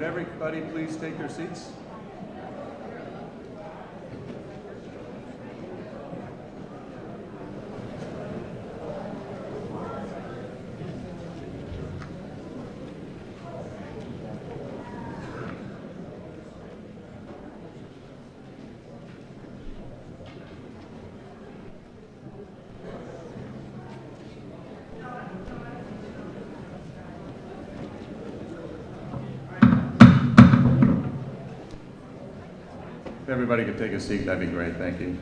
Would everybody please take their seats? If everybody could take a seat, that'd be great. Thank you.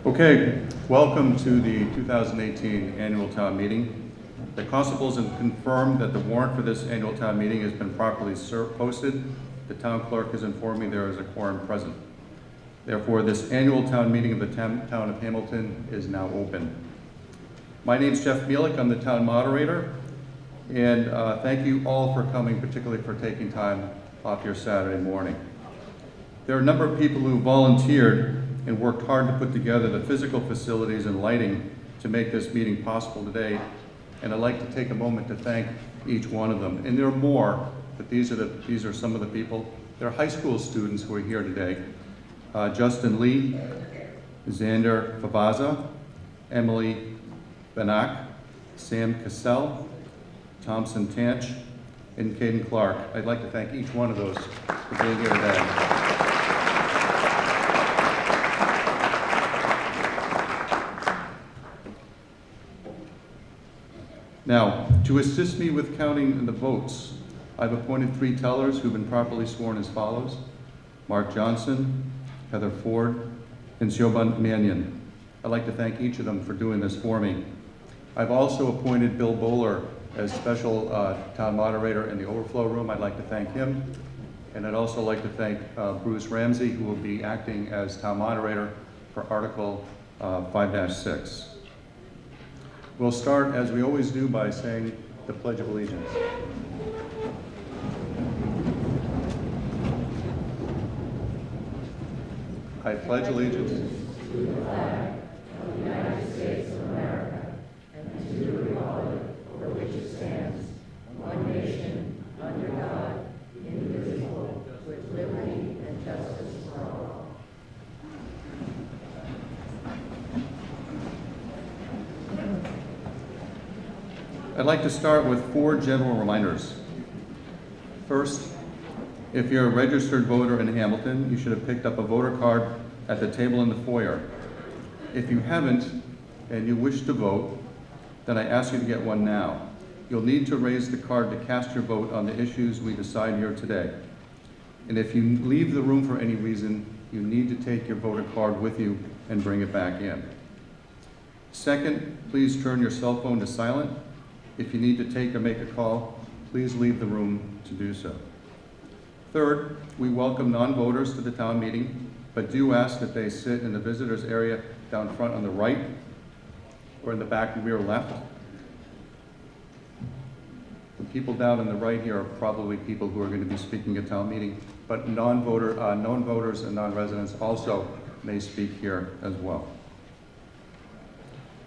Okay, welcome to the 2018 annual town meeting. The constables have confirmed that the warrant for this annual town meeting has been properly posted. The town clerk has informed me there is a quorum present. Therefore, this annual town meeting of the town of Hamilton is now open. My name is Jeff Mielek. I'm the town moderator. And thank you all for coming, particularly for taking time off your Saturday morning. There are a number of people who volunteered and worked hard to put together the physical facilities and lighting to make this meeting possible today. And I'd like to take a moment to thank each one of them. And there are more, but these are some of the people. They're high school students who are here today. Justin Lee, Xander Fabaza, Emily Benak, Sam Cassell, Thompson Tanch, and Caden Clark. I'd like to thank each one of those for being here today. Now, to assist me with counting the votes, I've appointed 3 tellers who've been properly sworn as follows: Mark Johnson, Heather Ford, and Siobhan Mannion. I'd like to thank each of them for doing this for me. I've also appointed Bill Bowler as special town moderator in the overflow room. I'd like to thank him. And I'd also like to thank Bruce Ramsey, who will be acting as town moderator for Article 5-6. We'll start, as we always do, by saying the Pledge of Allegiance. I pledge allegiance to the flag of the United States of America and to the republic for which it stands, one nation, under God, indivisible, with liberty and justice for all. I'd like to start with 4 general reminders. First, if you're a registered voter in Hamilton, you should have picked up a voter card at the table in the foyer. If you haven't and you wish to vote, then I ask you to get one now. You'll need to raise the card to cast your vote on the issues we decide here today. And if you leave the room for any reason, you need to take your voter card with you and bring it back in. Second, please turn your cell phone to silent. If you need to take or make a call, please leave the room to do so. Third, we welcome non-voters to the town meeting, but do ask that they sit in the visitors area down front on the right or in the back rear left. The people down on the right here are probably people who are going to be speaking at town meeting, but non-voters and non-residents also may speak here as well.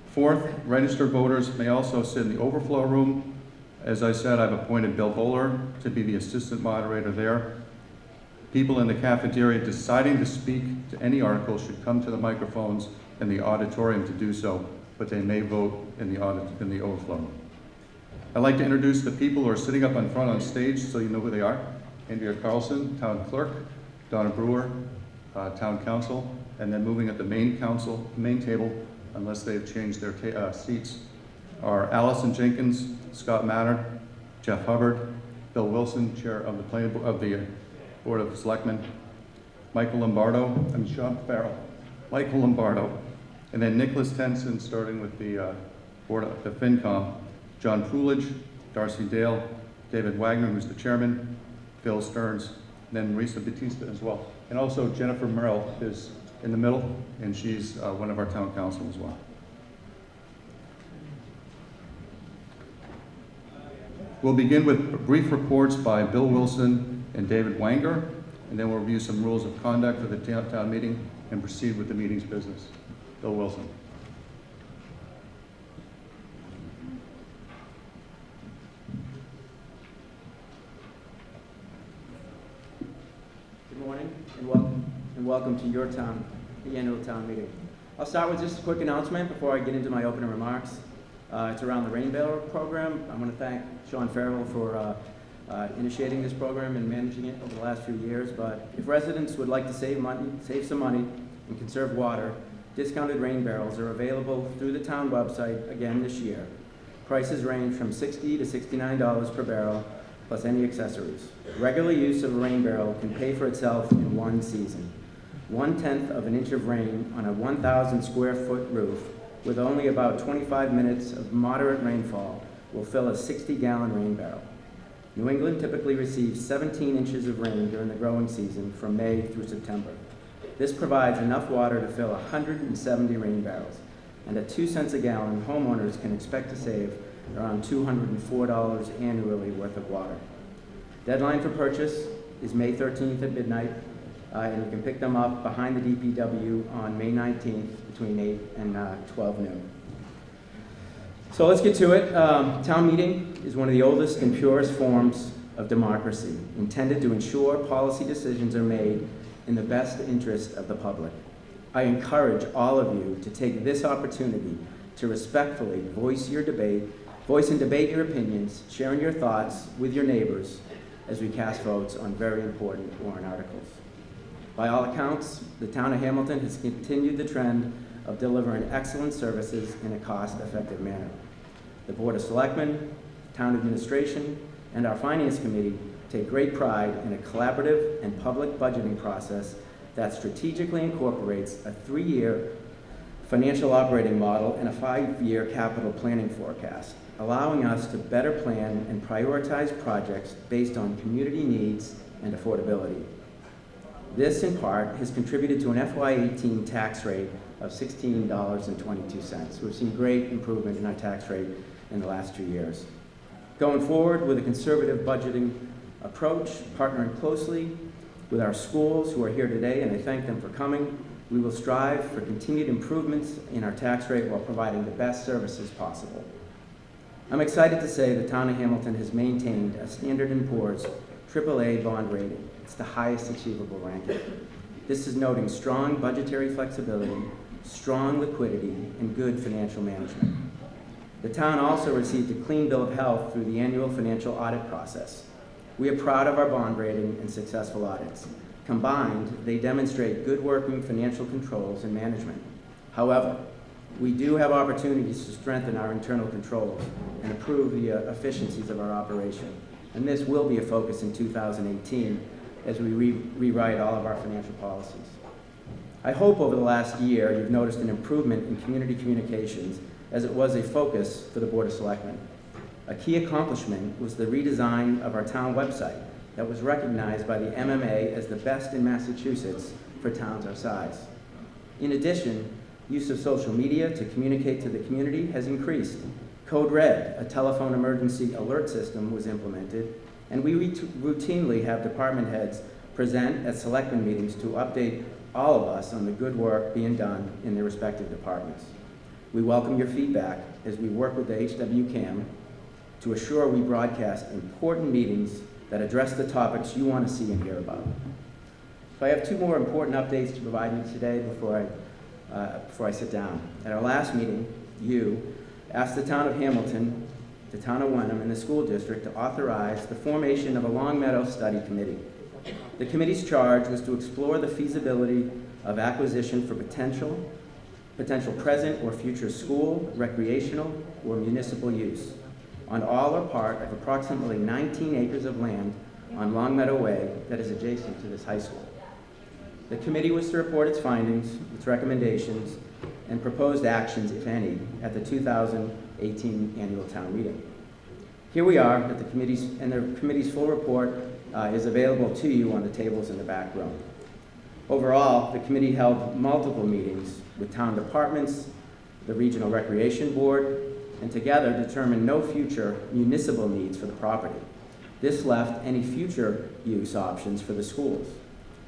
Fourth, registered voters may also sit in the overflow room. As I said, I've appointed Bill Bowler to be the assistant moderator there. People in the cafeteria deciding to speak to any article should come to the microphones in the auditorium to do so, but they may vote in the overflow room. I'd like to introduce the people who are sitting up in front on stage so you know who they are. Andrea Carlson, town clerk, Donna Brewer, town council, and then moving at the main table, unless they've changed their seats, are Allison Jenkins, Scott Matter, Jeff Hubbard, Bill Wilson, chair of the Board of Selectmen, Sean Farrell, Michael Lombardo, and then Nicholas Tenson, starting with the Board of the FinCom, John Poolidge, Darcy Dale, David Wagner, who's the chairman, Phil Stearns, and then Marisa Batista as well. And also Jennifer Merrill is in the middle, and she's one of our town council as well. We'll begin with brief reports by Bill Wilson and David Wanger, and then we'll review some rules of conduct for the town meeting and proceed with the meeting's business. Bill Wilson. Good morning and welcome to your town, the annual town meeting. I'll start with just a quick announcement before I get into my opening remarks. It's around the Rain Barrel program. I want to thank Sean Farrell for initiating this program and managing it over the last few years. But if residents would like to save some money and conserve water, discounted rain barrels are available through the town website again this year. Prices range from $60 to $69 per barrel, plus any accessories. Regular use of a rain barrel can pay for itself in one season. 1/10 of an inch of rain on a 1,000 square foot roof with only about 25 minutes of moderate rainfall will fill a 60-gallon rain barrel. New England typically receives 17 inches of rain during the growing season from May through September. This provides enough water to fill 170 rain barrels, and at 2 cents a gallon, homeowners can expect to save around $204 annually worth of water. Deadline for purchase is May 13th at midnight, and you can pick them up behind the DPW on May 19th between 8 and 12 noon. So let's get to it. Town meeting is one of the oldest and purest forms of democracy, intended to ensure policy decisions are made in the best interest of the public. I encourage all of you to take this opportunity to respectfully voice and debate your opinions, sharing your thoughts with your neighbors as we cast votes on very important warrant articles. By all accounts, the town of Hamilton has continued the trend of delivering excellent services in a cost-effective manner. The Board of Selectmen, town administration, and our Finance Committee take great pride in a collaborative and public budgeting process that strategically incorporates a 3-year financial operating model and a 5-year capital planning forecast, allowing us to better plan and prioritize projects based on community needs and affordability. This, in part, has contributed to an FY18 tax rate of $16.22. We've seen great improvement in our tax rate in the last 2 years. Going forward with a conservative budgeting approach, partnering closely with our schools who are here today, and I thank them for coming, we will strive for continued improvements in our tax rate while providing the best services possible. I'm excited to say the town of Hamilton has maintained a Standard & Poor's AAA bond rating. It's the highest achievable ranking. This is noting strong budgetary flexibility, strong liquidity, and good financial management. The town also received a clean bill of health through the annual financial audit process. We are proud of our bond rating and successful audits. Combined, they demonstrate good working financial controls and management. However, we do have opportunities to strengthen our internal controls and improve the efficiencies of our operation. And this will be a focus in 2018 as we rewrite all of our financial policies. I hope over the last year you've noticed an improvement in community communications, as it was a focus for the Board of Selectmen. A key accomplishment was the redesign of our town website that was recognized by the MMA as the best in Massachusetts for towns our size. In addition, use of social media to communicate to the community has increased. Code Red, a telephone emergency alert system, was implemented, and we routinely have department heads present at selectmen meetings to update all of us on the good work being done in their respective departments. We welcome your feedback as we work with the HWCAM to assure we broadcast important meetings that address the topics you want to see and hear about. So I have 2 more important updates to provide you today before I sit down. At our last meeting, you asked the town of Hamilton, the town of Wenham, and the school district to authorize the formation of a Long Meadow Study Committee. The committee's charge was to explore the feasibility of acquisition for potential present or future school, recreational, or municipal use on all or part of approximately 19 acres of land on Long Meadow Way that is adjacent to this high school. The committee was to report its findings, its recommendations, and proposed actions, if any, at the 2018 annual town meeting. Here we are at the committee's full report is available to you on the tables in the back room. Overall, the committee held multiple meetings with town departments, the Regional Recreation Board, and together determined no future municipal needs for the property. This left any future use options for the schools.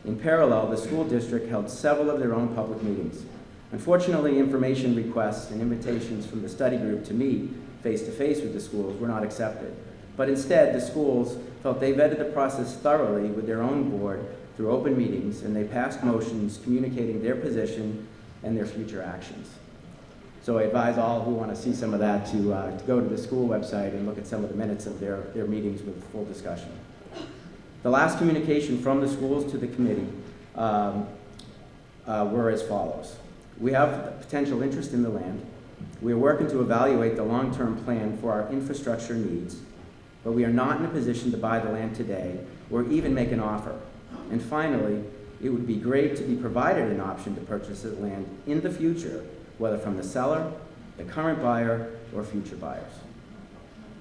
In parallel, the school district held several of their own public meetings. Unfortunately, information requests and invitations from the study group to meet face-to-face with the schools were not accepted. But instead, the schools felt they vetted the process thoroughly with their own board through open meetings, and they passed motions communicating their position and their future actions. So I advise all who want to see some of that to go to the school website and look at some of the minutes of their meetings with full discussion. The last communication from the schools to the committee were as follows. We have potential interest in the land. We are working to evaluate the long-term plan for our infrastructure needs, but we are not in a position to buy the land today or even make an offer. And finally, it would be great to be provided an option to purchase the land in the future, whether from the seller, the current buyer, or future buyers.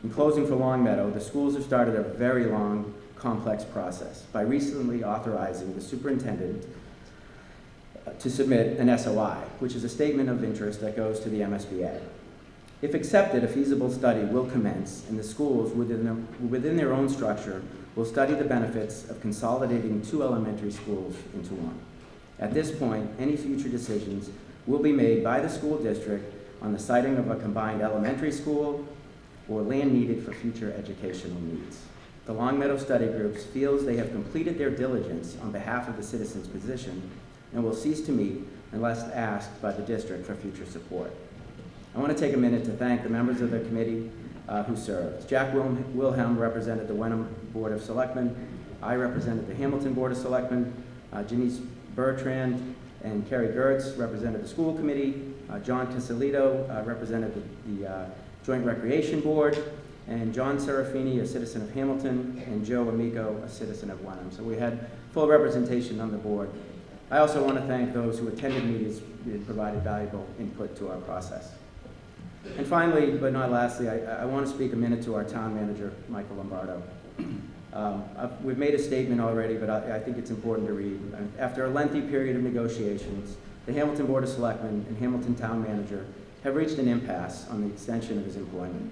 In closing for Long Meadow, the schools have started a very long, complex process by recently authorizing the superintendent to submit an SOI, which is a statement of interest that goes to the MSBA. If accepted, a feasible study will commence, and the schools, within their own structure, will study the benefits of consolidating 2 elementary schools into one. At this point, any future decisions will be made by the school district on the siting of a combined elementary school or land needed for future educational needs. The Long Meadow Study Groups feels they have completed their diligence on behalf of the citizens' position and will cease to meet unless asked by the district for future support. I want to take a minute to thank the members of the committee who served. Jack Wilhelm represented the Wenham Board of Selectmen. I represented the Hamilton Board of Selectmen. Janice Bertrand and Carrie Gertz represented the school committee. John Casalito represented the Joint Recreation Board. And John Serafini, a citizen of Hamilton, and Joe Amico, a citizen of Wenham. So we had full representation on the board. I also want to thank those who attended meetings and provided valuable input to our process. And finally, but not lastly, I want to speak a minute to our town manager, Michael Lombardo. We've made a statement already, but I think it's important to read. After a lengthy period of negotiations, the Hamilton Board of Selectmen and Hamilton Town Manager have reached an impasse on the extension of his employment.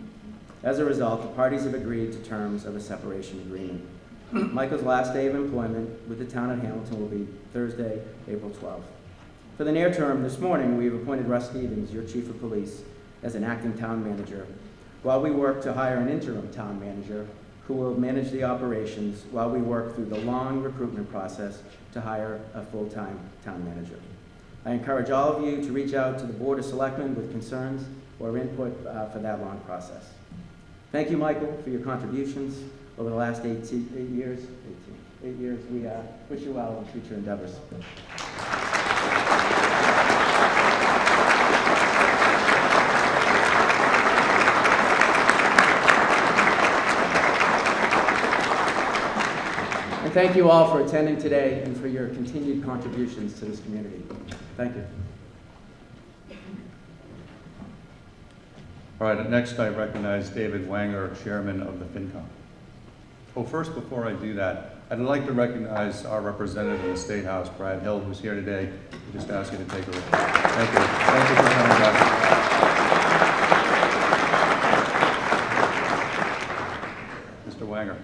As a result, the parties have agreed to terms of a separation agreement. Michael's last day of employment with the town of Hamilton will be Thursday, April 12th. For the near term, this morning, we have appointed Russ Stevens, your chief of police, as an acting town manager, while we work to hire an interim town manager who will manage the operations while we work through the long recruitment process to hire a full-time town manager. I encourage all of you to reach out to the Board of Selectmen with concerns or input for that long process. Thank you, Michael, for your contributions over the last 8 years. We wish you well in future endeavors. And thank you all for attending today and for your continued contributions to this community. Thank you. All right, next I recognize David Wanger, Chairman of the FinCom. Oh, first, before I do that, I'd like to recognize our representative in the State House, Brad Hill, who's here today. I just ask you to take a look. Thank you. Thank you for coming back. Mr. Wanger.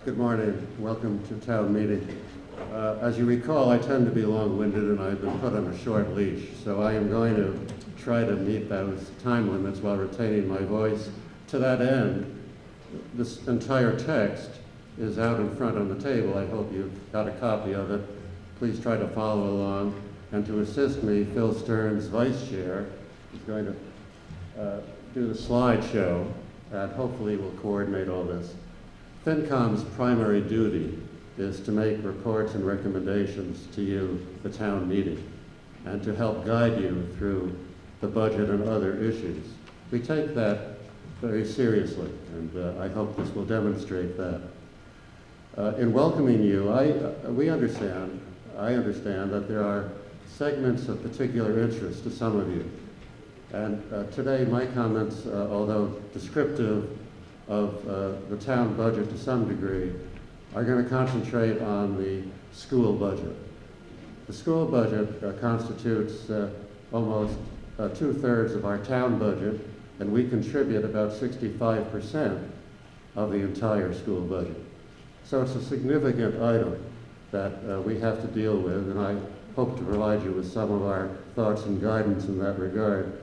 Good morning. Welcome to town meeting. As you recall, I tend to be long-winded and I've been put on a short leash, so I am going to try to meet those time limits while retaining my voice. To that end, this entire text is out in front on the table. I hope you've got a copy of it. Please try to follow along. And to assist me, Phil Stearns, Vice Chair, is going to do the slideshow and hopefully will coordinate all this. FinCom's primary duty is to make reports and recommendations to you, the town meeting, and to help guide you through the budget and other issues. We take that very seriously, and I hope this will demonstrate that. In welcoming you, I understand that there are segments of particular interest to some of you. And today my comments, although descriptive of the town budget to some degree, are going to concentrate on the school budget. The school budget constitutes almost 2/3 of our town budget and we contribute about 65% of the entire school budget. So it's a significant item that we have to deal with, and I hope to provide you with some of our thoughts and guidance in that regard.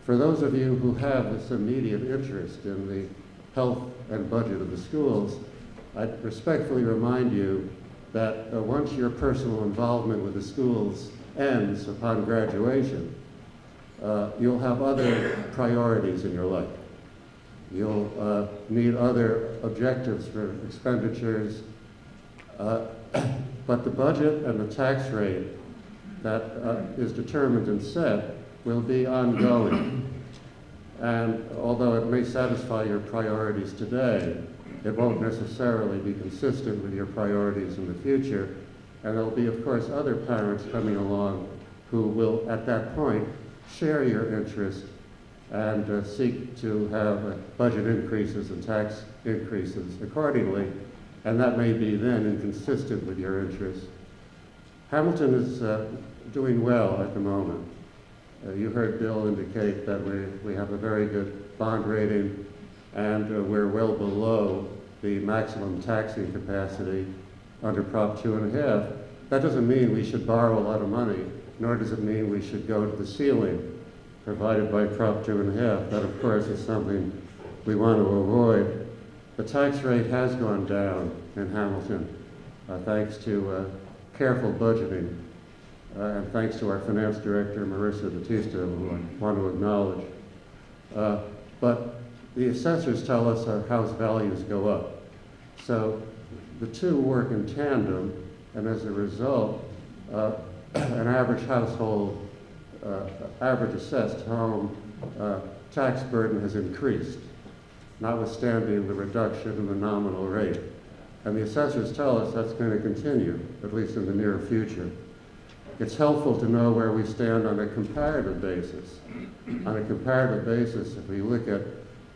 For those of you who have this immediate interest in the health and budget of the schools, I'd respectfully remind you that once your personal involvement with the schools ends upon graduation, you'll have other priorities in your life. You'll need other objectives for expenditures, but the budget and the tax rate that is determined and set will be ongoing. And although it may satisfy your priorities today, it won't necessarily be consistent with your priorities in the future. And there'll be, of course, other parents coming along who will, at that point, share your interest and seek to have budget increases and tax increases accordingly. And that may be then inconsistent with your interests. Hamilton is doing well at the moment. You heard Bill indicate that we have a very good bond rating, and we're well below the maximum taxing capacity under Prop 2.5. That doesn't mean we should borrow a lot of money, nor does it mean we should go to the ceiling provided by Prop 2.5. That, of course, is something we want to avoid. The tax rate has gone down in Hamilton, thanks to careful budgeting. And thanks to our finance director, Marissa Batista, who I want to acknowledge. But the assessors tell us our house values go up. So the two work in tandem, and as a result, an average household, average assessed home tax burden has increased, notwithstanding the reduction in the nominal rate. And the assessors tell us that's going to continue, at least in the near future. It's helpful to know where we stand on a comparative basis. On a comparative basis, if we look at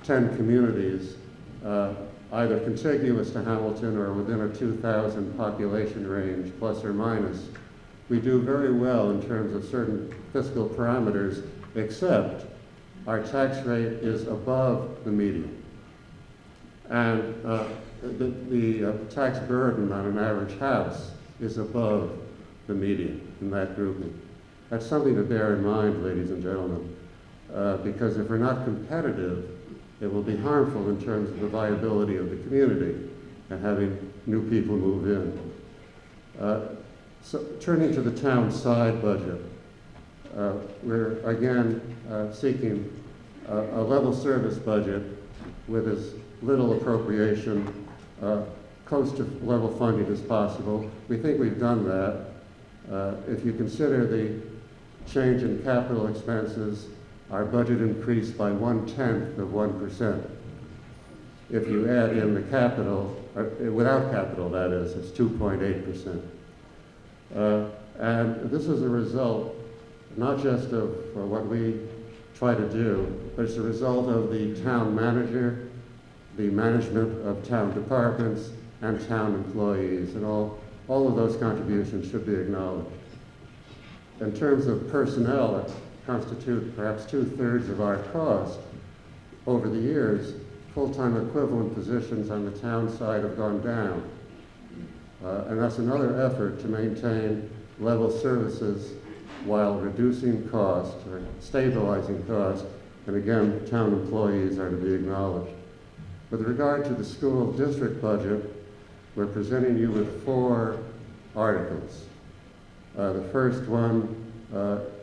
10 communities, either contiguous to Hamilton or within a 2,000 population range, plus or minus, we do very well in terms of certain fiscal parameters, except our tax rate is above the median. And the tax burden on an average house is above the median in that grouping. That's something to bear in mind, ladies and gentlemen, because if we're not competitive, it will be harmful in terms of the viability of the community and having new people move in. So turning to the town side budget, we're again seeking a level service budget with as little appropriation, close to level funding as possible. We think we've done that. If you consider the change in capital expenses, our budget increased by 0.1%. If you add in the capital, without capital that is, it's 2.8%. And this is a result not just of what we try to do, but it's a result of the town manager, the management of town departments, and town employees, and all of those contributions should be acknowledged. In terms of personnel that constitute perhaps 2/3 of our cost, over the years, full-time equivalent positions on the town side have gone down. And that's another effort to maintain level services while reducing costs or stabilizing costs. And again, town employees are to be acknowledged. With regard to the school district budget, we're presenting you with 4 articles. The first one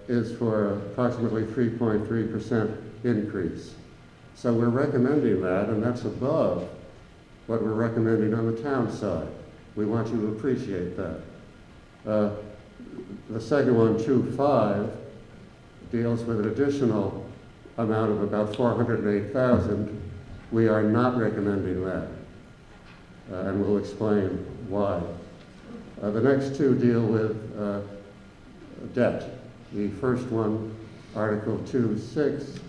is for approximately 3.3% increase. So we're recommending that, and that's above what we're recommending on the town side. We want you to appreciate that. The second one, 2.5, deals with an additional amount of about $408,000. We are not recommending that, and we'll explain why. The next 2 deal with debt. The first one, Article 2.6,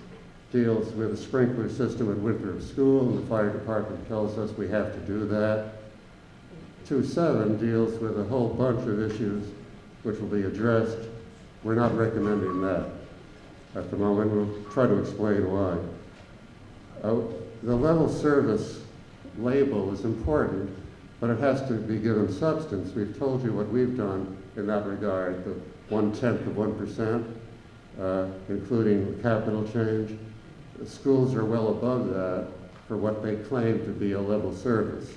deals with a sprinkler system at Winthrop School, and the fire department tells us we have to do that. 2.7 deals with a whole bunch of issues which will be addressed. We're not recommending that at the moment. We'll try to explain why. The level service label is important, but it has to be given substance. We've told you what we've done in that regard, the 0.1%, including capital change. The schools are well above that for what they claim to be a level service.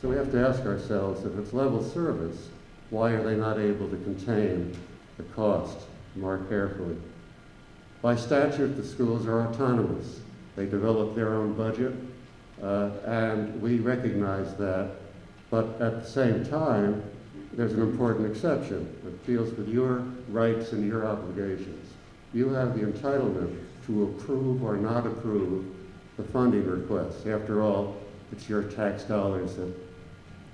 So we have to ask ourselves, if it's level service, why are they not able to contain the cost more carefully? By statute, the schools are autonomous. They develop their own budget, and we recognize that. But at the same time, there's an important exception. It deals with your rights and your obligations. You have the entitlement to approve or not approve the funding requests. After all, it's your tax dollars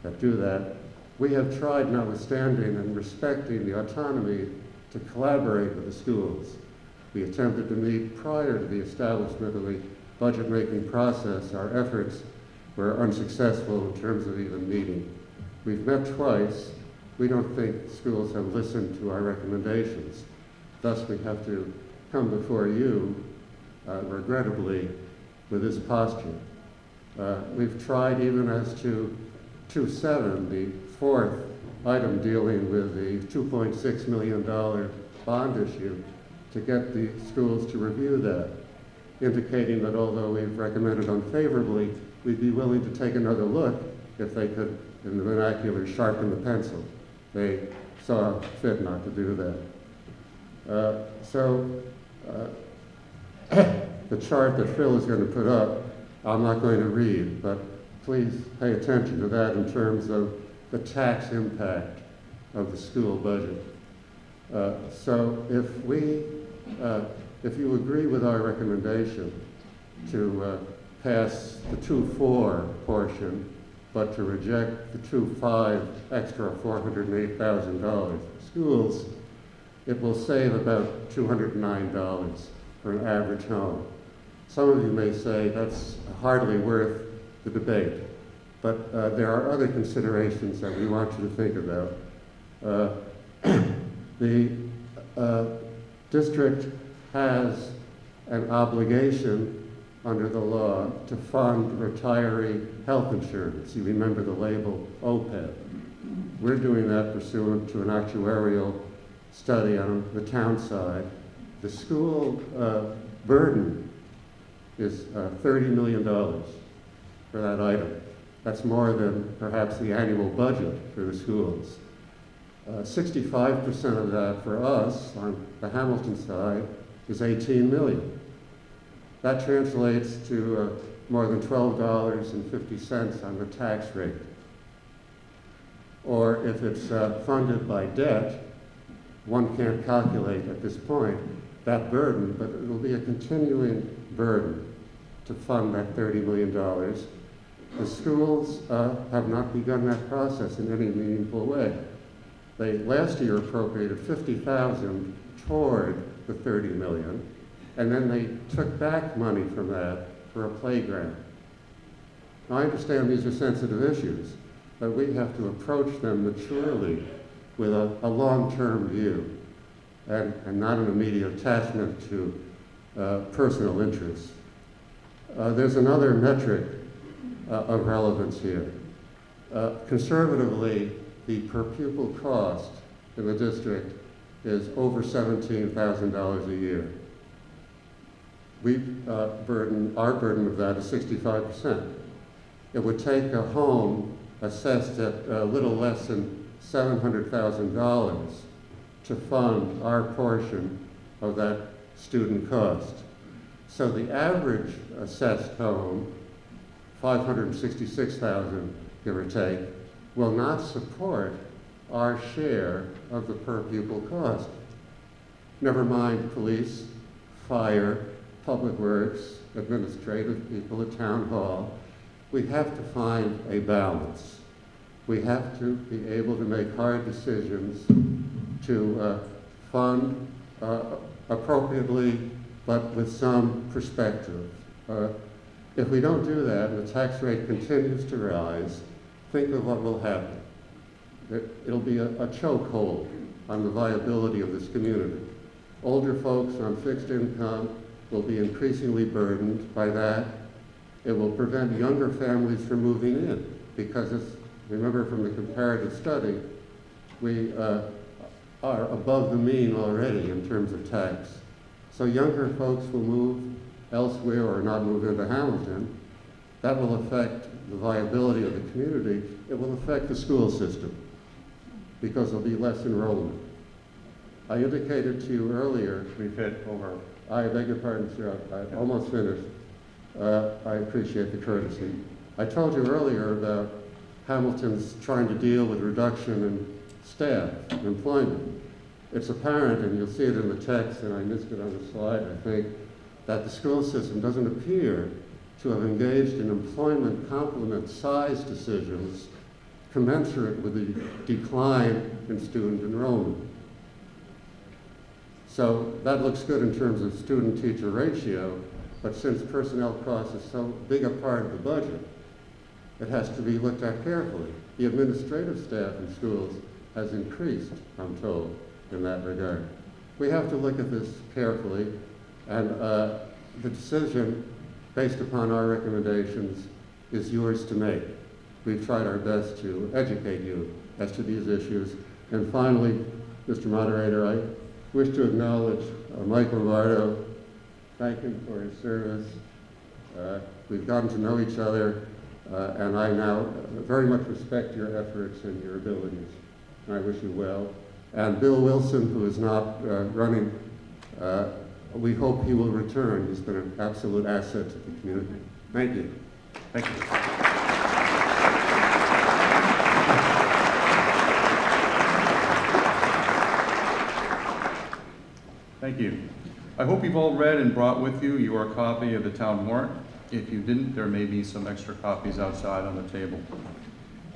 that do that. We have tried, notwithstanding and respecting the autonomy, to collaborate with the schools. We attempted to meet prior to the establishment of the budget-making process. Our efforts were unsuccessful in terms of even meeting. We've met twice. We don't think schools have listened to our recommendations. Thus, we have to come before you, regrettably, with this posture. We've tried even as to 2.7, the fourth item dealing with the $2.6 million bond issue, to get the schools to review that, indicating that although we've recommended unfavorably, we'd be willing to take another look if they could, in the vernacular, sharpen the pencil. They saw fit not to do that. The chart that Phil is going to put up, I'm not going to read, but please pay attention to that in terms of the tax impact of the school budget. So if you agree with our recommendation to pass the 2.4 portion, but to reject the 2.5 extra $408,000 for schools, it will save about $209 for an average home. Some of you may say that's hardly worth the debate, but there are other considerations that we want you to think about. The district has an obligation under the law to fund retiree health insurance. You remember the label OPEB. We're doing that pursuant to an actuarial study on the town side. The school burden is $30 million for that item. That's more than perhaps the annual budget for the schools. 65% of that for us on the Hamilton side is $18 million. That translates to more than $12.50 on the tax rate. Or if it's funded by debt, one can't calculate at this point that burden, but it will be a continuing burden to fund that $30 million. The schools have not begun that process in any meaningful way. They last year appropriated $50,000 toward the $30 million, and then they took back money from that for a playground. Now, I understand these are sensitive issues, but we have to approach them maturely with a long-term view and not an immediate attachment to personal interests. There's another metric of relevance here. Conservatively, the per pupil cost in the district is over $17,000 a year. Our burden of that is 65%. It would take a home assessed at a little less than $700,000 to fund our portion of that student cost. So the average assessed home, $566,000, give or take, will not support our share of the per pupil cost. Never mind police, fire, public works, administrative people at town hall. We have to find a balance. We have to be able to make hard decisions to fund appropriately, but with some perspective. If we don't do that and the tax rate continues to rise, think of what will happen. It'll be a chokehold on the viability of this community. Older folks on fixed income will be increasingly burdened by that, It will prevent younger families from moving in because remember from the comparative study, we are above the mean already in terms of tax. So younger folks will move elsewhere or not move into Hamilton. That will affect the viability of the community. It will affect the school system because there'll be less enrollment. I indicated to you earlier. We fit over. I beg your pardon, sir. I almost finished. I appreciate the courtesy. I told you earlier about Hamilton's trying to deal with reduction in staff and employment. It's apparent, and you'll see it in the text, and I missed it on the slide, I think, that the school system doesn't appear to have engaged in employment complement size decisions commensurate with the decline in student enrollment. So that looks good in terms of student-teacher ratio, but since personnel costs is so big a part of the budget, it has to be looked at carefully. The administrative staff in schools has increased, I'm told, in that regard. We have to look at this carefully, and the decision based upon our recommendations is yours to make. We've tried our best to educate you as to these issues. And finally, Mr. Moderator, I wish to acknowledge Mike Lombardo, thank him for his service. We've gotten to know each other, and I now very much respect your efforts and your abilities. And I wish you well. And Bill Wilson, who is not running, we hope he will return. He's been an absolute asset to the community. Thank you. Thank you. Thank you. I hope you've all read and brought with you your copy of the town warrant. If you didn't, there may be some extra copies outside on the table.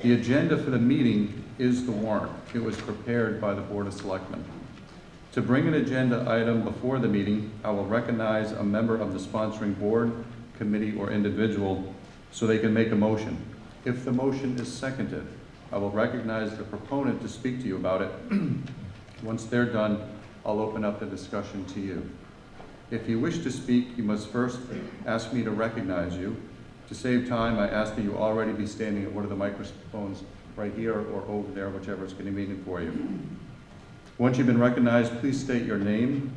The agenda for the meeting is the warrant. It was prepared by the Board of Selectmen. To bring an agenda item before the meeting, I will recognize a member of the sponsoring board, committee, or individual so they can make a motion. If the motion is seconded, I will recognize the proponent to speak to you about it. Once they're done, I'll open up the discussion to you. If you wish to speak, you must first ask me to recognize you. To save time, I ask that you already be standing at one of the microphones right here or over there, whichever is convenient for you. Once you've been recognized, please state your name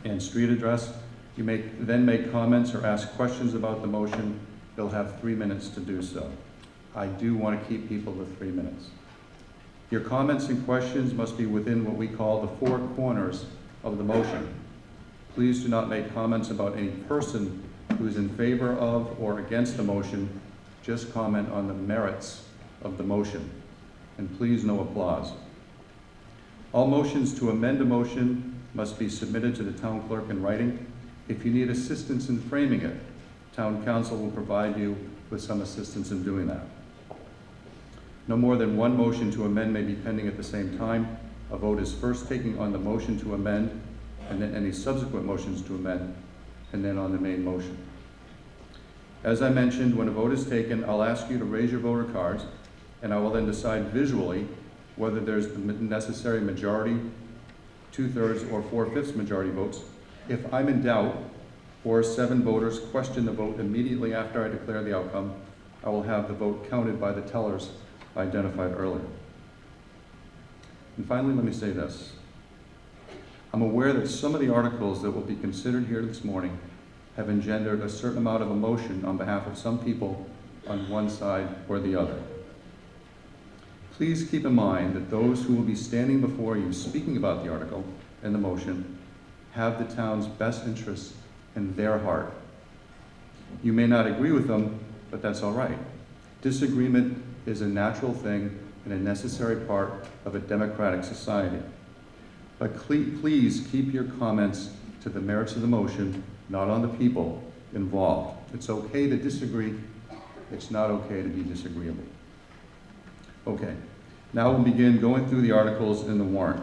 and street address. You may then make comments or ask questions about the motion. You'll have 3 minutes to do so. I do want to keep people to 3 minutes. Your comments and questions must be within what we call the 4 corners of the motion. Please do not make comments about any person who is in favor of or against the motion. Just comment on the merits of the motion. And please, no applause. All motions to amend a motion must be submitted to the town clerk in writing. If you need assistance in framing it, town council will provide you with some assistance in doing that. No more than one motion to amend may be pending at the same time. A vote is first taken on the motion to amend, and then any subsequent motions to amend, and then on the main motion. As I mentioned, when a vote is taken, I'll ask you to raise your voter cards, and I will then decide visually whether there's the necessary majority, 2/3 or 4/5 majority votes. If I'm in doubt, or 7 voters question the vote immediately after I declare the outcome, I will have the vote counted by the tellers identified earlier. And finally, let me say this. I'm aware that some of the articles that will be considered here this morning have engendered a certain amount of emotion on behalf of some people on one side or the other. Please keep in mind that those who will be standing before you speaking about the article and the motion have the town's best interests in their heart. You may not agree with them, but that's all right. Disagreement is a natural thing and a necessary part of a democratic society. But please keep your comments to the merits of the motion, not on the people involved. It's okay to disagree. It's not okay to be disagreeable. Okay, now we'll begin going through the articles in the warrant.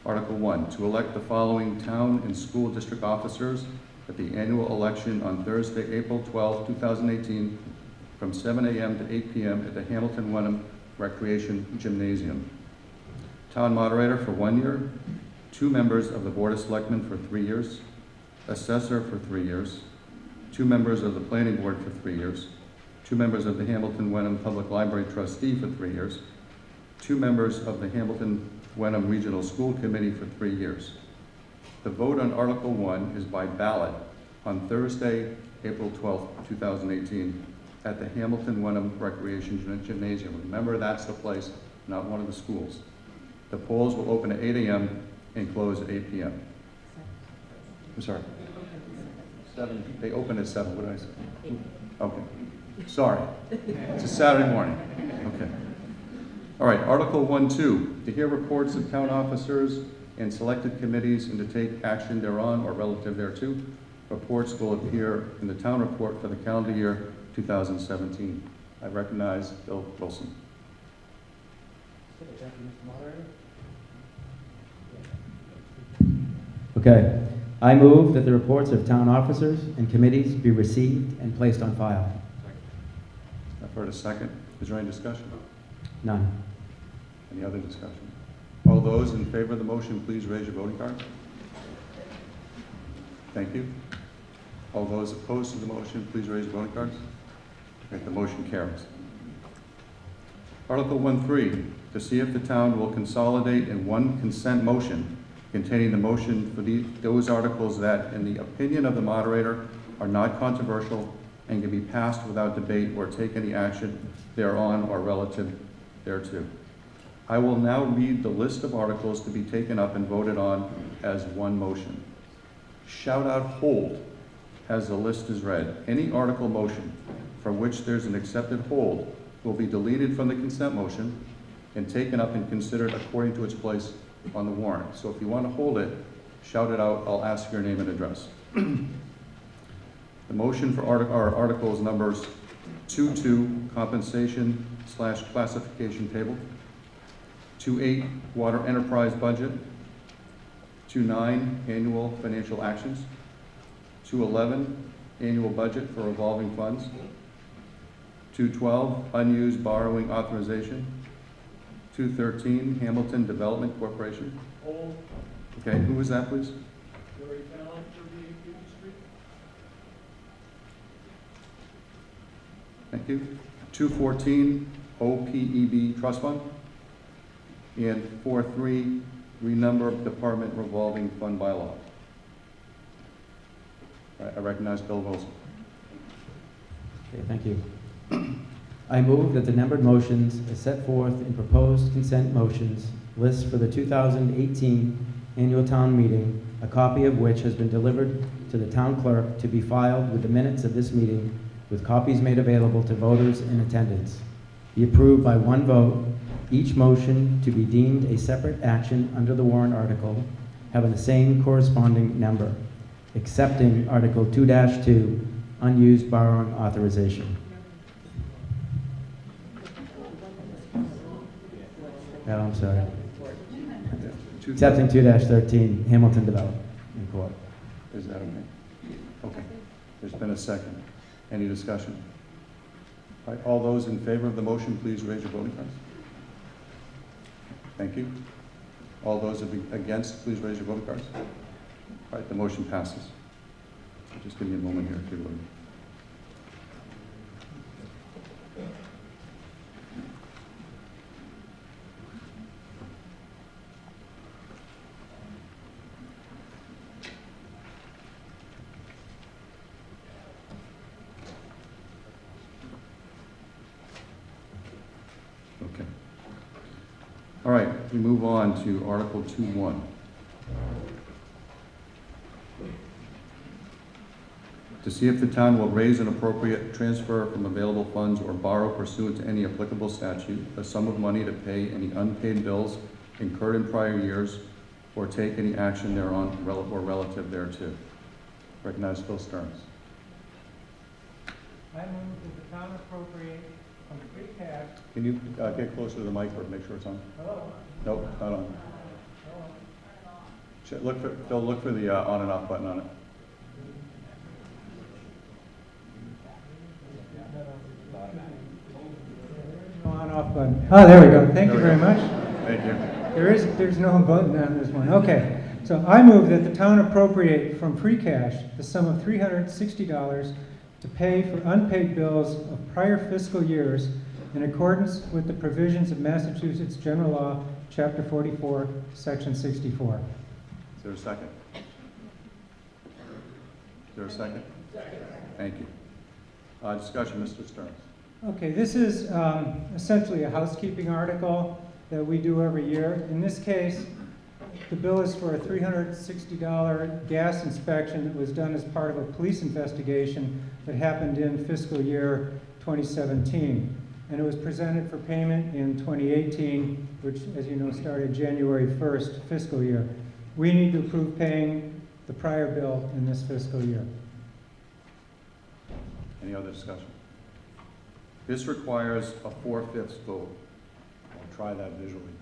Article 1, to elect the following town and school district officers at the annual election on Thursday, April 12, 2018, from 7 a.m. to 8 p.m. at the Hamilton Wenham Recreation Gymnasium. Town moderator for 1 year, 2 members of the Board of Selectmen for 3 years, assessor for 3 years, 2 members of the Planning Board for 3 years, 2 members of the Hamilton Wenham Public Library Trustee for 3 years, 2 members of the Hamilton Wenham Regional School Committee for 3 years. The vote on Article 1 is by ballot on Thursday, April 12th, 2018, at the Hamilton Wenham Recreation Gymnasium. Remember, that's the place, not one of the schools. The polls will open at 8 a.m. and close at 8 p.m. I'm sorry. 7. They open at 7. What did I say? Okay. Sorry. It's a Saturday morning. Okay. All right. Article 1-2, to hear reports of town officers and selected committees and to take action thereon or relative thereto. Reports will appear in the town report for the calendar year 2017. I recognize Bill Wilson. Okay. I move that the reports of town officers and committees be received and placed on file. I've heard a second. Is there any discussion? None. Any other discussion? All those in favor of the motion, please raise your voting card. Thank you. All those opposed to the motion, please raise your voting cards. Okay, the motion carries. Article 1-3, to see if the town will consolidate in one consent motion containing the motion for those articles that, in the opinion of the moderator, are not controversial and can be passed without debate or take any action thereon or relative thereto. I will now read the list of articles to be taken up and voted on as one motion. Shout out hold as the list is read. Any article motion for which there's an accepted hold will be deleted from the consent motion and taken up and considered according to its place on the warrant. So if you want to hold it, shout it out. I'll ask your name and address. The motion for articles numbers 2-2, compensation / classification table, 2-8, water enterprise budget, 2-9, annual financial actions, 2-11, annual budget for revolving funds, 2-12, unused borrowing authorization, 2-13, Hamilton Development Corporation. Hold. Okay, who was that, please? Gary Fallon, 38 Beacon Street. Thank you. 2-14, OPEB Trust Fund. And 4-3, renumber department revolving fund bylaw. I recognize Bill Wilson. Okay, thank you. I move that the numbered motions as set forth in proposed consent motions list for the 2018 annual town meeting, a copy of which has been delivered to the town clerk to be filed with the minutes of this meeting, with copies made available to voters in attendance, be approved by one vote, each motion to be deemed a separate action under the warrant article, having the same corresponding number, excepting Article 2-2, unused borrowing authorization. Oh, I'm sorry. Accepting 2-13, Hamilton Development in Court. Is that okay? Okay. There's been a second. Any discussion? All right, all those in favor of the motion, please raise your voting cards. Thank you. All those against, please raise your voting cards. All right, the motion passes. Just give me a moment here, if you would. Okay. All right, we move on to Article 2-1. To see if the town will raise an appropriate transfer from available funds or borrow pursuant to any applicable statute a sum of money to pay any unpaid bills incurred in prior years or take any action thereon or relative thereto. Recognize Phil Stearns. I move that the town appropriate from free cash. Can you get closer to the mic or make sure it's on? Hello? Nope, not on. Look for, Phil, look for the on and off button on it. No on-off button. Oh, there we go. Thank you very much. Thank you. There's no button on this one. Okay. So I move that the town appropriate from free cash the sum of $360 to pay for unpaid bills of prior fiscal years in accordance with the provisions of Massachusetts General Law, Chapter 44, Section 64. Is there a second? Is there a second? Second. Thank you. Discussion, Mr. Stearns. Okay, this is essentially a housekeeping article that we do every year. In this case, the bill is for a $360 gas inspection that was done as part of a police investigation that happened in fiscal year 2017. And it was presented for payment in 2018, which, as you know, started January 1st fiscal year. We need to approve paying the prior bill in this fiscal year. Any other discussion? This requires a 4/5 vote. I'll try that visually.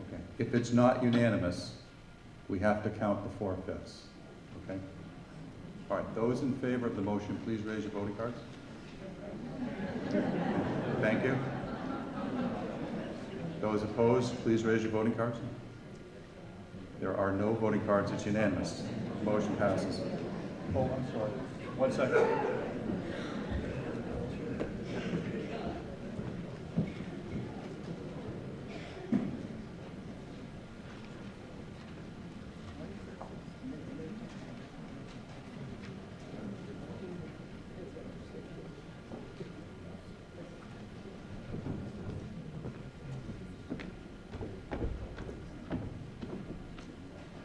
Okay. If it's not unanimous, we have to count the 4/5. Okay? All right. Those in favor of the motion, please raise your voting cards. Thank you. Those opposed, please raise your voting cards. There are no voting cards. It's unanimous. Motion passes. Oh, I'm sorry. 1 second.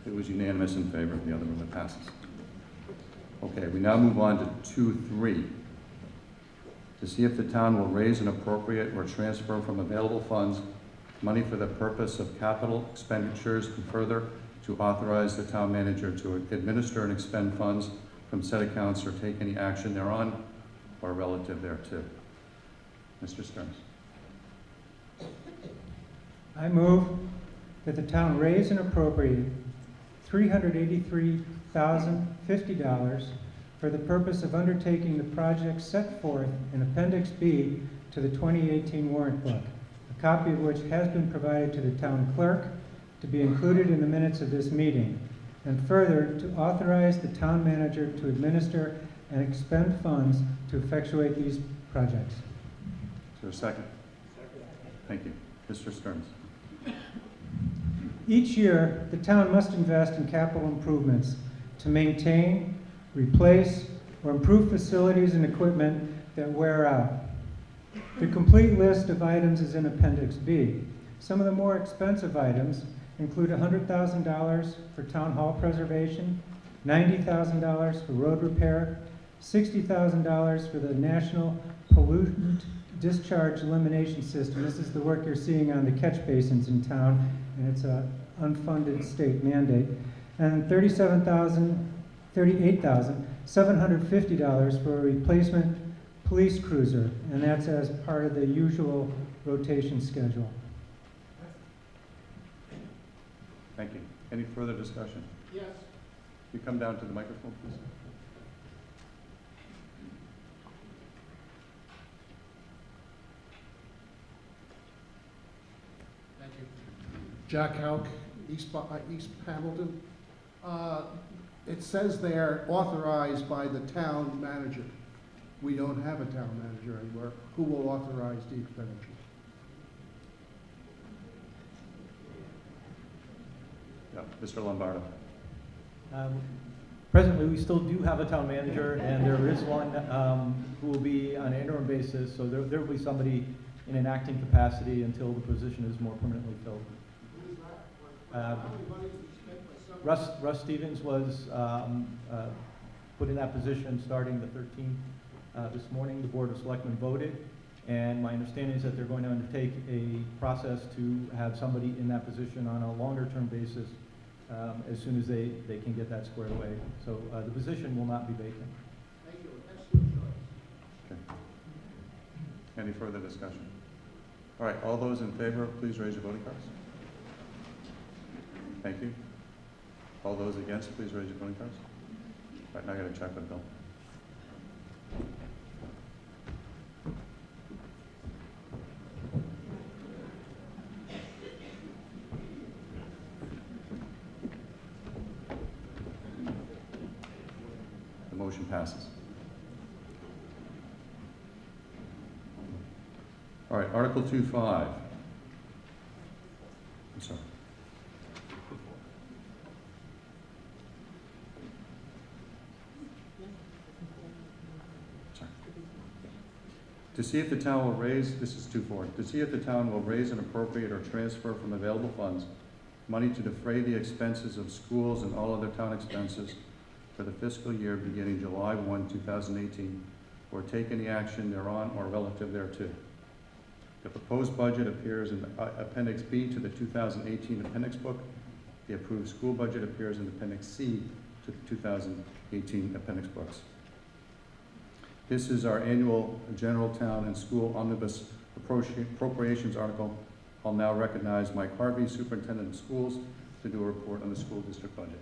It was unanimous in favor of the other one that passes. Okay, we now move on to 2.3. To see if the town will raise and appropriate or transfer from available funds money for the purpose of capital expenditures, and further to authorize the town manager to administer and expend funds from said accounts or take any action thereon or relative thereto. Mr. Stearns. I move that the town raise and appropriate $383,050 for the purpose of undertaking the projects set forth in Appendix B to the 2018 warrant book, a copy of which has been provided to the town clerk to be included in the minutes of this meeting, and further to authorize the town manager to administer and expend funds to effectuate these projects. Is there a second? Second. Thank you. Mr. Stearns. Each year, the town must invest in capital improvements to maintain, replace, or improve facilities and equipment that wear out. The complete list of items is in Appendix B. Some of the more expensive items include $100,000 for town hall preservation, $90,000 for road repair, $60,000 for the National Pollutant Discharge Elimination System. This is the work you're seeing on the catch basins in town, and it's an unfunded state mandate. And $38,750 for a replacement police cruiser, and that's as part of the usual rotation schedule. Thank you. Any further discussion? Yes. You come down to the microphone, please. Thank you. Jack Hauk, East Hamilton. It says there authorized by the town manager. We don't have a town manager anywhere. Who will authorize the expenditure? Yeah, Mr. Lombardo. Presently, we still do have a town manager, and there is one who will be on an interim basis, so there will be somebody in an acting capacity until the position is more permanently filled. Russ Stevens was put in that position starting the 13th this morning. The Board of Selectmen voted, and my understanding is that they're going to undertake a process to have somebody in that position on a longer-term basis as soon as they can get that squared away. So the position will not be vacant. Thank you. Excellent choice. Okay. Any further discussion? All right, all those in favor, please raise your voting cards. Thank you. All those against, please raise your voting cards. All right, now I got to check with Bill. Motion passes. All right, Article 2.5. I'm sorry. To see if the town will raise, this is 2.4, to see if the town will raise and appropriate or transfer from available funds money to defray the expenses of schools and all other town expenses for the fiscal year beginning July 1, 2018, or take any action thereon or relative thereto. The proposed budget appears in Appendix B to the 2018 Appendix Book. The approved school budget appears in Appendix C to the 2018 Appendix Books. This is our annual general town and school omnibus appropriations article. I'll now recognize Mike Harvey, Superintendent of Schools, to do a report on the school district budget.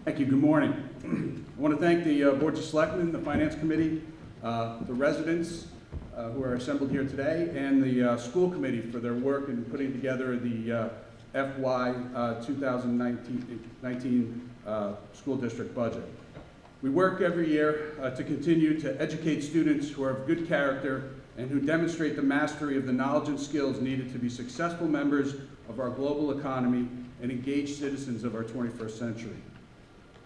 Thank you. Good morning. I want to thank the Board of Selectmen, the Finance Committee, the residents who are assembled here today, and the school committee for their work in putting together the FY 2019 school district budget. We work every year to continue to educate students who are of good character and who demonstrate the mastery of the knowledge and skills needed to be successful members of our global economy and engaged citizens of our 21st century.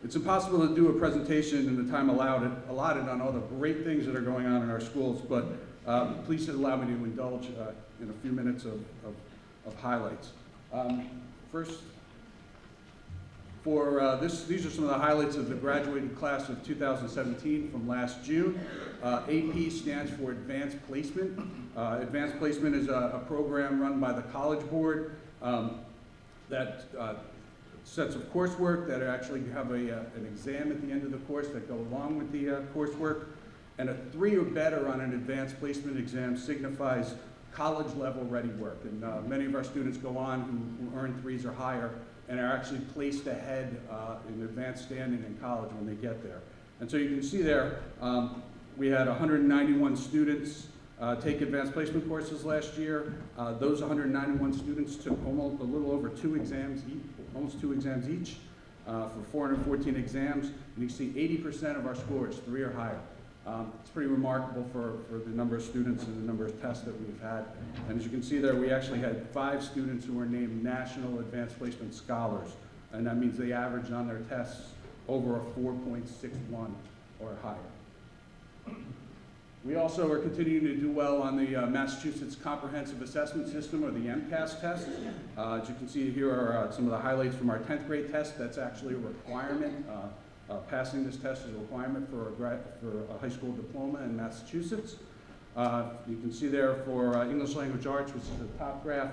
It's impossible to do a presentation in the time allotted on all the great things that are going on in our schools, but please allow me to indulge in a few minutes of highlights. First, these are some of the highlights of the graduating class of 2017 from last June. AP stands for Advanced Placement. Advanced Placement is a program run by the College Board that sets of coursework that actually have an exam at the end of the course that go along with the coursework. And a 3 or better on an advanced placement exam signifies college level ready work. And many of our students go on who earn 3s or higher and are actually placed ahead in advanced standing in college when they get there. And so you can see there, we had 191 students take advanced placement courses last year. Those 191 students took almost a little over 2 exams each, almost 2 exams each for 414 exams. And you can see 80% of our scores, 3 or higher. It's pretty remarkable for the number of students and the number of tests that we've had. And as you can see there, we actually had 5 students who were named National Advanced Placement Scholars. And that means they averaged on their tests over a 4.61 or higher. We also are continuing to do well on the Massachusetts Comprehensive Assessment System, or the MCAS test. As you can see here are some of the highlights from our 10th grade test. That's actually a requirement. Passing this test is a requirement for a high school diploma in Massachusetts. You can see there for English Language Arts, which is the top graph,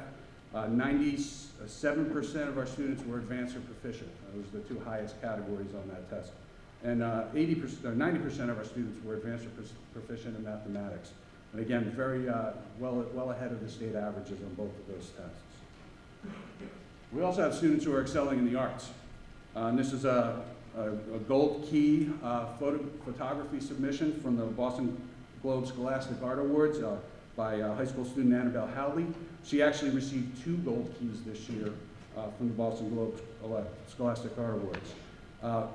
97% of our students were advanced or proficient. Those are the 2 highest categories on that test. And 90% of our students were advanced or proficient in mathematics. And again, very well ahead of the state averages on both of those tests. We also have students who are excelling in the arts. And this is a gold key photography submission from the Boston Globe Scholastic Art Awards by high school student Annabelle Howley. She actually received 2 gold keys this year from the Boston Globe Scholastic Art Awards.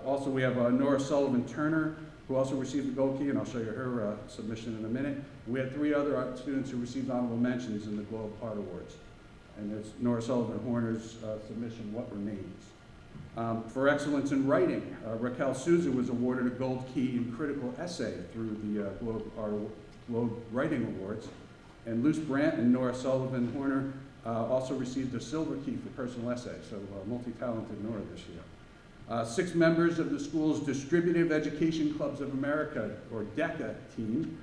Also, we have Nora Sullivan Turner, who also received the gold key, and I'll show you her submission in a minute. And we had 3 other students who received honorable mentions in the Globe Art Awards. And there's Nora Sullivan Horner's submission, What Remains. For excellence in writing, Raquel Souza was awarded a gold key in critical essay through the Globe Writing Awards. And Luce Brandt and Nora Sullivan Horner also received a silver key for personal essay, so multi-talented Nora this year. 6 members of the school's Distributive Education Clubs of America, or DECA team,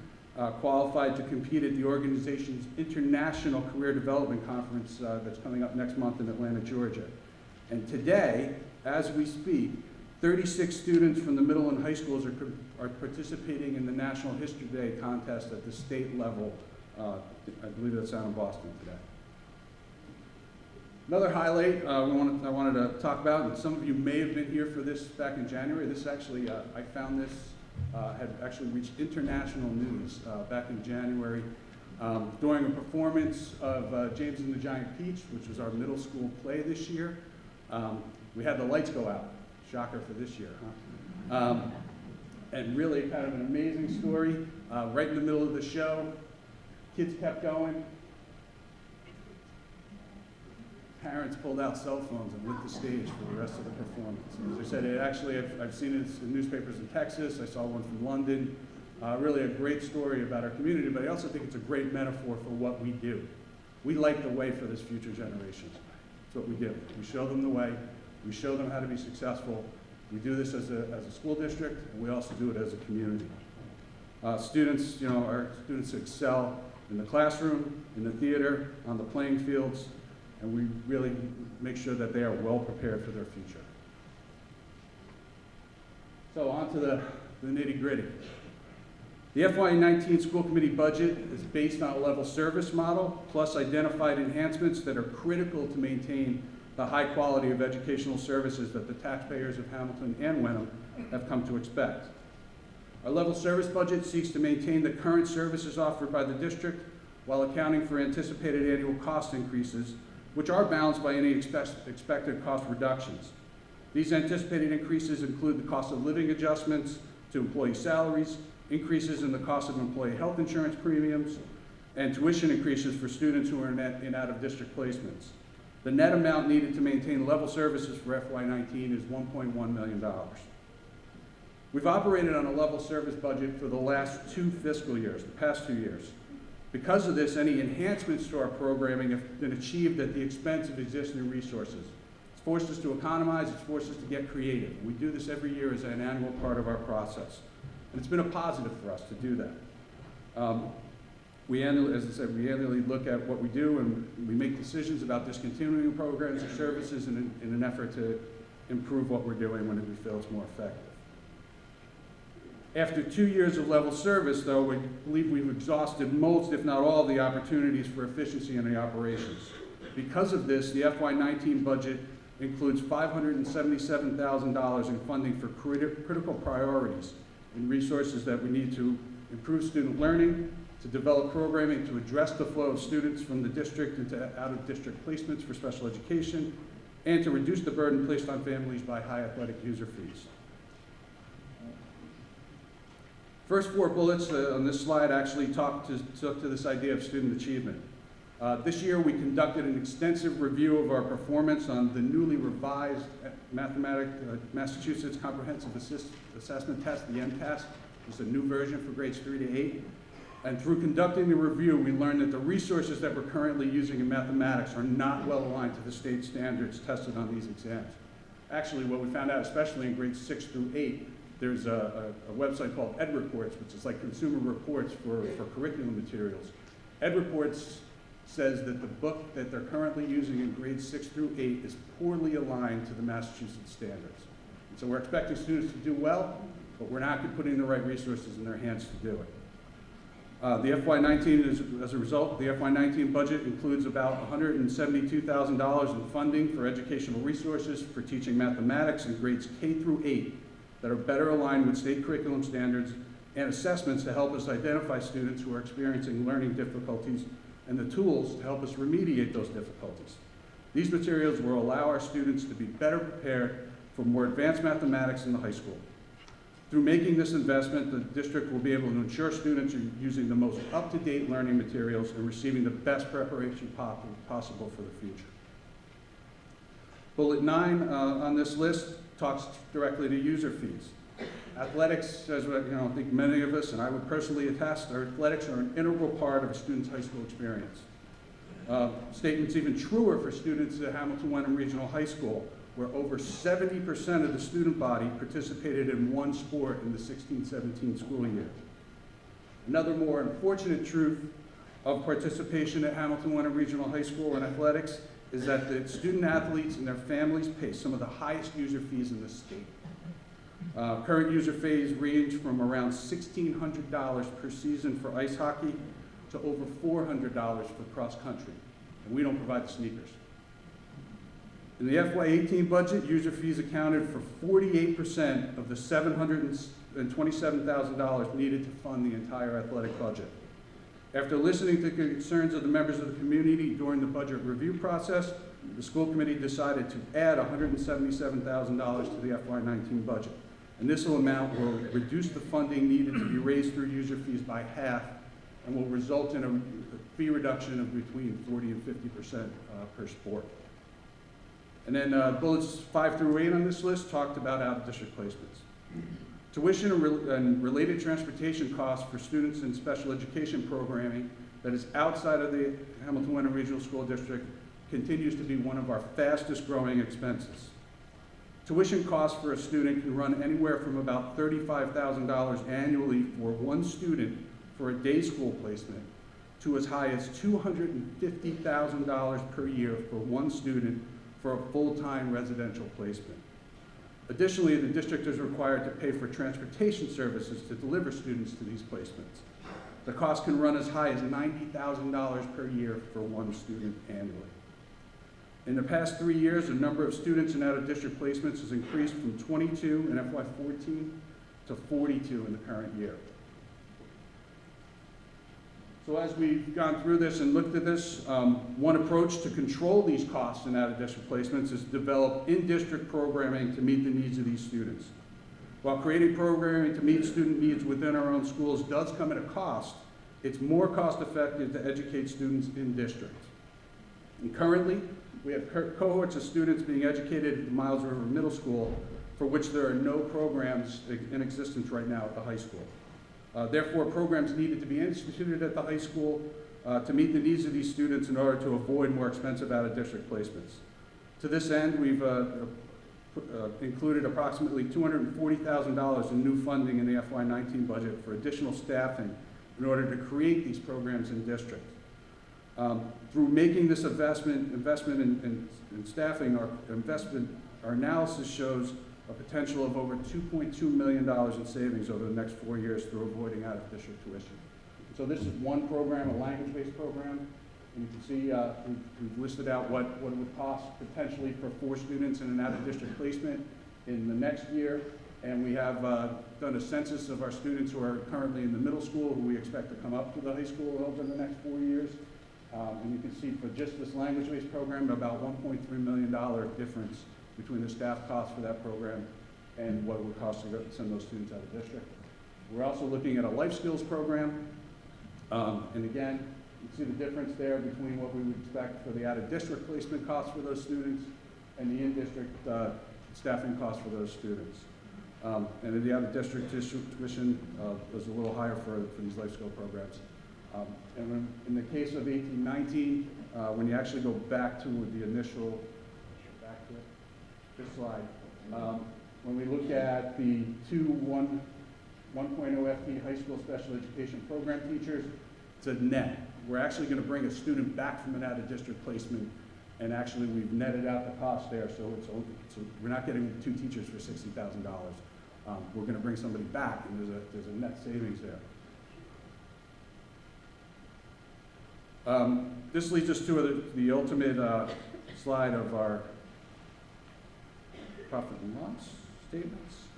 qualified to compete at the organization's International Career Development Conference that's coming up next month in Atlanta, Georgia. And today, as we speak, 36 students from the middle and high schools are participating in the National History Day contest at the state level. I believe that's out in Boston today. Another highlight I wanted to talk about, and some of you may have been here for this back in January. This actually, I found this had actually reached international news back in January during a performance of James and the Giant Peach, which was our middle school play this year. We had the lights go out. Shocker for this year, huh? And really kind of an amazing story. Right in the middle of the show, kids kept going. Parents pulled out cell phones and lit the stage for the rest of the performance. As I said, it actually, I've seen it in newspapers in Texas. I saw one from London. Really a great story about our community, but I also think it's a great metaphor for what we do. We light the way for this future generation. That's what we do. We show them the way. We show them how to be successful. We do this as a school district, and we also do it as a community. Students, our students excel in the classroom, in the theater, on the playing fields, and we really make sure that they are well prepared for their future. So on to the nitty-gritty. The FY19 school committee budget is based on a level service model, plus identified enhancements that are critical to maintain the high quality of educational services that the taxpayers of Hamilton and Wenham have come to expect. Our level service budget seeks to maintain the current services offered by the district while accounting for anticipated annual cost increases, which are balanced by any expected cost reductions. These anticipated increases include the cost of living adjustments to employee salaries, increases in the cost of employee health insurance premiums, and tuition increases for students who are in out-of-district placements. The net amount needed to maintain level services for FY19 is $1.1 million. We've operated on a level service budget for the last 2 fiscal years, the past 2 years. Because of this, any enhancements to our programming have been achieved at the expense of existing resources. It's forced us to economize, it's forced us to get creative. We do this every year as an annual part of our process. And it's been a positive for us to do that. We annually, as I said, we annually look at what we do and we make decisions about discontinuing programs or services in an effort to improve what we're doing when we feel it's more effective. After 2 years of level service, though, we believe we've exhausted most, if not all, of the opportunities for efficiency in the operations. Because of this, the FY19 budget includes $577,000 in funding for critical priorities and resources that we need to improve student learning, to develop programming to address the flow of students from the district into out-of-district placements for special education, and to reduce the burden placed on families by high athletic user fees. First 4 bullets on this slide actually talk to this idea of student achievement. This year we conducted an extensive review of our performance on the newly revised Massachusetts Comprehensive Assessment Test, the MCAS. It's a new version for grades 3 to 8. And through conducting the review, we learned that the resources that we're currently using in mathematics are not well aligned to the state standards tested on these exams. Actually, what we found out, especially in grades 6 through 8, there's a website called EdReports, which is like consumer reports for curriculum materials. EdReports says that the book that they're currently using in grades 6 through 8 is poorly aligned to the Massachusetts standards. And so we're expecting students to do well, but we're not putting the right resources in their hands to do it. The FY19, as a result, the FY19 budget includes about $172,000 in funding for educational resources for teaching mathematics in grades K through 8 that are better aligned with state curriculum standards, and assessments to help us identify students who are experiencing learning difficulties and the tools to help us remediate those difficulties. These materials will allow our students to be better prepared for more advanced mathematics in the high school. Through making this investment, the district will be able to ensure students are using the most up-to-date learning materials and receiving the best preparation possible for the future. Bullet 9 on this list talks directly to user fees. Athletics, as I think many of us, and I would personally attest, athletics are an integral part of a student's high school experience. Statement's even truer for students at Hamilton Wenham Regional High School, where over 70% of the student body participated in one sport in the 16-17 school year. Another more unfortunate truth of participation at Hamilton Wenham Regional High School in athletics is that the student athletes and their families pay some of the highest user fees in the state. Current user fees range from around $1,600 per season for ice hockey to over $400 for cross country, and we don't provide the sneakers. In the FY18 budget, user fees accounted for 48% of the $707 $127,000 needed to fund the entire athletic budget. After listening to the concerns of the members of the community during the budget review process, the school committee decided to add $177,000 to the FY19 budget. And this amount will reduce the funding needed to be raised through user fees by half and will result in a fee reduction of between 40 and 50% per sport. And then bullets 5 through 8 on this list talked about out-of-district placements. Tuition and related transportation costs for students in special education programming that is outside of the Hamilton-Wenham Regional School District continues to be one of our fastest growing expenses. Tuition costs for a student can run anywhere from about $35,000 annually for one student for a day school placement to as high as $250,000 per year for one student for a full-time residential placement. Additionally, the district is required to pay for transportation services to deliver students to these placements. The cost can run as high as $90,000 per year for one student annually. In the past 3 years, the number of students in out-of-district placements has increased from 22 in FY14 to 42 in the current year. So as we've gone through this and looked at this, one approach to control these costs in out-of-district placements is to develop in-district programming to meet the needs of these students. While creating programming to meet student needs within our own schools does come at a cost, it's more cost-effective to educate students in district. And currently, we have cohorts of students being educated at the Miles River Middle School for which there are no programs in existence right now at the high school. Therefore, programs needed to be instituted at the high school to meet the needs of these students in order to avoid more expensive out-of-district placements. To this end, we've included approximately $240,000 in new funding in the FY19 budget for additional staffing in order to create these programs in district. Through making this investment in staffing, our analysis shows a potential of over $2.2 million in savings over the next 4 years through avoiding out-of-district tuition. So this is one program, a language-based program, and you can see we've listed out what it would cost potentially for 4 students in an out-of-district placement in the next year, and we have done a census of our students who are currently in the middle school who we expect to come up to the high school over the next 4 years. And you can see for just this language-based program, about $1.3 million difference between the staff costs for that program and what it would cost to send those students out of district. We're also looking at a life skills program. And again, you can see the difference there between what we would expect for the out-of-district placement costs for those students and the in-district staffing costs for those students. And the out-of-district tuition was a little higher for these life skill programs. And in the case of 18-19, when you actually go back to the initial, this slide, when we look at the 1.0 FT high school special education program teachers, it's a net. We're actually going to bring a student back from an out-of-district placement, and actually we've netted out the cost there, so we're not getting 2 teachers for $60,000. We're going to bring somebody back, and there's a net savings there. This leads us to the ultimate slide of our profit and loss statements.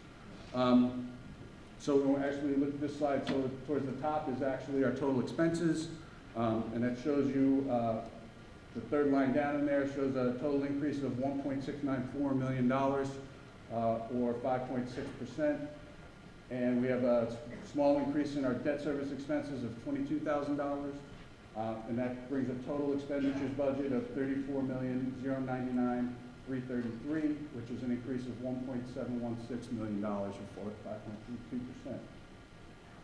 So as we look at this slide, so towards the top is actually our total expenses, and that shows you the third line down in there shows a total increase of $1.694 million, or 5.6%. And we have a small increase in our debt service expenses of $22,000. And that brings a total expenditures budget of $34,099,333, which is an increase of $1.716 million, or 5.32%.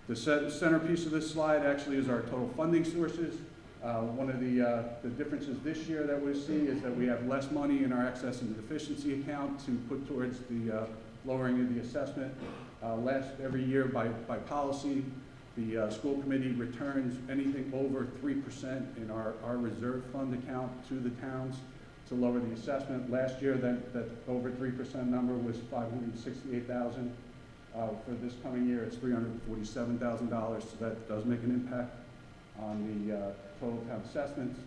The centerpiece of this slide actually is our total funding sources. One of the differences this year that we see is that we have less money in our excess and deficiency account to put towards the lowering of the assessment. Every year by policy, the school committee returns anything over 3% in our reserve fund account to the towns to lower the assessment. Last year, that over 3% number was $568,000. For this coming year, it's $347,000, so that does make an impact on the total town assessments.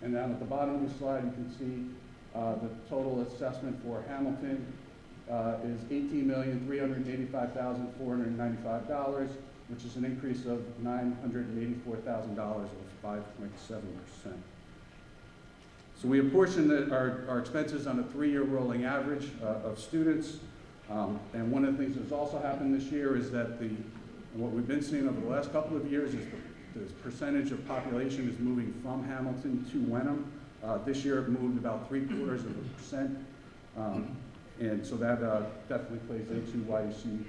And down at the bottom of the slide, you can see the total assessment for Hamilton, is $18,385,495, which is an increase of $984,000 or 5.7%. So we apportion our expenses on a 3-year rolling average of students. And one of the things that's also happened this year is that what we've been seeing over the last couple of years is the percentage of population is moving from Hamilton to Wenham. This year it moved about 0.75%. And so that definitely plays into why you see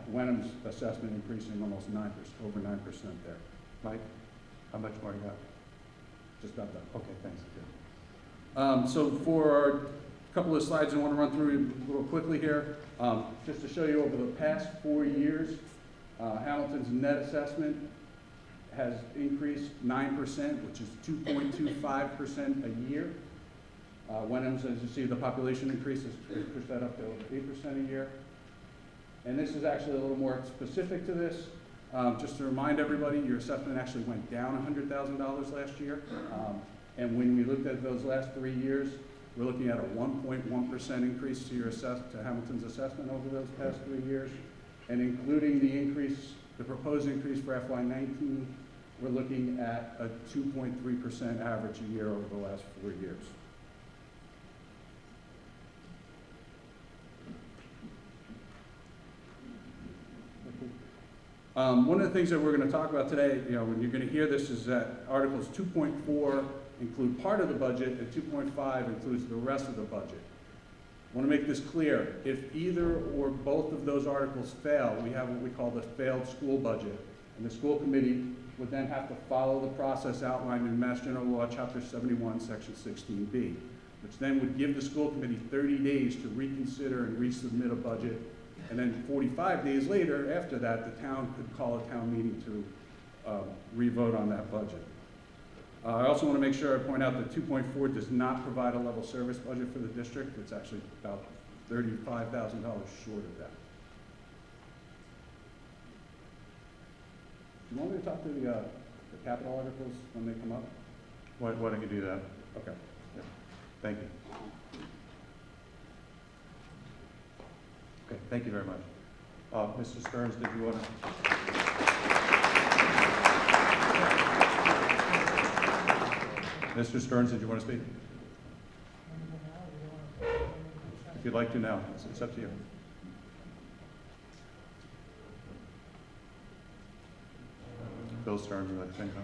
Wenham's assessment increasing almost 9%, over 9% there. Mike, how much more you got? Just about that. Okay, thanks. So for our couple of slides I want to run through a little quickly here, just to show you over the past 4 years, Hamilton's net assessment has increased 9%, which is 2.25% a year. Wenham's, as you see, the population increase has pushed that up to 8% a year. And this is actually a little more specific to this. Just to remind everybody, your assessment actually went down $100,000 last year. And when we looked at those last 3 years, we're looking at a 1.1% increase to Hamilton's assessment over those past 3 years. And including the increase, the proposed increase for FY19, we're looking at a 2.3% average a year over the last 4 years. One of the things that we're going to talk about today, when you're going to hear this, is that Articles 2.4 include part of the budget, and 2.5 includes the rest of the budget. I want to make this clear. If either or both of those articles fail, we have what we call the failed school budget, and the school committee would then have to follow the process outlined in Mass General Law, Chapter 71, Section 16B, which then would give the school committee 30 days to reconsider and resubmit a budget. And then 45 days later, after that, the town could call a town meeting to re-vote on that budget. I also want to make sure I point out that 2.4 does not provide a level service budget for the district. It's actually about $35,000 short of that. Do you want me to talk to the capital articles when they come up? Why don't you do that? Okay. Yeah. Thank you. Okay, thank you very much. Mr. Stearns, did you want to? Mr. Stearns, did you want to speak? If you'd like to now, it's up to you. Bill Stearns, would you like to say something?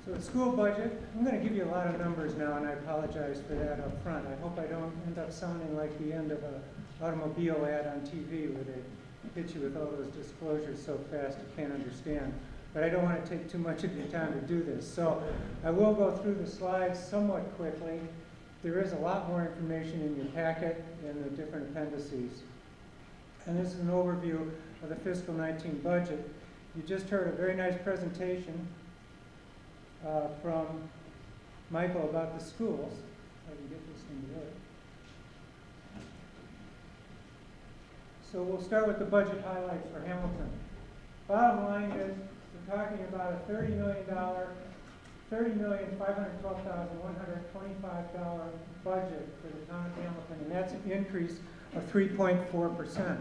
So the school budget, I'm going to give you a lot of numbers now, and I apologize for that up front. I hope I don't end up sounding like the end of an automobile ad on TV where they hit you with all those disclosures so fast you can't understand. But I don't want to take too much of your time to do this. So I will go through the slides somewhat quickly. There is a lot more information in your packet in the different appendices. And this is an overview of the fiscal 19 budget. You just heard a very nice presentation from Michael about the schools. If I can get this thing to work. So we'll start with the budget highlights for Hamilton. Bottom line is we're talking about a $30,512,125 budget for the town of Hamilton, and that's an increase of 3.4%.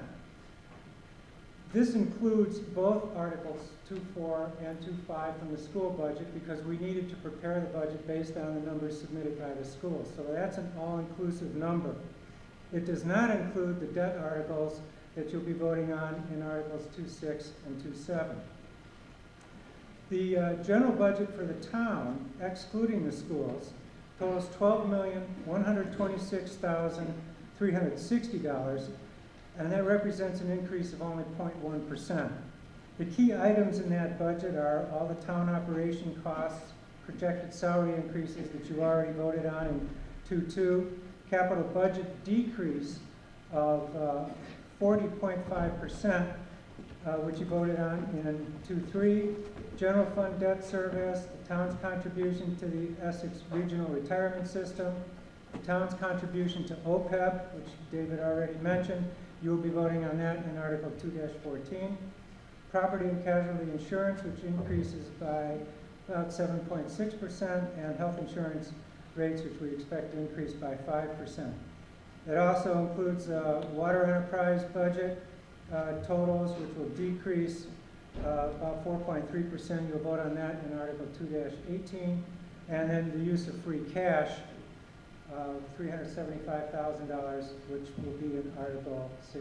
This includes both Articles 2.4 and 2.5 from the school budget because we needed to prepare the budget based on the numbers submitted by the schools. So that's an all-inclusive number. It does not include the debt articles that you'll be voting on in Articles 2.6 and 2.7. The general budget for the town, excluding the schools, totals $12,126,360, and that represents an increase of only 0.1%. The key items in that budget are all the town operation costs, projected salary increases that you already voted on in 2.2, capital budget decrease of 40.5%, which you voted on in 2.3, general fund debt service, the town's contribution to the Essex Regional Retirement System, The town's contribution to OPEB, which David already mentioned, you will be voting on that in Article 2-14. Property and casualty insurance, which increases by about 7.6%, and health insurance rates, which we expect to increase by 5%. It also includes water enterprise budget totals, which will decrease about 4.3%. You'll vote on that in Article 2-18. And then the use of free cash, $375,000, which will be in Article 6-1.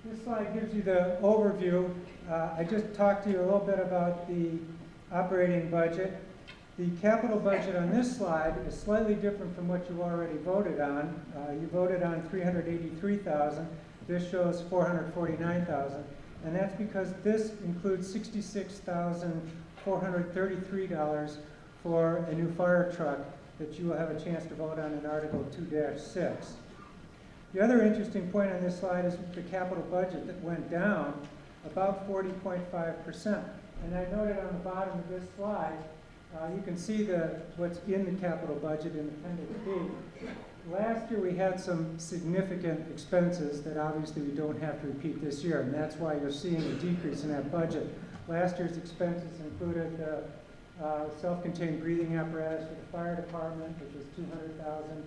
This slide gives you the overview. I just talked to you a little bit about the operating budget. The capital budget on this slide is slightly different from what you already voted on. You voted on $383,000. This shows $449,000. And that's because this includes $66,433 for a new fire truck that you will have a chance to vote on in Article 2-6. The other interesting point on this slide is the capital budget that went down about 40.5%. And I noted on the bottom of this slide, you can see what's in the capital budget in Appendix B. Last year we had some significant expenses that obviously we don't have to repeat this year, and that's why you're seeing a decrease in that budget. Last year's expenses included the self-contained breathing apparatus for the fire department, which was $200,000,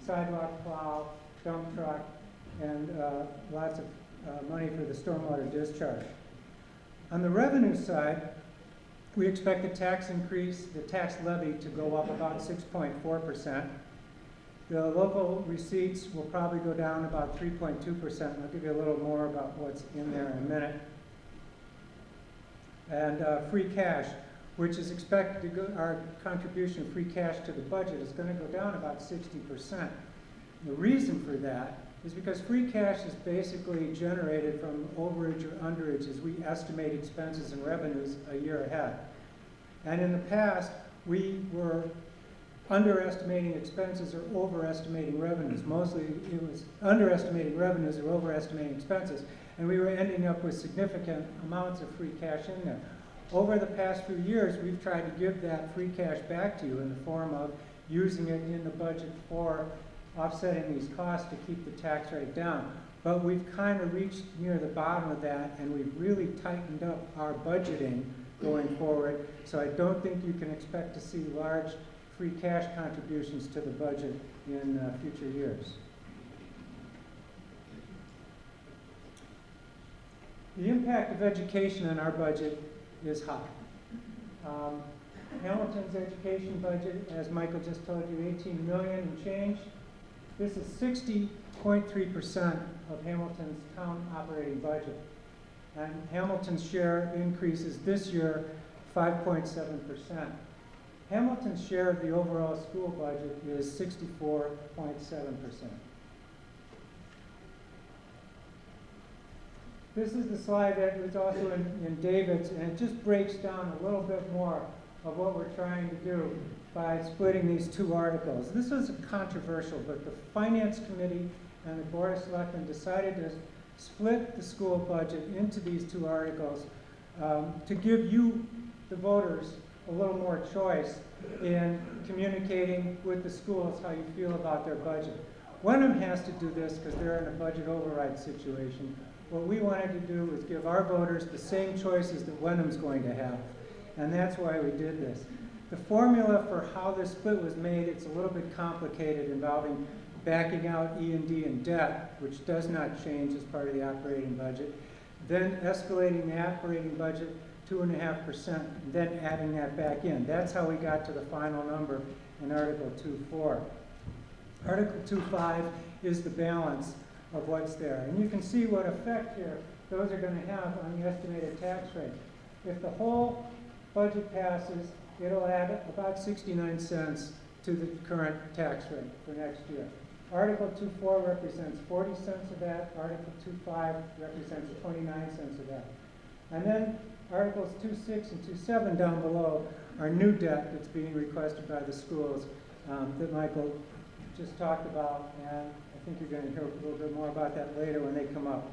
sidewalk plow, dump truck, and lots of money for the stormwater discharge. On the revenue side, we expect the tax increase, the tax levy, to go up about 6.4%. The local receipts will probably go down about 3.2%. I'll give you a little more about what's in there in a minute. And free cash, which is expected to go, our contribution of free cash to the budget is going to go down about 60%. The reason for that is because free cash is basically generated from overage or underage as we estimate expenses and revenues a year ahead. And in the past, we were underestimating expenses or overestimating revenues. Mostly it was underestimating revenues or overestimating expenses. And we were ending up with significant amounts of free cash in there. Over the past few years, we've tried to give that free cash back to you in the form of using it in the budget for offsetting these costs to keep the tax rate down. But we've kind of reached near the bottom of that, and we've really tightened up our budgeting going forward. So I don't think you can expect to see large free cash contributions to the budget in future years. The impact of education on our budget is high. Hamilton's education budget, as Michael just told you, $18 million and change. This is 60.3% of Hamilton's town operating budget. And Hamilton's share increases this year 5.7%. Hamilton's share of the overall school budget is 64.7%. This is the slide that was also in David's, and it just breaks down a little bit more of what we're trying to do by splitting these two articles. This was controversial, but the Finance Committee and the Board of Selectmen decided to split the school budget into these two articles to give you, the voters, a little more choice in communicating with the schools how you feel about their budget. Wenham has to do this because they're in a budget override situation. What we wanted to do was give our voters the same choices that Wenham's going to have, and that's why we did this. The formula for how this split was made, it's a little bit complicated, involving backing out E&D and debt, which does not change as part of the operating budget, then escalating the operating budget 2.5%, and then adding that back in. That's how we got to the final number in Article 2.4. Article 2.5 is the balance of what's there. And you can see what effect here those are going to have on the estimated tax rate. If the whole budget passes, it'll add about 69 cents to the current tax rate for next year. Article 2.4 represents 40 cents of that. Article 2.5 represents 29 cents of that. And then Articles 2.6 and 2.7 down below are new debt that's being requested by the schools that Michael just talked about, and I think you're going to hear a little bit more about that later when they come up.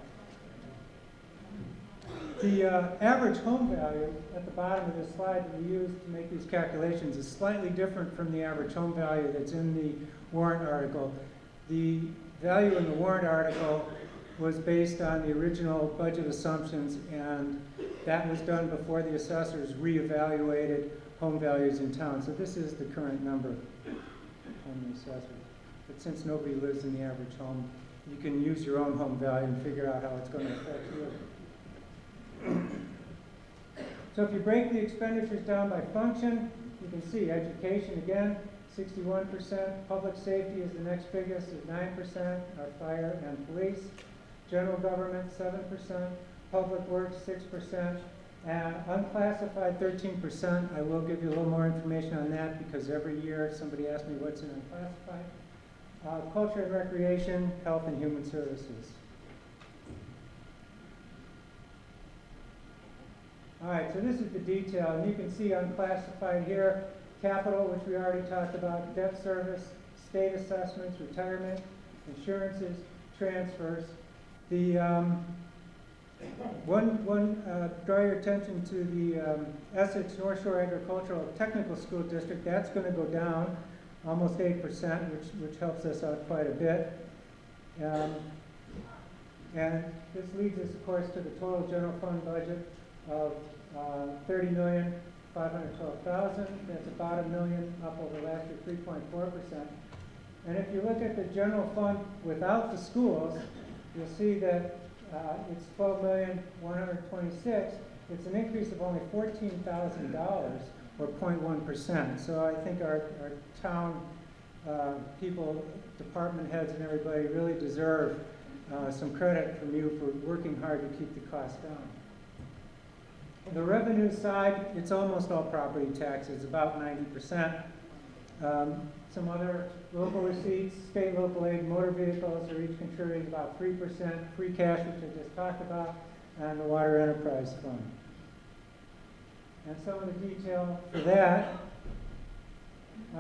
The average home value at the bottom of this slide that we use to make these calculations is slightly different from the average home value that's in the warrant article. The value in the warrant article was based on the original budget assumptions, and that was done before the assessors reevaluated home values in town. So this is the current number on the assessors. But since nobody lives in the average home, you can use your own home value and figure out how it's going to affect you. So if you break the expenditures down by function, you can see education again, 61%. Public safety is the next biggest at 9%, our fire and police. General government, 7%. Public works, 6%. And unclassified, 13%. I will give you a little more information on that because every year somebody asks me what's in unclassified. Culture and recreation, health and human services. All right, so this is the detail, and you can see unclassified here, capital, which we already talked about, debt service, state assessments, retirement, insurances, transfers. The draw your attention to the Essex North Shore Agricultural Technical School District. That's going to go down almost 8%, which helps us out quite a bit. And this leads us, of course, to the total general fund budget of $30,512,000. That's about $1 million up over last year, 3.4%. And if you look at the general fund without the schools, you'll see that it's $12,126,000. It's an increase of only $14,000 or 0.1%. So I think our town people, department heads and everybody really deserve some credit from you for working hard to keep the costs down. On the revenue side, it's almost all property taxes, about 90%. Some other local receipts, state, local aid, motor vehicles are each contributing about 3%. Free cash, which I just talked about, and the Water Enterprise Fund. And some of the detail for that,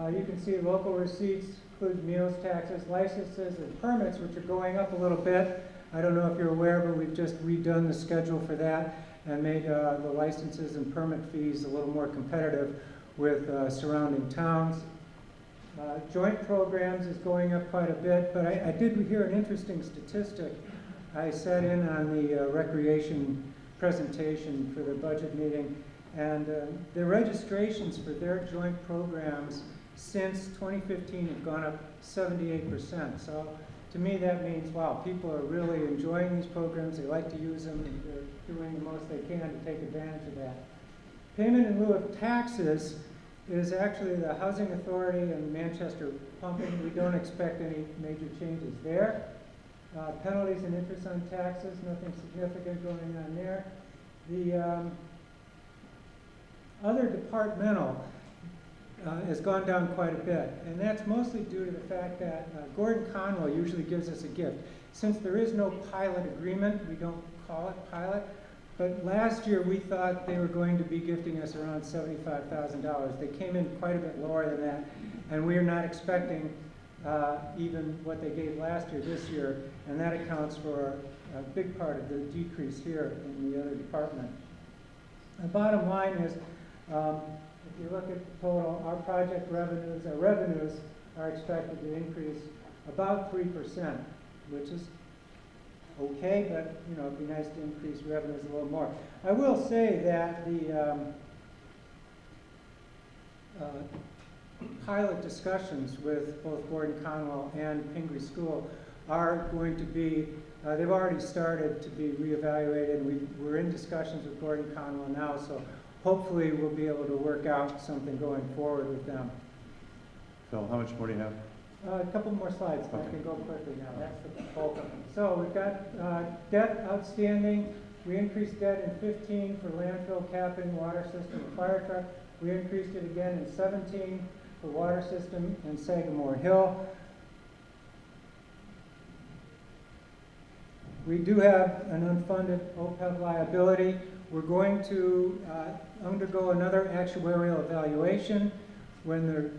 you can see local receipts include meals taxes, licenses, and permits, which are going up a little bit. I don't know if you're aware, but we've just redone the schedule for that and made the licenses and permit fees a little more competitive with surrounding towns. Joint programs is going up quite a bit, but I did hear an interesting statistic. I sat in on the recreation presentation for the budget meeting, and the registrations for their joint programs since 2015 have gone up 78%. So to me that means, wow, people are really enjoying these programs, they like to use them, and they're doing the most they can to take advantage of that. Payment in lieu of taxes is actually the Housing Authority and Manchester Pumping. We don't expect any major changes there. Penalties and interest on taxes, nothing significant going on there. The other departmental has gone down quite a bit, and that's mostly due to the fact that Gordon Conwell usually gives us a gift. Since there is no pilot agreement, we don't call it pilot, but last year we thought they were going to be gifting us around $75,000. They came in quite a bit lower than that, and we are not expecting even what they gave last year this year, and that accounts for a big part of the decrease here in the other department. The bottom line is, if you look at the total, our project revenues, our revenues are expected to increase about 3%, which is okay, but you know, it'd be nice to increase revenues a little more. I will say that the pilot discussions with both Gordon Conwell and Pingree School are going to be, they've already started to be reevaluated, and we're in discussions with Gordon Conwell now, so hopefully we'll be able to work out something going forward with them. Phil, how much more do you have? A couple more slides, Okay. I can go quickly now. That's the bulk of them. So we've got debt outstanding. We increased debt in 15 for landfill capping, water system, and fire truck. We increased it again in 17 for water system and Sagamore Hill. We do have an unfunded OPEB liability. We're going to undergo another actuarial evaluation. When the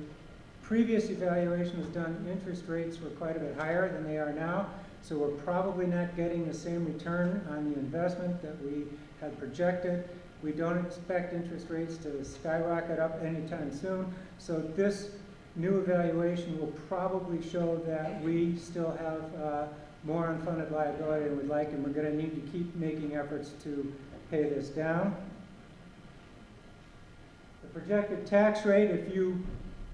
previous evaluation was done, interest rates were quite a bit higher than they are now. So we're probably not getting the same return on the investment that we had projected. We don't expect interest rates to skyrocket up anytime soon. So this new evaluation will probably show that we still have more unfunded liability than we'd like, and we're going to need to keep making efforts to pay this down. The projected tax rate, if you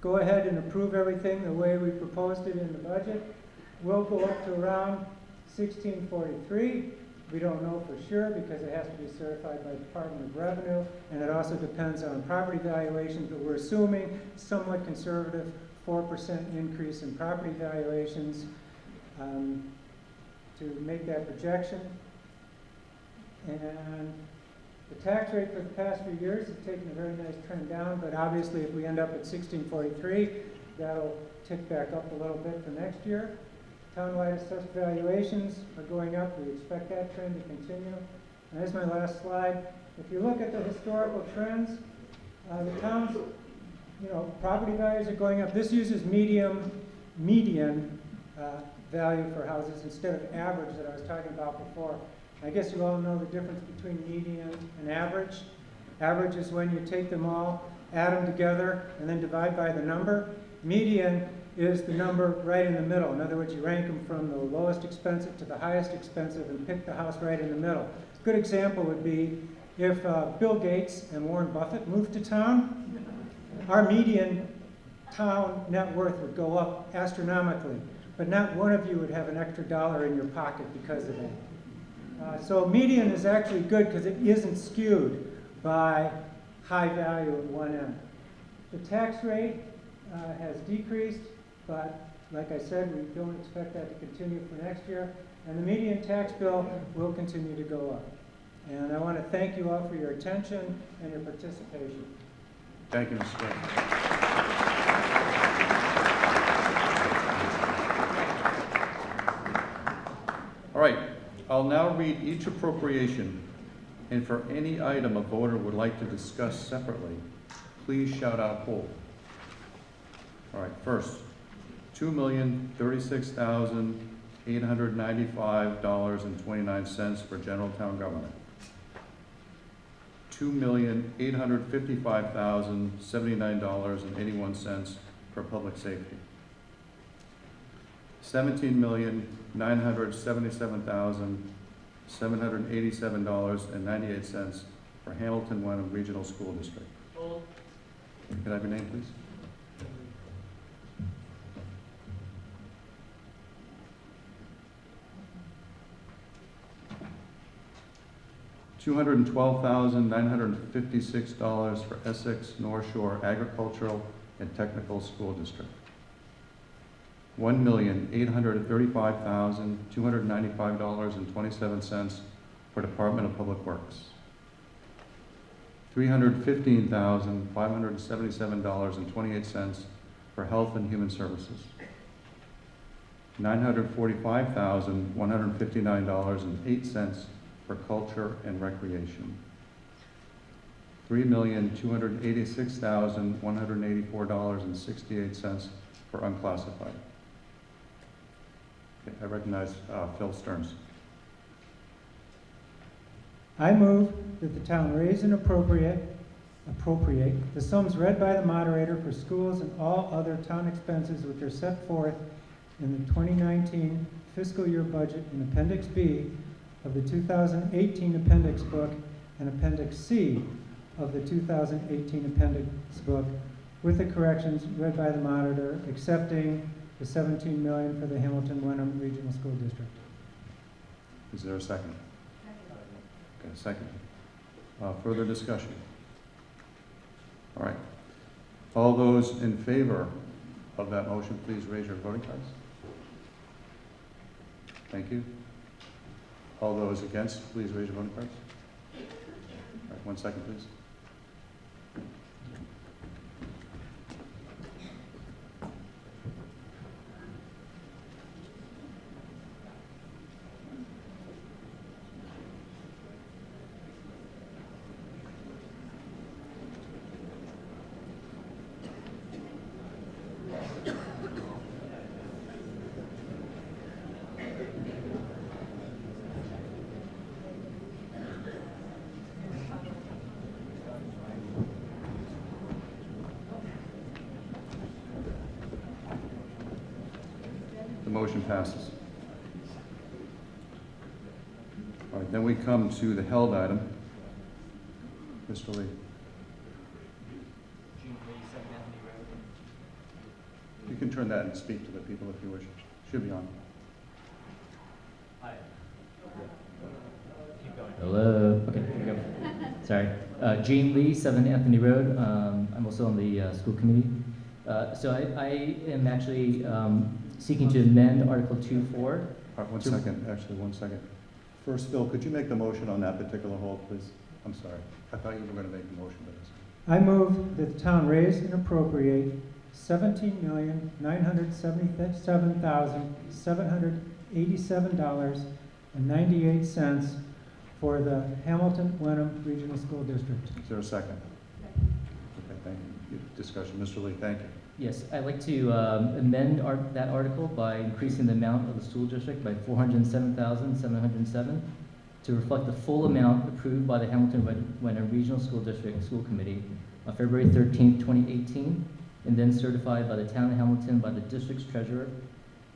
go ahead and approve everything the way we proposed it in the budget, will go up to around 1643. We don't know for sure because it has to be certified by the Department of Revenue, and it also depends on property valuations, but we're assuming somewhat conservative 4% increase in property valuations to make that projection. And the tax rate for the past few years has taken a very nice trend down, but obviously if we end up at 1643, that'll tick back up a little bit for next year. Townwide assessed valuations are going up. We expect that trend to continue. And here's my last slide. If you look at the historical trends, the town's property values are going up. This uses median value for houses instead of average that I was talking about before. I guess you all know the difference between median and average. Average is when you take them all, add them together, and then divide by the number. Median is the number right in the middle. In other words, you rank them from the lowest expensive to the highest expensive and pick the house right in the middle. A good example would be if Bill Gates and Warren Buffett moved to town, our median town net worth would go up astronomically, but not one of you would have an extra dollar in your pocket because of that. So median is actually good because it isn't skewed by high value at one end. The tax rate has decreased, but like I said, we don't expect that to continue for next year. And the median tax bill will continue to go up. And I want to thank you all for your attention and your participation. Thank you, Mr. Chairman. All right, I'll now read each appropriation, and for any item a voter would like to discuss separately, please shout out hold. All right, first, $2,036,895.29 for general town government. $2,855,079.81 for public safety. $17,977,787.98 for Hamilton Wenham Regional School District. Could I have your name, please? $212,956 for Essex North Shore Agricultural and Technical School District. $1,835,295.27 for Department of Public Works. $315,577.28 for Health and Human Services. $945,159.08 for Culture and Recreation. $3,286,184.68 for unclassified. Okay, I recognize Phil Stearns. I move that the town raise and appropriate the sums read by the moderator for schools and all other town expenses which are set forth in the 2019 fiscal year budget in Appendix B of the 2018 Appendix Book and Appendix C of the 2018 Appendix Book with the corrections read by the monitor, accepting the $17 million for the Hamilton Wenham Regional School District. Is there a second? Okay, second. Further discussion? All right. All those in favor of that motion, please raise your voting cards. Thank you. All those against, please raise your voting cards. All right, 1 second, please. motion passes. All right, then we come to the held item. Mr. Lee. You can turn that and speak to the people if you wish. Should be on. Hello. Okay, here we go. Sorry. Gene Lee, 7 Anthony Road. I'm also on the school committee. So I am actually seeking to amend Article 2.4. One second. First, Phil, could you make the motion on that particular hold, please? I'm sorry. I thought you were going to make the motion for this. I move that the town raise and appropriate $17,977,787.98 for the Hamilton Wenham Regional School District. Is there a second? Okay, thank you. Discussion. Mr. Lee, thank you. Yes, I'd like to amend that article by increasing the amount of the school district by $407,707 to reflect the full amount approved by the Hamilton Wenham Regional School District School Committee on February 13, 2018, and then certified by the town of Hamilton by the district's treasurer.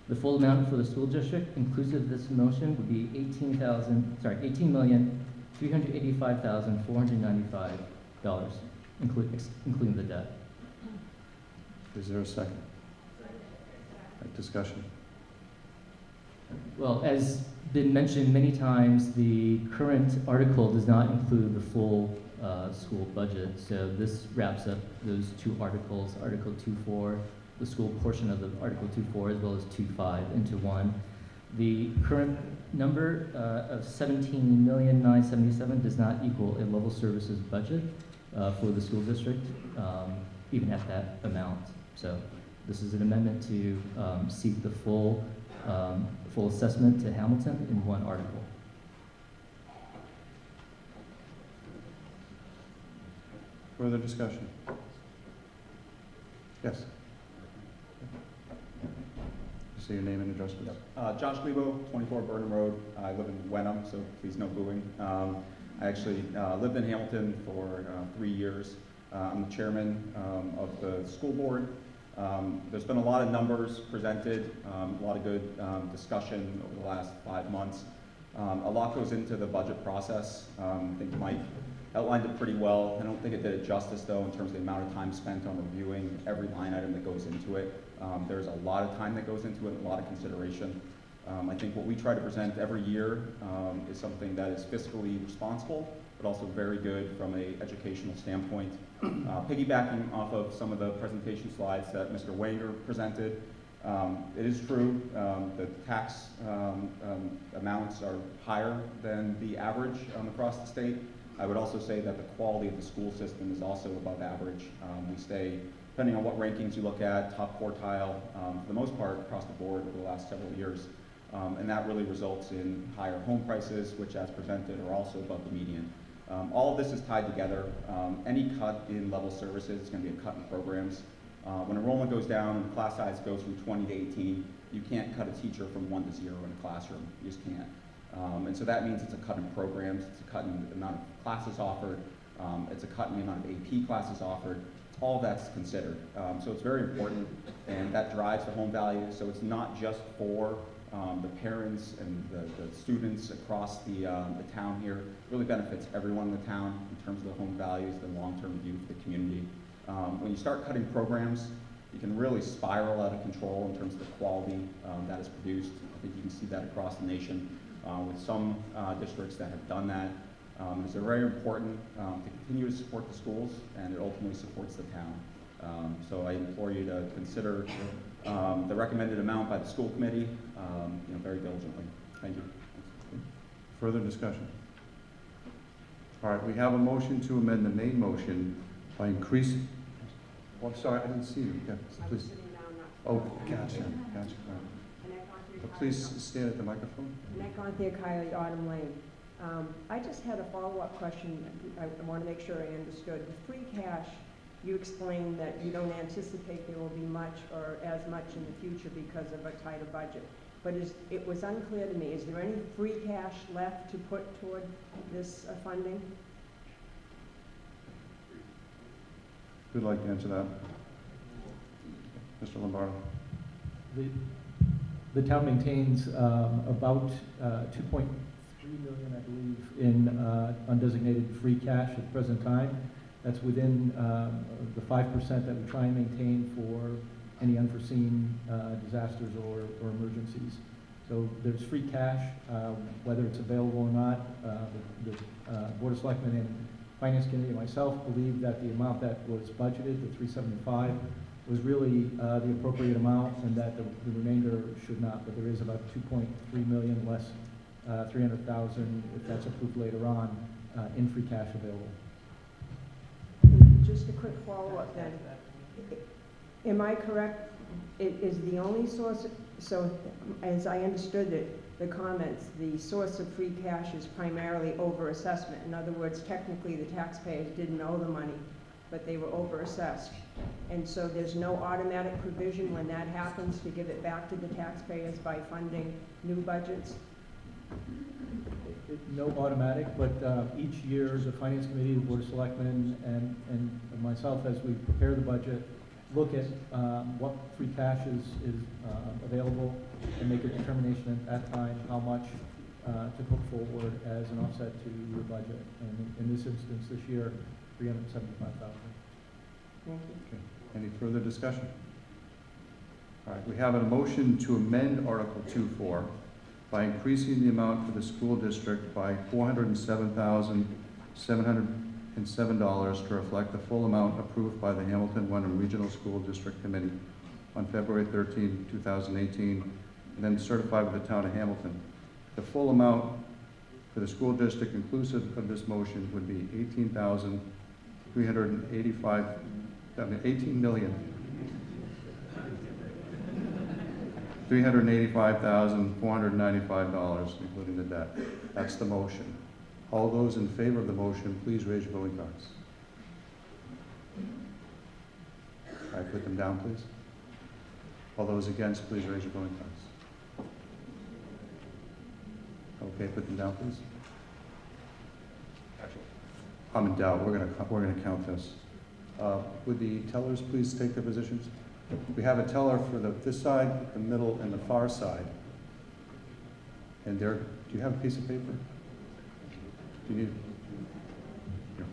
The full amount for the school district, inclusive of this motion, would be $18,385,495, including the debt. Is there a second? Discussion. Well, as been mentioned many times, the current article does not include the full school budget. So this wraps up those two articles, Article 2.4, the school portion of the Article 2.4, as well as 2.5 into one. The current number of $17,977,000 does not equal a level services budget for the school district, even at that amount. So this is an amendment to seek the full assessment to Hamilton in one article. Further discussion? Yes. Say your name and address, please. Josh Lebo, 24 Burnham Road. I live in Wenham, so please no booing. I actually lived in Hamilton for 3 years. I'm the chairman of the school board. There's been a lot of numbers presented, a lot of good discussion over the last 5 months. A lot goes into the budget process. I think Mike outlined it pretty well. I don't think it did it justice, though, in terms of the amount of time spent on reviewing every line item that goes into it. There's a lot of time that goes into it, a lot of consideration. I think what we try to present every year is something that is fiscally responsible, but also very good from an educational standpoint. Piggybacking off of some of the presentation slides that Mr. Wanger presented, it is true the tax amounts are higher than the average across the state. I would also say that the quality of the school system is also above average. We stay, depending on what rankings you look at, top quartile for the most part across the board over the last several years. And that really results in higher home prices, which as presented are also above the median. All of this is tied together. Any cut in level services is going to be a cut in programs. When enrollment goes down and class size goes from 20 to 18, you can't cut a teacher from 1 to 0 in a classroom. You just can't. And so that means it's a cut in programs, it's a cut in the amount of classes offered, it's a cut in the amount of AP classes offered. All of that's considered. So it's very important, and that drives the home value. So it's not just for the parents and the students across the town here. It really benefits everyone in the town in terms of the home values, the long-term view for the community. When you start cutting programs, you can really spiral out of control in terms of the quality that is produced. I think you can see that across the nation with some districts that have done that. It's very important to continue to support the schools, and it ultimately supports the town. So I implore you to consider the recommended amount by the school committee very diligently. Thank you. Further discussion? All right, we have a motion to amend the main motion by increasing. Oh, I'm sorry, I didn't see you. Yeah, please. Oh, gotcha. Please stand at the microphone. Annette Gontier, Kylie Autumn Lane. I just had a follow-up question. I want to make sure I understood. The free cash, you explained that you don't anticipate there will be much or as much in the future because of a tighter budget. But it was unclear to me, is there any free cash left to put toward this funding? Who'd like to answer that? Mr. Lombardo. The town maintains about 2.3 million, I believe, in undesignated free cash at the present time. That's within the 5% that we try and maintain for any unforeseen disasters or emergencies. So there's free cash, whether it's available or not. The Board of Selectmen and Finance Committee and myself believe that the amount that was budgeted, the 375, was really the appropriate amount, and that the remainder should not. But there is about 2.3 million less 300,000, if that's approved later on, in free cash available. Just a quick follow-up then. Am I correct? It is the only source, so as I understood it, the comments, the source of free cash is primarily over-assessment. In other words, technically the taxpayers didn't owe the money, but they were over-assessed. And so there's no automatic provision when that happens to give it back to the taxpayers by funding new budgets? No automatic, but each year the Finance Committee, the Board of Selectmen, and myself, as we prepare the budget, look at what free cash is available and make a determination at that time how much to put forward as an offset to your budget. And in this instance, this year, $375,000. Thank you. Okay. Any further discussion? All right, we have a motion to amend Article 2.4 by increasing the amount for the school district by $407,707 to reflect the full amount approved by the Hamilton-Wenham Regional School District Committee on February 13, 2018, and then certified with the town of Hamilton. The full amount for the school district inclusive of this motion would be $18,385,495, including the debt. That's the motion. All those in favor of the motion, please raise your voting cards. All right, put them down, please. All those against, please raise your voting cards. Okay, put them down, please. I'm in doubt. We're gonna count this. Would the tellers please take their positions? We have a teller for this side, the middle, and the far side. And there, do you have a piece of paper? Do you need? Here.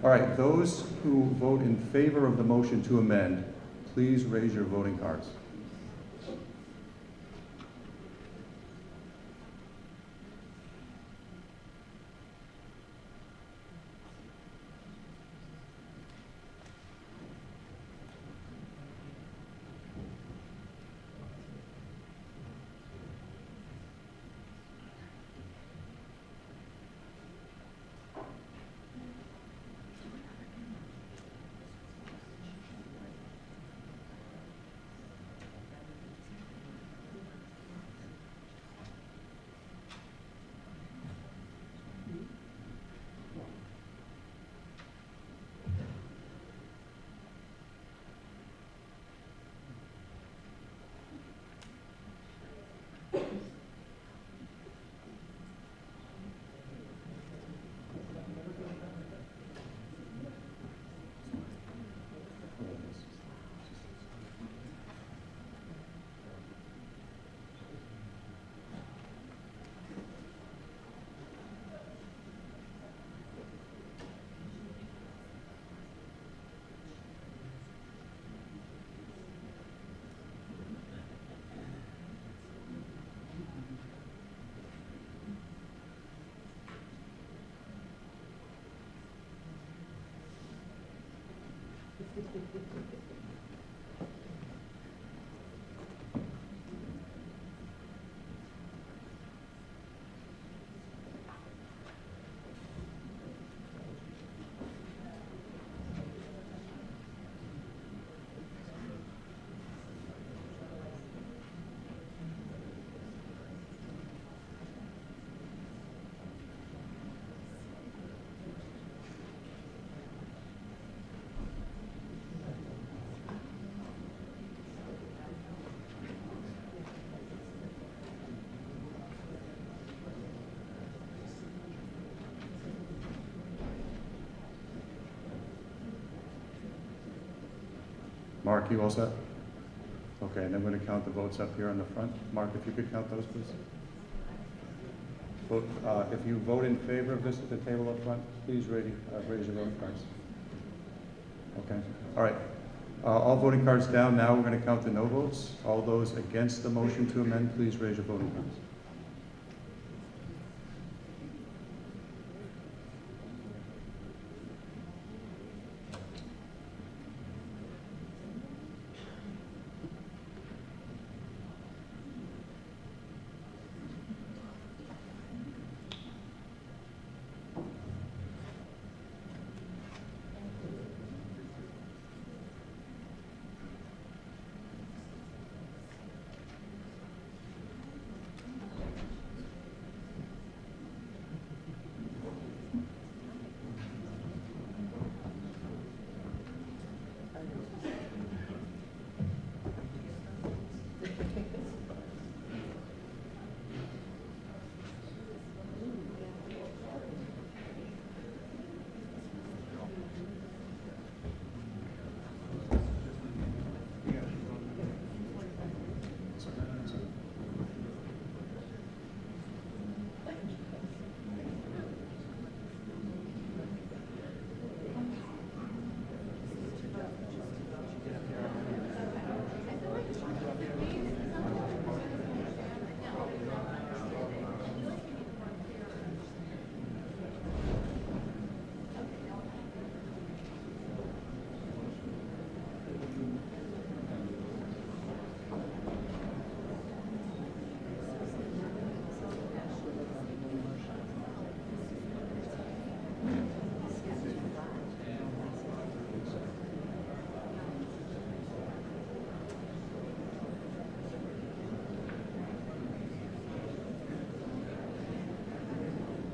All right, those who vote in favor of the motion to amend, please raise your voting cards. Mark, you all set? Okay, and then we're going to count the votes up here on the front. Mark, if you could count those, please. Vote, if you vote in favor of this at the table up front, please raise your voting cards. Okay, all right. All voting cards down. Now we're going to count the no votes. All those against the motion to amend, please raise your voting cards.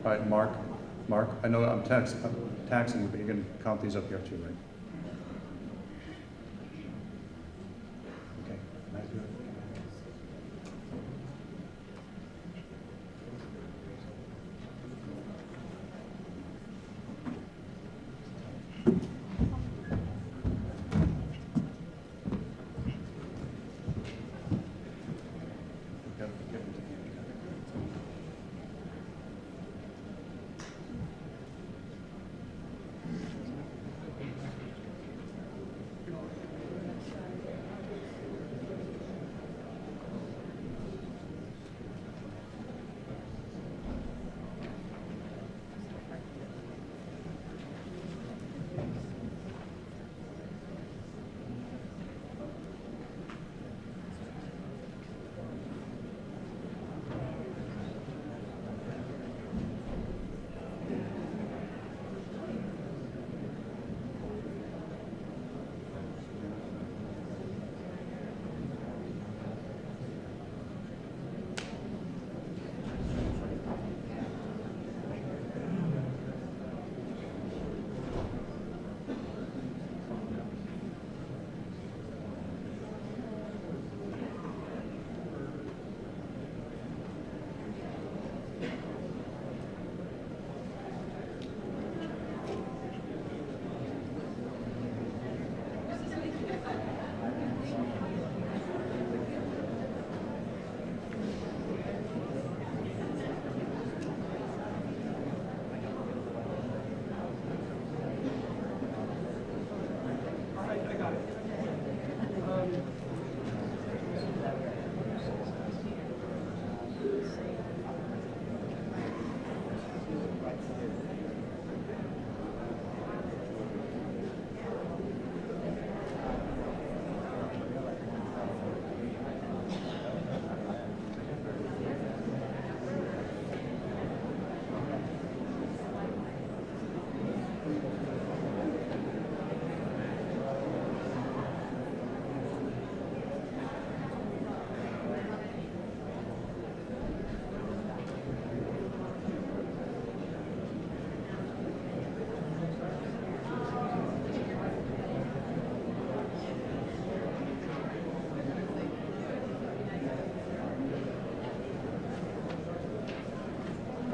All right, Mark, I know I'm taxing you, but you're going to count these up here too, right? Okay. Nice.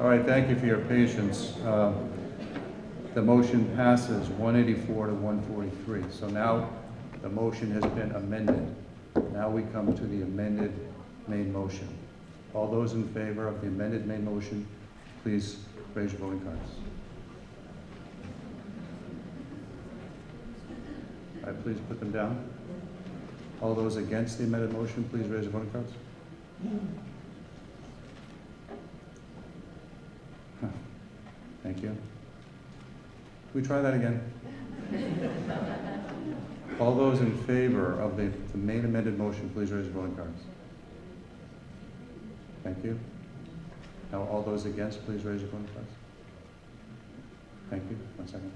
All right, thank you for your patience. The motion passes 184 to 143. So now The motion has been amended. Now we come to the amended main motion. All those in favor of the amended main motion, please raise your voting cards. All right, please put them down. All those against the amended motion, please raise your voting cards. Thank you. Can we try that again? All those in favor of the main amended motion, please raise your voting cards. Thank you. Now, all those against, please raise your voting cards. Thank you. 1 second.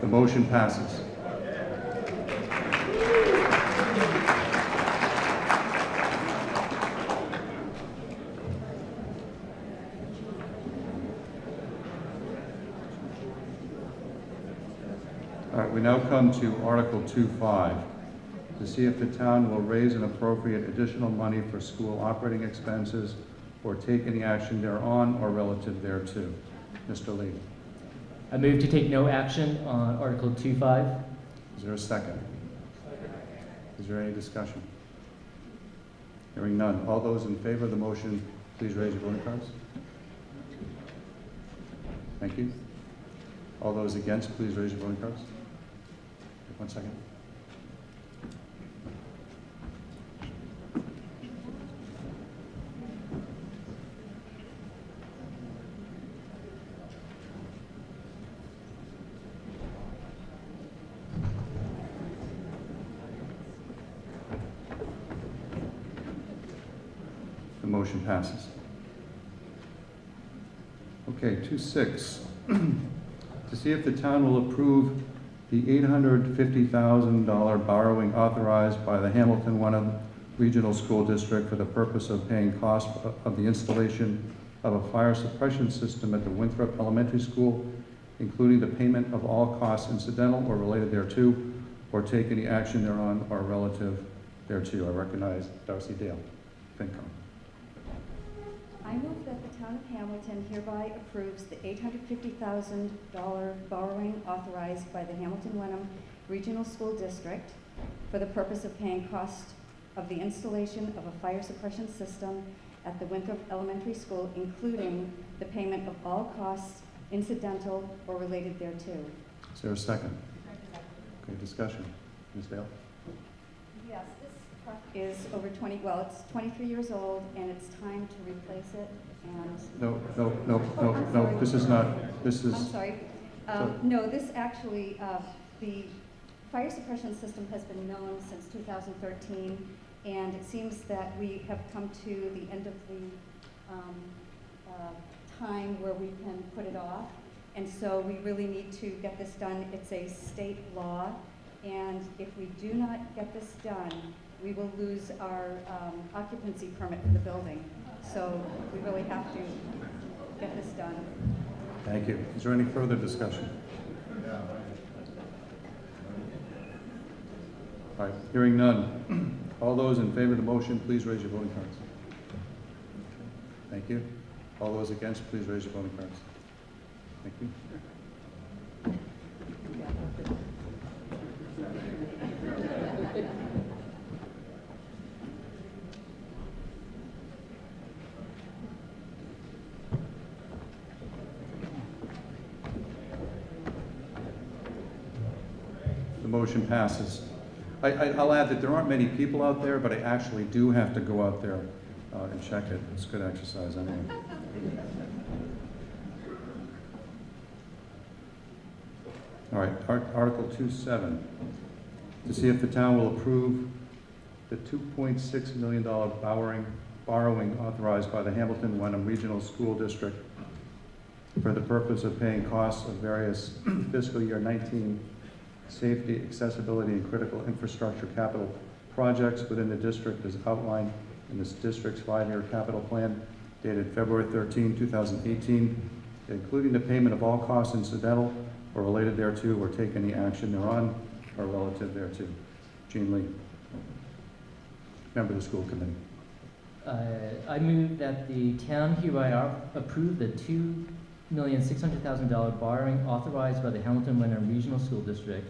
The motion passes. All right, we now come to Article 2.5, to see if the town will raise and appropriate additional money for school operating expenses or take any action thereon or relative thereto. Mr. Lee. I move to take no action on Article 2.5. Is there a second? Is there any discussion? Hearing none. All those in favor of the motion, please raise your voting cards. Thank you. All those against, please raise your voting cards. 1 second. The motion passes. Okay, 2.6. To see if the town will approve the $850,000 borrowing authorized by the Hamilton-Wenham Regional School District for the purpose of paying costs of the installation of a fire suppression system at the Winthrop Elementary School, including the payment of all costs incidental or related thereto, or take any action thereon or relative thereto. I recognize Darcy Dale, FinCom. I move that the town of Hamilton hereby approves the $850,000 borrowing authorized by the Hamilton-Wenham Regional School District for the purpose of paying cost of the installation of a fire suppression system at the Winthrop Elementary School, including the payment of all costs incidental or related thereto. Is there a second? Okay, discussion. Ms. Dale? Yes, this truck is over it's 23 years old, and it's time to replace it, and... No, I'm sorry. this is not, this is... I'm sorry. No, this actually, the fire suppression system has been known since 2013, and it seems that we have come to the end of the time where we can put it off, and so we really need to get this done. It's a state law, and if we do not get this done, we will lose our occupancy permit for the building. So we really have to get this done. Thank you. Is there any further discussion? All right, hearing none. All those in favor of the motion, please raise your voting cards. Thank you. All those against, please raise your voting cards. Thank you. The motion passes. I'll add that there aren't many people out there, but I actually do have to go out there and check it. It's good exercise anyway. All right, Article 2.7, to see if the town will approve the $2.6 million borrowing authorized by the Hamilton-Wenham Regional School District for the purpose of paying costs of various fiscal year 19 safety, accessibility, and critical infrastructure capital projects within the district as outlined in this district's 5-year capital plan dated February 13, 2018, including the payment of all costs incidental or related thereto, or take any action thereon or relative thereto. Jean Lee, member of the school committee. I move that the town hereby approve the $2,600,000 borrowing authorized by the Hamilton Wenham Regional School District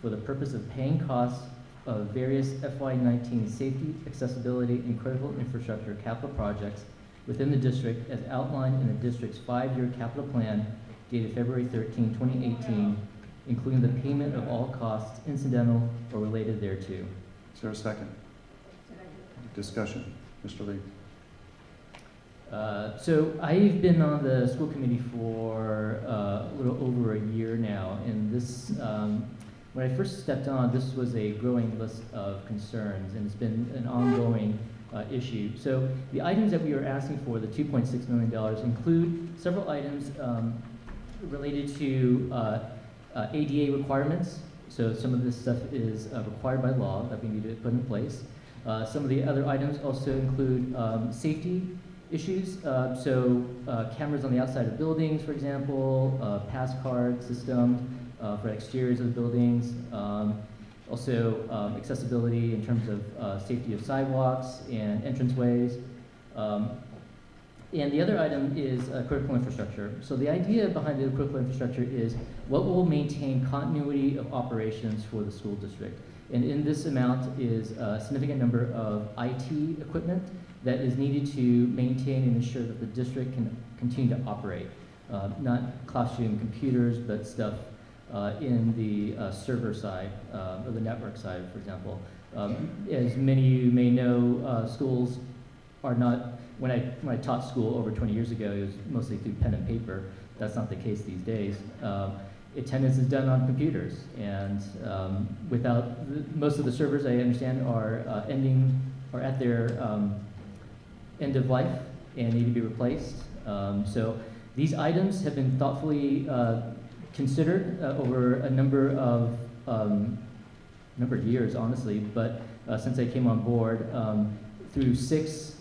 for the purpose of paying costs of various FY19 safety, accessibility, and critical infrastructure capital projects within the district as outlined in the district's 5-year capital plan dated February 13, 2018, including the payment of all costs incidental or related thereto. Is there a second? Discussion. Mr. Lee. So I've been on the school committee for a little over a year now, and this, when I first stepped on, this was a growing list of concerns, and it's been an ongoing issue. So the items that we are asking for, the $2.6 million, include several items related to ADA requirements. So some of this stuff is required by law that we need to put in place. Some of the other items also include safety issues. Cameras on the outside of buildings, for example, pass card system for exteriors of the buildings. Also accessibility in terms of safety of sidewalks and entranceways. And the other item is critical infrastructure. So the idea behind the critical infrastructure is what will maintain continuity of operations for the school district. And in this amount is a significant number of IT equipment that is needed to maintain and ensure that the district can continue to operate. Not classroom computers, but stuff in the server side, or the network side, for example. As many of you may know, schools are not, when I taught school over 20 years ago, it was mostly through pen and paper. That's not the case these days. Attendance is done on computers, and most of the servers, I understand, are at their end of life and need to be replaced. So these items have been thoughtfully considered over a number of years, honestly. But since I came on board, through 6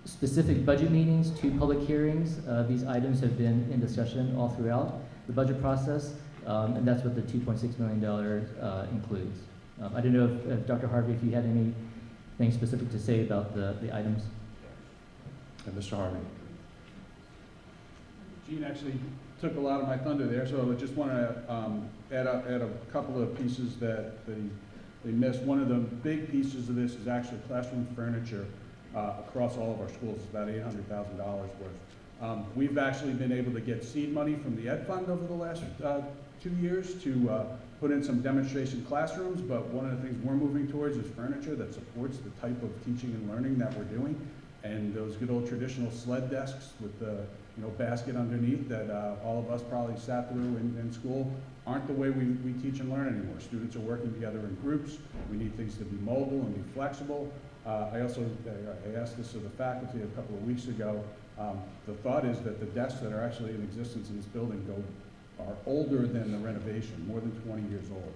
specific budget meetings, 2 public hearings, these items have been in discussion all throughout the budget process, and that's what the $2.6 million includes. I don't know if Dr. Harvey, if you had anything specific to say about the items. Mr. Harvey. Gene actually took a lot of my thunder there, so I just want to add a couple of pieces that they missed. One of the big pieces of this is actually classroom furniture across all of our schools. It's about $800,000 worth. We've actually been able to get seed money from the Ed Fund over the last 2 years to put in some demonstration classrooms, but one of the things we're moving towards is furniture that supports the type of teaching and learning that we're doing. And those good old traditional sled desks with the basket underneath that all of us probably sat through in school aren't the way we teach and learn anymore. Students are working together in groups. We need things to be mobile and be flexible. I asked this of the faculty a couple of weeks ago. The thought is that the desks that are actually in existence in this building are older than the renovation, more than 20 years old.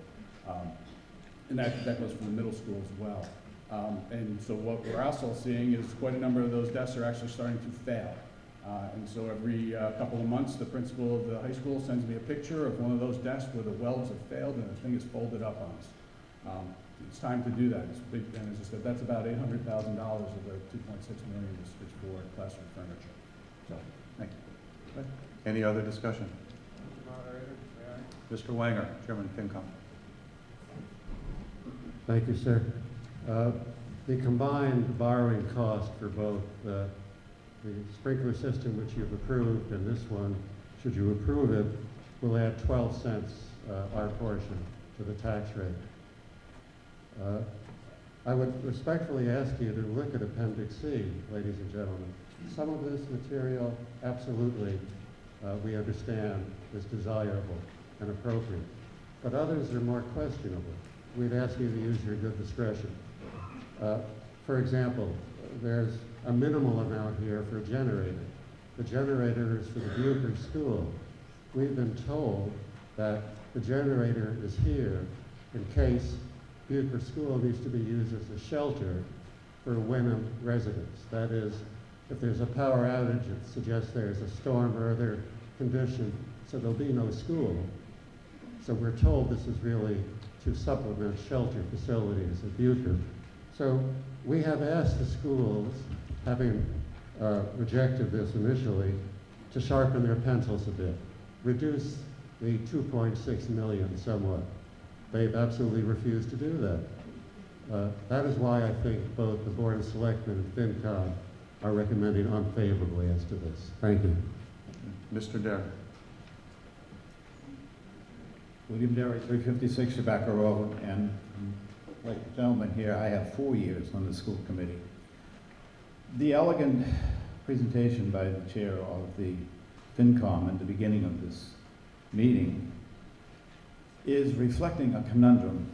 And that goes for the middle school as well. And so what we're also seeing is quite a number of those desks are actually starting to fail. And so every couple of months, the principal of the high school sends me a picture of one of those desks where the welds have failed and the thing is folded up on us. It's time to do that. It's big, and as I said, that's about $800,000 of the $2.6 million is for classroom furniture. So, thank you. Any other discussion? Mr. Wanger, Chairman of FinCom. Thank you, sir. The combined borrowing cost for both the sprinkler system, which you've approved, and this one, should you approve it, will add 12 cents, our portion, to the tax rate. I would respectfully ask you to look at Appendix C, ladies and gentlemen. Some of this material, absolutely, we understand is desirable and appropriate, but others are more questionable. We'd ask you to use your good discretion. For example, there's a minimal amount here for a generator. The generator is for the Buford School. We've been told that the generator is here in case Bucher School needs to be used as a shelter for Wenham residents. That is, if there's a power outage, it suggests there's a storm or other condition, so there'll be no school. So we're told this is really to supplement shelter facilities at Bucher. So we have asked the schools, having rejected this initially, to sharpen their pencils a bit, reduce the 2.6 million somewhat. They've absolutely refused to do that. That is why I think both the Board of Selectmen and FinCom are recommending unfavorably as to this. Thank you. Mr. Derry. William Derry, 356 Tobacco Road, and like the gentleman here, I have 4 years on the school committee. The elegant presentation by the chair of the FinCom at the beginning of this meeting is reflecting a conundrum.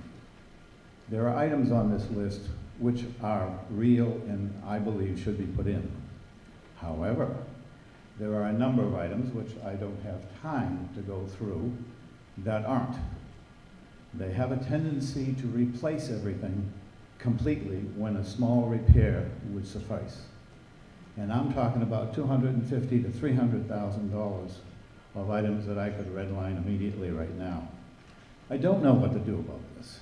There are items on this list which are real and I believe should be put in. However, there are a number of items which I don't have time to go through that aren't. They have a tendency to replace everything completely when a small repair would suffice. And I'm talking about $250,000 to $300,000 of items that I could redline immediately right now. I don't know what to do about this.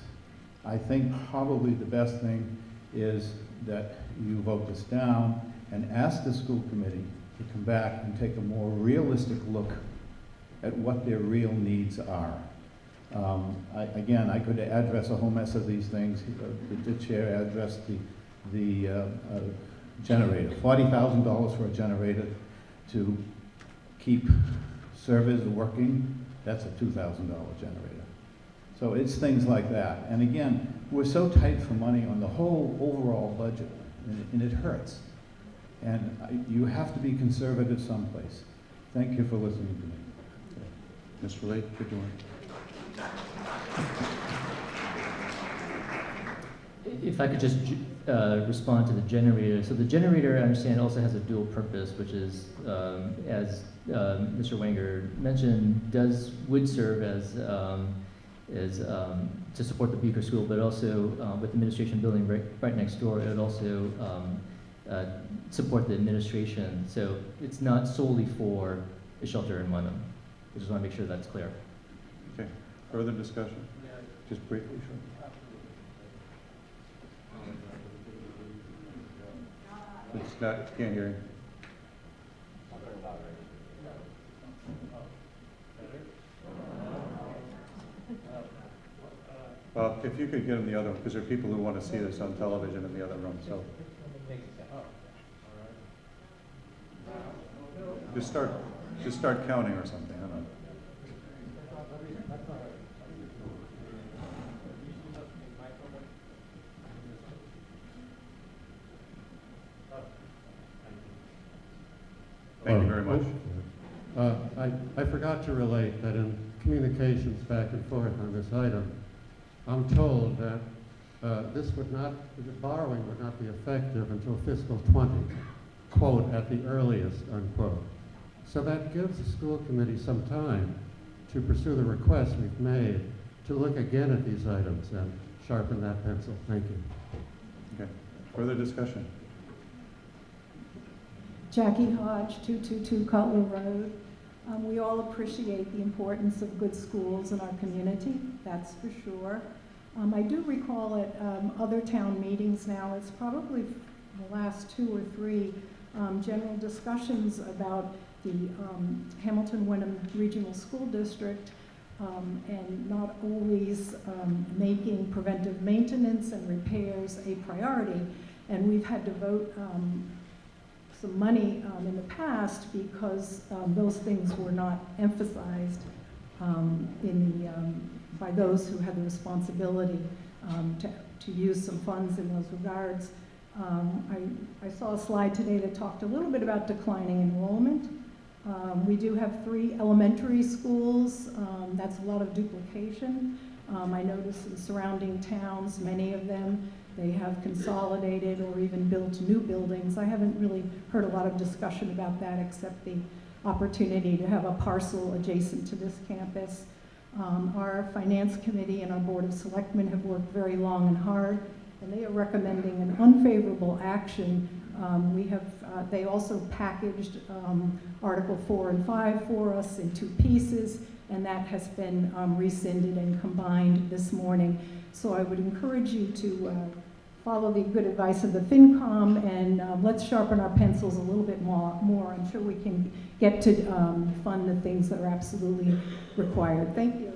I think probably the best thing is that you vote this down and ask the school committee to come back and take a more realistic look at what their real needs are. Again, I could address a whole mess of these things. The chair addressed the generator. $40,000 for a generator to keep servers working, that's a $2,000 generator. So it's things like that. And again, we're so tight for money on the whole overall budget, and it hurts. And you have to be conservative someplace. Thank you for listening to me. Mr. Lee, could you? If I could just respond to the generator. So the generator, I understand, also has a dual purpose, which is, as Mr. Wenger mentioned, would serve as to support the Bucher School, but also with the administration building right next door, it would also support the administration. So it's not solely for a shelter in Wenham. I just want to make sure that's clear. Okay. Further discussion? Just briefly, sure. It's not, can't hear you. Well, if you could get in the other, because there are people who want to see this on television in the other room, so. Just start counting or something, I don't know. Thank you very much. I forgot to relate that in communications back and forth on this item, I'm told that the borrowing would not be effective until fiscal 20, quote, at the earliest, unquote. So that gives the school committee some time to pursue the request we've made to look again at these items and sharpen that pencil. Thank you. Okay. Further discussion? Jackie Hodge, 222 Cutler Road. We all appreciate the importance of good schools in our community, that's for sure. I do recall at other town meetings now, it's probably the last 2 or 3 general discussions about the Hamilton-Wenham Regional School District and not always making preventive maintenance and repairs a priority. And we've had to vote some money in the past because those things were not emphasized by those who had the responsibility to use some funds in those regards. I saw a slide today that talked a little bit about declining enrollment. We do have 3 elementary schools. That's a lot of duplication. I noticed in surrounding towns, many of them, they have consolidated or even built new buildings. I haven't really heard a lot of discussion about that except the opportunity to have a parcel adjacent to this campus. Our Finance Committee and our Board of Selectmen have worked very long and hard, and they are recommending an unfavorable action. They also packaged Article 4 and 5 for us in 2 pieces, and that has been rescinded and combined this morning. So I would encourage you to follow the good advice of the FinCom, and let's sharpen our pencils a little bit more. I'm sure we can get to fund the things that are absolutely required. Thank you.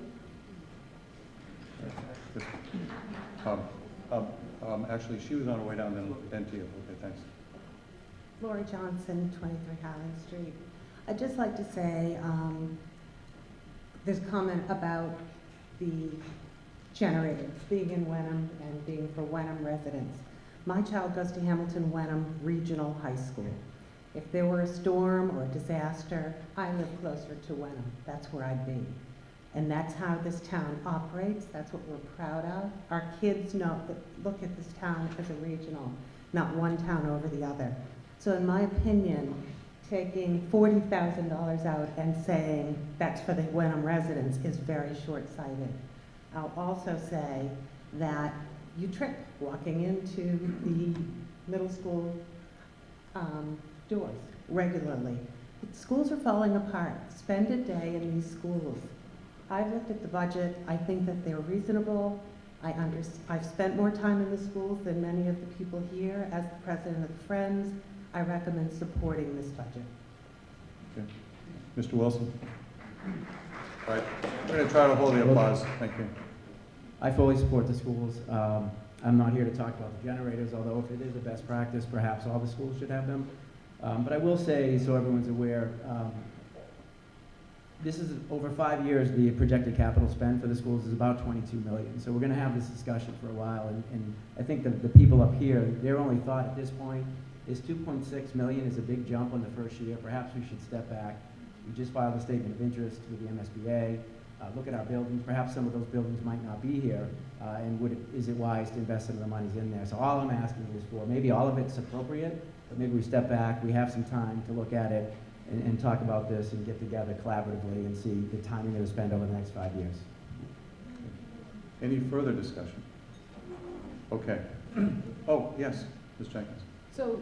Actually, she was on her way down, then to you. Okay, thanks. Lori Johnson, 23 Highland Street. I'd just like to say, this comment about the generators being in Wenham and being for Wenham residents. My child goes to Hamilton Wenham Regional High School. If there were a storm or a disaster, I live closer to Wenham. That's where I'd be. And that's how this town operates. That's what we're proud of. Our kids know that, look at this town as a regional, not one town over the other. So in my opinion, taking $40,000 out and saying that's for the Wenham residents is very short-sighted. I'll also say that you trip walking into the middle school doors regularly. Schools are falling apart. Spend a day in these schools. I've looked at the budget. I think that they're reasonable. I've spent more time in the schools than many of the people here. As the president of Friends, I recommend supporting this budget. Okay. Mr. Wilson? All right, we're going to try to hold the applause. Thank you. I fully support the schools. I'm not here to talk about the generators, although if it is a best practice, perhaps all the schools should have them. But I will say, so everyone's aware, this is over 5 years, the projected capital spend for the schools is about $22 million. So we're going to have this discussion for a while, and I think the people up here, their only thought at this point is $2.6 million is a big jump on the first year. Perhaps we should step back. We just filed a statement of interest with the MSBA. Look at our buildings. Perhaps some of those buildings might not be here, and is it wise to invest some of the monies in there? So all I'm asking is for, maybe all of it's appropriate, but maybe we step back, we have some time to look at it and talk about this and get together collaboratively and see the timing of the spend over the next 5 years. Any further discussion? Okay. Oh, yes, Ms. Jenkins. So,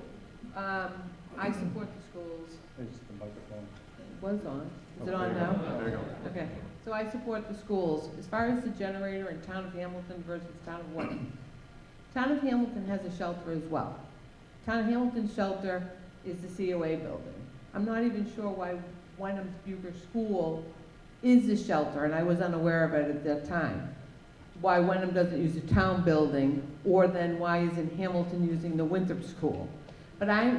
I support the schools. Is the microphone? It was on. Is it Oh, on there you now? go. There you go. Okay. So I support the schools. As far as the generator in town of Hamilton versus town of Wenham. Town of Hamilton has a shelter as well. Town of Hamilton's shelter is the COA building. I'm not even sure why Wenham's Bucher School is the shelter, and I was unaware of it at that time. Why Wenham doesn't use the town building, or then why isn't Hamilton using the Winthrop School? But I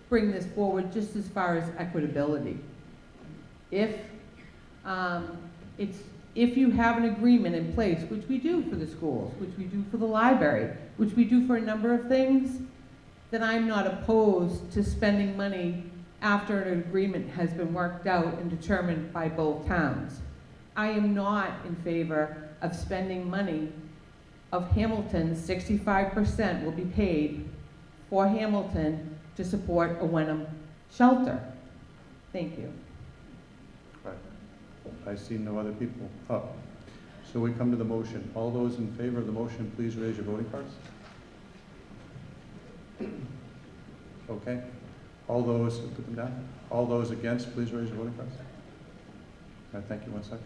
bring this forward just as far as equitability. If you have an agreement in place, which we do for the schools, which we do for the library, which we do for a number of things, then I'm not opposed to spending money after an agreement has been worked out and determined by both towns. I am not in favor of spending money of Hamilton. 65% will be paid for Hamilton to support a Wenham shelter. Thank you. Right. I see no other people up. So we come to the motion. All those in favor of the motion, please raise your voting cards. Okay. All those, put them down. All those against, please raise your voting cards. All right, thank you. 1 second.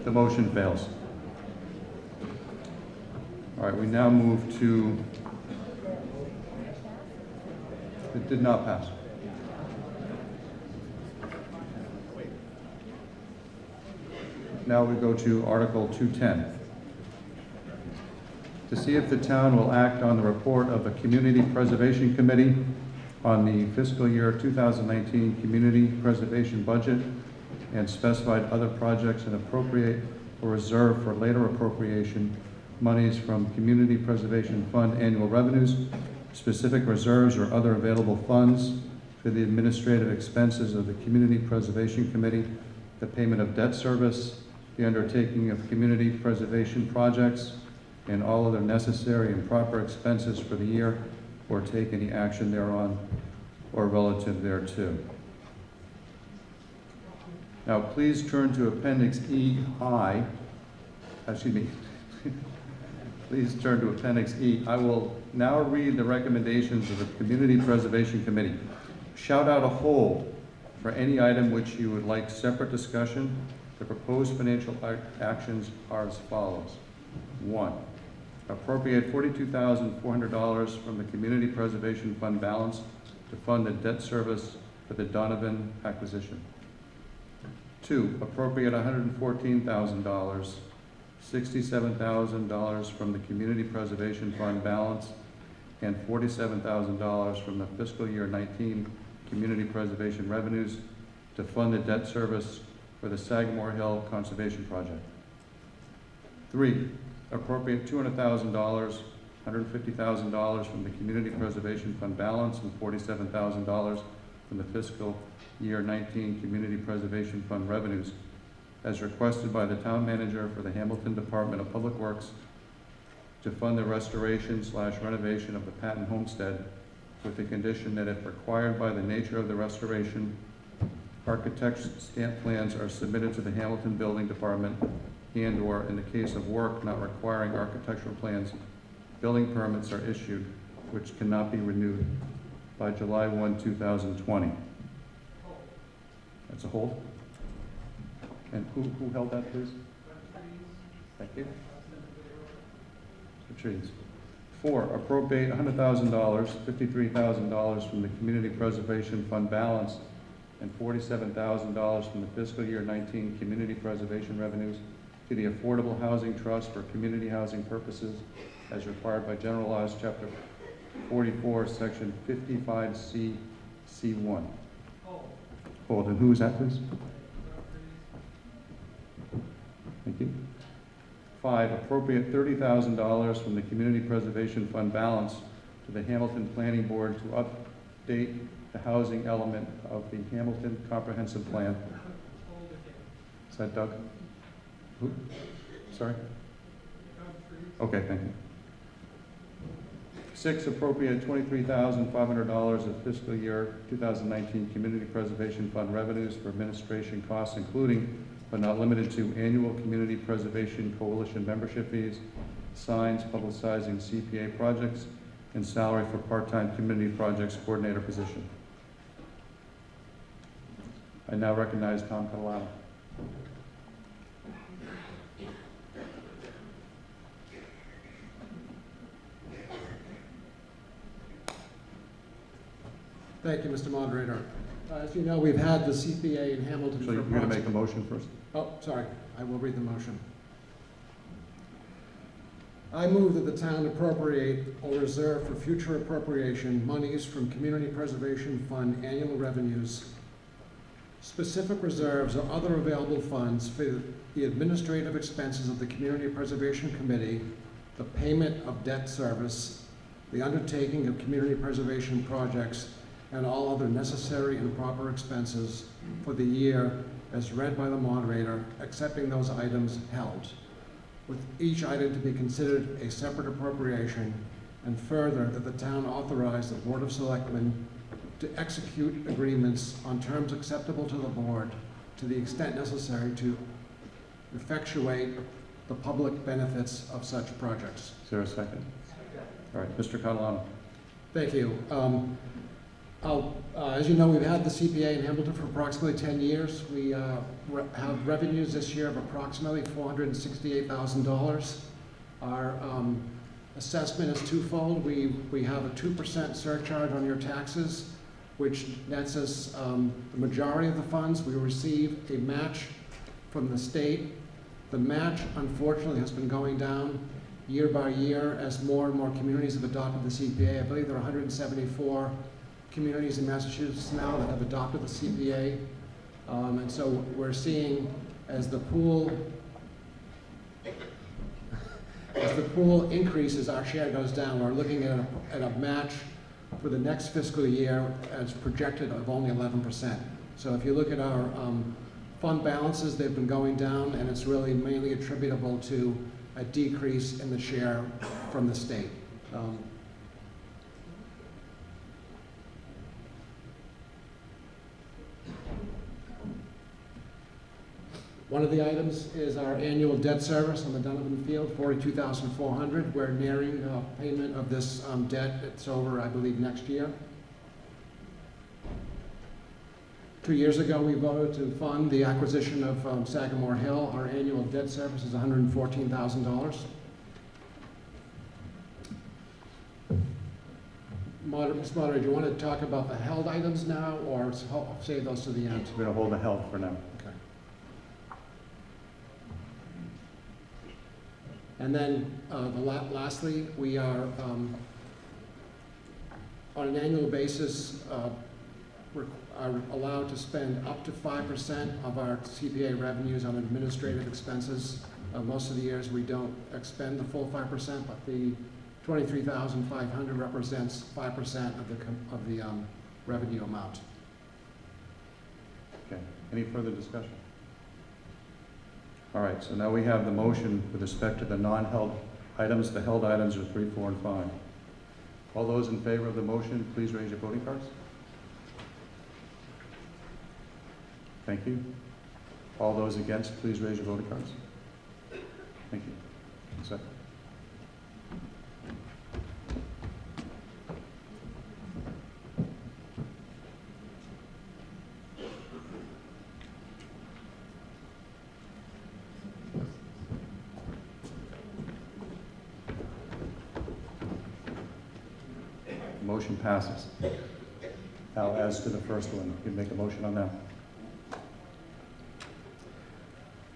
The motion fails. All right, we now move to, it did not pass. Now we go to Article 210. To see if the town will act on the report of the Community Preservation Committee on the fiscal year 2019 Community Preservation Budget and specified other projects and appropriate or reserve for later appropriation monies from Community Preservation Fund annual revenues, specific reserves or other available funds for the administrative expenses of the Community Preservation Committee, the payment of debt service, the undertaking of community preservation projects, and all other necessary and proper expenses for the year, or take any action thereon or relative thereto. Now, please turn to Appendix E-I. Excuse me. Please turn to Appendix E. I will now read the recommendations of the Community Preservation Committee. Shout out a hold for any item which you would like separate discussion. The proposed financial actions are as follows. 1, appropriate $42,400 from the Community Preservation Fund balance to fund the debt service for the Donovan acquisition. 2, appropriate $114,000, $67,000 from the Community Preservation Fund balance and $47,000 from the fiscal year 19 Community Preservation revenues to fund the debt service for the Sagamore Hill Conservation Project. 3, appropriate $200,000, $150,000 from the Community Preservation Fund balance and $47,000 from the fiscal year 19 Community Preservation Fund revenues as requested by the town manager for the Hamilton Department of Public Works to fund the restoration/renovation of the Patton Homestead with the condition that if required by the nature of the restoration, architect's stamp plans are submitted to the Hamilton Building Department and/or in the case of work not requiring architectural plans, building permits are issued which cannot be renewed by July 1, 2020. That's a hold. And who held that, please? Thank you. Mr. Trees. 4, appropriate $100,000, $53,000 from the Community Preservation Fund balance and $47,000 from the fiscal year 19 Community Preservation revenues to the Affordable Housing Trust for community housing purposes as required by General Laws, Chapter 44, Section 55C, C1. Hold. And who is that, please? Thank you. 5, appropriate $30,000 from the Community Preservation Fund balance to the Hamilton Planning Board to update the housing element of the Hamilton Comprehensive Plan. Is that Doug? Who? Sorry? Okay, thank you. 6, appropriate $23,500 of fiscal year 2019 Community Preservation Fund revenues for administration costs, including but not limited to annual Community Preservation Coalition membership fees, signs publicizing CPA projects, and salary for part-time community projects coordinator position. I now recognize Tom Catalano. Thank you, Mr. Moderator. As you know, we've had the CPA in Hamilton So you're going to make a motion first? Oh, sorry. I will read the motion. I move that the town appropriate or reserve for future appropriation monies from Community Preservation Fund annual revenues, specific reserves or other available funds for the administrative expenses of the Community Preservation Committee, the payment of debt service, the undertaking of community preservation projects, and all other necessary and proper expenses for the year as read by the moderator, accepting those items held, with each item to be considered a separate appropriation, and further that the town authorize the Board of Selectmen to execute agreements on terms acceptable to the board to the extent necessary to effectuate the public benefits of such projects. Is there a second? All right, Mr. Catalano. Thank you. As you know, we've had the CPA in Hamilton for approximately 10 years. We have revenues this year of approximately $468,000. Our assessment is twofold. We have a 2% surcharge on your taxes, which nets us the majority of the funds. We receive a match from the state. The match, unfortunately, has been going down year by year as more and more communities have adopted the CPA. I believe there are 174 communities in Massachusetts now that have adopted the CPA. And so we're seeing as the pool As the pool increases, our share goes down. We're looking at a match for the next fiscal year as projected of only 11%. So if you look at our fund balances, they've been going down, and it's really mainly attributable to a decrease in the share from the state. One of the items is our annual debt service on the Donovan Field, $42,400. We're nearing payment of this debt. It's over, I believe, next year. 2 years ago, we voted to fund the acquisition of Sagamore Hill. Our annual debt service is $114,000. Mr. Moderator, do you want to talk about the held items now, or save those to the end? We're going to hold the held for now. Okay. And then lastly, we are on an annual basis are allowed to spend up to 5% of our CPA revenues on administrative expenses. Most of the years we don't expend the full 5%, but the $23,500 represents 5% of the revenue amount. Okay, any further discussion? All right, so now we have the motion with respect to the non-held items. The held items are 3, 4, and 5. All those in favor of the motion, please raise your voting cards. Thank you. All those against, please raise your voting cards. Thank you. 1 second. Motion passes. Now, as to the first one, you can make a motion on that.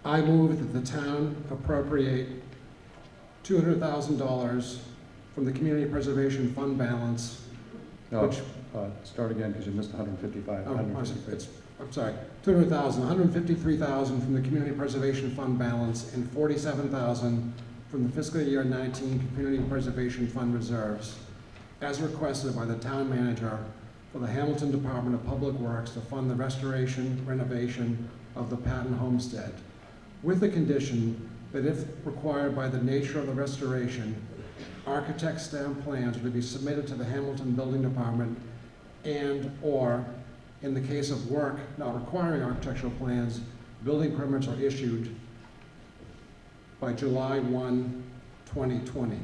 I move that the town appropriate $200,000 from the Community Preservation Fund balance, No, which, start again because you missed 155. I'm sorry, $253,000 from the Community Preservation Fund balance and $47,000 from the fiscal year 19 Community Preservation Fund reserves, as requested by the town manager for the Hamilton Department of Public Works to fund the restoration, renovation of the Patton Homestead, with the condition that if required by the nature of the restoration, architect's stamp plans are to be submitted to the Hamilton Building Department, and/or, in the case of work not requiring architectural plans, building permits are issued by July 1, 2020.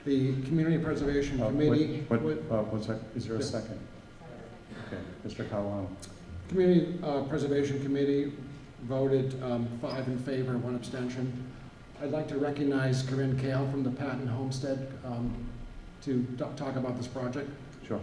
The Community Preservation Committee... One second. Is there a second? Okay, Mr. Kawano. Community Preservation Committee voted 5 in favor, 1 abstention. I'd like to recognize Corinne Kale from the Patton Homestead to talk about this project. Sure.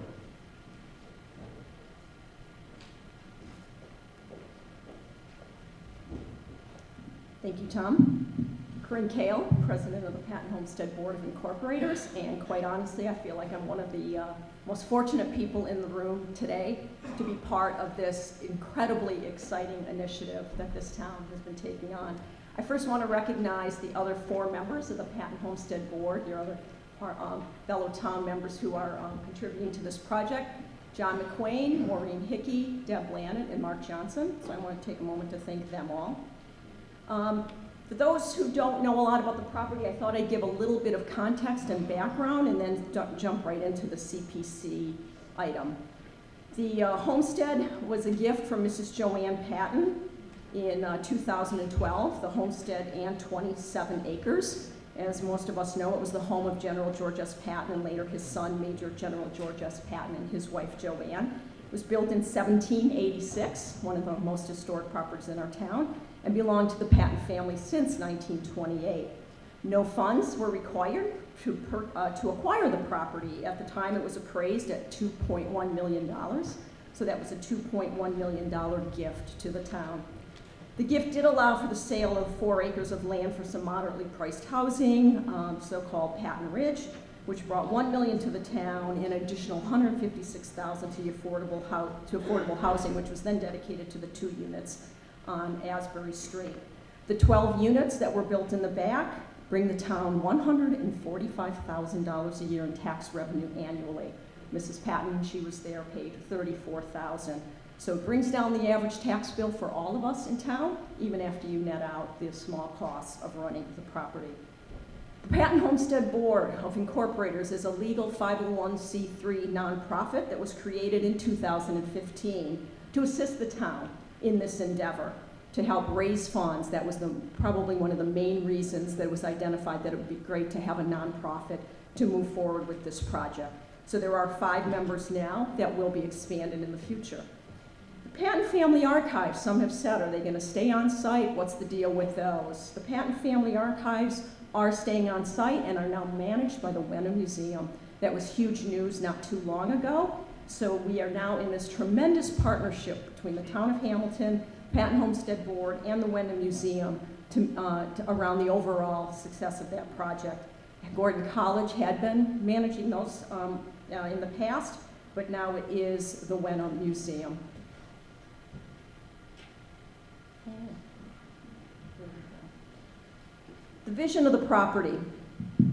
Thank you, Tom. Corinne Kale, President of the Patton Homestead Board of Incorporators, and quite honestly, I feel like I'm one of the most fortunate people in the room today to be part of this incredibly exciting initiative that this town has been taking on. I first want to recognize the other 4 members of the Patton Homestead Board, your other fellow town members who are contributing to this project: John McQuain, Maureen Hickey, Deb Lannon, and Mark Johnson. So I want to take a moment to thank them all. For those who don't know a lot about the property, I thought I'd give a little bit of context and background and then jump right into the CPC item. The homestead was a gift from Mrs. Joanne Patton in 2012. The homestead and 27 acres. As most of us know, it was the home of General George S. Patton and later his son, Major General George S. Patton, and his wife, Joanne. It was built in 1786, one of the most historic properties in our town, and belonged to the Patton family since 1928. No funds were required to acquire the property. At the time, it was appraised at $2.1 million, so that was a $2.1 million gift to the town. The gift did allow for the sale of 4 acres of land for some moderately priced housing, so-called Patton Ridge, which brought $1 million to the town and an additional $156,000 to affordable housing, which was then dedicated to the 2 units on Asbury Street. The 12 units that were built in the back bring the town $145,000 a year in tax revenue annually. Mrs. Patton, when she was there, paid $34,000. So it brings down the average tax bill for all of us in town, even after you net out the small costs of running the property. The Patton Homestead Board of Incorporators is a legal 501c3 nonprofit that was created in 2015 to assist the town in this endeavor, to help raise funds. That was probably one of the main reasons that it was identified that it would be great to have a nonprofit to move forward with this project. So there are 5 members now that will be expanded in the future. The Patton Family Archives, some have said, are they going to stay on site? What's the deal with those? The Patton Family Archives are staying on site and are now managed by the Wenham Museum. That was huge news not too long ago. So we are now in this tremendous partnership between the town of Hamilton, Patton Homestead Board, and the Wenham Museum around the overall success of that project. Gordon College had been managing those in the past, but now it is the Wenham Museum. The vision of the property.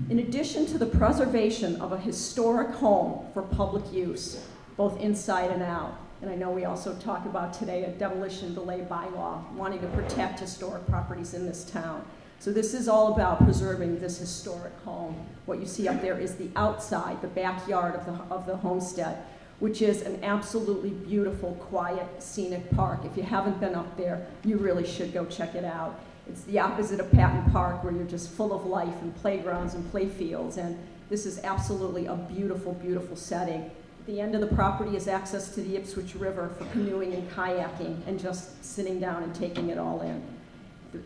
In addition to the preservation of a historic home for public use, both inside and out, and I know we also talk about today a demolition delay bylaw, wanting to protect historic properties in this town. So this is all about preserving this historic home. What you see up there is the outside, the backyard of the homestead, which is an absolutely beautiful, quiet, scenic park. If you haven't been up there, you really should go check it out. It's the opposite of Patton Park, where you're just full of life and playgrounds and play fields, and this is absolutely a beautiful, beautiful setting. At the end of the property is access to the Ipswich River for canoeing and kayaking and just sitting down and taking it all in.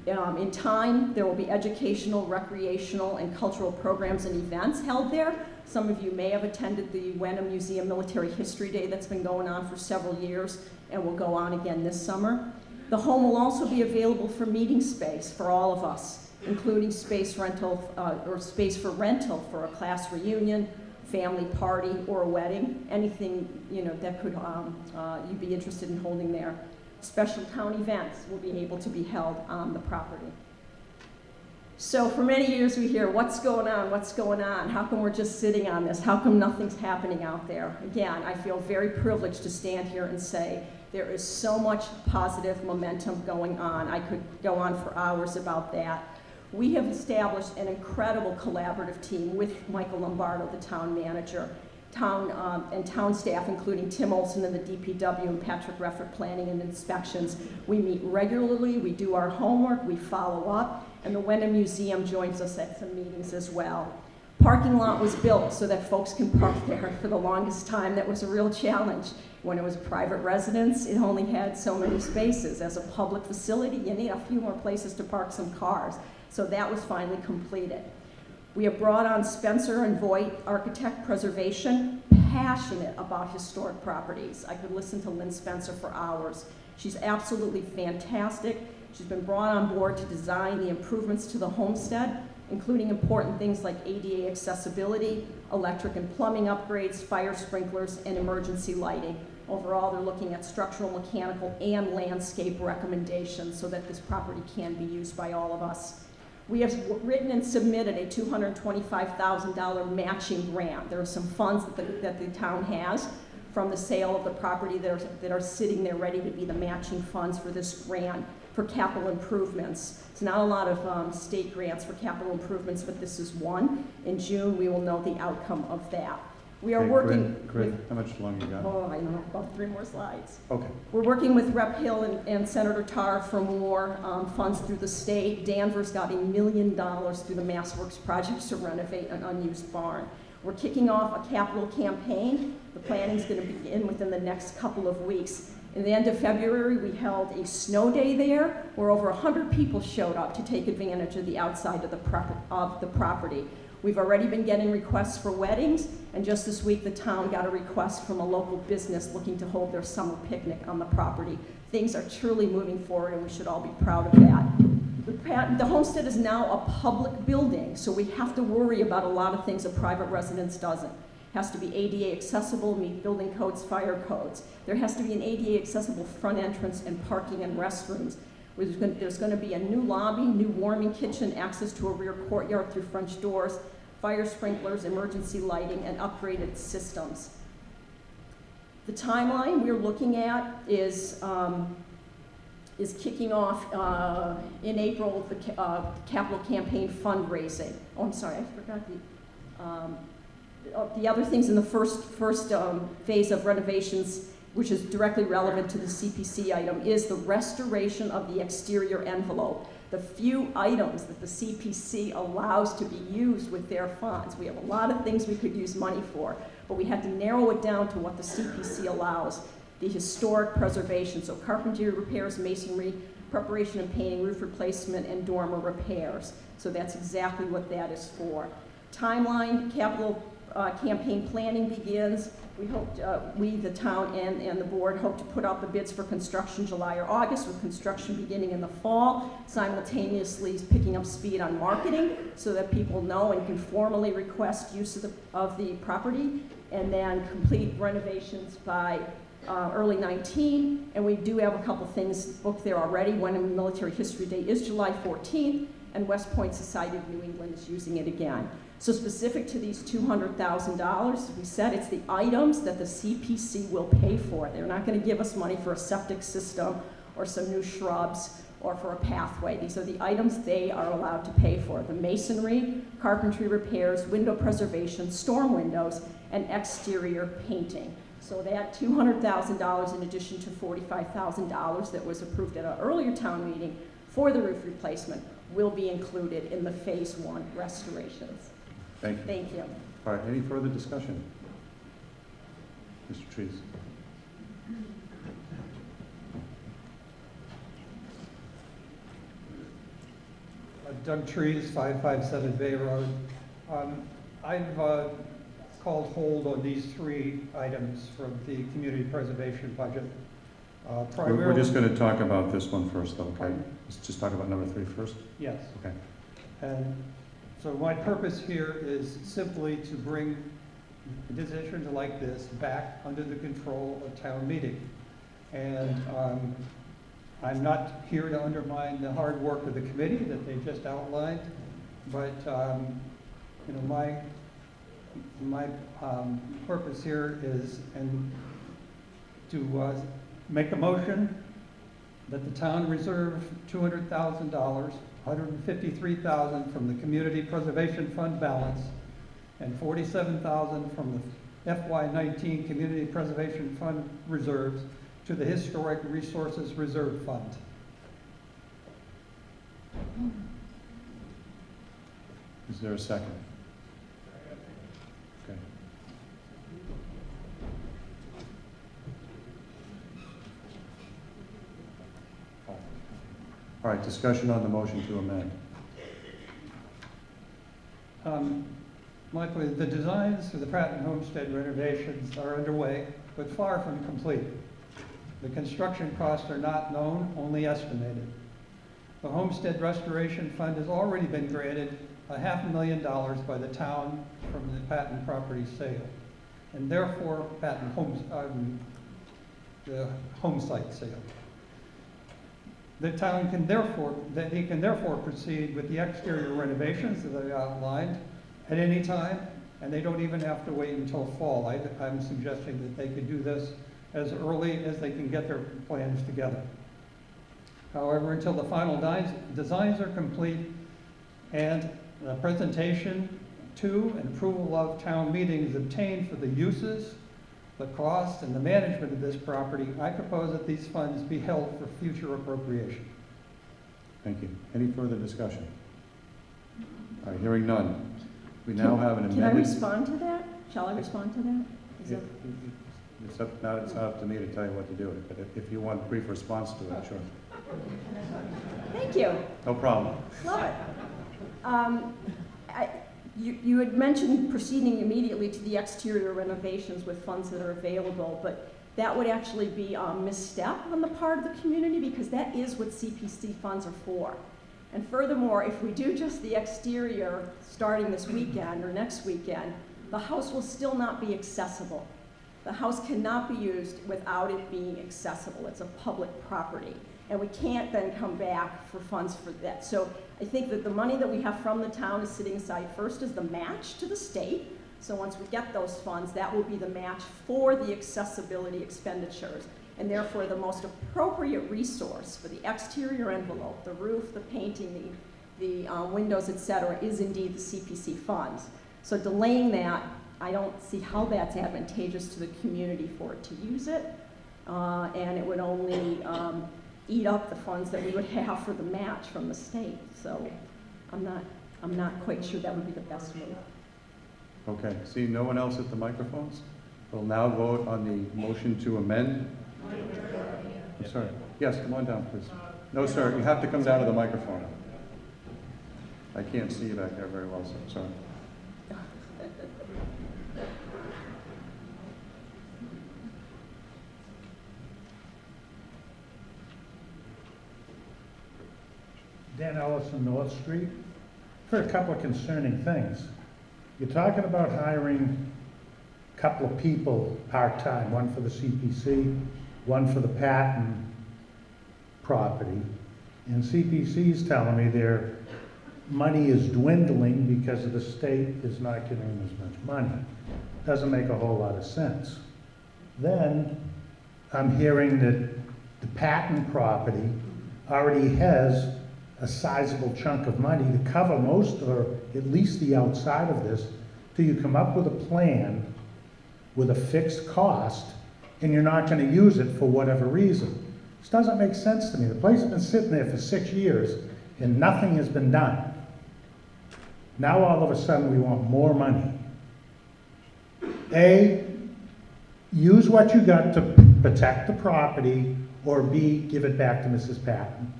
In time, there will be educational, recreational, and cultural programs and events held there. Some of you may have attended the Wenham Museum Military History Day that's been going on for several years and will go on again this summer. The home will also be available for meeting space for all of us, including space rental or space for rental for a class reunion, family party, or a wedding, anything that could you'd be interested in holding there. Special town events will be able to be held on the property. So for many years we hear, what's going on, what's going on? How come we're just sitting on this? How come nothing's happening out there? Again, I feel very privileged to stand here and say there is so much positive momentum going on. I could go on for hours about that. We have established an incredible collaborative team with Michael Lombardo, the town manager, and town staff, including Tim Olson in the DPW and Patrick Reffert Planning and Inspections. We meet regularly, we do our homework, we follow up, and the Wenham Museum joins us at some meetings as well. Parking lot was built so that folks can park there. For the longest time, that was a real challenge. When it was private residence, it only had so many spaces. As a public facility, you need a few more places to park some cars. So that was finally completed. We have brought on Spencer and Voigt Architect Preservation, passionate about historic properties. I could listen to Lynn Spencer for hours. She's absolutely fantastic. She's been brought on board to design the improvements to the homestead, including important things like ADA accessibility, electric and plumbing upgrades, fire sprinklers, and emergency lighting. Overall, they're looking at structural, mechanical, and landscape recommendations so that this property can be used by all of us. We have written and submitted a $225,000 matching grant. There are some funds that the town has from the sale of the property that are sitting there ready to be the matching funds for this grant for capital improvements. It's not a lot of state grants for capital improvements, but this is one. In June, we will know the outcome of that. We are working Great. How much longer you got? Oh, I know, about 3 more slides. Okay. We're working with Rep. Hill and Senator Tarr for more funds through the state. Danvers got $1 million through the MassWorks project to renovate an unused barn. We're kicking off a capital campaign. The planning's going to begin within the next couple of weeks. In the end of February, we held a snow day there where over 100 people showed up to take advantage of the outside of the property. We've already been getting requests for weddings, and just this week the town got a request from a local business looking to hold their summer picnic on the property. Things are truly moving forward, and we should all be proud of that. The homestead is now a public building, so we have to worry about a lot of things a private residence doesn't. It has to be ADA accessible, meet building codes, fire codes. There has to be an ADA accessible front entrance and parking and restrooms. There's going to be a new lobby, new warming kitchen, access to a rear courtyard through French doors, fire sprinklers, emergency lighting, and upgraded systems. The timeline we're looking at is kicking off in April the capital campaign fundraising. Oh, I'm sorry, I forgot the other things in the first phase of renovations, which is directly relevant to the CPC item, is the restoration of the exterior envelope. The few items that the CPC allows to be used with their funds. We have a lot of things we could use money for, but we had to narrow it down to what the CPC allows. The historic preservation, so carpentry repairs, masonry, preparation and painting, roof replacement, and dormer repairs. So that's exactly what that is for. Timeline, capital campaign planning begins. We hope, we, the town and the board, hope to put out the bids for construction July or August, with construction beginning in the fall, simultaneously picking up speed on marketing so that people know and can formally request use of the property, and then complete renovations by early 19. And we do have a couple things booked there already. Wenham Military History Day is July 14th, and West Point Society of New England is using it again. So specific to these $200,000, we said it's the items that the CPC will pay for. They're not going to give us money for a septic system or some new shrubs or for a pathway. These are the items they are allowed to pay for. The masonry, carpentry repairs, window preservation, storm windows, and exterior painting. So that $200,000 in addition to $45,000 that was approved at an earlier town meeting for the roof replacement will be included in the phase 1 restorations. Thank you. Thank you. All right, any further discussion? Mr. Trees. Doug Trees, 557 Bay Road. I've called hold on these 3 items from the community preservation budget. We're just going to talk about this one first, though, okay? Let's just talk about number 3 first. Yes. Okay. And so my purpose here is simply to bring decisions like this back under the control of town meeting. And I'm not here to undermine the hard work of the committee that they just outlined, but you know, my purpose here is to make a motion that the town reserve $200,000, $153,000 from the Community Preservation Fund balance, and $47,000 from the FY19 Community Preservation Fund reserves to the Historic Resources Reserve Fund. Is there a second? Okay. All right, discussion on the motion to amend. Michael, the designs for the Pratt and Homestead renovations are underway, but far from complete. The construction costs are not known, only estimated. The Homestead Restoration Fund has already been granted $500,000 by the town from the patent property sale, and therefore the home site sale. The town can therefore proceed with the exterior renovations that I outlined at any time, and they don't even have to wait until fall. I'm suggesting that they could do this as early as they can get their plans together. However, until the final designs are complete and the presentation to and approval of town meeting is obtained for the uses, the cost, and the management of this property, I propose that these funds be held for future appropriation. Thank you. Any further discussion? All right, hearing none. We now have an amended... Can I respond to that? Shall I respond to that? It's not up to me to tell you what to do with it, but if you want a brief response to it, sure. Thank you. No problem. Love it. You had mentioned proceeding immediately to the exterior renovations with funds that are available, but that would actually be a misstep on the part of the community, because that is what CPC funds are for. And furthermore, if we do just the exterior starting this weekend or next weekend, the house will still not be accessible. The house cannot be used without it being accessible. It's a public property. and we can't then come back for funds for that. So I think that the money that we have from the town is sitting aside first as the match to the state. So once we get those funds, that will be the match for the accessibility expenditures, and therefore the most appropriate resource for the exterior envelope, the roof, the painting, the windows, et cetera, is indeed the CPC funds. So delaying that, I don't see how that's advantageous to the community for it to use it, and it would only eat up the funds that we would have for the match from the state. So I'm not quite sure that would be the best move. Okay, see no one else at the microphones? We'll now vote on the motion to amend. I'm sorry. Yes, come on down, please. No, sir, you have to come down to the microphone. I can't see you back there very well, so I'm sorry. Dan Ellison, North Street. For a couple of concerning things. You're talking about hiring a couple of people part-time, one for the CPC, one for the Patton property. And CPC's telling me their money is dwindling because of the state is not giving them as much money. Doesn't make a whole lot of sense. Then I'm hearing that the Patton property already has a sizable chunk of money to cover most or at least the outside of this, till you come up with a plan with a fixed cost and you're not going to use it for whatever reason. This doesn't make sense to me. The place has been sitting there for 6 years and nothing has been done. Now all of a sudden we want more money. A, use what you got to protect the property, or B, give it back to Mrs. Patton.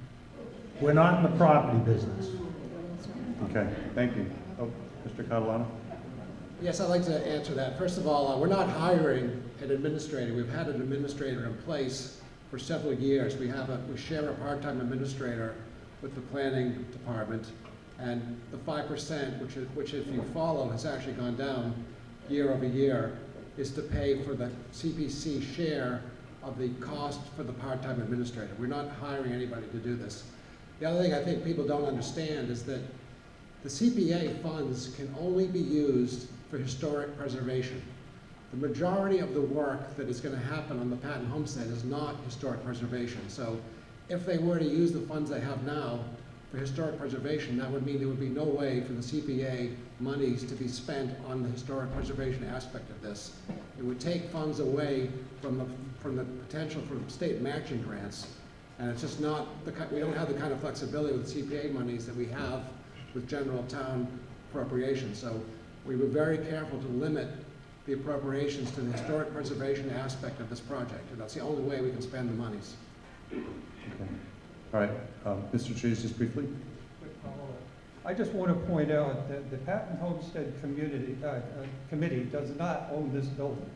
We're not in the property business. Okay, thank you. Oh, Mr. Catalano? Yes, I'd like to answer that. First of all, we're not hiring an administrator. We've had an administrator in place for several years. We share a part-time administrator with the planning department, and the 5%, which if you follow has actually gone down year over year, is to pay for the CPC share of the cost for the part-time administrator. We're not hiring anybody to do this. The other thing I think people don't understand is that the CPA funds can only be used for historic preservation. The majority of the work that is going to happen on the Patton Homestead is not historic preservation. So if they were to use the funds they have now for historic preservation, that would mean there would be no way for the CPA monies to be spent on the historic preservation aspect of this. It would take funds away from the potential for state matching grants. And it's just not, we don't have the kind of flexibility with CPA monies that we have with general town appropriations. So we were very careful to limit the appropriations to the historic preservation aspect of this project. And that's the only way we can spend the monies. Okay. All right, Mr. Trees, just briefly. I just want to point out that the Patton Homestead Committee does not own this building.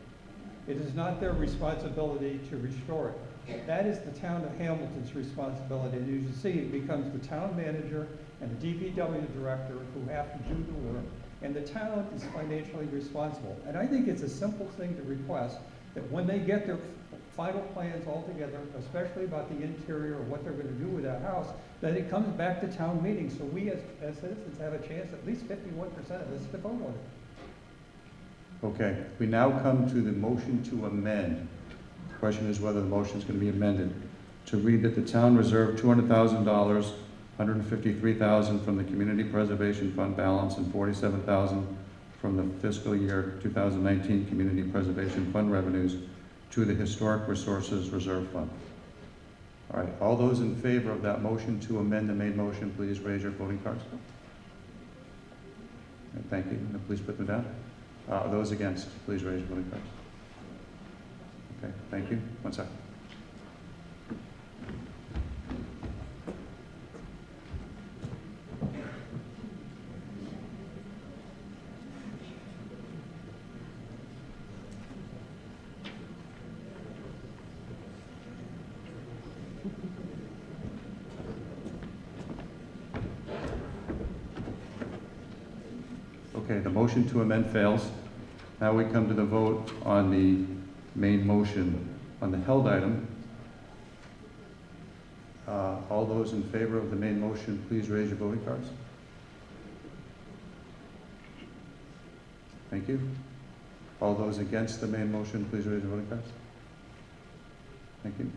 It is not their responsibility to restore it. That is the town of Hamilton's responsibility. And as you see, it becomes the town manager and the DPW director who have to do the work, and the town is financially responsible. And I think it's a simple thing to request that when they get their final plans all together, especially about the interior or what they're going to do with that house, that it comes back to town meeting so we as citizens have a chance, at least 51% of us, to vote on it. Okay, we now come to the motion to amend. The question is whether the motion is going to be amended to read that the town reserved $200,000, $153,000 from the Community Preservation Fund balance and $47,000 from the fiscal year 2019 Community Preservation Fund revenues to the Historic Resources Reserve Fund. All right, all those in favor of that motion to amend the main motion, please raise your voting cards. And thank you. And please put them down. Those against, please raise your voting cards. Okay, thank you. 1 second. Okay, the motion to amend fails. Now we come to the vote on the main motion. On the held item, All those in favor of the main motion, please raise your voting cards. Thank you. All those against the main motion, please raise your voting cards. Thank you.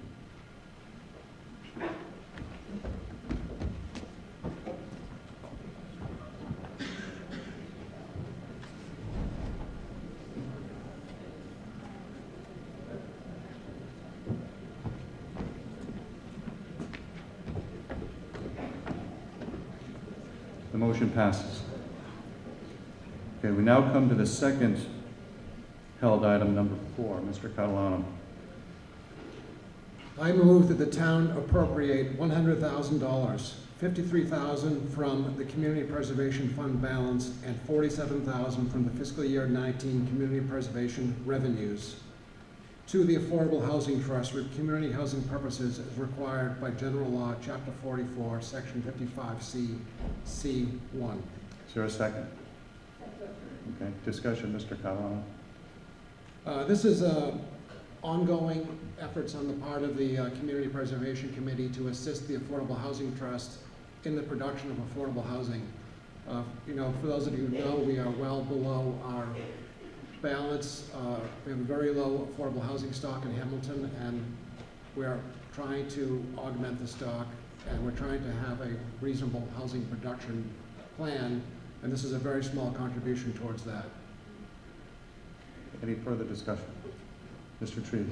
The motion passes. Okay, we now come to the second held item, number 4. Mr. Catalano. I move that the town appropriate $100,000, $53,000 from the Community Preservation Fund balance and $47,000 from the fiscal year 19 Community Preservation revenues to the Affordable Housing Trust for community housing purposes as required by General Law, Chapter 44, Section 55C, C1. Is there a second? Okay, discussion, Mr. Catalano. This is ongoing efforts on the part of the Community Preservation Committee to assist the Affordable Housing Trust in the production of affordable housing. You know, for those of you who know, we are well below our balance. We have a very low affordable housing stock in Hamilton, and we're trying to augment the stock, and we're trying to have a reasonable housing production plan, and this is a very small contribution towards that. Any further discussion? Mr. Trees.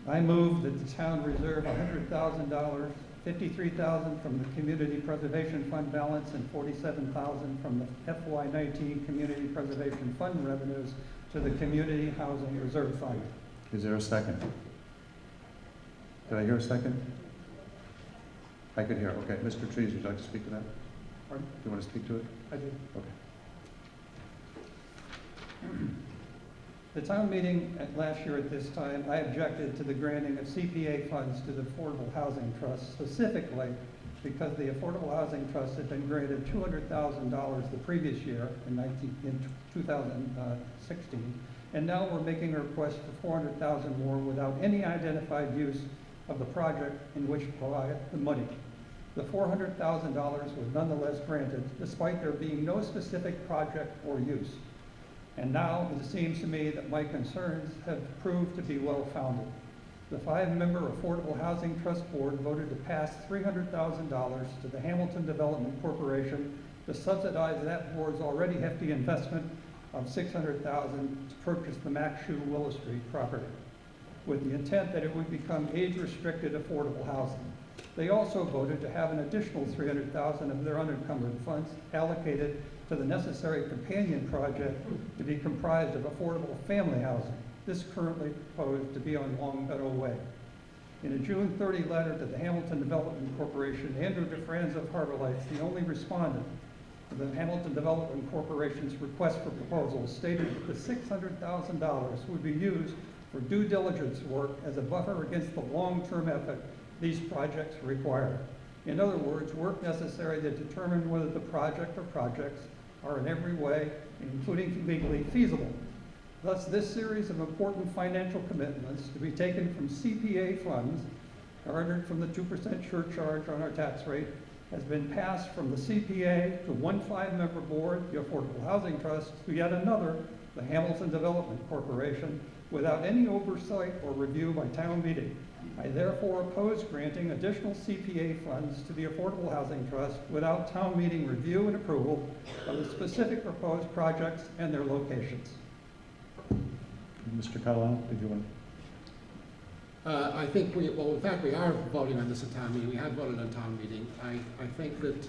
I move that the town reserve $100,000, $53,000 from the Community Preservation Fund balance and $47,000 from the FY19 Community Preservation Fund revenues to the Community Housing Reserve Fund. Is there a second? Did I hear a second? I could hear. Okay, Mr. Trees, would you like to speak to that? Pardon? Do you want to speak to it? I do. Okay. The town meeting last year at this time, I objected to the granting of CPA funds to the Affordable Housing Trust, specifically because the Affordable Housing Trust had been granted $200,000 the previous year in 2016, and now we're making a request for $400,000 more without any identified use of the project in which to provide the money. The $400,000 was nonetheless granted, despite there being no specific project or use. And now it seems to me that my concerns have proved to be well-founded. The 5-member Affordable Housing Trust Board voted to pass $300,000 to the Hamilton Development Corporation to subsidize that board's already hefty investment of $600,000 to purchase the Max Shoe Willow Street property, with the intent that it would become age-restricted affordable housing. They also voted to have an additional $300,000 of their unencumbered funds allocated to the necessary companion project to be comprised of affordable family housing. This currently proposed to be on Long Meadow Way. In a June 30 letter to the Hamilton Development Corporation, Andrew DeFranz of Harbor Lights, the only respondent to the Hamilton Development Corporation's request for proposals, stated that the $600,000 would be used for due diligence work as a buffer against the long-term effort these projects require. In other words, work necessary to determine whether the project or projects are in every way, including legally, feasible. Thus, this series of important financial commitments to be taken from CPA funds garnered from the 2% surcharge on our tax rate has been passed from the CPA to one 5-member board, the Affordable Housing Trust, to yet another, the Hamilton Development Corporation, without any oversight or review by town meeting. I therefore oppose granting additional CPA funds to the Affordable Housing Trust without town meeting review and approval of the specific proposed projects and their locations. Mr. Catalano, did you want to? I think in fact, we are voting on this at town meeting. We have voted on town meeting. I think that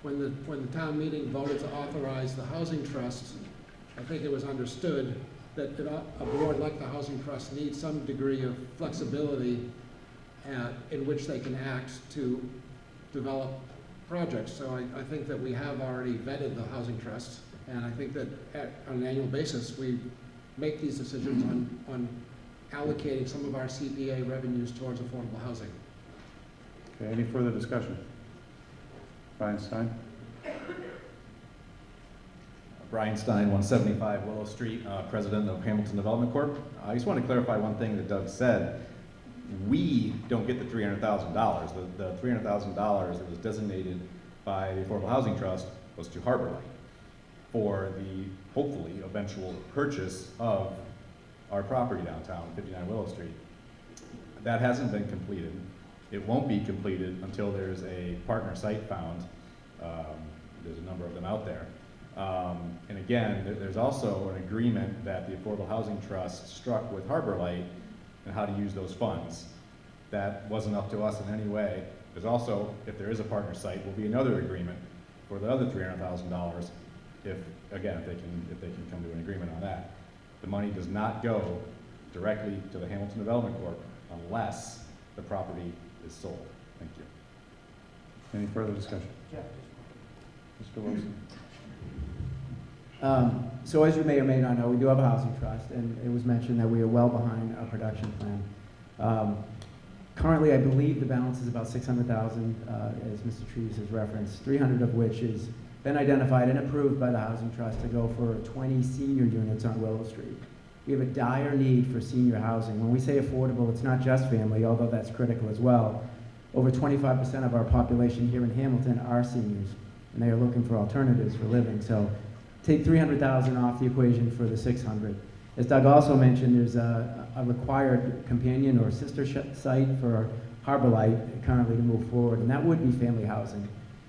when the town meeting voted to authorize the Housing Trust, I think it was understood that a board like the Housing Trust needs some degree of flexibility in which they can act to develop projects. So I think that we have already vetted the Housing Trust, and I think that on an annual basis we make these decisions on allocating some of our CPA revenues towards affordable housing. Okay, any further discussion? Brian Stein? Brian Stein, 175 Willow Street, President of Hamilton Development Corp. I just want to clarify one thing that Doug said. we don't get the $300,000. The $300,000 that was designated by the Affordable Housing Trust was to Harbor Light for the, hopefully, eventual purchase of our property downtown, 59 Willow Street. That hasn't been completed. It won't be completed until there's a partner site found. There's a number of them out there. And again, there's also an agreement that the Affordable Housing Trust struck with Harbor Light and how to use those funds. That wasn't up to us in any way. There's also, if there is a partner site, will be another agreement for the other $300,000 if they can come to an agreement on that. The money does not go directly to the Hamilton Development Corp unless the property is sold. Thank you. Any further discussion? Mr. Wilson. So as you may or may not know, we do have a housing trust, and it was mentioned that we are well behind our production plan. Currently, I believe the balance is about $600,000, as Mr. Treves has referenced, 300 of which has been identified and approved by the Housing Trust to go for 20 senior units on Willow Street. We have a dire need for senior housing. When we say affordable, it's not just family, although that's critical as well. Over 25% of our population here in Hamilton are seniors, and they are looking for alternatives for living. So take 300,000 off the equation for the 600. As Doug also mentioned, there's a required companion or sister site for Harbor Light currently to move forward, and that would be family housing.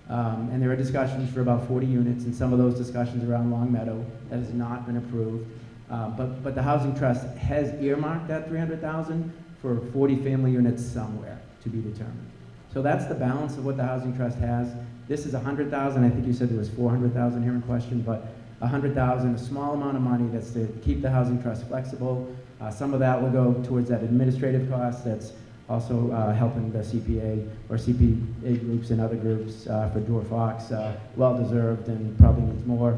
And there are discussions for about 40 units, and some of those discussions around Long Meadow that has not been approved. But the Housing Trust has earmarked that 300,000 for 40 family units somewhere to be determined. So that's the balance of what the Housing Trust has. This is 100,000. I think you said there was 400,000 here in question, but 100,000, a small amount of money that's to keep the Housing Trust flexible. Some of that will go towards that administrative cost that's also helping the CPA or CPA groups and other groups for Door Fox, well-deserved and probably needs more.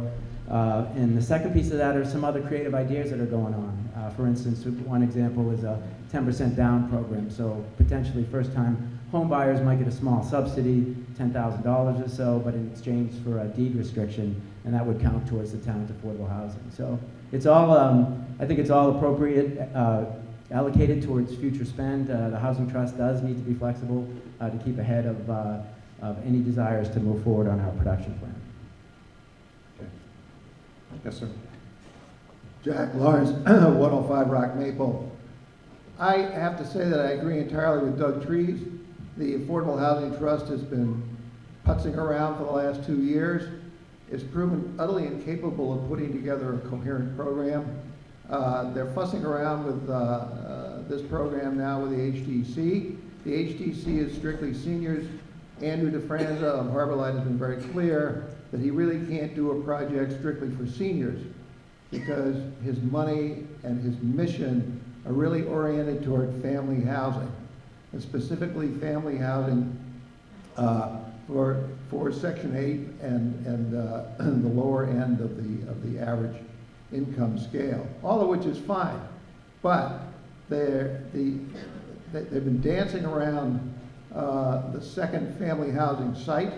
And the second piece of that are some other creative ideas that are going on. For instance, one example is a 10% down program. So potentially first-time home buyers might get a small subsidy, $10,000 or so, but in exchange for a deed restriction, and that would count towards the town's affordable housing. So it's all, I think it's all appropriate, allocated towards future spend. The Housing Trust does need to be flexible to keep ahead of any desires to move forward on our production plan. Okay. Yes, sir. Jack Lawrence, 105 Rock Maple. I have to say that I agree entirely with Doug Treves. The Affordable Housing Trust has been putzing around for the last 2 years. It's proven utterly incapable of putting together a coherent program. They're fussing around with this program now with the HDC. The HDC is strictly seniors. Andrew DeFranza of Harbor Light has been very clear that he really can't do a project strictly for seniors because his money and his mission are really oriented toward family housing, and specifically family housing for Section 8 and the lower end of the average income scale, all of which is fine. But they've been dancing around the second family housing site.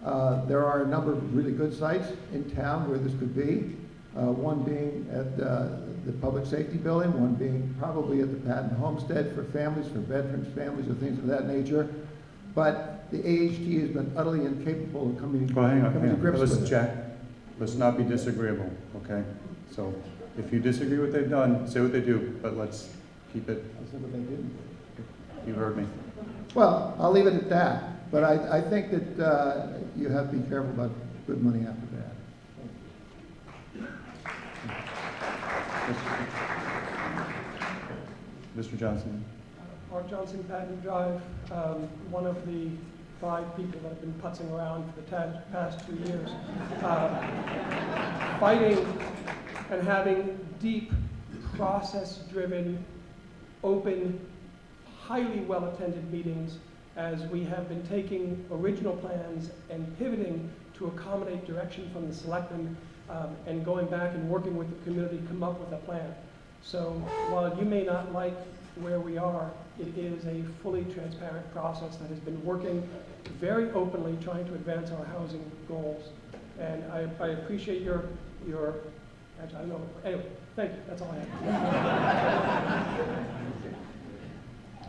There are a number of really good sites in town where this could be. One being at the Public Safety Building, one being probably at the Patton Homestead for families, for veterans, families, or things of that nature. But the AHT has been utterly incapable of coming to grips with it. Listen, Jack, let's not be disagreeable, okay? So if you disagree with what they've done, say what they do, but let's keep it. I said what they didn't. You heard me. Well, I'll leave it at that. But I think that you have to be careful about good money after bad. Mr. Johnson. Art Johnson, Patton Drive, one of the 5 people that have been putzing around for the past 2 years, fighting and having deep, process-driven, open, highly well-attended meetings as we have been taking original plans and pivoting to accommodate direction from the selectmen and going back and working with the community to come up with a plan. So while you may not like where we are, it is a fully transparent process that has been working very openly, trying to advance our housing goals. And I appreciate your actually, I don't know. Anyway, thank you. That's all I have.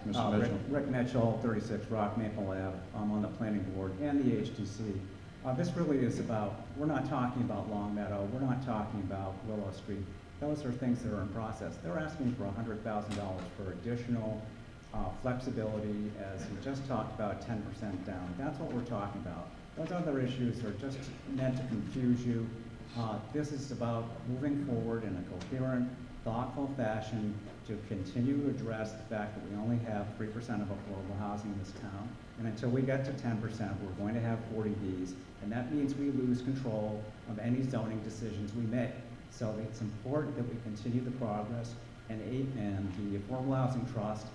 Mr. Mitchell. Rick Mitchell, 36 Rock Maple Ave. I'm on the planning board and the HTC. This really is about, we're not talking about Long Meadow, we're not talking about Willow Street. Those are things that are in process. They're asking for $100,000 for additional flexibility, as we just talked about, 10% down. That's what we're talking about. Those other issues are just meant to confuse you. This is about moving forward in a coherent, thoughtful fashion to continue to address the fact that we only have 3% of affordable housing in this town. And until we get to 10%, we're going to have 40Bs. And that means we lose control of any zoning decisions we make. So it's important that we continue the progress. And the Affordable Housing Trust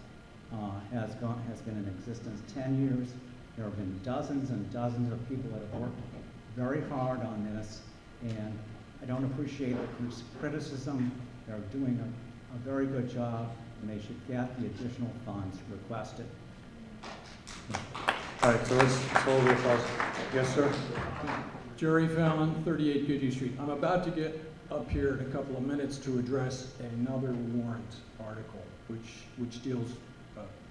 has been in existence 10 years. There have been dozens and dozens of people that have worked very hard on this. And I don't appreciate the criticism. They're doing a very good job, and they should get the additional funds requested. All right, so let's hold this off. Yes, sir? Jerry Fallon, 38 Goodhue Street. I'm about to get up here in a couple of minutes to address another warrant article, which deals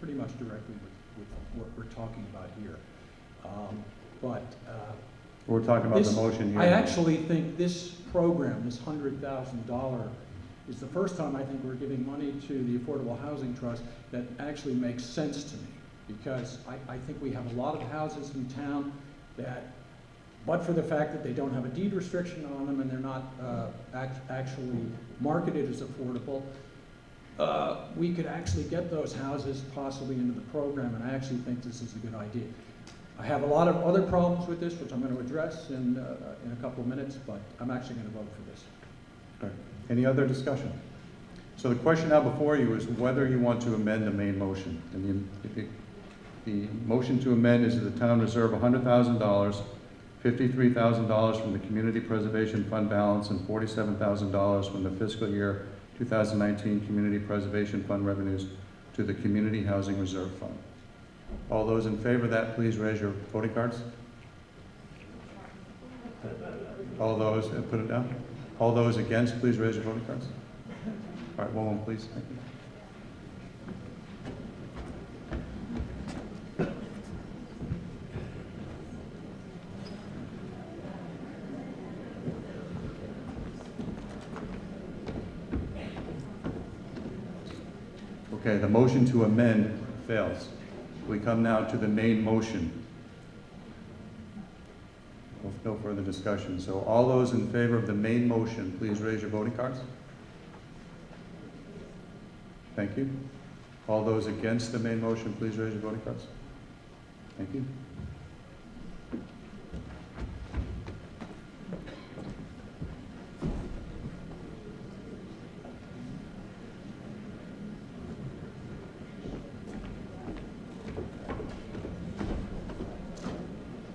pretty much directly with what we're talking about here. We're talking about the motion here. I actually think this program, this $100,000, is the first time I think we're giving money to the Affordable Housing Trust that actually makes sense to me. Because I think we have a lot of houses in town that, but for the fact that they don't have a deed restriction on them and they're not actually marketed as affordable, we could actually get those houses possibly into the program, and I actually think this is a good idea. I have a lot of other problems with this, which I'm going to address in a couple of minutes, but I'm actually going to vote for this. All right. Any other discussion? So the question now before you is whether you want to amend the main motion. And the motion to amend is that the town reserve $100,000, $53,000 from the Community Preservation Fund balance, and $47,000 from the fiscal year 2019 Community Preservation Fund revenues to the Community Housing Reserve Fund. All those in favor of that, please raise your voting cards. All those, put it down. All those against, please raise your voting cards. All right, one, please. Thank you. Okay, the motion to amend fails. We come now to the main motion. No further discussion. So all those in favor of the main motion, please raise your voting cards. Thank you. All those against the main motion, please raise your voting cards. Thank you.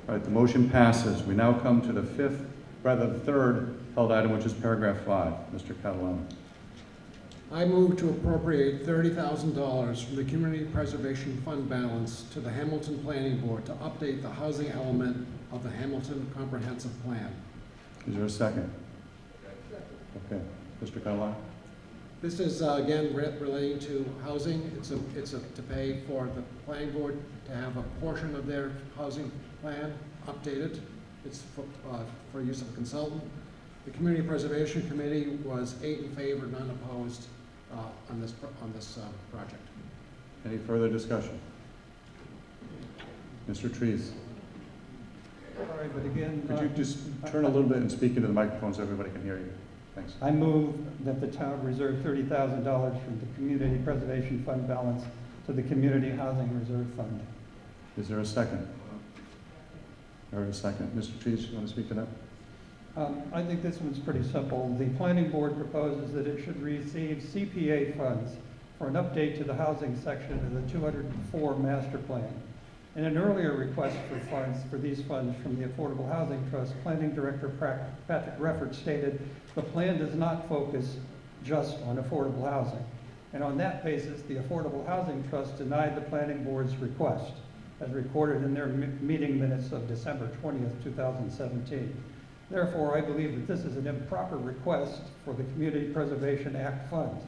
All right, the motion passes. We now come to the third held item, which is paragraph 5. Mr. Catalano. I move to appropriate $30,000 from the Community Preservation Fund balance to the Hamilton Planning Board to update the housing element of the Hamilton Comprehensive Plan. Is there a second? Okay, Mr. Catalano. This is again relating to housing. It's to pay for the planning board to have a portion of their housing plan updated. It's for use of a consultant. The Community Preservation Committee was 8 in favor, none opposed on this project. Any further discussion? Mr. Trees. All right, but again, could you just turn a little bit and speak into the microphone so everybody can hear you? Thanks. I move that the town reserve $30,000 from the Community Preservation Fund balance to the Community Housing Reserve Fund. Is there a second? Or a second. Mr. Trees, you want to speak to that? I think this one's pretty simple. The planning board proposes that it should receive CPA funds for an update to the housing section of the 204 master plan. In an earlier request for funds for these funds from the Affordable Housing Trust, Planning Director Patrick Reffert stated the plan does not focus just on affordable housing. And on that basis, the Affordable Housing Trust denied the planning board's request, as recorded in their meeting minutes of December 20th, 2017. Therefore, I believe that this is an improper request for the Community Preservation Act funds.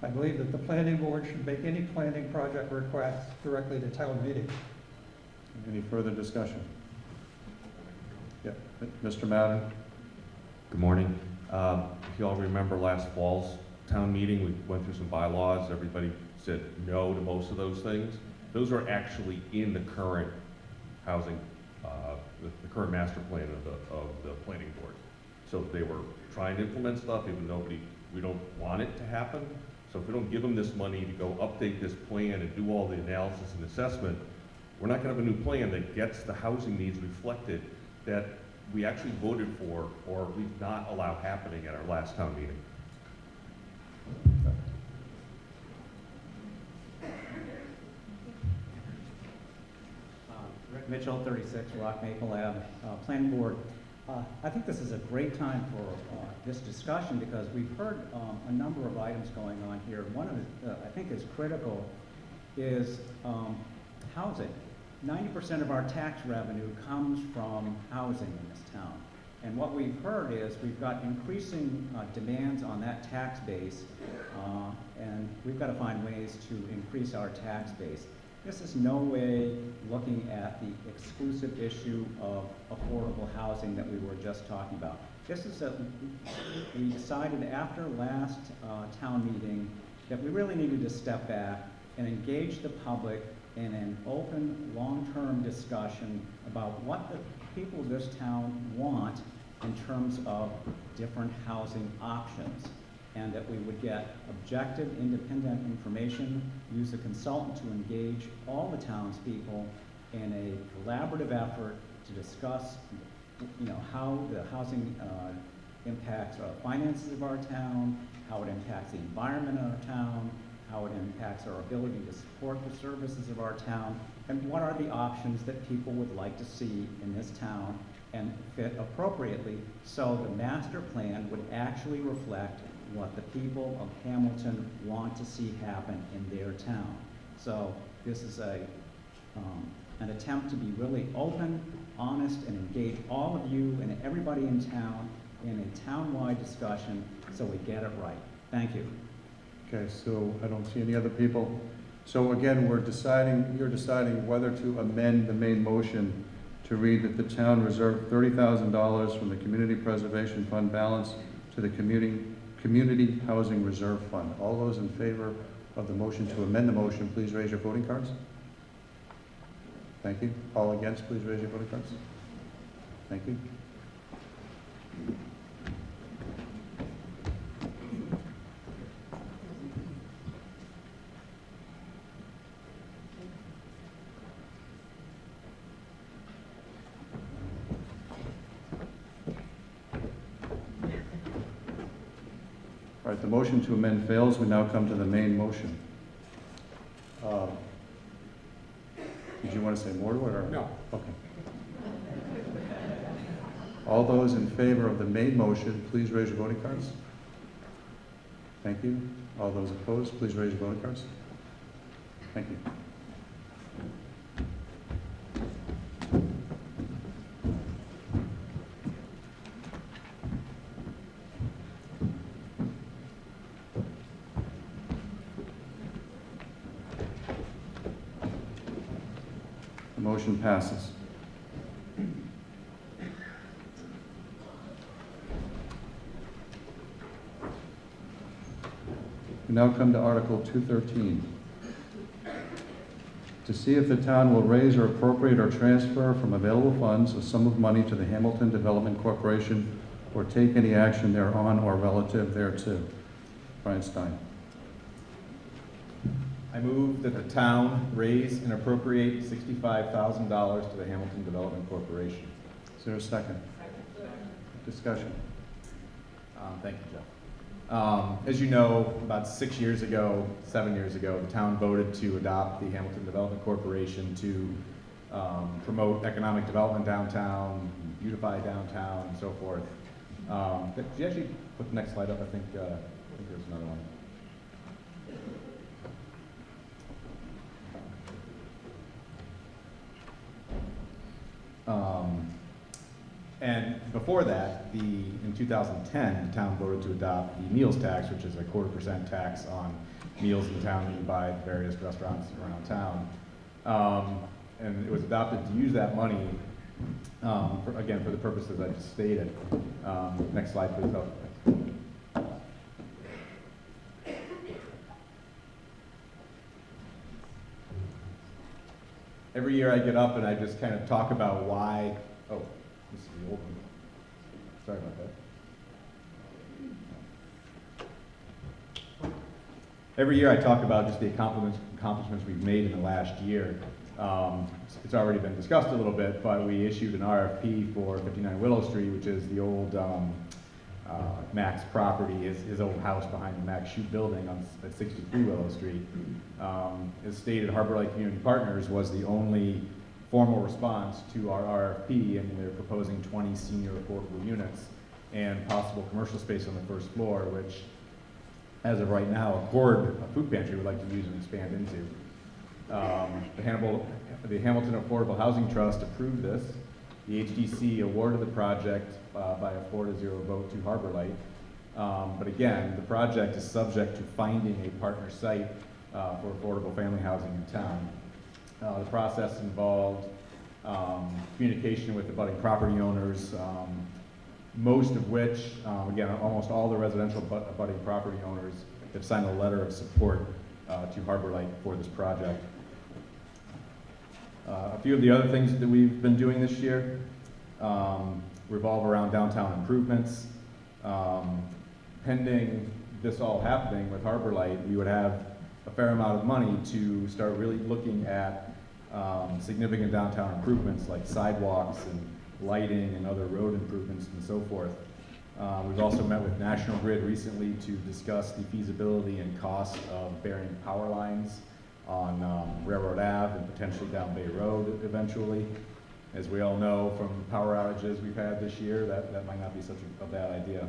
I believe that the planning board should make any planning project requests directly to town meeting. Any further discussion? Yeah, Mr. Madden? Good morning. If you all remember last fall's town meeting, we went through some bylaws. Everybody said no to most of those things. Those are actually in the current housing, the current master plan of the planning board. So they were trying to implement stuff, even though we don't want it to happen. So if we don't give them this money to go update this plan and do all the analysis and assessment, we're not gonna have a new plan that gets the housing needs reflected that we actually voted for or we've not allowed happening at our last town meeting. Rick Mitchell, 36 Rock Maple Ave, Planning Board. I think this is a great time for this discussion because we've heard a number of items going on here. One of it, I think, is critical is housing. 90% of our tax revenue comes from housing in this town. And what we've heard is we've got increasing demands on that tax base, and we've got to find ways to increase our tax base. This is no way looking at the exclusive issue of affordable housing that we were just talking about. This is we decided after last town meeting that we really needed to step back and engage the public in an open, long-term discussion about what the people of this town want in terms of different housing options, and that we would get objective, independent information, use a consultant to engage all the townspeople in a collaborative effort to discuss, how the housing impacts our finances of our town, how it impacts the environment of our town, how it impacts our ability to support the services of our town, and what are the options that people would like to see in this town and fit appropriately so the master plan would actually reflect what the people of Hamilton want to see happen in their town. So this is an attempt to be really open, honest, and engage all of you and everybody in town in a town-wide discussion so we get it right. Thank you. Okay, so I don't see any other people. So again, you're deciding whether to amend the main motion to read that the town reserved $30,000 from the Community Preservation Fund balance to the Community Housing Reserve Fund. All those in favor of the motion to amend the motion, please raise your voting cards. Thank you. All against, please raise your voting cards. Thank you. All right, the motion to amend fails. We now come to the main motion. Did you want to say more to it, or? No. Okay. All those in favor of the main motion, please raise your voting cards. Thank you. All those opposed, please raise your voting cards. Thank you. The motion passes. We now come to Article 213. To see if the town will raise or appropriate or transfer from available funds a sum of money to the Hamilton Development Corporation or take any action thereon or relative thereto. Brian Stein. I move that the town raise and appropriate $65,000 to the Hamilton Development Corporation. Is there a second? Discussion. Thank you, Jeff. As you know, about 7 years ago, the town voted to adopt the Hamilton Development Corporation to promote economic development downtown, beautify downtown, and so forth. Could you actually put the next slide up? I think there's another one. And Before that, in 2010, the town voted to adopt the meals tax, which is a 0.25% tax on meals in town that you buy at various restaurants around town. And it was adopted to use that money, again, for the purposes I just stated. Next slide, please. Every year I get up and I just kind of talk about why, oh, this is the old one. Sorry about that. Every year I talk about just the accomplishments we've made in the last year. It's already been discussed a little bit, but we issued an RFP for 59 Willow Street, which is the old Max property, his old house behind the Max Shoe building on 63 Willow Street. As stated, Harbor Light Community Partners was the only formal response to our RFP, and they're proposing 20 senior affordable units and possible commercial space on the first floor, which, as of right now, Accord, a food pantry, would like to use and expand into. The Hamilton Affordable Housing Trust approved this. The HDC awarded the project by a 4-0 vote to Harbor Light. But again, the project is subject to finding a partner site for affordable family housing in town. The process involved communication with the budding property owners, most of which, again, almost all the residential budding property owners have signed a letter of support to Harbor Light for this project. A few of the other things that we've been doing this year revolve around downtown improvements. Pending this all happening with Harbor Light, we would have a fair amount of money to start really looking at significant downtown improvements like sidewalks and lighting and other road improvements and so forth. We've also met with National Grid recently to discuss the feasibility and cost of burying power lines on Railroad Ave and potentially down Bay Road eventually. As we all know from power outages we've had this year, that might not be such a bad idea,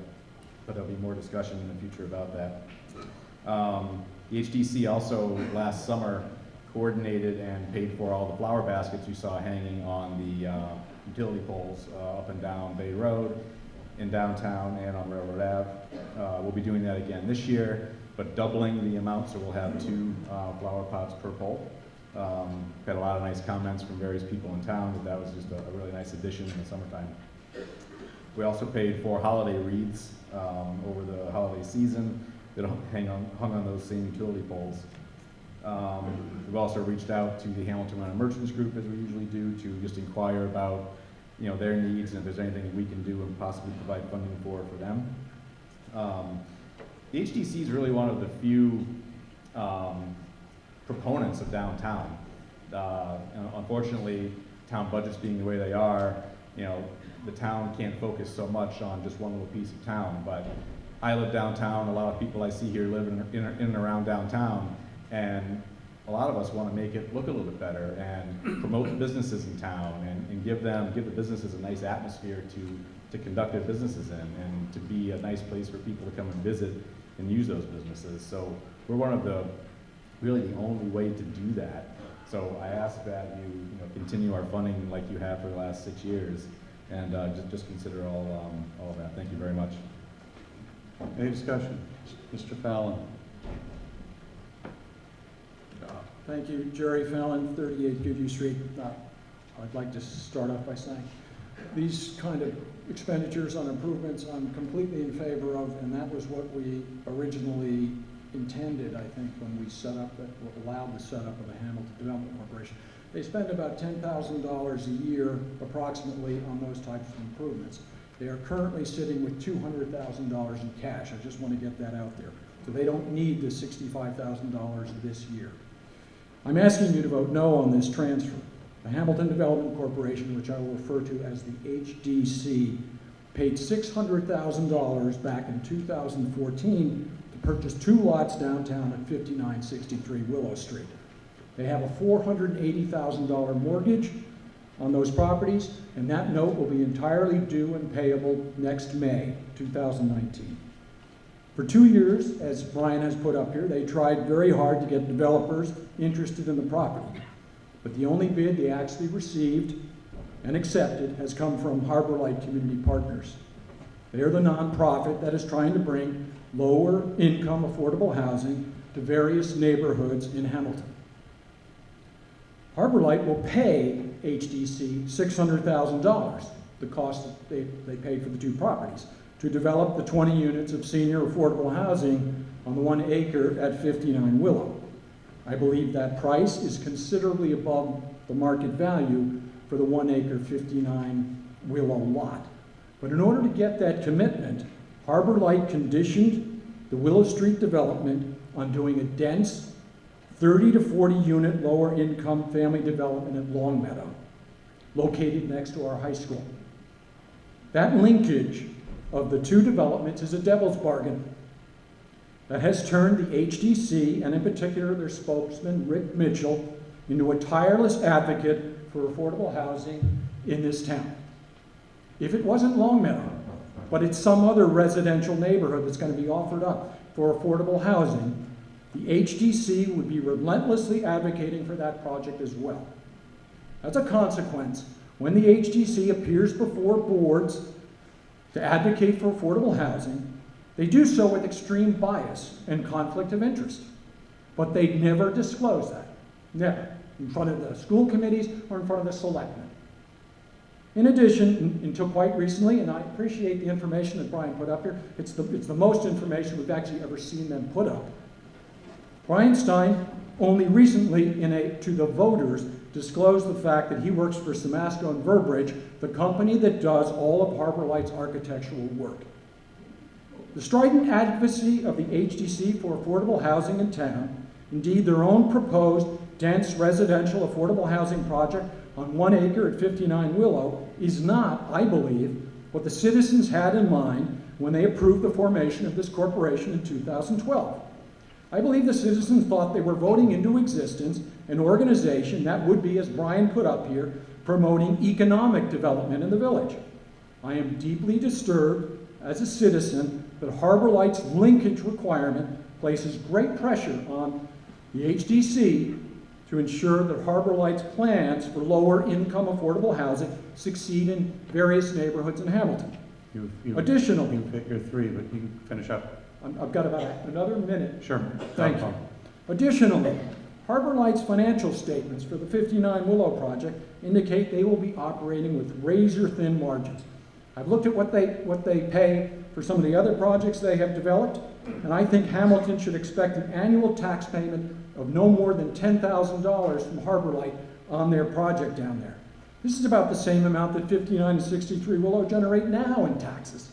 but there'll be more discussion in the future about that. The HDC also last summer coordinated and paid for all the flower baskets you saw hanging on the utility poles up and down Bay Road, in downtown, and on Railroad Ave. We'll be doing that again this year, but doubling the amount, so we'll have 2 flower pots per pole. Got a lot of nice comments from various people in town that was just a really nice addition in the summertime. We also paid for holiday wreaths over the holiday season that hung on those same utility poles. We've also reached out to the Hamilton Rental Merchants Group, as we usually do, to just inquire about their needs and if there's anything that we can do and possibly provide funding for them. The HDC is really one of the few proponents of downtown. Unfortunately, town budgets being the way they are, the town can't focus so much on just one little piece of town. But I live downtown. A lot of people I see here live in and around downtown, and a lot of us want to make it look a little bit better and promote the businesses in town and give the businesses a nice atmosphere to conduct their businesses in, and to be a nice place for people to come and visit and use those businesses. So we're one of really the only way to do that. So I ask that you continue our funding like you have for the last 6 years, and just consider all of that. Thank you very much. Any discussion? Mr. Fallon. Thank you, Jerry Fallon, 38 Goodhue Street. I'd like to start off by saying these kind of expenditures on improvements I'm completely in favor of, and that was what we originally intended, I think, when we allowed the setup of the Hamilton Development Corporation. They spend about $10,000 a year approximately on those types of improvements. They are currently sitting with $200,000 in cash. I just want to get that out there. So they don't need the $65,000 this year. I'm asking you to vote no on this transfer. The Hamilton Development Corporation, which I will refer to as the HDC, paid $600,000 back in 2014 to purchase 2 lots downtown at 5963 Willow Street. They have a $480,000 mortgage on those properties, and that note will be entirely due and payable next May 2019. For 2 years, as Brian has put up here, they tried very hard to get developers interested in the property. But the only bid they actually received and accepted has come from Harbor Light Community Partners. They are the nonprofit that is trying to bring lower income affordable housing to various neighborhoods in Hamilton. Harbor Light will pay HDC $600,000, the cost that they paid for the 2 properties, to develop the 20 units of senior affordable housing on the 1 acre at 59 Willow. I believe that price is considerably above the market value for the 1 acre 59 Willow lot. But in order to get that commitment, Harbor Light conditioned the Willow Street development on doing a dense 30 to 40 unit lower income family development at Longmeadow, located next to our high school. That linkage of the 2 developments is a devil's bargain that has turned the HDC, and in particular their spokesman, Rick Mitchell, into a tireless advocate for affordable housing in this town. If it wasn't Longmeadow, but it's some other residential neighborhood that's going to be offered up for affordable housing, the HDC would be relentlessly advocating for that project as well. As a consequence, when the HDC appears before boards to advocate for affordable housing, they do so with extreme bias and conflict of interest. But they never disclose that, never, in front of the school committees or in front of the selectmen. In addition, until quite recently, and I appreciate the information that Brian put up here, it's the most information we've actually ever seen them put up. Brian Stein only recently, to the voters, disclosed the fact that he works for Samasco and Burbridge, the company that does all of Harbor Light's architectural work. The strident advocacy of the HDC for affordable housing in town, indeed their own proposed dense residential affordable housing project on 1 acre at 59 Willow, is not, I believe, what the citizens had in mind when they approved the formation of this corporation in 2012. I believe the citizens thought they were voting into existence an organization that would be, as Brian put up here, promoting economic development in the village. I am deeply disturbed as a citizen that Harbor Light's linkage requirement places great pressure on the HDC to ensure that Harbor Light's plans for lower income affordable housing succeed in various neighborhoods in Hamilton. Additionally, you can pick your 3, but you can finish up. I've got about another minute. Sure. Thank you. Additionally, Harbor Light's financial statements for the 59 Willow project indicate they will be operating with razor-thin margins. I've looked at what they pay for some of the other projects they have developed, and I think Hamilton should expect an annual tax payment of no more than $10,000 from Harbor Light on their project down there. This is about the same amount that 59 and 63 Willow generate now in taxes.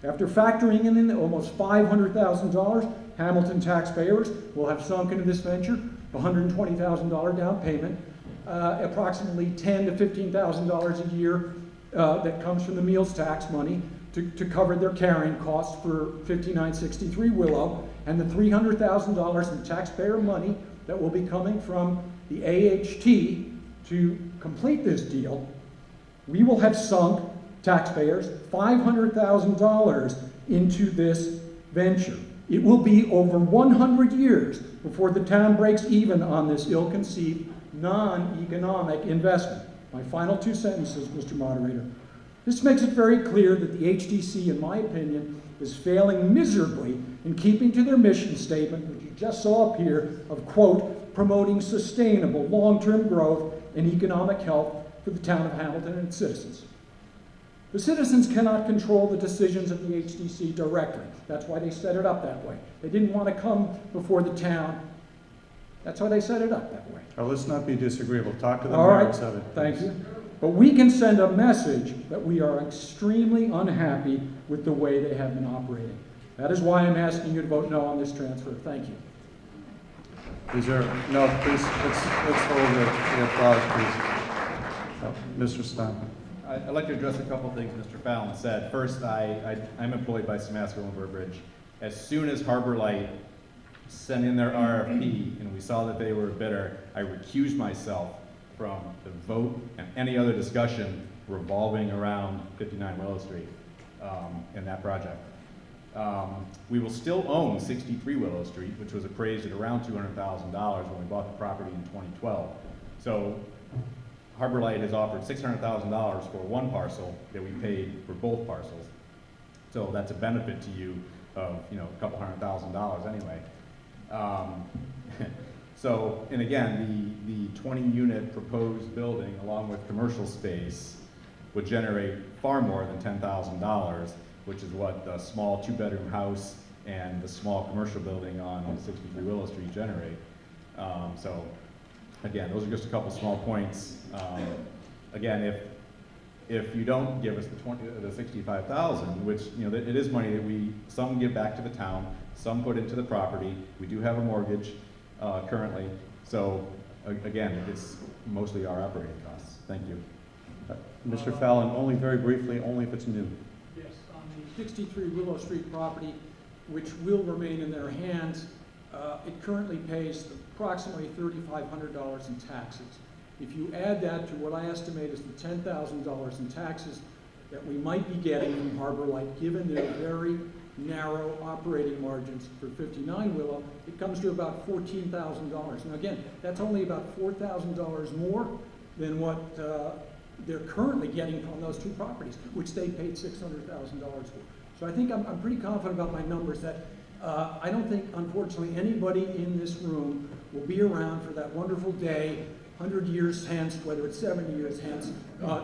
After factoring in almost $500,000, Hamilton taxpayers will have sunk into this venture $120,000 down payment, approximately $10,000 to $15,000 a year that comes from the meals tax money to cover their carrying costs for 5963 Willow, and the $300,000 in taxpayer money that will be coming from the AHT to complete this deal. We will have sunk, taxpayers, $500,000 into this venture. It will be over 100 years before the town breaks even on this ill-conceived, non-economic investment. My final 2 sentences, Mr. Moderator. This makes it very clear that the HDC, in my opinion, is failing miserably in keeping to their mission statement, which you just saw up here, of, quote, promoting sustainable long-term growth and economic health for the town of Hamilton and its citizens. The citizens cannot control the decisions of the HDC directly. That's why they set it up that way. They didn't want to come before the town. That's why they set it up that way. Oh, let's not be disagreeable. Talk to the All right, merits of it. thank you. But we can send a message that we are extremely unhappy with the way they have been operating. That is why I'm asking you to vote no on this transfer. Thank you. Is there, no, please, let's hold the applause, please. Oh, Mr. Stein. I'd like to address a couple of things Mr. Fallon said. First, I'm employed by Samasco and Burbridge. As soon as Harbor Light sent in their RFP and we saw that they were a bidder, I recused myself from the vote and any other discussion revolving around 59 Willow Street in that project. We will still own 63 Willow Street, which was appraised at around $200,000 when we bought the property in 2012. So Harbor Light has offered $600,000 for one parcel that we paid for both parcels. So that's a benefit to you of, you know, a couple $100,000 anyway. So, and again, the 20-unit proposed building, along with commercial space, would generate far more than $10,000, which is what the small 2-bedroom house and the small commercial building on 63 Willow Street generate. So, again, those are just a couple small points. Again, if you don't give us the 65,000, which, you know, it is money that some give back to the town, some put into the property. We do have a mortgage currently, so again, it's mostly our operating costs. Thank you. Mr. Fallon, only very briefly, only if it's new. Yes, on the 63 Willow Street property, which will remain in their hands, it currently pays approximately $3,500 in taxes. If you add that to what I estimate is the $10,000 in taxes that we might be getting from Harbor Light, given their very narrow operating margins for 59 Willow, it comes to about $14,000. Now again, that's only about $4,000 more than what they're currently getting from those two properties, which they paid $600,000 for. So I think I'm pretty confident about my numbers that I don't think, unfortunately, anybody in this room will be around for that wonderful day 100 years hence, whether it's 70 years hence,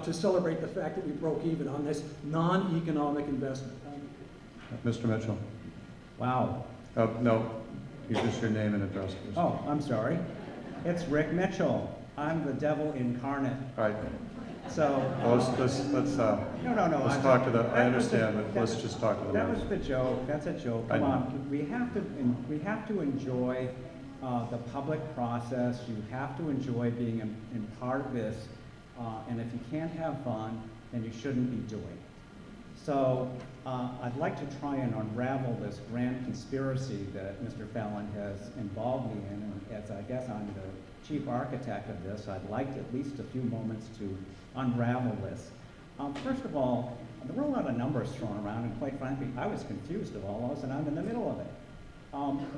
to celebrate the fact that we broke even on this non-economic investment. Mr. Mitchell. Wow. No, you just your name and address, please. Oh, I'm sorry. It's Rick Mitchell. I'm the devil incarnate. All right. So. Well, let's No. Let's talk to the. I understand, but let's just talk to the. That was the joke. That's a joke. Come on. We have to enjoy the public process. You have to enjoy being in part of this. And if you can't have fun, then you shouldn't be doing it. So I'd like to try and unravel this grand conspiracy that Mr. Fallon has involved me in. And as I guess I'm the chief architect of this, I'd like at least a few moments to unravel this. First of all, there were a lot of numbers thrown around, and quite frankly, I was confused of all those, and I'm in the middle of it.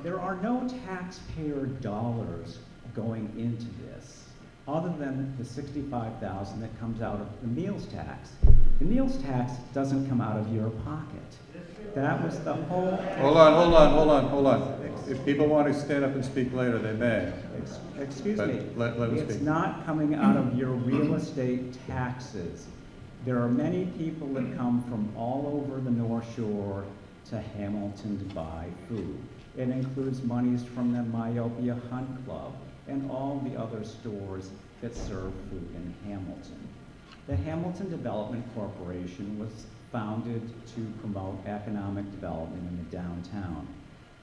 There are no taxpayer dollars going into this, other than the $65,000 that comes out of the meals tax. The meals tax doesn't come out of your pocket. That was the whole... Hold on. If people want to stand up and speak later, they may. Excuse me. Let them speak. It's not coming out of your real estate taxes. There are many people that come from all over the North Shore to Hamilton to buy food. It includes monies from the Myopia Hunt Club and all the other stores that serve food in Hamilton. The Hamilton Development Corporation was founded to promote economic development in the downtown.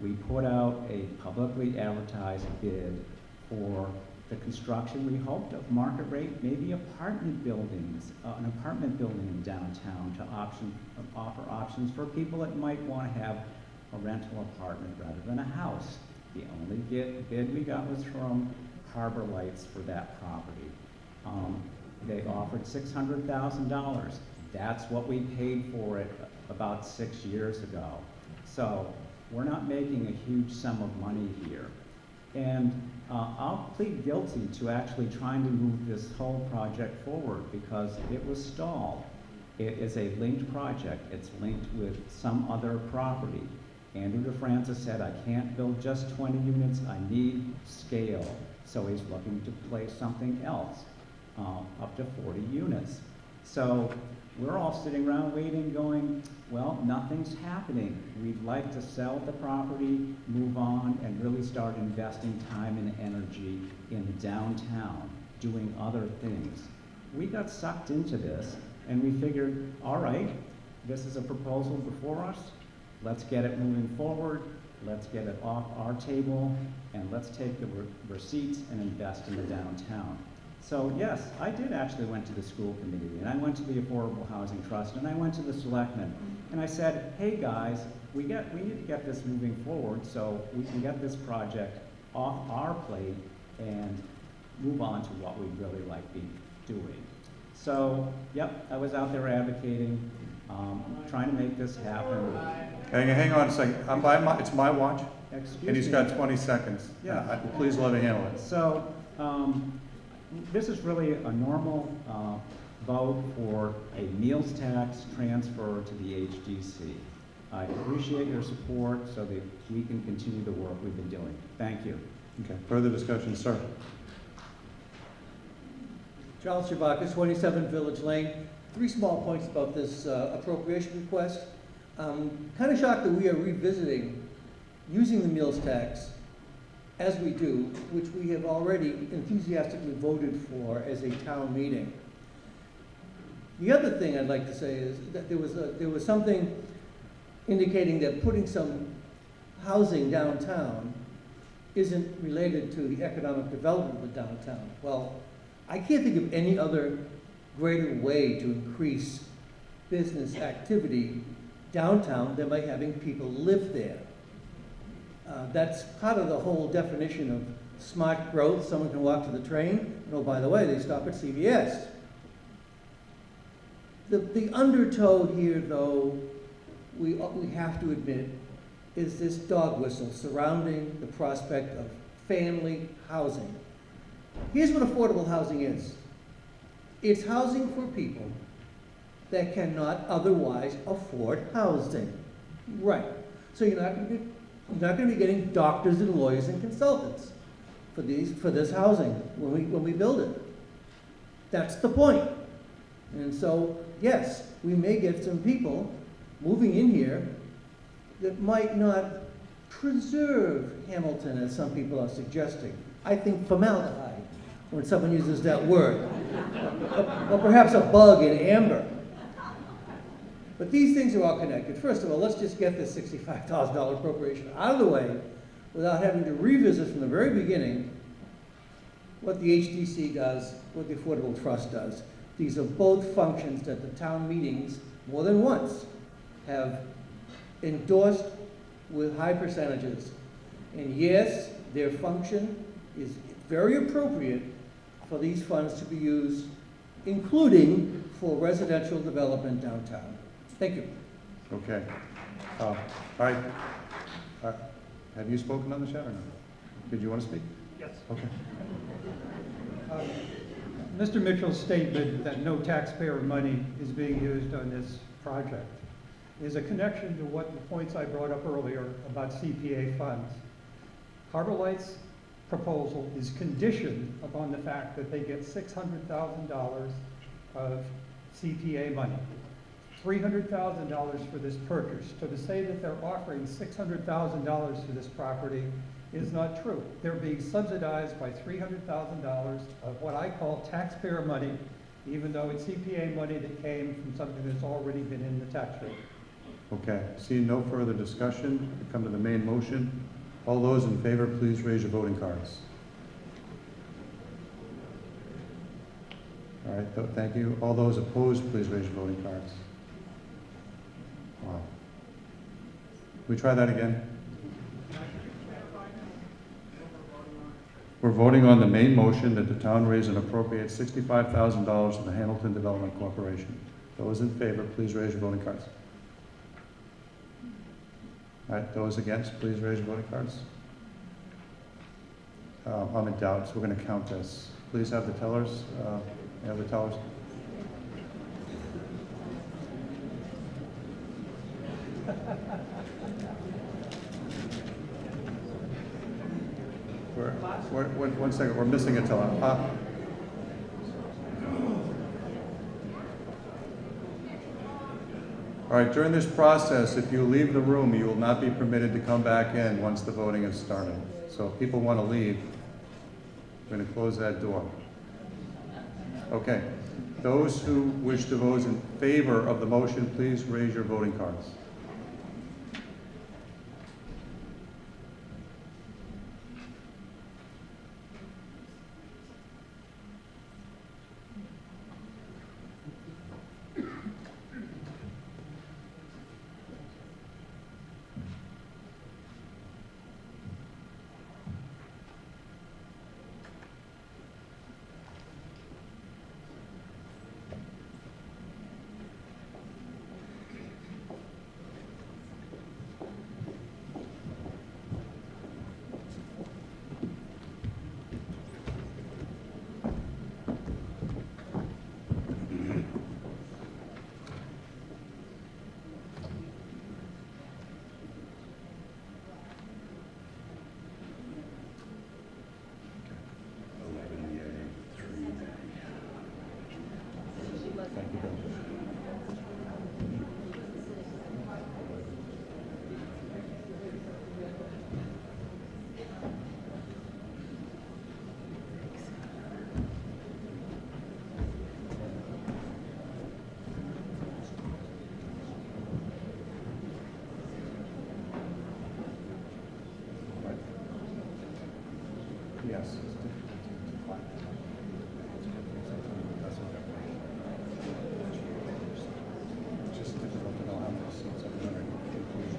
We put out a publicly advertised bid for the construction, we hoped, of market rate, maybe apartment buildings, an apartment building in downtown to offer options for people that might want to have a rental apartment rather than a house. The only bid we got was from Harbor Lights for that property. They offered $600,000. That's what we paid for it about 6 years ago. So we're not making a huge sum of money here. And I'll plead guilty to actually trying to move this whole project forward because it was stalled. It is a linked project. It's linked with some other property. Andrew DeFrancis said, I can't build just 20 units, I need scale. So he's looking to place something else, up to 40 units. So we're all sitting around waiting, going, well, nothing's happening. We'd like to sell the property, move on, and really start investing time and energy in the downtown, doing other things. We got sucked into this, and we figured, all right, this is a proposal before us. Let's get it moving forward. Let's get it off our table, and let's take the receipts and invest in the downtown. So yes, I did actually went to the school committee, and I went to the Affordable Housing Trust, and I went to the selectmen, and I said, hey guys, we need to get this moving forward so we can get this project off our plate and move on to what we'd really like to be doing. So, yep, I was out there advocating, trying to make this happen. Hang on a second. It's my watch, Excuse and he's me. got 20 seconds. Yeah. Please let me handle it. So, This is really a normal vote for a meals tax transfer to the HDC. I appreciate your support so that we can continue the work we've been doing. Thank you. Okay, further discussion, sir? Charles Chewbacca, 27 Village Lane. 3 small points about this appropriation request. I'm kind of shocked that we are revisiting using the meals tax as we do, which we have already enthusiastically voted for as a town meeting. The other thing I'd like to say is that there was something indicating that putting some housing downtown isn't related to the economic development of the downtown. Well, I can't think of any other greater way to increase business activity downtown than by having people live there. That's part of the whole definition of smart growth. Someone can walk to the train, and oh, by the way, they stop at CVS. The undertow here, though, we have to admit, is this dog whistle surrounding the prospect of family housing. Here's what affordable housing is. It's housing for people that cannot otherwise afford housing. Right. So you're not going to be getting doctors and lawyers and consultants for this housing when we build it. That's the point. And so, yes, we may get some people moving in here that might not preserve Hamilton, as some people are suggesting. I think formaldehyde, when someone uses that word, or perhaps a bug in amber. But these things are all connected. First of all, let's just get this $65,000 appropriation out of the way without having to revisit from the very beginning what the HDC does, what the Affordable Trust does. These are both functions that the town meetings, more than once, have endorsed with high percentages. And yes, their function is very appropriate for these funds to be used, including for residential development downtown. Thank you. Okay. All right. Have you spoken on the chat or no? Did you want to speak? Yes. Okay. Mr. Mitchell's statement that no taxpayer money is being used on this project is a connection to what the points I brought up earlier about CPA funds. Harbor Lights' proposal is conditioned upon the fact that they get $600,000 of CPA money. $300,000 for this purchase. So to say that they're offering $600,000 for this property is not true. They're being subsidized by $300,000 of what I call taxpayer money, even though it's CPA money that came from something that's already been in the tax rate. Okay. Seeing no further discussion, we come to the main motion. All those in favor, please raise your voting cards. All right, thank you. All those opposed, please raise your voting cards. Wow. We try that again? We're voting on the main motion that the town raise and appropriate $65,000 to the Hamilton Development Corporation. Those in favor, please raise your voting cards. All right, those against, please raise your voting cards. I'm in doubt, so we're going to count this. Please have the tellers. Have the tellers. One second, we're missing a teller. All right, during this process, if you leave the room, you will not be permitted to come back in once the voting is started. So if people want to leave, we're going to close that door. Okay. Those who wish to vote in favor of the motion, please raise your voting cards. Yes. It's just difficult to know how many seats are going to include.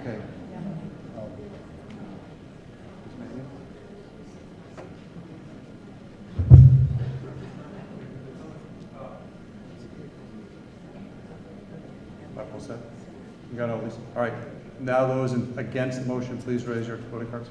Okay. All set? You got all these? All right. Now those against the motion, please raise your voting cards.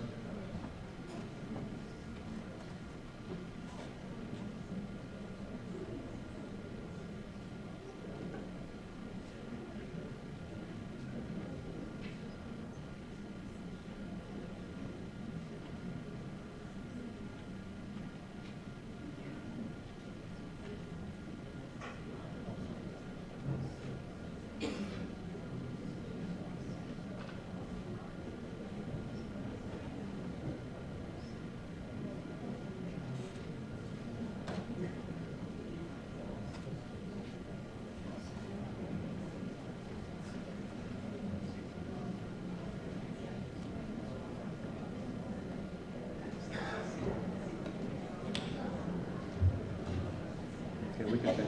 Okay, we can finish.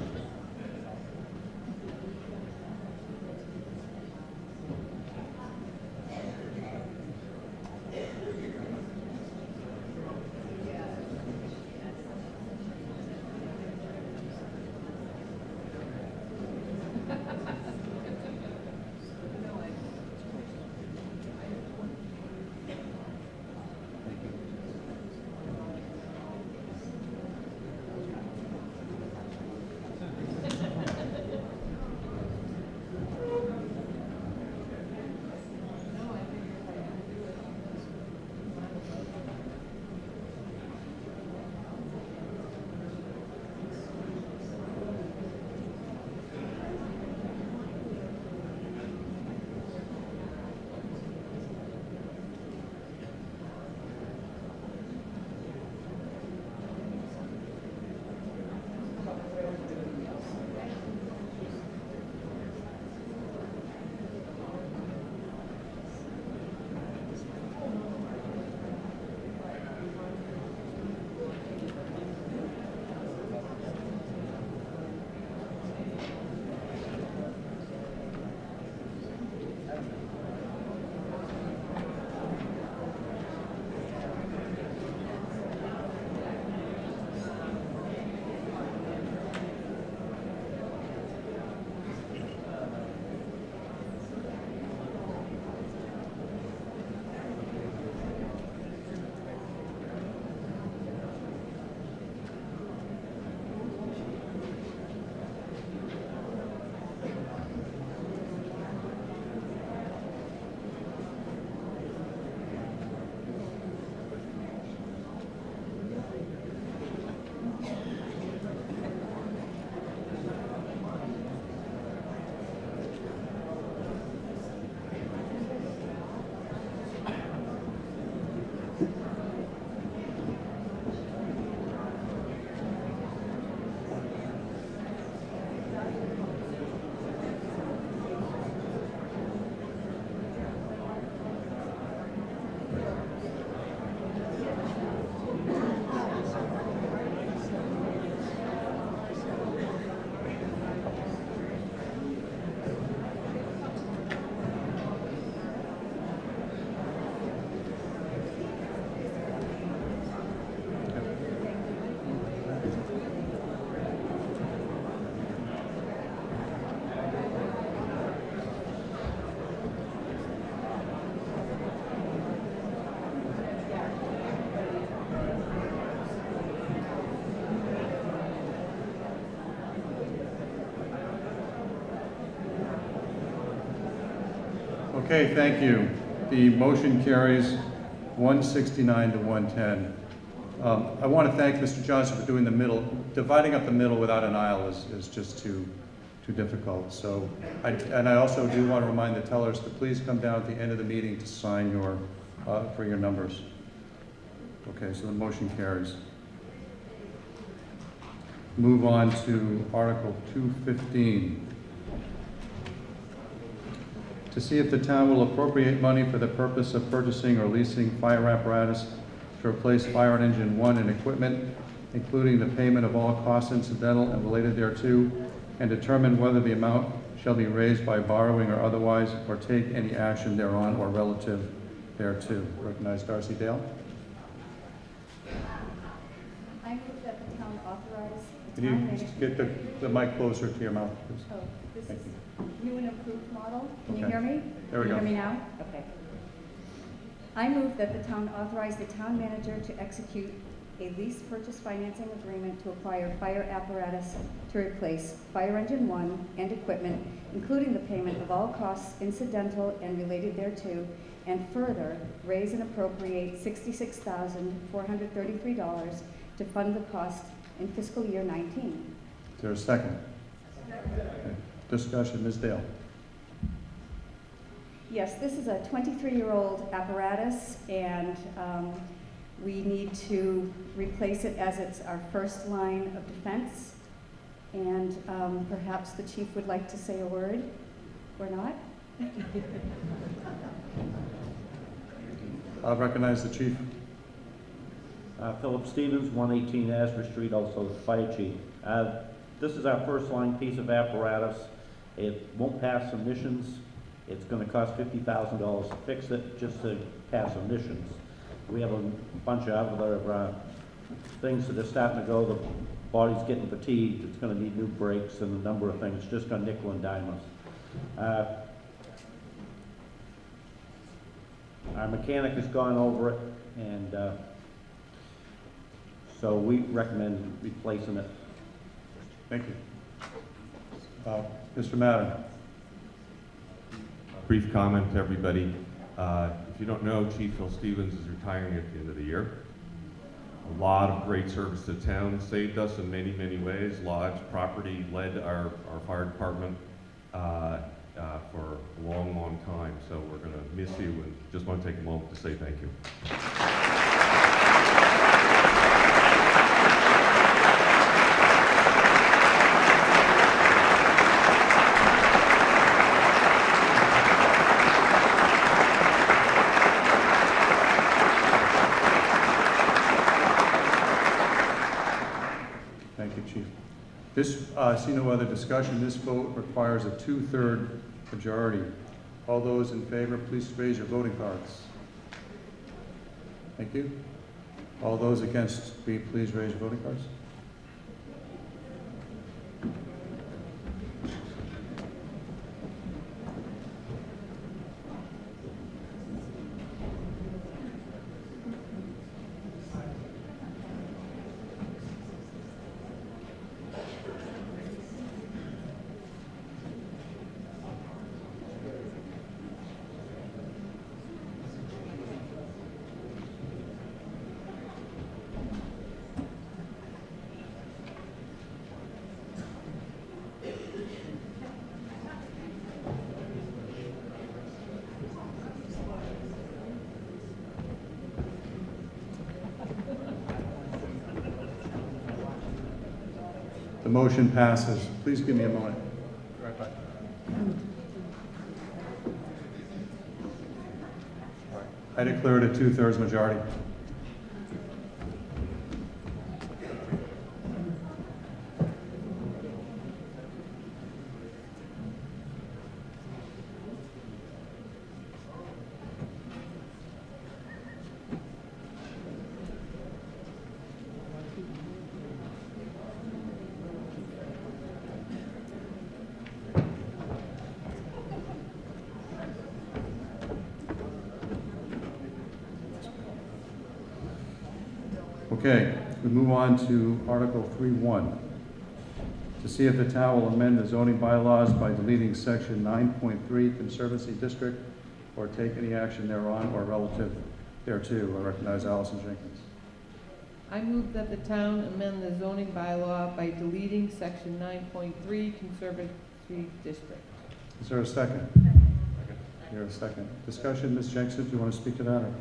Okay, thank you. The motion carries 169 to 110. I want to thank Mr. Johnson for doing the middle. Dividing up the middle without an aisle is just too difficult. So, I also do want to remind the tellers to please come down at the end of the meeting to sign your, for your numbers. Okay, so the motion carries. Move on to Article 215. To see if the town will appropriate money for the purpose of purchasing or leasing fire apparatus to replace fire engine 1 and equipment, including the payment of all costs incidental and related thereto, and determine whether the amount shall be raised by borrowing or otherwise, or take any action thereon or relative thereto. Recognize Darcy Dale. I move that the town authorize the Can town you manager. just get the mic closer to your mouth, please? Oh, this Thank is you. new and improved model. Can you Okay. hear me? There we Can you go. hear me now? Okay. I move that the town authorize the town manager to execute a lease purchase financing agreement to acquire fire apparatus to replace fire engine 1 and equipment, including the payment of all costs incidental and related thereto, and further raise and appropriate $66,433 to fund the cost in fiscal year 19. Is there a second? Okay. Discussion, Ms. Dale. Yes, this is a 23-year-old apparatus, and we need to replace it as it's our first line of defense. And perhaps the chief would like to say a word, or not? I'll recognize the chief. Philip Stevens, 118 Astor Street, also the fire chief. This is our first line piece of apparatus. It won't pass emissions. It's going to cost $50,000 to fix it, just to pass emissions. We have a bunch of other things that are starting to go. The body's getting fatigued. It's going to need new brakes and a number of things, just on nickel and dime us. Our mechanic has gone over it, and so we recommend replacing it. Thank you. Mr. Madden. Brief comment to everybody. If you don't know, Chief Phil Stevens is retiring at the end of the year. A lot of great service to town, saved us in many, many ways. Lives, property, led our fire department for a long, long time. So we're going to miss you, and just want to take a moment to say thank you. This, see no other discussion. This vote requires a 2/3 majority. All those in favor, please raise your voting cards. Thank you. All those against, please raise your voting cards. The motion passes. Please give me a moment. Be right back. All right. I declare it a 2/3 majority. Okay, we move on to Article 3.1. To see if the town will amend the zoning bylaws by deleting Section 9.3 Conservancy District or take any action thereon or relative thereto. I recognize Allison Jenkins. I move that the town amend the zoning bylaw by deleting section 9.3 Conservancy District. Is there a second? Here, a second. Discussion, Ms. Jenkins, do you want to speak to that, or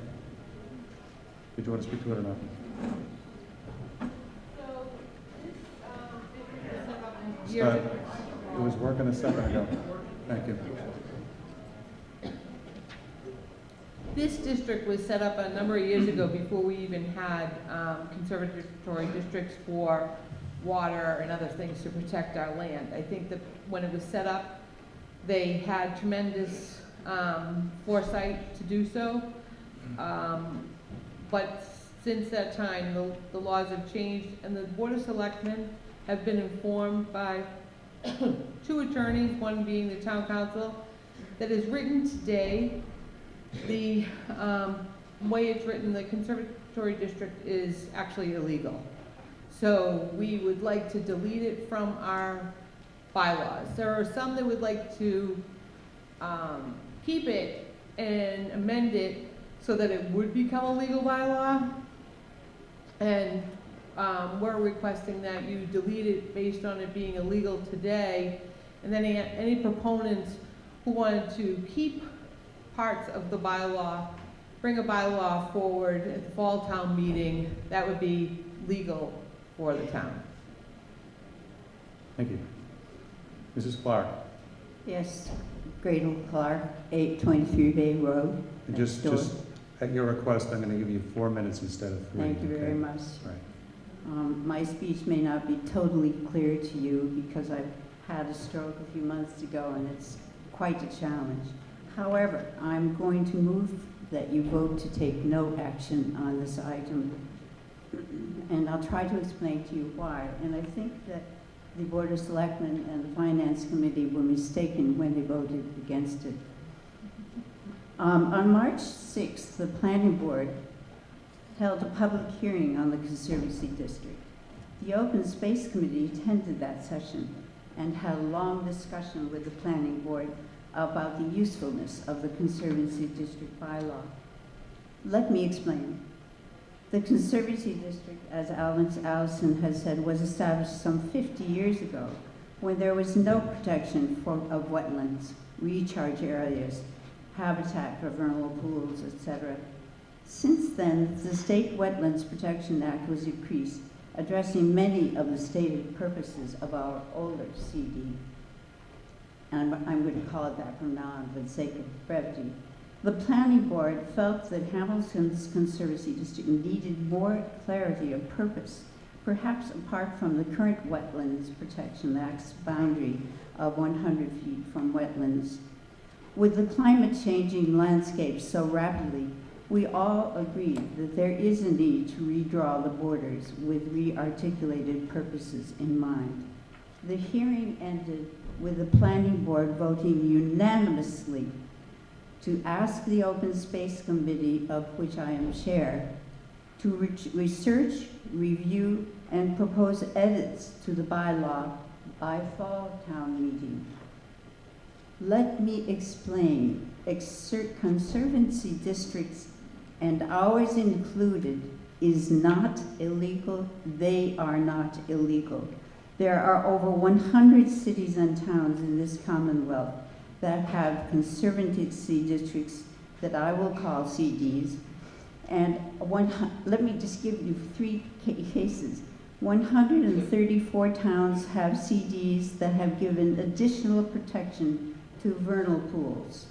did you want to speak to it or not? It was working a second ago. Thank you. This district was set up a number of years ago before we even had conservatory districts for water and other things to protect our land. I think that when it was set up, they had tremendous foresight to do so. But since that time, the laws have changed, and the Board of Selectmen have been informed by two attorneys, one being the town council, that is written today. The way it's written, the conservatory district is actually illegal. So we would like to delete it from our bylaws. There are some that would like to keep it and amend it so that it would become a legal bylaw. And we're requesting that you delete it based on it being illegal today. And then any proponents who wanted to keep parts of the bylaw, bring a bylaw forward at the fall town meeting, that would be legal for the town. Thank you. Mrs. Clark. Yes, Gradle Clark, 823 Bay Road. And just at your request, I'm going to give you 4 minutes instead of 3. Thank you very much. Right. My speech may not be totally clear to you because I've had a stroke a few months ago and it's quite a challenge. However, I'm going to move that you vote to take no action on this item, and I'll try to explain to you why. And I think that the Board of Selectmen and the Finance Committee were mistaken when they voted against it. On March 6th, the Planning Board held a public hearing on the Conservancy District. The Open Space Committee attended that session and had a long discussion with the Planning Board about the usefulness of the Conservancy District bylaw. Let me explain. The Conservancy District, as Allison has said, was established some 50 years ago when there was no protection of wetlands, recharge areas, habitat for vernal pools, etc. Since then, the State Wetlands Protection Act was increased, addressing many of the stated purposes of our older CD. And I'm going to call it that from now on for the sake of brevity. The Planning Board felt that Hamilton's Conservancy District needed more clarity of purpose, perhaps apart from the current Wetlands Protection Act's boundary of 100 feet from wetlands. With the climate changing landscape so rapidly, we all agree that there is a need to redraw the borders with re-articulated purposes in mind. The hearing ended with the Planning Board voting unanimously to ask the Open Space Committee, of which I am chair, to research, review, and propose edits to the bylaw by fall town meeting. Let me explain. Conservancy districts, and ours included, is not illegal. They are not illegal. There are over 100 cities and towns in this Commonwealth that have conservancy districts that I will call CDs. And let me just give you 3 cases. 134 towns have CDs that have given additional protection to vernal pools.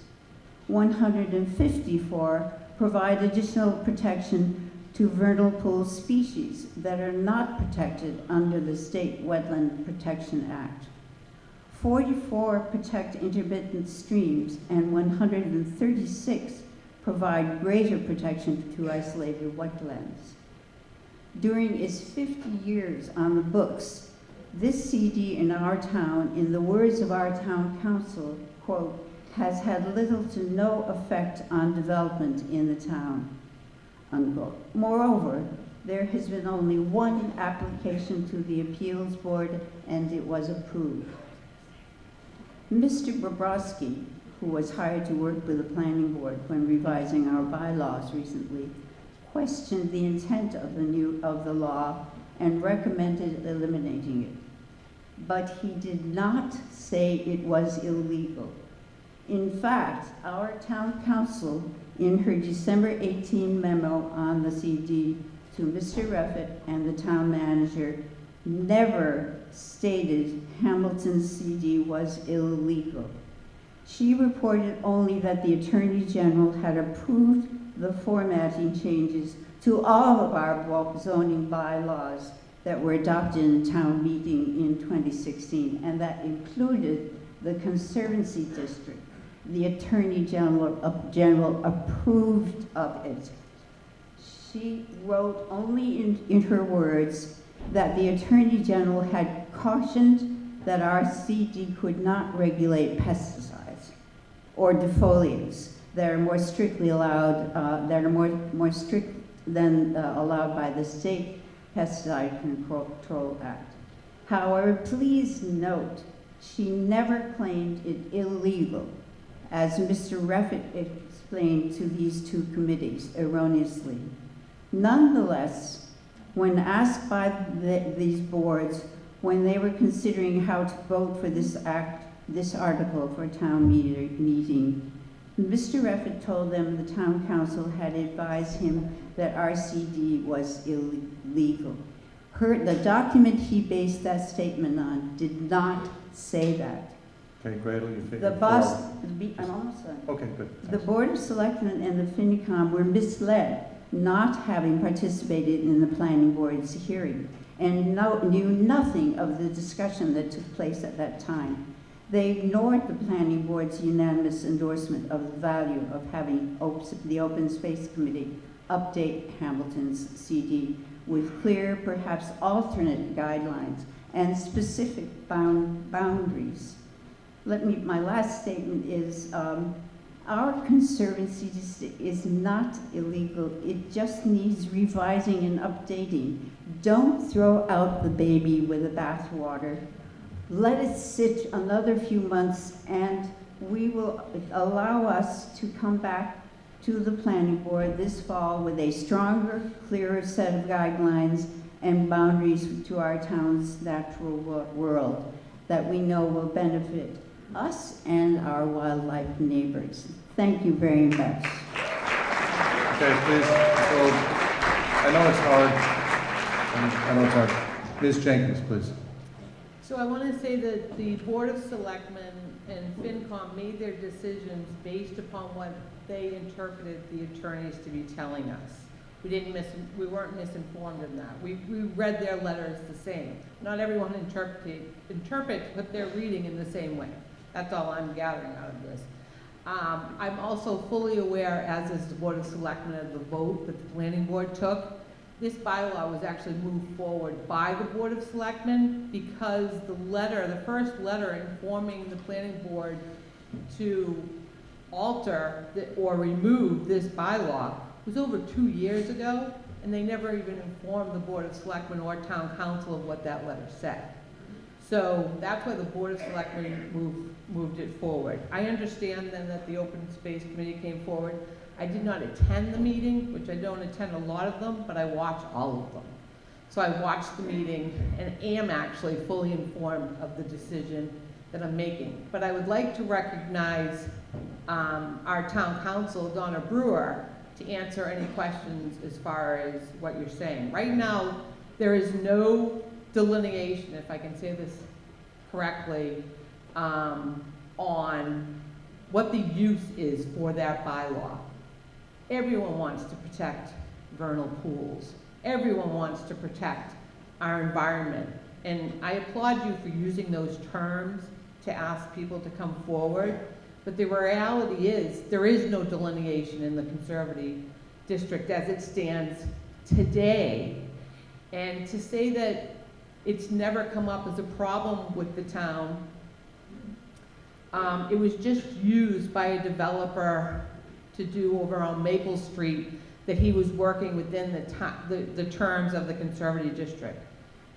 154 provide additional protection to vernal pool species that are not protected under the State Wetland Protection Act. 44 protect intermittent streams, and 136 provide greater protection to isolated wetlands. During its 50 years on the books, this CD in our town, in the words of our town council, quote, has had little to no effect on development in the town, unquote. Moreover, there has been only one application to the appeals board, and it was approved. Mr. Bobrovsky, who was hired to work with the planning board when revising our bylaws recently, questioned the intent of the law and recommended eliminating it. But he did not say it was illegal. In fact, our town council, in her December 18 memo on the CD to Mr. Reffitt and the town manager, never stated Hamilton's CD was illegal. She reported only that the Attorney General had approved the formatting changes to all of our zoning bylaws that were adopted in town meeting in 2016, and that included the Conservancy District. The Attorney General approved of it. She wrote only in her words that the Attorney General had cautioned that our CD could not regulate pesticides or defoliants that are more strictly allowed, that are more strict than allowed by the State Pesticide Control Act. However, please note, she never claimed it illegal, as Mr. Reffitt explained to these two committees erroneously. Nonetheless, when asked by these boards when they were considering how to vote for this article for town meeting, Mr. Reffitt told them the town council had advised him that RCD was illegal. The document he based that statement on did not say that. Okay, Gradle, you take The it boss, forward. I'm almost done. Okay, good. The Board of Selectmen and the FinCom were misled, not having participated in the planning board's hearing, and knew nothing of the discussion that took place at that time. They ignored the planning board's unanimous endorsement of the value of having the Open Space Committee update Hamilton's CD with clear, perhaps alternate guidelines and specific boundaries. My last statement is, our Conservancy is not illegal. It just needs revising and updating. Don't throw out the baby with the bathwater. Let it sit another few months, and we will allow us to come back to the planning board this fall with a stronger, clearer set of guidelines and boundaries to our town's natural world that we know will benefit us and our wildlife neighbors. Thank you very much. Okay, please, so, I know it's hard. Ms. Jenkins, please. So I want to say that the Board of Selectmen and FinCom made their decisions based upon what they interpreted the attorneys to be telling us. We weren't misinformed in that. We read their letters the same. Not everyone interprets what they're reading in the same way. That's all I'm gathering out of this. I'm also fully aware, as is the Board of Selectmen, of the vote that the Planning Board took. This bylaw was actually moved forward by the Board of Selectmen because the first letter informing the Planning Board to alter or remove this bylaw was over 2 years ago, and they never even informed the Board of Selectmen or Town Council of what that letter said. So that's why the Board of Selectmen moved it forward. I understand then that the Open Space Committee came forward. I did not attend the meeting, which I don't attend a lot of them, but I watch all of them. So I watched the meeting and am actually fully informed of the decision that I'm making. But I would like to recognize our town council, Donna Brewer, to answer any questions as far as what you're saying. Right now, there is no delineation, if I can say this correctly, on what the use is for that bylaw. Everyone wants to protect vernal pools. Everyone wants to protect our environment. And I applaud you for using those terms to ask people to come forward. But the reality is, there is no delineation in the Conservative District as it stands today. And to say that it's never come up as a problem with the town, it was just used by a developer to do over on Maple Street that he was working within the terms of the Conservative District.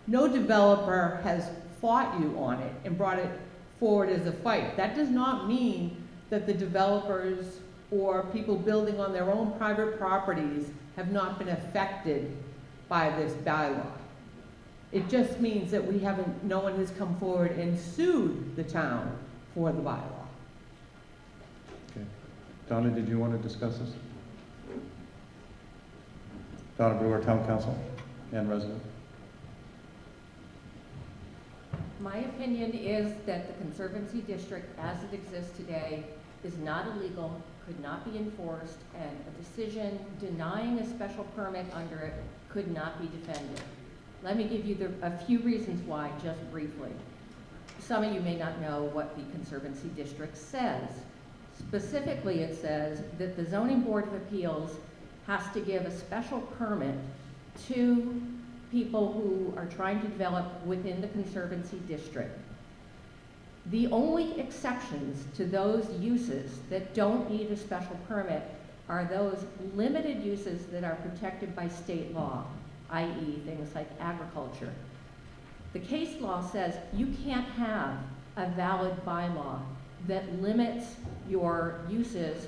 No developer has fought you on it and brought it forward as a fight. That does not mean that the developers or people building on their own private properties have not been affected by this bylaw. It just means that no one has come forward and sued the town for the bylaw. Okay. Donna, did you want to discuss this? Donna Brewer, Town Council and resident. My opinion is that the Conservancy District, as it exists today, is not illegal, could not be enforced, and a decision denying a special permit under it could not be defended. Let me give you a few reasons why, just briefly. Some of you may not know what the Conservancy District says. Specifically, it says that the Zoning Board of Appeals has to give a special permit to people who are trying to develop within the Conservancy District. The only exceptions to those uses that don't need a special permit are those limited uses that are protected by state law, i.e. things like agriculture. The case law says you can't have a valid bylaw that limits your uses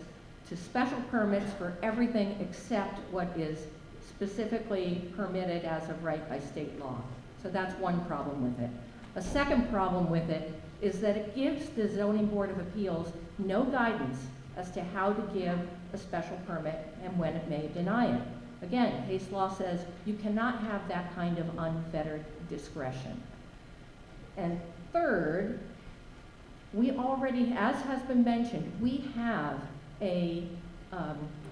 to special permits for everything except what is specifically permitted as of right by state law. So that's one problem with it. A second problem with it is that it gives the Zoning Board of Appeals no guidance as to how to give a special permit and when it may deny it. Again, case law says you cannot have that kind of unfettered discretion. And third, we already, as has been mentioned, we have a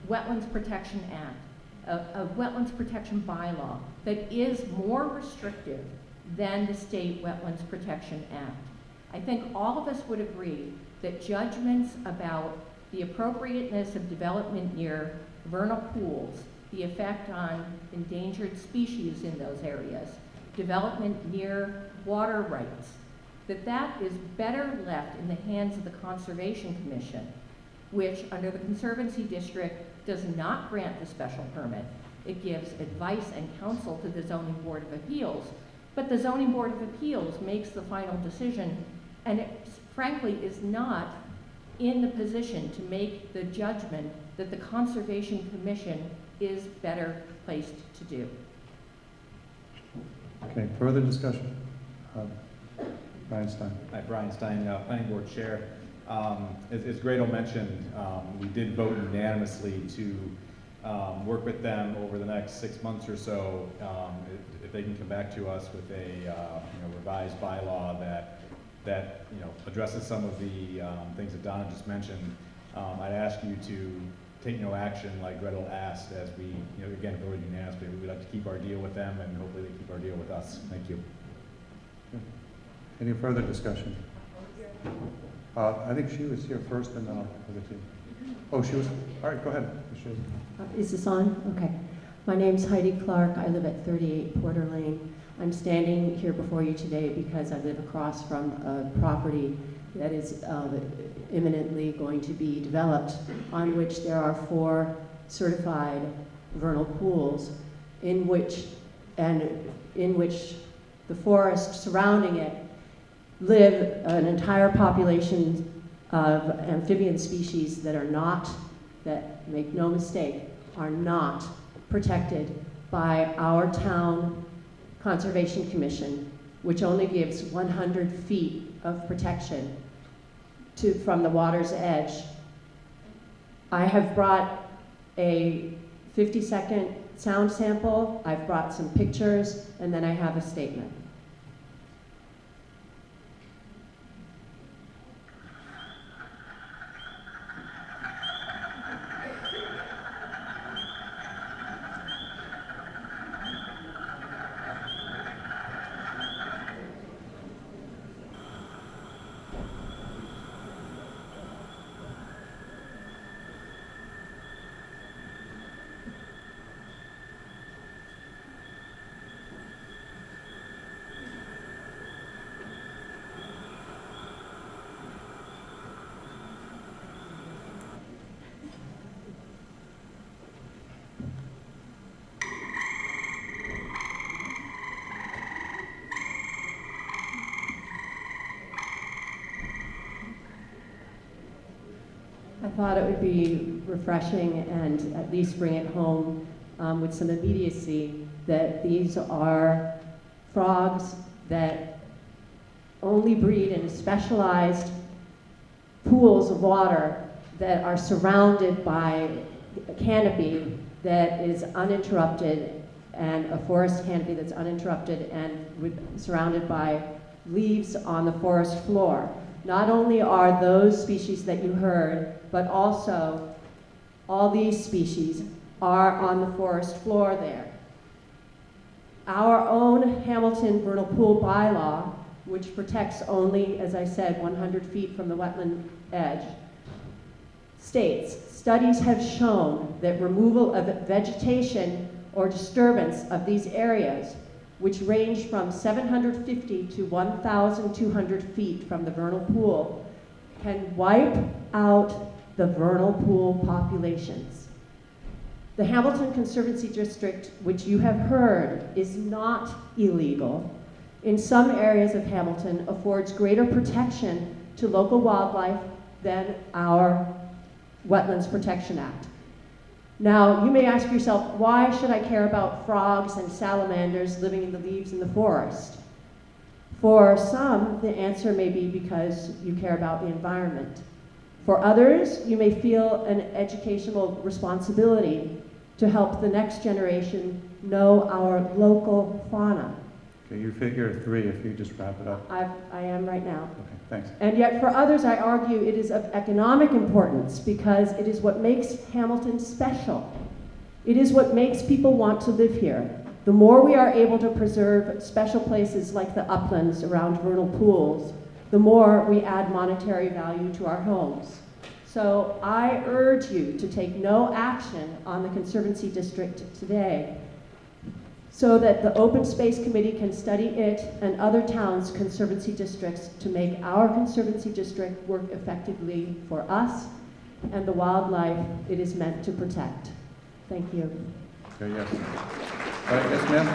Wetlands Protection Act, a Wetlands Protection Bylaw that is more restrictive than the State Wetlands Protection Act. I think all of us would agree that judgments about the appropriateness of development near vernal pools, the effect on endangered species in those areas, development near water rights, that is better left in the hands of the Conservation Commission, which under the Conservancy District does not grant the special permit. It gives advice and counsel to the Zoning Board of Appeals, but the Zoning Board of Appeals makes the final decision, and it frankly is not in the position to make the judgment that the Conservation Commission is better placed to do. Okay, further discussion? Brian Stein. Hi, Brian Stein, Planning Board Chair. As Gretel mentioned, we did vote unanimously to work with them over the next 6 months or so, if they can come back to us with a revised bylaw that addresses some of the things that Donna just mentioned. I'd ask you to take no action like Gretel asked, as we again voted unanimously. We'd like to keep our deal with them, and hopefully they keep our deal with us. Thank you. Any further discussion? I think she was here first, and then I'll have the team. Oh, she was, all right, go ahead. Is this on? Okay. My name's Heidi Clark. I live at 38 Porter Lane. I'm standing here before you today because I live across from a property that is imminently going to be developed, on which there are 4 certified vernal pools, in which the forest surrounding it live an entire population of amphibian species that are not, that make no mistake, are not protected by our town Conservation Commission, which only gives 100 feet of protection from the water's edge. I have brought a 50-second sound sample, I've brought some pictures, and then I have a statement. I thought it would be refreshing and at least bring it home with some immediacy that these are frogs that only breed in specialized pools of water that are surrounded by a canopy that is uninterrupted, and a forest canopy that's uninterrupted and surrounded by leaves on the forest floor. Not only are those species that you heard, but also all these species are on the forest floor there. Our own Hamilton Vernal Pool bylaw, which protects only, as I said, 100 feet from the wetland edge, states, studies have shown that removal of vegetation or disturbance of these areas, which range from 750 to 1,200 feet from the vernal pool, can wipe out the vernal pool populations. The Hamilton Conservancy District, which you have heard, is not illegal. In some areas of Hamilton, affords greater protection to local wildlife than our Wetlands Protection Act. Now, you may ask yourself, why should I care about frogs and salamanders living in the leaves in the forest? For some, the answer may be because you care about the environment. For others, you may feel an educational responsibility to help the next generation know our local fauna. Okay, you figure 3 if you just wrap it up. I am right now. Okay, thanks. And yet for others, I argue it is of economic importance because it is what makes Hamilton special. It is what makes people want to live here. The more we are able to preserve special places like the uplands around vernal pools, the more we add monetary value to our homes. So I urge you to take no action on the Conservancy District today, so that the Open Space Committee can study it and other towns' conservancy districts to make our conservancy district work effectively for us and the wildlife it is meant to protect. Thank you. Okay, yes. All right, yes, ma'am?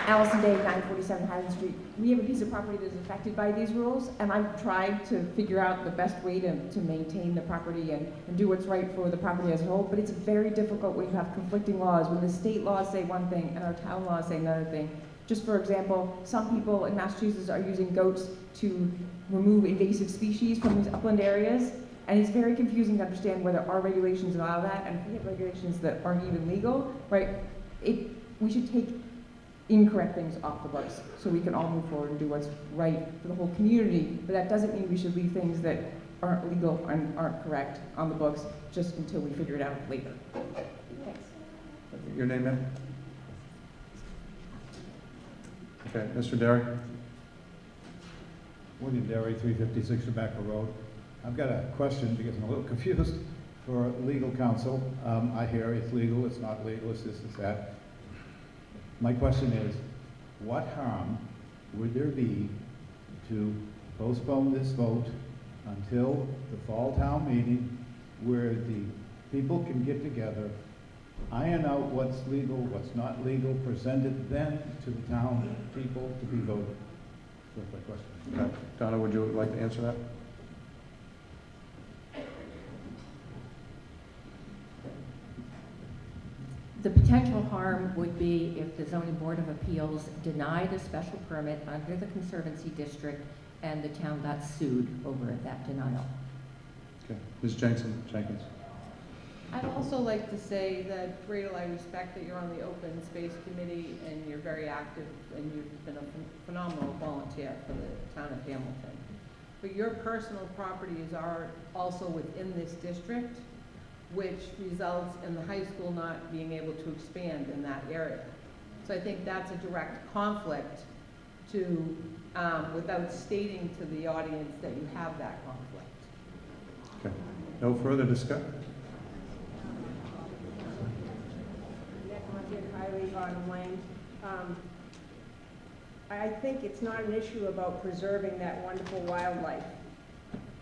Allison Day, 947 Highland Street. We have a piece of property that is affected by these rules, and I've tried to figure out the best way to maintain the property and do what's right for the property as a whole, but it's very difficult when you have conflicting laws, when the state laws say one thing and our town laws say another thing. Just for example, some people in Massachusetts are using goats to remove invasive species from these upland areas, and it's very confusing to understand whether our regulations allow that, and if we have regulations that aren't even legal, right? We should take incorrect things off the books so we can all move forward and do what's right for the whole community. But that doesn't mean we should leave things that aren't legal and aren't correct on the books just until we figure it out later. Thanks. Your name, ma'am? Okay, Mr. Derry? William Derry, 356 Tobacco Road. I've got a question because I'm a little confused for legal counsel. I hear it's legal, it's not legal, it's this, it's that. My question is, what harm would there be to postpone this vote until the fall town meeting where the people can get together, iron out what's legal, what's not legal, present it then to the town people to be voted? That's my question. Okay. Donna, would you like to answer that? The potential harm would be if the Zoning Board of Appeals denied a special permit under the Conservancy District and the town got sued over that denial. Okay. Ms. Jenkins. I'd also like to say that, Bradel, I respect that you're on the Open Space Committee and you're very active and you've been a phenomenal volunteer for the town of Hamilton. But your personal properties are also within this district, which results in the high school not being able to expand in that area. So I think that's a direct conflict to, without stating to the audience that you have that conflict. Okay. No further discussion? I think it's not an issue about preserving that wonderful wildlife.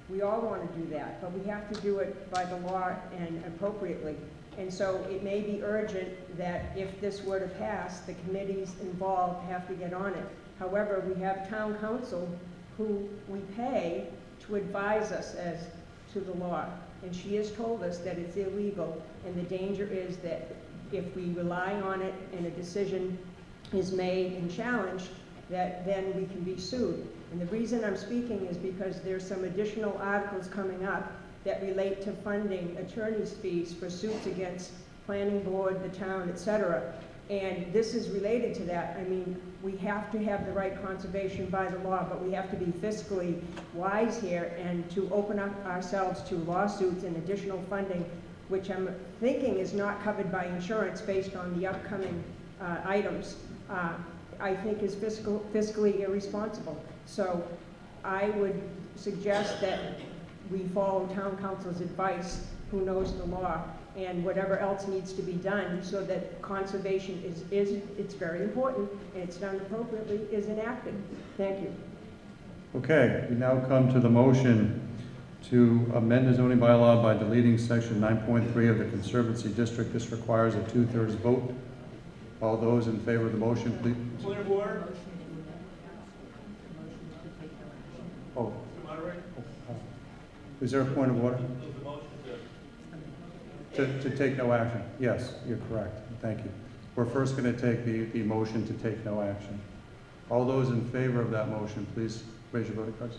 We all want to do that, but we have to do it by the law and appropriately. And so it may be urgent that if this were to pass, the committees involved have to get on it. However, we have town council who we pay to advise us as to the law. And she has told us that it's illegal, and the danger is that if we rely on it and a decision is made and challenged, that then we can be sued. And the reason I'm speaking is because there's some additional articles coming up that relate to funding attorney's fees for suits against planning board, the town, etc. And this is related to that. I mean, we have to have the right conservation by the law, but we have to be fiscally wise here and to open up ourselves to lawsuits and additional funding, which I'm thinking is not covered by insurance based on the upcoming items, I think is fiscally irresponsible. So I would suggest that we follow town council's advice, who knows the law, and whatever else needs to be done so that conservation it's very important, and it's done appropriately, is enacted. Thank you. Okay, we now come to the motion to amend the zoning bylaw by deleting section 9.3 of the Conservancy District. This requires a 2/3 vote. All those in favor of the motion, please. Point of order. Oh. Is there a point of order? To take no action. Yes, you're correct. Thank you. We're first going to take the motion to take no action. All those in favor of that motion, please raise your voting cards.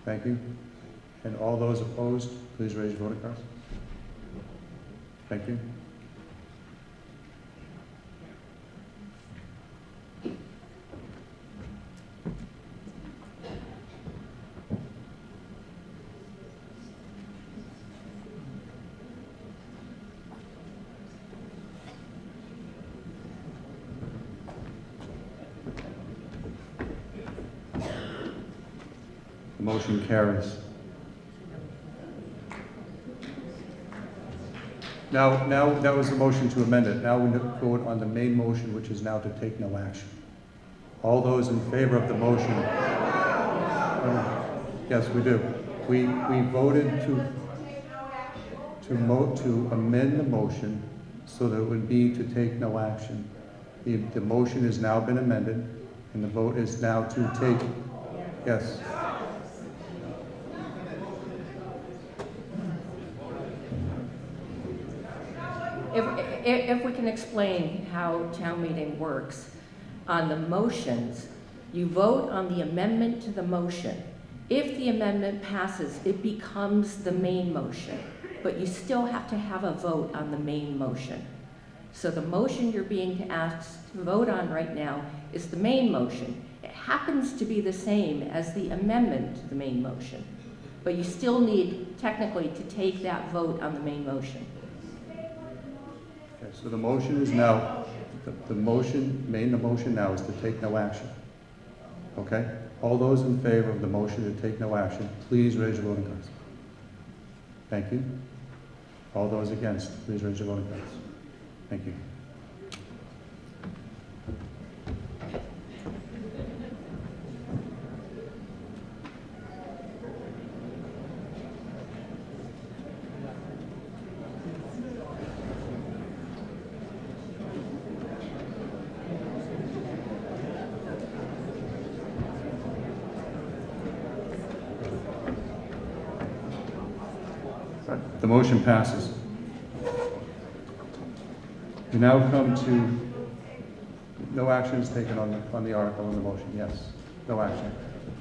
Thank you. And all those opposed, please raise your voting cards. Thank you. The motion carries. Now that was the motion to amend it. Now we vote on the main motion, which is now to take no action. All those in favor of the motion? Yes, we do. We voted to amend the motion so that it would be to take no action. The motion has now been amended, and the vote is now to take. Yes. If we can explain how town meeting works, on the motions, you vote on the amendment to the motion. If the amendment passes, it becomes the main motion, but you still have to have a vote on the main motion. So the motion you're being asked to vote on right now is the main motion. It happens to be the same as the amendment to the main motion, but you still need technically to take that vote on the main motion. Okay, so the motion is now, the motion now is to take no action. Okay? All those in favor of the motion to take no action, please raise your voting cards. Thank you. All those against, please raise your voting cards. Thank you. The motion passes. We now come to, no action is taken on the article and the motion. Yes, no action.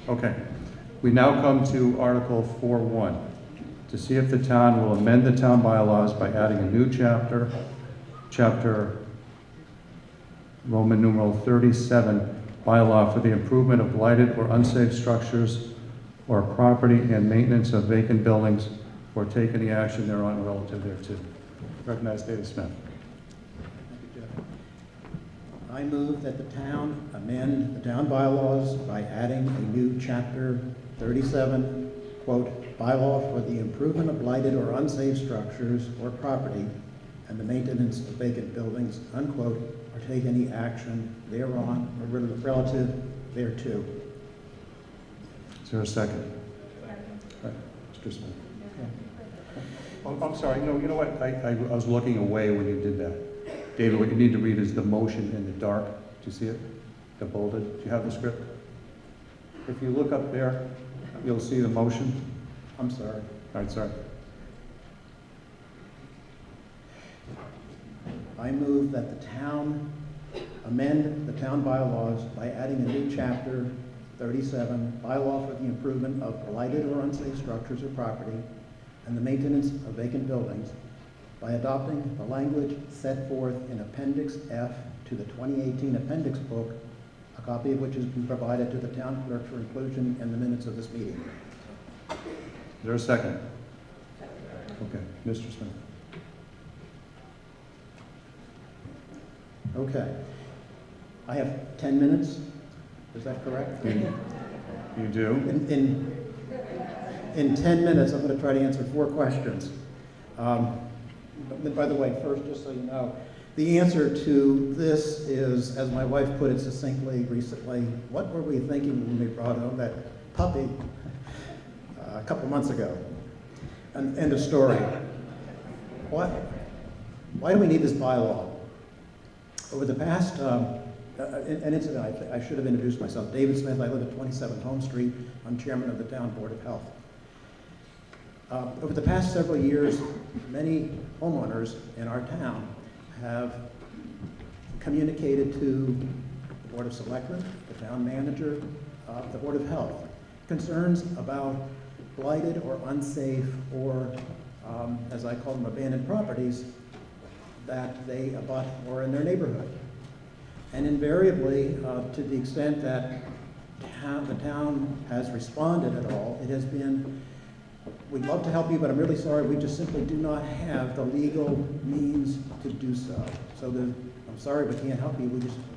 Okay. We now come to Article 4.1, to see if the town will amend the town bylaws by adding a new chapter Roman numeral 37, bylaw for the improvement of blighted or unsafe structures or property and maintenance of vacant buildings, or take any action thereon relative thereto. Recognize David Smith. I move that the town amend the town bylaws by adding a new chapter 37, quote, bylaw for the improvement of blighted or unsafe structures or property and the maintenance of vacant buildings, unquote, or take any action thereon or relative thereto. Is there a second? Right. Mr. Smith. Oh, I'm sorry. No, you know what? I was looking away when you did that. David, what you need to read is the motion in the dark. Do you see it? The bolded. Do you have the script? If you look up there, You'll see the motion. I'm sorry. All right, sorry. I move that the town amend the town bylaws by adding a new chapter 37, bylaw for the improvement of blighted or unsafe structures or property and the maintenance of vacant buildings, by adopting the language set forth in Appendix F to the 2018 Appendix Book, a copy of which has been provided to the town clerk for inclusion in the minutes of this meeting. Is there a second? Okay, Mr. Smith. Okay. I have 10 minutes. Is that correct? You do? In 10 minutes, I'm going to try to answer 4 questions. But by the way, first, just so you know, the answer to this is, as my wife put it succinctly recently, what were we thinking when we brought home that puppy a couple months ago? And end of story. Why do we need this bylaw? Over the past, an incident, I should have introduced myself. David Smith, I live at 27 Home Street. I'm chairman of the Town Board of Health. Over the past several years, many homeowners in our town have communicated to the Board of Selectmen, the town manager, the Board of Health, concerns about blighted or unsafe or, as I call them, abandoned properties that they abut or in their neighborhood. And invariably, to the extent that the town has responded at all, it has been, we'd love to help you, but I'm really sorry, we just simply do not have the legal means to do so. So I'm sorry, we can't help you.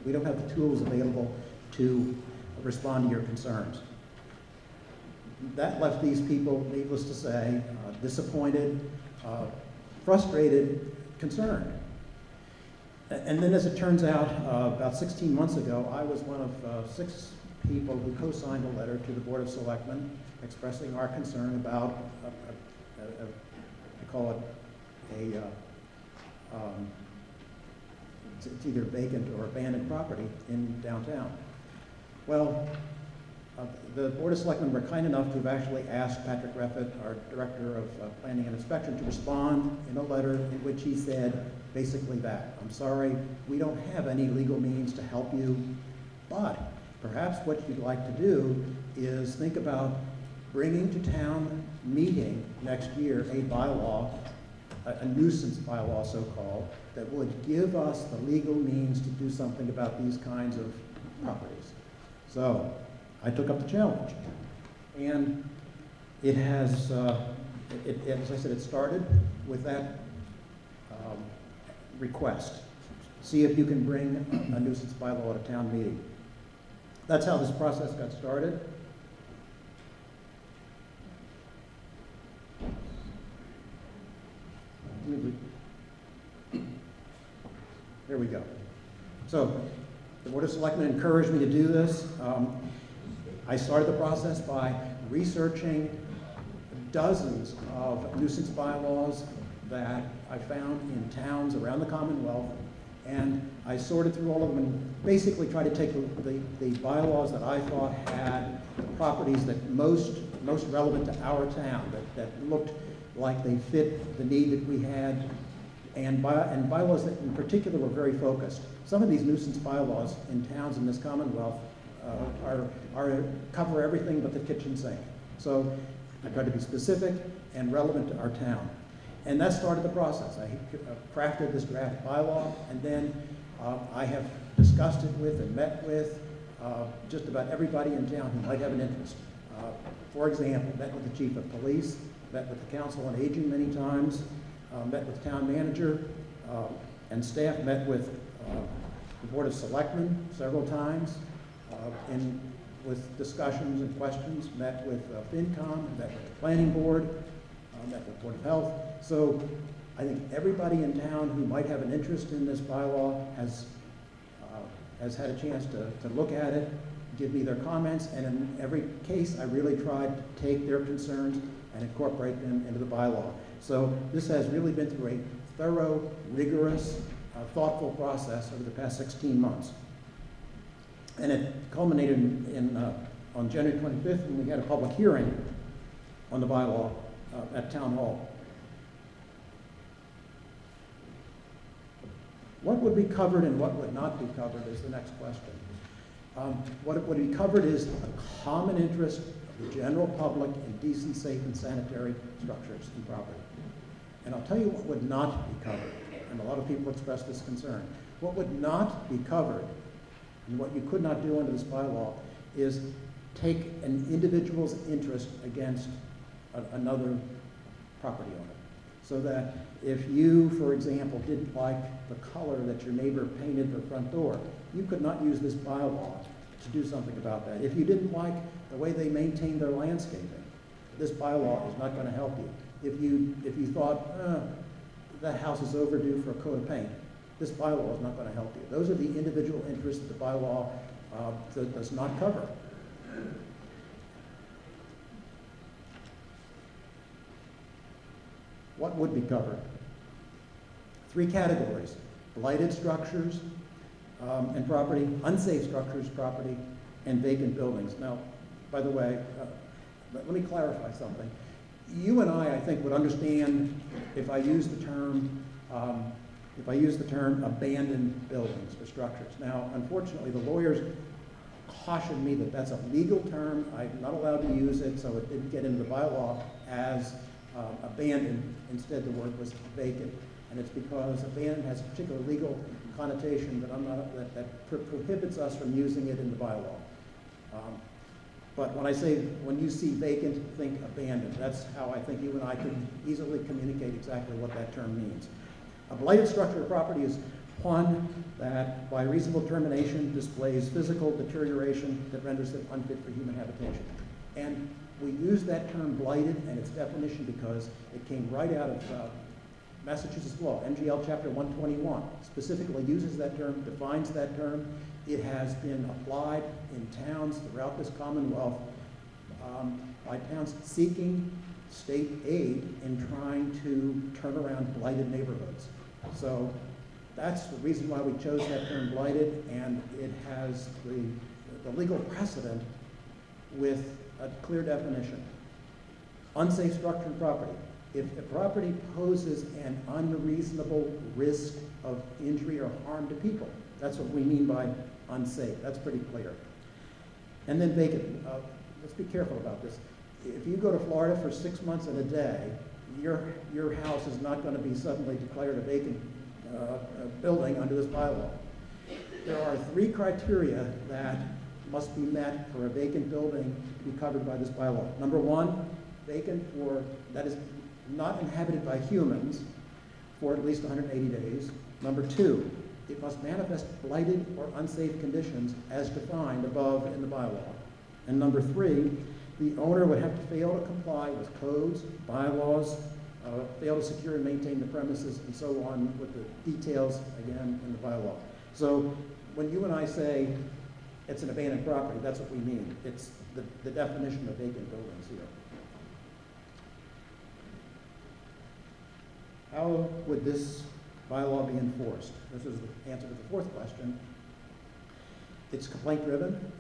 We don't have the tools available to respond to your concerns. That left these people, needless to say, disappointed, frustrated, concerned. And then, as it turns out, about 16 months ago, I was one of 6 people who co-signed a letter to the Board of Selectmen expressing our concern about, I call it it's either vacant or abandoned property in downtown. Well, the Board of Selectmen were kind enough to have actually asked Patrick Reffett, our Director of Planning and Inspection, to respond in a letter in which he said basically that. I'm sorry, we don't have any legal means to help you, but perhaps what you'd like to do is think about bringing to town meeting next year a bylaw, a nuisance bylaw so-called, that would give us the legal means to do something about these kinds of properties. So I took up the challenge, and it has, as I said, it started with that request. See if you can bring a nuisance bylaw at a town meeting. That's how this process got started. There we go. So the Board of Selectmen encouraged me to do this. I started the process by researching dozens of nuisance bylaws that I found in towns around the Commonwealth, and I sorted through all of them and basically tried to take the bylaws that I thought had the properties that most relevant to our town, that looked like they fit the need that we had, and bylaws that in particular were very focused. Some of these nuisance bylaws in towns in this Commonwealth cover everything but the kitchen sink. So I tried to be specific and relevant to our town. And that started the process. I crafted this draft bylaw, and then I have discussed it with and met with just about everybody in town who might have an interest. For example, met with the chief of police, met with the council on aging many times, met with the town manager and staff, met with the Board of Selectmen several times, and with discussions and questions, met with FinCom, met with the Planning Board, met with the Board of Health. So I think everybody in town who might have an interest in this bylaw has had a chance to look at it, give me their comments, and in every case I really tried to take their concerns and incorporate them into the bylaw. So this has really been through a thorough, rigorous, thoughtful process over the past 16 months. And it culminated in on January 25th when we had a public hearing on the bylaw at Town Hall. What would be covered and what would not be covered is the next question. What would be covered is the common interest of the general public in decent, safe, and sanitary structures and property. And I'll tell you what would not be covered, and a lot of people express this concern. What would not be covered, and what you could not do under this bylaw, is take an individual's interest against another property owner. So that if you, for example, didn't like the color that your neighbor painted their front door, you could not use this bylaw to do something about that. If you didn't like the way they maintained their landscaping, this bylaw is not going to help you. If you thought, that house is overdue for a coat of paint, this bylaw is not going to help you. Those are the individual interests that the bylaw does not cover. What would be covered? 3 categories: blighted structures and property, unsafe structures, property, and vacant buildings. Now, by the way, let me clarify something. You and I think, would understand if I use the term abandoned buildings or structures. Now, unfortunately, the lawyers cautioned me that that's a legal term. I'm not allowed to use it, so it didn't get into the bylaw as abandoned. Instead, the word was vacant, and it's because abandoned has a particular legal connotation that prohibits us from using it in the bylaw. But when you see vacant, think abandoned. That's how I think you and I could easily communicate exactly what that term means. A blighted structure of property is one that, by reasonable termination, displays physical deterioration that renders it unfit for human habitation. And we use that term blighted and its definition because it came right out of Massachusetts law. MGL Chapter 121 specifically uses that term, defines that term. It has been applied in towns throughout this Commonwealth by towns seeking state aid in trying to turn around blighted neighborhoods. So that's the reason why we chose that term blighted, and it has the legal precedent with a clear definition. Unsafe structure and property. If a property poses an unreasonable risk of injury or harm to people, that's what we mean by unsafe. That's pretty clear. And then vacant. Let's be careful about this. If you go to Florida for 6 months and a day, your house is not going to be suddenly declared a vacant building under this bylaw. There are 3 criteria that must be met for a vacant building to be covered by this bylaw. Number 1, vacant that is not inhabited by humans for at least 180 days. Number 2, it must manifest blighted or unsafe conditions as defined above in the bylaw. And number 3, the owner would have to fail to comply with codes, bylaws, fail to secure and maintain the premises, and so on, with the details, again, in the bylaw. So when you and I say it's an abandoned property, that's what we mean. It's the definition of vacant buildings here. How would this bylaw be enforced? This is the answer to the 4th question. It's complaint driven.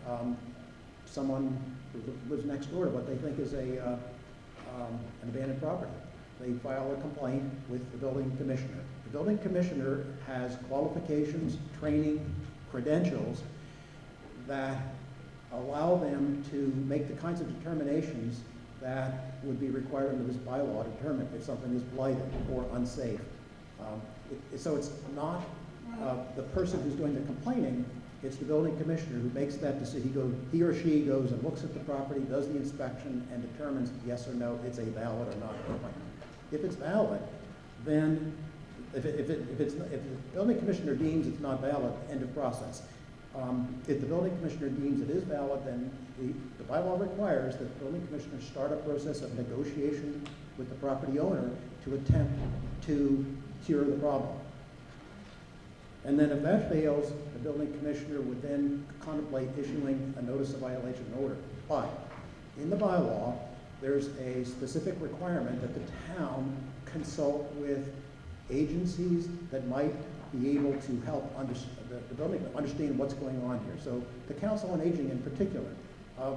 Someone who lives next door to what they think is an abandoned property. They file a complaint with the building commissioner. The building commissioner has qualifications, training, credentials that allow them to make the kinds of determinations that would be required under this bylaw to determine if something is blighted or unsafe. So it's not the person who's doing the complaining, it's the building commissioner who makes that decision. He or she goes and looks at the property, does the inspection, and determines yes or no, it's a valid or not complaint. If it's valid, then if the building commissioner deems it's not valid, end of process. If the building commissioner deems it is valid, then the bylaw requires that the building commissioner start a process of negotiation with the property owner to attempt to cure the problem. And then if that fails, the building commissioner would then contemplate issuing a notice of violation order. But in the bylaw, there's a specific requirement that the town consult with agencies that might be able to help the building understand what's going on here. So the Council on Aging in particular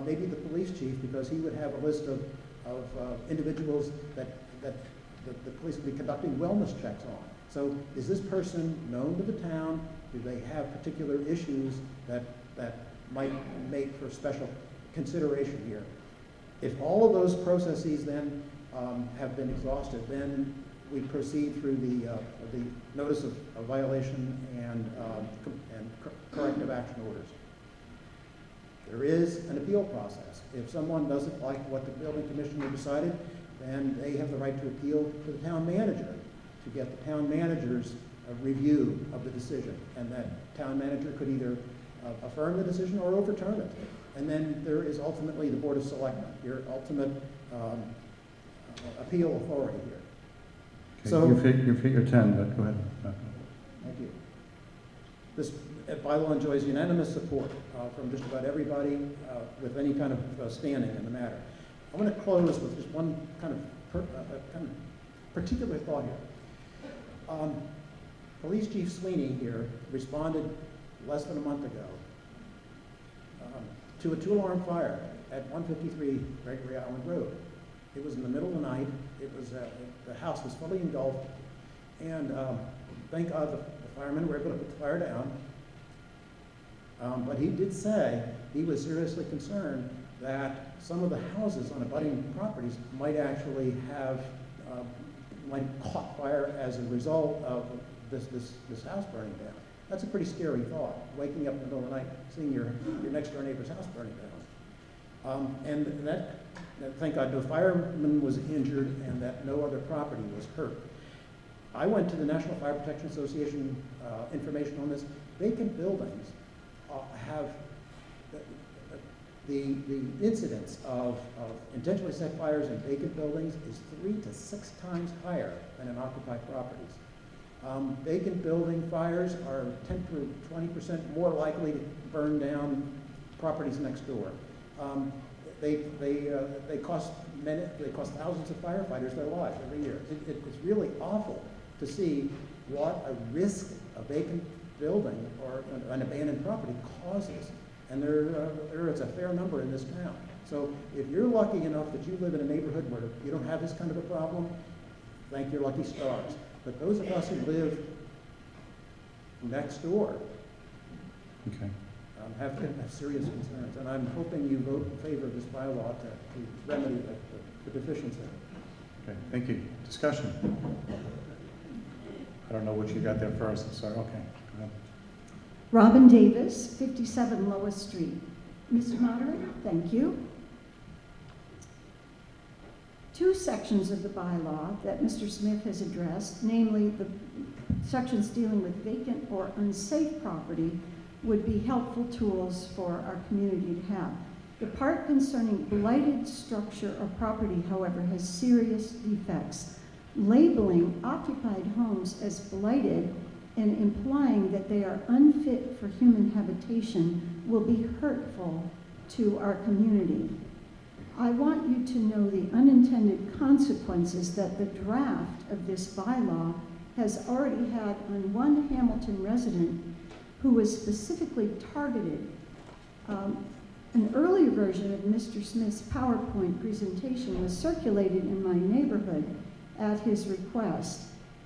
maybe the police chief, because he would have a list of individuals that the police would be conducting wellness checks on. So is this person known to the town? Do they have particular issues that might make for special consideration here? If all of those processes then have been exhausted, then we proceed through the notice of violation and corrective action orders. There is an appeal process. If someone doesn't like what the building commissioner decided, then they have the right to appeal to the town manager to get the town manager's review of the decision. And that town manager could either affirm the decision or overturn it. And then there is ultimately the Board of Selectmen, your ultimate appeal authority here. Okay, So you figure 10, but go ahead. Thank you. This bylaw enjoys unanimous support from just about everybody with any kind of standing in the matter. I want to close with just one kind of particular thought here. Police Chief Sweeney here responded less than a month ago to a 2-alarm fire at 153 Gregory Island Road. It was in the middle of the night. It was the house was fully engulfed, and thank God the firemen were able to put the fire down. But he did say he was seriously concerned that some of the houses on abutting properties might actually have might caught fire as a result of this house burning down. That's a pretty scary thought, waking up in the middle of the night, seeing your next door neighbor's house burning down. And that, thank God, no fireman was injured and that no other property was hurt. I went to the National Fire Protection Association information on this. Vacant buildings have the incidence of intentionally set fires in vacant buildings is 3 to 6 times higher than in occupied properties. Vacant building fires are 10 to 20% more likely to burn down properties next door. They cost thousands of firefighters their lives every year. It's really awful to see what a risk a vacant building or an abandoned property causes. And there is a fair number in this town. So if you're lucky enough that you live in a neighborhood where you don't have this kind of a problem, thank your lucky stars. But those of us who live next door have serious concerns. And I'm hoping you vote in favor of this bylaw to remedy the deficiency. Okay, thank you. Discussion. I don't know what you got there first. Sorry. Okay. Go ahead. Robin Davis, 57 Lois Street. Mr. Moderator, thank you. 2 sections of the bylaw that Mr. Smith has addressed, namely the sections dealing with vacant or unsafe property, would be helpful tools for our community to have. The part concerning blighted structure or property, however, has serious defects. Labeling occupied homes as blighted and implying that they are unfit for human habitation will be hurtful to our community. I want you to know the unintended consequences that the draft of this bylaw has already had on one Hamilton resident who was specifically targeted. An earlier version of Mr. Smith's PowerPoint presentation was circulated in my neighborhood at his request.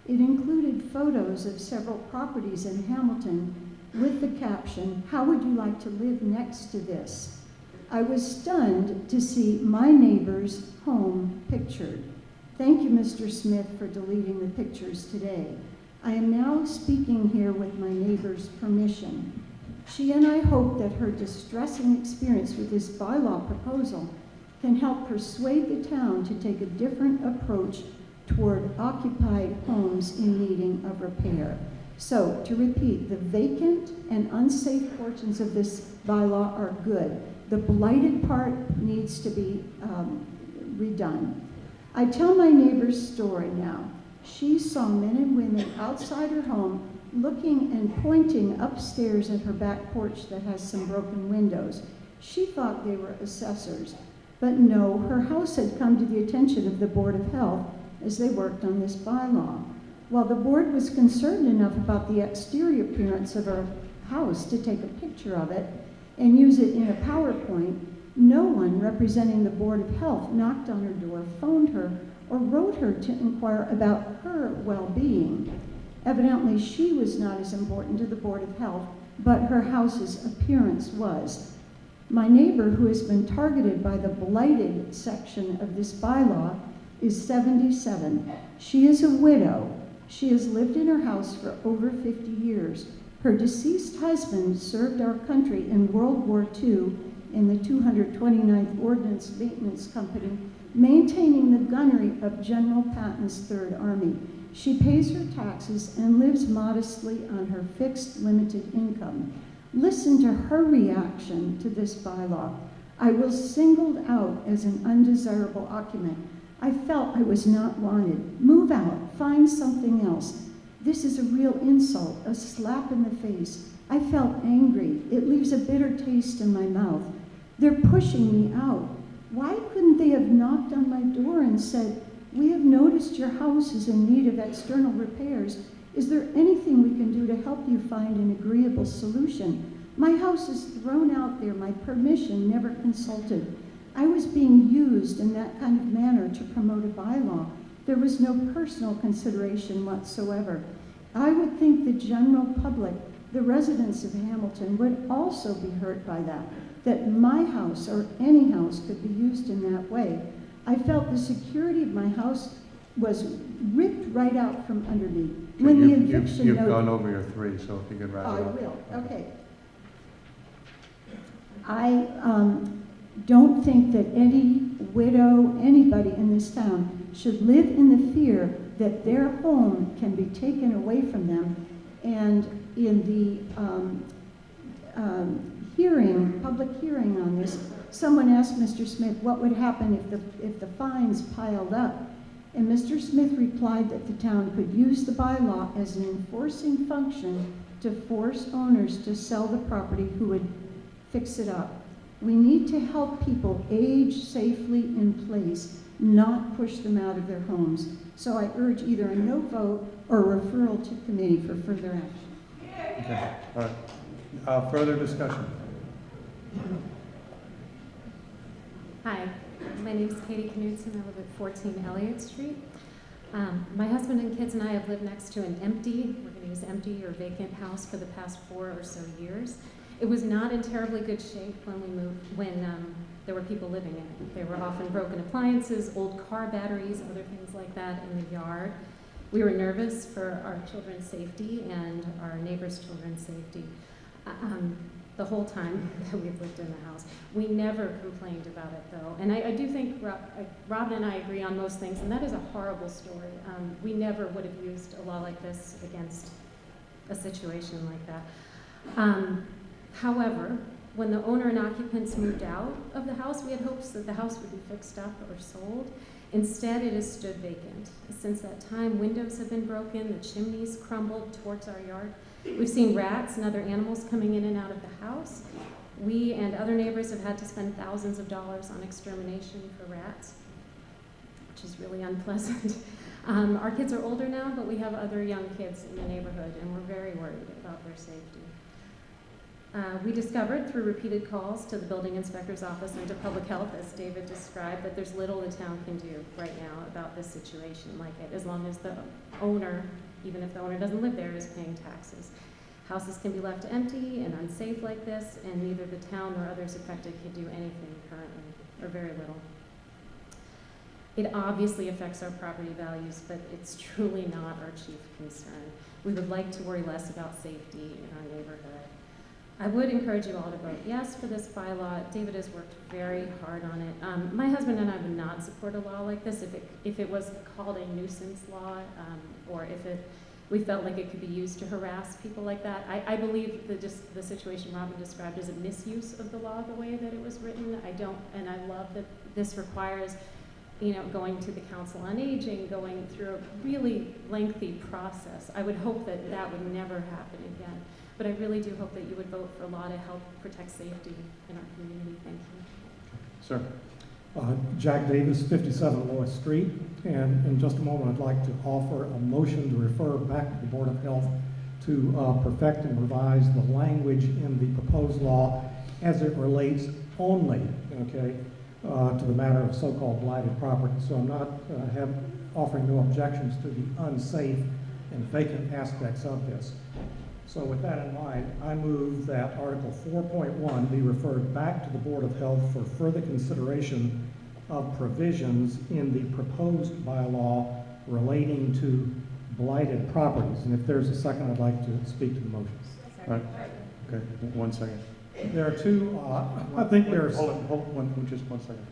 It included photos of several properties in Hamilton with the caption, "How would you like to live next to this?" I was stunned to see my neighbor's home pictured. Thank you, Mr. Smith, for deleting the pictures today. I am now speaking here with my neighbor's permission. She and I hope that her distressing experience with this bylaw proposal can help persuade the town to take a different approach toward occupied homes in needing of repair. So, to repeat, the vacant and unsafe portions of this bylaw are good. The blighted part needs to be redone. I tell my neighbor's story now. She saw men and women outside her home looking and pointing upstairs at her back porch that has some broken windows. She thought they were assessors, but no, her house had come to the attention of the Board of Health as they worked on this bylaw. While the board was concerned enough about the exterior appearance of her house to take a picture of it and use it in a PowerPoint, No one representing the Board of Health knocked on her door, phoned her, or wrote her to inquire about her well-being. Evidently, she was not as important to the Board of Health, but her house's appearance was. My neighbor, who has been targeted by the blighted section of this bylaw, is 77. She is a widow. She has lived in her house for over 50 years. Her deceased husband served our country in World War II in the 229th Ordnance Maintenance Company, maintaining the gunnery of General Patton's Third Army. She pays her taxes and lives modestly on her fixed limited income. Listen to her reaction to this bylaw. I was singled out as an undesirable occupant. I felt I was not wanted. Move out, find something else. This is a real insult, a slap in the face. I felt angry. It leaves a bitter taste in my mouth. They're pushing me out. Why couldn't they have knocked on my door and said, "We have noticed your house is in need of external repairs. Is there anything we can do to help you find an agreeable solution? My house is thrown out there, my permission never consulted. I was being used in that kind of manner to promote a bylaw. There was no personal consideration whatsoever. I would think the general public, the residents of Hamilton, would also be hurt by that my house or any house could be used in that way. I felt the security of my house was ripped right out from under me. When the eviction You've notice... gone over your 3, so if you could wrap it I up. will, okay. I don't think that any widow, anybody in this town, should live in the fear that their home can be taken away from them. And in the public hearing on this, someone asked Mr. Smith what would happen if the fines piled up. And Mr. Smith replied that the town could use the bylaw as an enforcing function to force owners to sell the property who would fix it up. We need to help people age safely in place, not push them out of their homes. So I urge either a no vote or a referral to committee for further action. Okay, all right. Further discussion? Hi, my name is Katie Knudsen. I live at 14 Elliott Street. My husband and kids and I have lived next to an empty, we're going to use empty or vacant house for the past 4 or so years. It was not in terribly good shape when we moved, when there were people living in it. There were often broken appliances, old car batteries, other things like that in the yard. We were nervous for our children's safety and our neighbors' children's safety. The whole time that we've lived in the house. We never complained about it, though. And I do think Robin and I agree on most things, and that is a horrible story. We never would have used a law like this against a situation like that. However, when the owner and occupants moved out of the house, we had hopes that the house would be fixed up or sold. Instead, it has stood vacant. Since that time, windows have been broken, the chimneys crumbled towards our yard. We've seen rats and other animals coming in and out of the house. We and other neighbors have had to spend thousands of dollars on extermination for rats, which is really unpleasant. Our kids are older now, but we have other young kids in the neighborhood, and we're very worried about their safety. We discovered through repeated calls to the building inspector's office and to public health, as David described, that there's little the town can do right now about this situation like it, as long as the owner, even if the owner doesn't live there, is paying taxes. Houses can be left empty and unsafe like this, and neither the town nor others affected can do anything currently, or very little. It obviously affects our property values, but it's truly not our chief concern. We would like to worry less about safety in our neighborhood. I would encourage you all to vote yes for this bylaw. David has worked very hard on it. My husband and I would not support a law like this if it was called a nuisance law, or if we felt like it could be used to harass people like that. I believe the situation Robin described is a misuse of the law the way that it was written. And I love that this requires, going to the Council on Aging, going through a really lengthy process. I would hope that that would never happen again. But I really do hope that you would vote for a law to help protect safety in our community. Thank you. Sir. Jack Davis, 57 Lois Street. And in just a moment, I'd like to offer a motion to refer back to the Board of Health to perfect and revise the language in the proposed law as it relates only, okay, to the matter of so-called blighted property. So I'm not offering no objections to the unsafe and vacant aspects of this. So with that in mind, I move that Article 4.1 be referred back to the Board of Health for further consideration of provisions in the proposed bylaw relating to blighted properties. And if there's a second, I'd like to speak to the motion. All right. Okay, 1 second. There are two, I think there's... Hold on, just 1 second.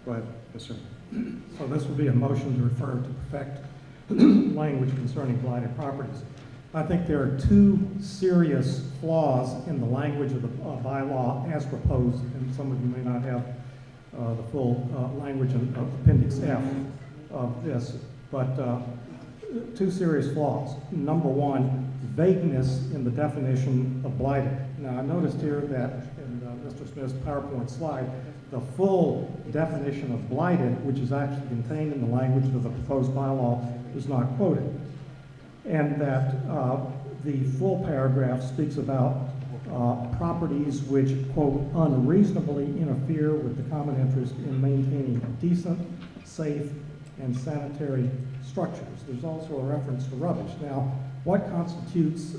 Go ahead. Yes, sir. So this would be a motion to refer to perfect language concerning blighted properties. I think there are two serious flaws in the language of the bylaw as proposed, and some of you may not have the full language in Appendix F of this, but two serious flaws. Number one, vagueness in the definition of blighted. Now, I noticed here that in Mr. Smith's PowerPoint slide, the full definition of blighted, which is actually contained in the language of the proposed bylaw, is not quoted. And that the full paragraph speaks about properties which, quote, unreasonably interfere with the common interest in maintaining decent, safe, and sanitary structures. There's also a reference to rubbish. Now, what constitutes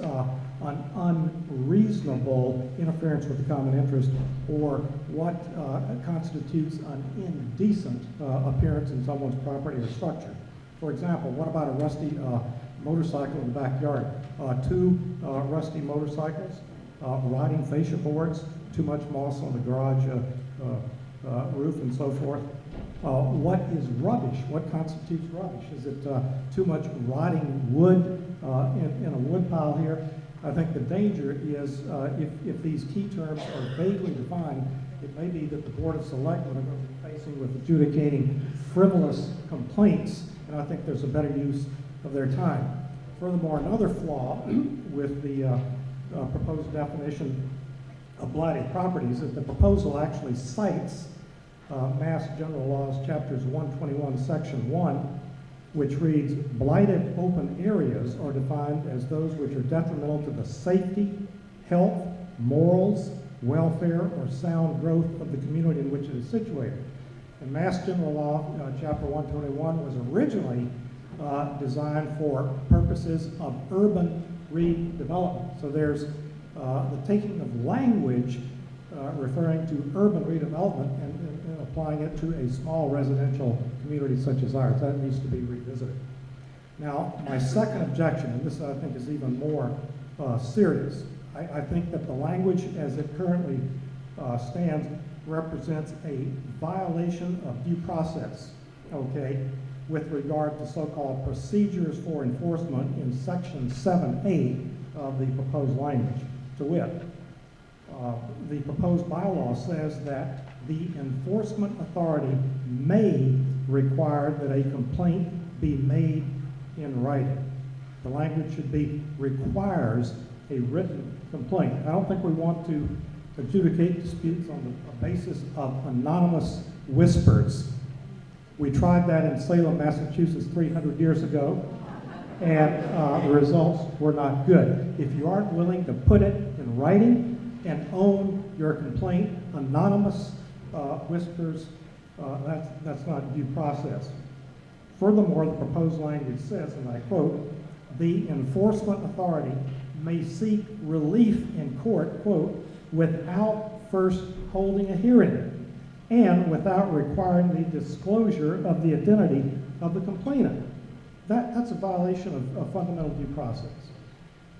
an unreasonable interference with the common interest, or what constitutes an indecent appearance in someone's property or structure? For example, what about a rusty motorcycle in the backyard? Two rusty motorcycles, rotting fascia boards, too much moss on the garage roof, and so forth. What is rubbish? What constitutes rubbish? Is it too much rotting wood in a wood pile here? I think the danger is if these key terms are vaguely defined, it may be that the Board of Selectmen are going to be facing with adjudicating frivolous complaints, and I think there's a better use of their time. Furthermore, another flaw with the proposed definition of blighted properties is the proposal actually cites Mass General Laws, Chapters 121, Section 1, which reads, blighted open areas are defined as those which are detrimental to the safety, health, morals, welfare, or sound growth of the community in which it is situated. And Mass General Law, Chapter 121, was originally designed for purposes of urban redevelopment. So there's the taking of language referring to urban redevelopment and applying it to a small residential community such as ours. That needs to be revisited. Now, my second objection, and this I think is even more serious, I think that the language as it currently stands represents a violation of due process, okay, with regard to so-called procedures for enforcement in Section 7A of the proposed language. To wit, the proposed bylaw says that the enforcement authority may require that a complaint be made in writing. The language should be requires a written complaint. I don't think we want to adjudicate disputes on the basis of anonymous whispers. We tried that in Salem, Massachusetts 300 years ago, and the results were not good. If you aren't willing to put it in writing and own your complaint, anonymous whispers, that's not due process. Furthermore, the proposed language says, and I quote, the enforcement authority may seek relief in court, quote, without first holding a hearing and without requiring the disclosure of the identity of the complainant. That's a violation of fundamental due process.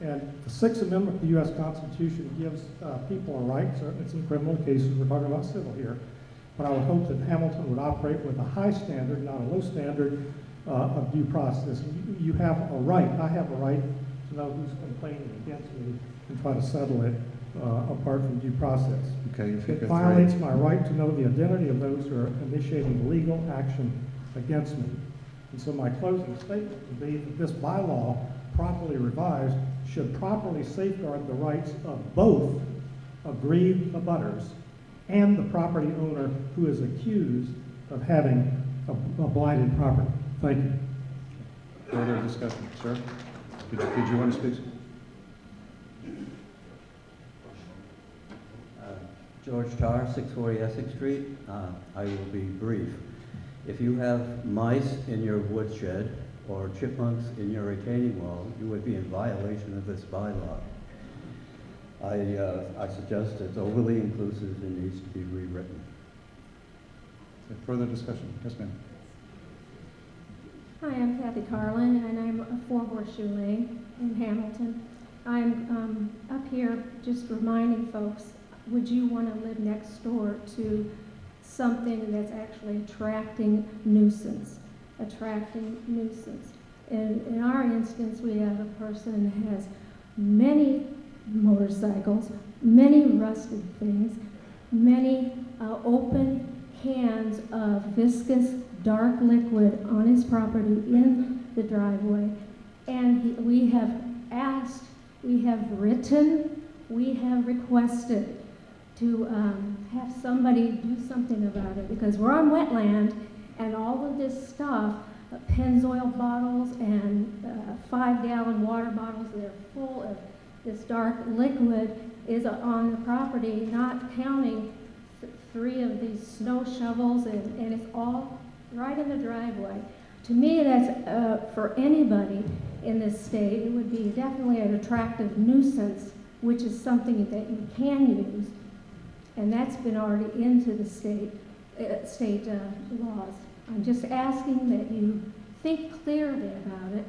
And the Sixth Amendment of the U.S. Constitution gives people a right, certainly it's in criminal cases, we're talking about civil here, but I would hope that Hamilton would operate with a high standard, not a low standard of due process. You have a right, I have a right to know who's complaining against me and try to settle it apart from due process. Okay, it violates my right to know the identity of those who are initiating legal action against me. And so my closing statement would be that this bylaw, properly revised, should properly safeguard the rights of both aggrieved abutters and the property owner who is accused of having a blighted property. Thank you. Further discussion, sir? Did you want to speak? George Tarr, 640 Essex Street. I will be brief. If you have mice in your woodshed or chipmunks in your retaining wall, you would be in violation of this bylaw. I suggest it's overly inclusive and needs to be rewritten. Further discussion? Yes, ma'am. Hi, I'm Kathy Carlin, and I'm a 4 Horseshoe Lane in Hamilton. I'm up here just reminding folks, would you want to live next door to something that's actually attracting nuisance? In our instance, we have a person who has many motorcycles, many rusted things, many open cans of viscous dark liquid on his property in the driveway. And we have asked, we have written, we have requested to have somebody do something about it, because we're on wetland and all of this stuff, Pennzoil bottles and 5-gallon water bottles that are full of this dark liquid is on the property, not counting 3 of these snow shovels, and it's all right in the driveway. To me, that's, for anybody in this state, it would be definitely an attractive nuisance, which is something that you can use, and that's been already into the state laws. I'm just asking that you think clearly about it,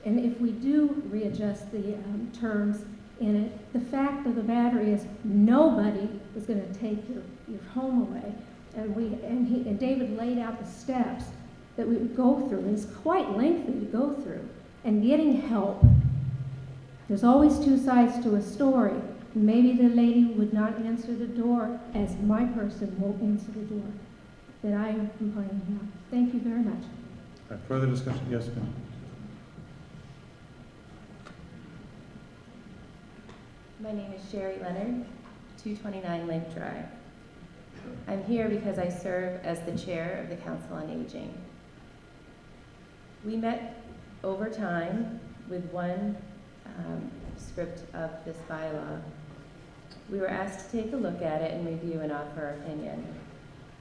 and if we do readjust the terms in it, the fact of the matter is nobody is going to take your home away. And David laid out the steps that we would go through. It's quite lengthy to go through. And getting help. There's always 2 sides to a story. Maybe the lady would not answer the door as my person won't answer the door that I am complaining about. Thank you very much. Further discussion? Yes, ma'am. My name is Sherry Leonard, 229 Lake Drive. I'm here because I serve as the chair of the Council on Aging. We met over time with one script of this bylaw. We were asked to take a look at it and review and offer our opinion.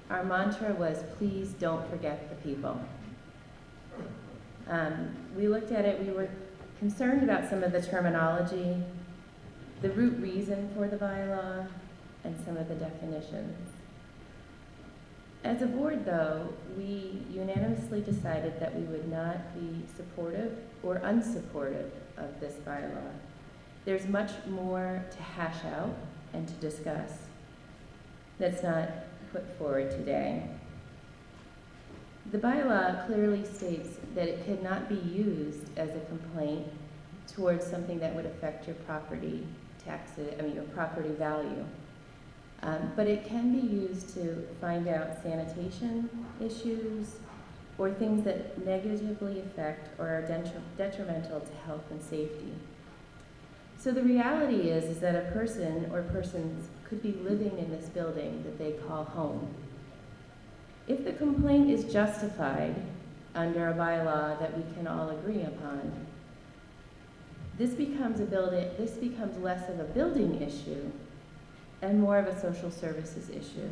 Our mantra was, please don't forget the people. We looked at it, we were concerned about some of the terminology, the root reason for the bylaw, and some of the definitions. As a board, though, we unanimously decided that we would not be supportive or unsupportive of this bylaw. There's much more to hash out and to discuss that's not put forward today. The bylaw clearly states that it could not be used as a complaint towards something that would affect your property taxes, your property value. But it can be used to find out sanitation issues or things that negatively affect or are detrimental to health and safety. So the reality is that a person or persons could be living in this building that they call home. If the complaint is justified under a bylaw that we can all agree upon, this becomes less of a building issue and more of a social services issue.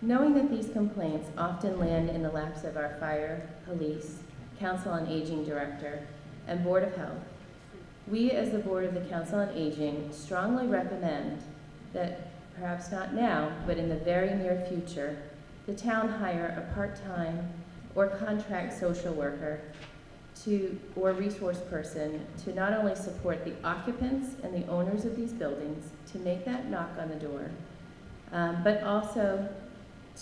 Knowing that these complaints often land in the laps of our fire, police, Council on Aging director, and Board of Health, we as the Board of the Council on Aging strongly recommend that, perhaps not now, but in the very near future, the town hire a part-time or contract social worker or resource person to not only support the occupants and the owners of these buildings to make that knock on the door, but also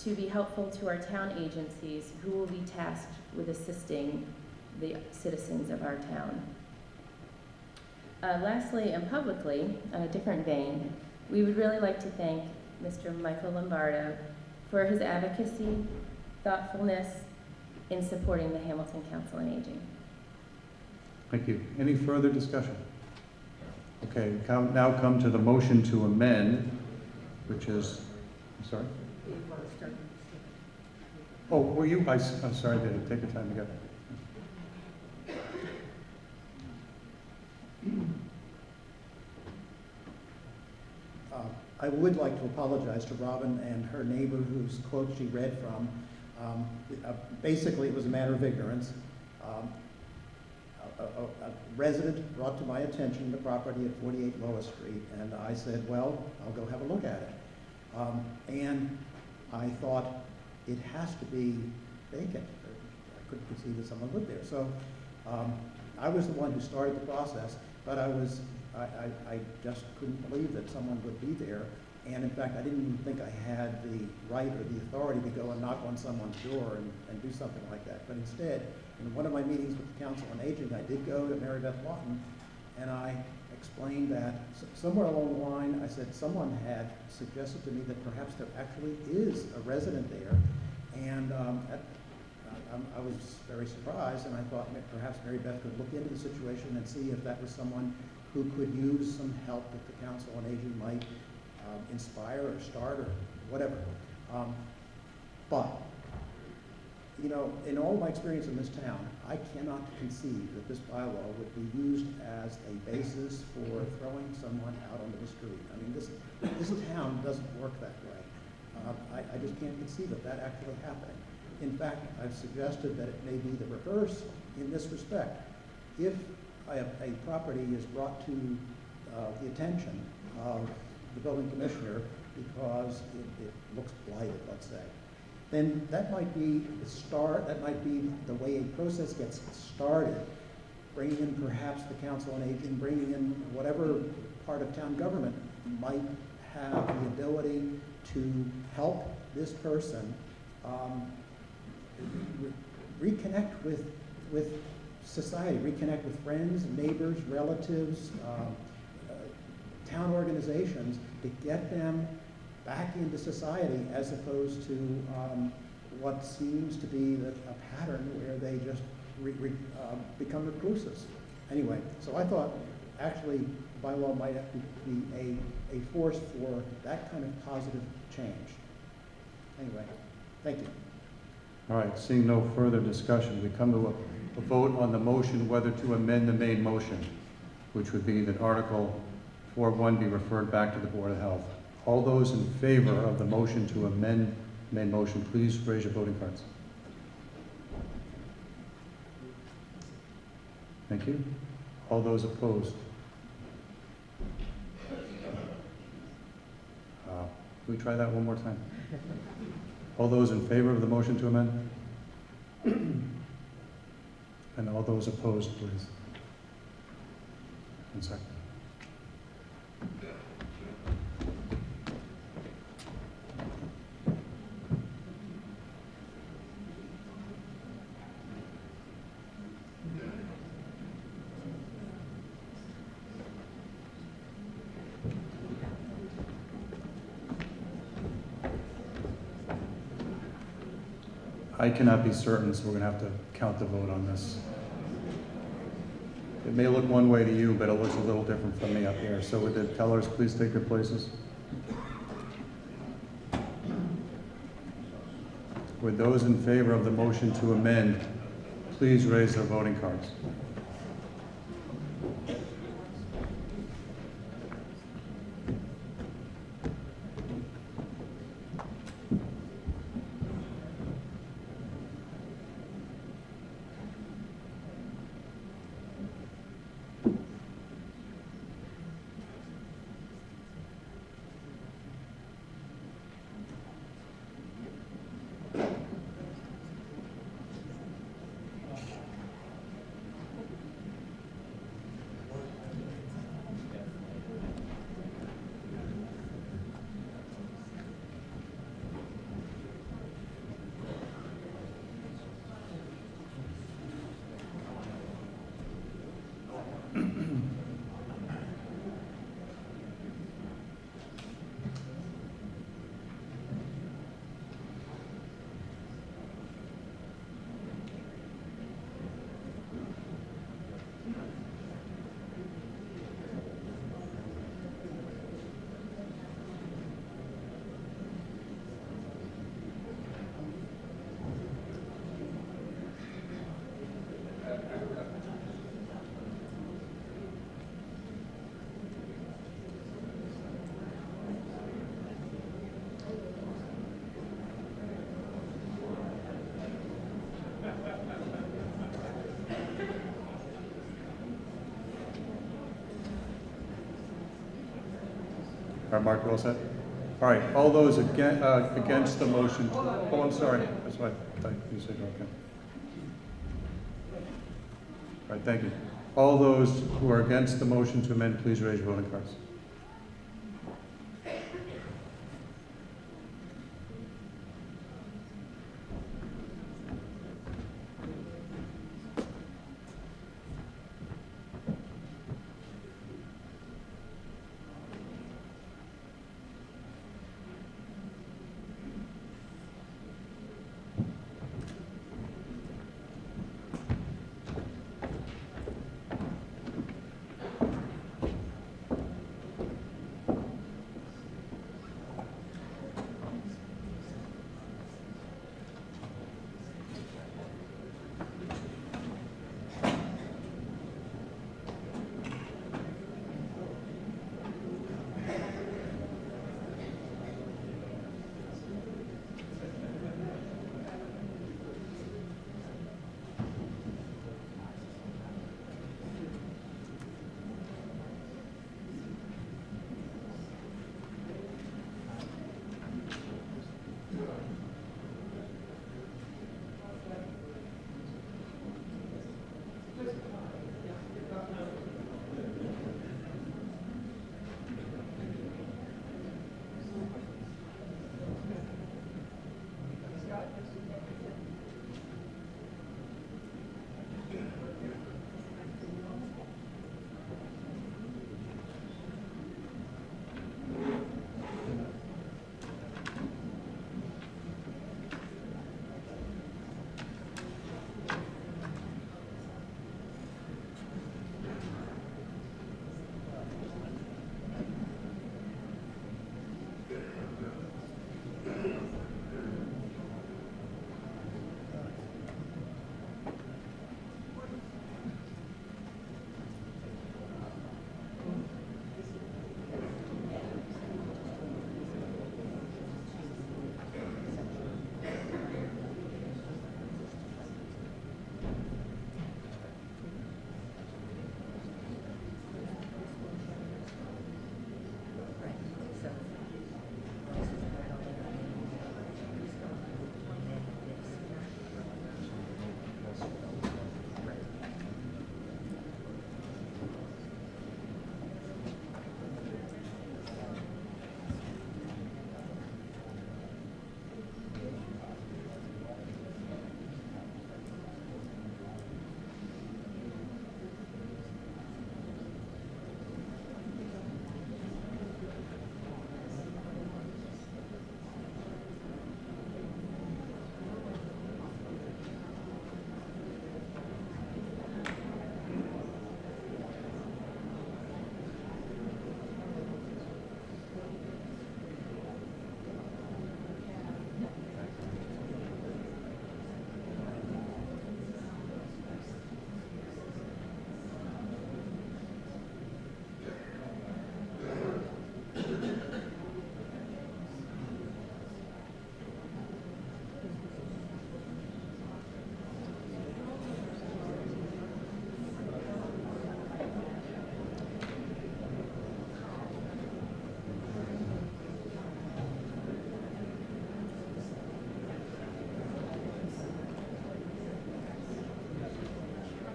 to be helpful to our town agencies who will be tasked with assisting the citizens of our town. Lastly and publicly, on a different vein, we would really like to thank Mr. Michael Lombardo for his advocacy, thoughtfulness in supporting the Hamilton Council on Aging. Thank you. Any further discussion? Okay, now come to the motion to amend, which is, I'm sorry? Oh, were you, I'm sorry, David, take your time to get it. I would like to apologize to Robin and her neighbor whose quote she read from. Basically, it was a matter of ignorance. A resident brought to my attention the property at 48 Lois Street, and I said, well, I'll go have a look at it. And I thought, it has to be vacant. I couldn't conceive that someone lived there. So I was the one who started the process, but I just couldn't believe that someone would be there. And in fact, I didn't even think I had the right or the authority to go and knock on someone's door and do something like that. But instead, in one of my meetings with the Council on Aging, I did go to Mary Beth Lawton, and I explained that somewhere along the line, I said someone had suggested to me that perhaps there actually is a resident there. And I was very surprised, and I thought perhaps Mary Beth could look into the situation and see if that was someone who could use some help that the Council on Aging might inspire or start or whatever. But, you know, in all my experience in this town, I cannot conceive that this bylaw would be used as a basis for throwing someone out onto the street. I mean, this town doesn't work that way. I just can't conceive of that actually happening. In fact, I've suggested that it may be the reverse in this respect. If a property is brought to the attention of the building commissioner because it looks blighted, let's say, then that might be the start, that might be the way a process gets started, bringing in perhaps the Council on Aging, bringing in whatever part of town government might have the ability to help this person reconnect with society, reconnect with friends, neighbors, relatives, town organizations, to get them back into society as opposed to what seems to be a pattern where they just become recluses. Anyway, so I thought actually bylaw might have to be a force for that kind of positive change. Anyway, thank you. All right, seeing no further discussion, we come to a vote on the motion whether to amend the main motion, which would be that Article 4.1 be referred back to the Board of Health. All those in favor of the motion to amend the main motion, please raise your voting cards. Thank you. All those opposed? Can we try that one more time? All those in favor of the motion to amend? And all those opposed, please. 1 second. I cannot be certain, so we're going to have to count the vote on this. It may look one way to you, but it looks a little different from me up here. So would the tellers please take their places? Would those in favor of the motion to amend please raise their voting cards? right, Mark, you all set? All right, all those against the motion, oh, I'm sorry, that's why I thought you said okay. All right, thank you. All those who are against the motion to amend, please raise your voting cards.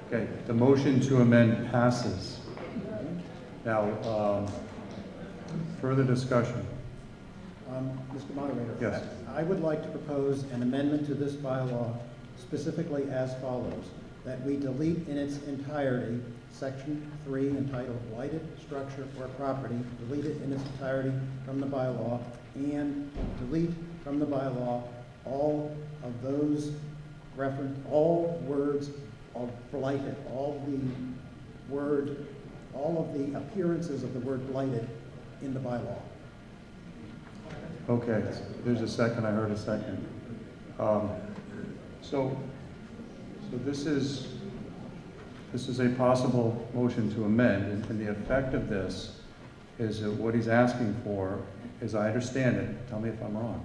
Okay, the motion to amend passes. Now, further discussion. Mr. Moderator. Yes. I would like to propose an amendment to this bylaw specifically as follows, that we delete in its entirety Section 3 entitled Blighted Structure or Property, delete it in its entirety from the bylaw, and delete from the bylaw all of those all words of blighted, all of the appearances of the word blighted in the bylaw. Okay, there's a second, I heard a second. So this is a possible motion to amend, and the effect of this is that what he's asking for, as I understand it, tell me if I'm wrong,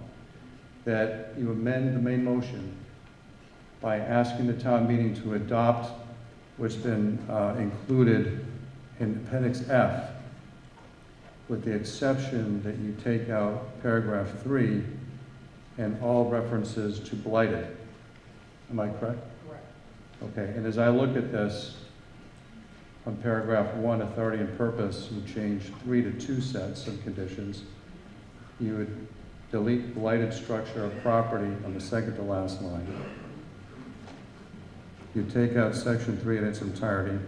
that you amend the main motion by asking the town meeting to adopt what's been included in Appendix F, with the exception that you take out paragraph 3 and all references to blighted. Am I correct? Correct. Okay, and as I look at this, on paragraph 1, authority and purpose, you change 3 to 2 sets of conditions. You would delete blighted structure of property on the second to last line. You take out section 3 in its entirety.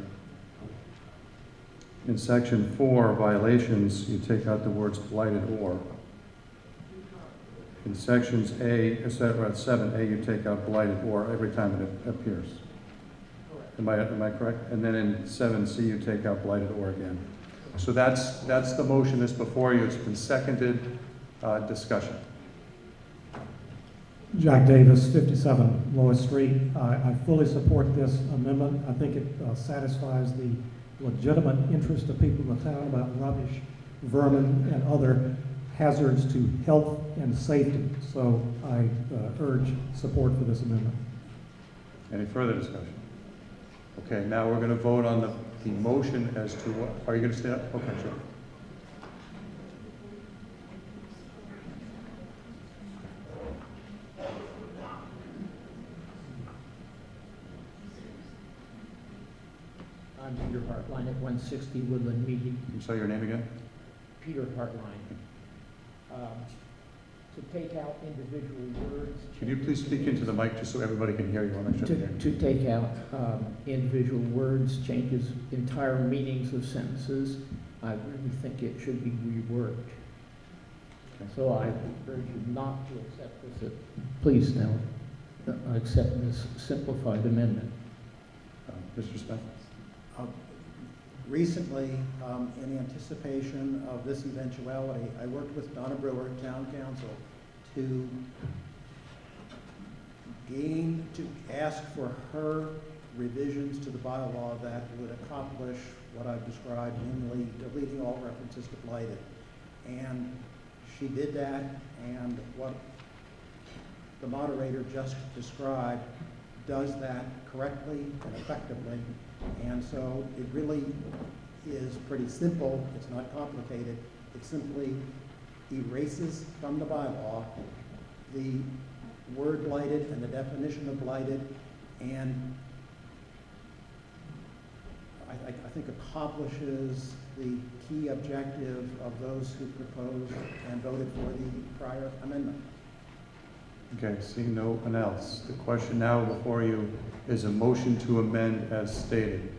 In section 4, violations, you take out the words blighted or. In sections A, 7A, you take out blighted or every time it appears. Am I correct? And then in 7C, you take out blighted or again. So that's the motion that's before you. It's been seconded. Discussion. Jack Davis, 57 Lois Street. I fully support this amendment. I think it satisfies the legitimate interest of people in the town about rubbish, vermin, and other hazards to health and safety. So I urge support for this amendment. Any further discussion? Okay, now we're going to vote on the motion as to what. Are you going to stand up? Okay, sure. I'm Peter Hartline at 160 Woodland Mead. You say your name again? Peter Hartline. To take out individual words. Can you please speak into the mic just so everybody can hear you? I'll make sure they hear you. To take out individual words, changes entire meanings of sentences, I really think it should be reworked. Okay. So I urge you not to accept this. Please now accept this simplified amendment. Mr. Smith? Recently, in anticipation of this eventuality, I worked with Donna Brewer, Town Council, to ask for her revisions to the bylaw that would accomplish what I've described, namely deleting all references to blighted. And she did that, and what the moderator just described does that correctly and effectively. And so it really is pretty simple. It's not complicated. It simply erases from the bylaw the word blighted and the definition of blighted, and I think accomplishes the key objective of those who proposed and voted for the prior amendment. Okay, seeing no one else. The question now before you is a motion to amend as stated.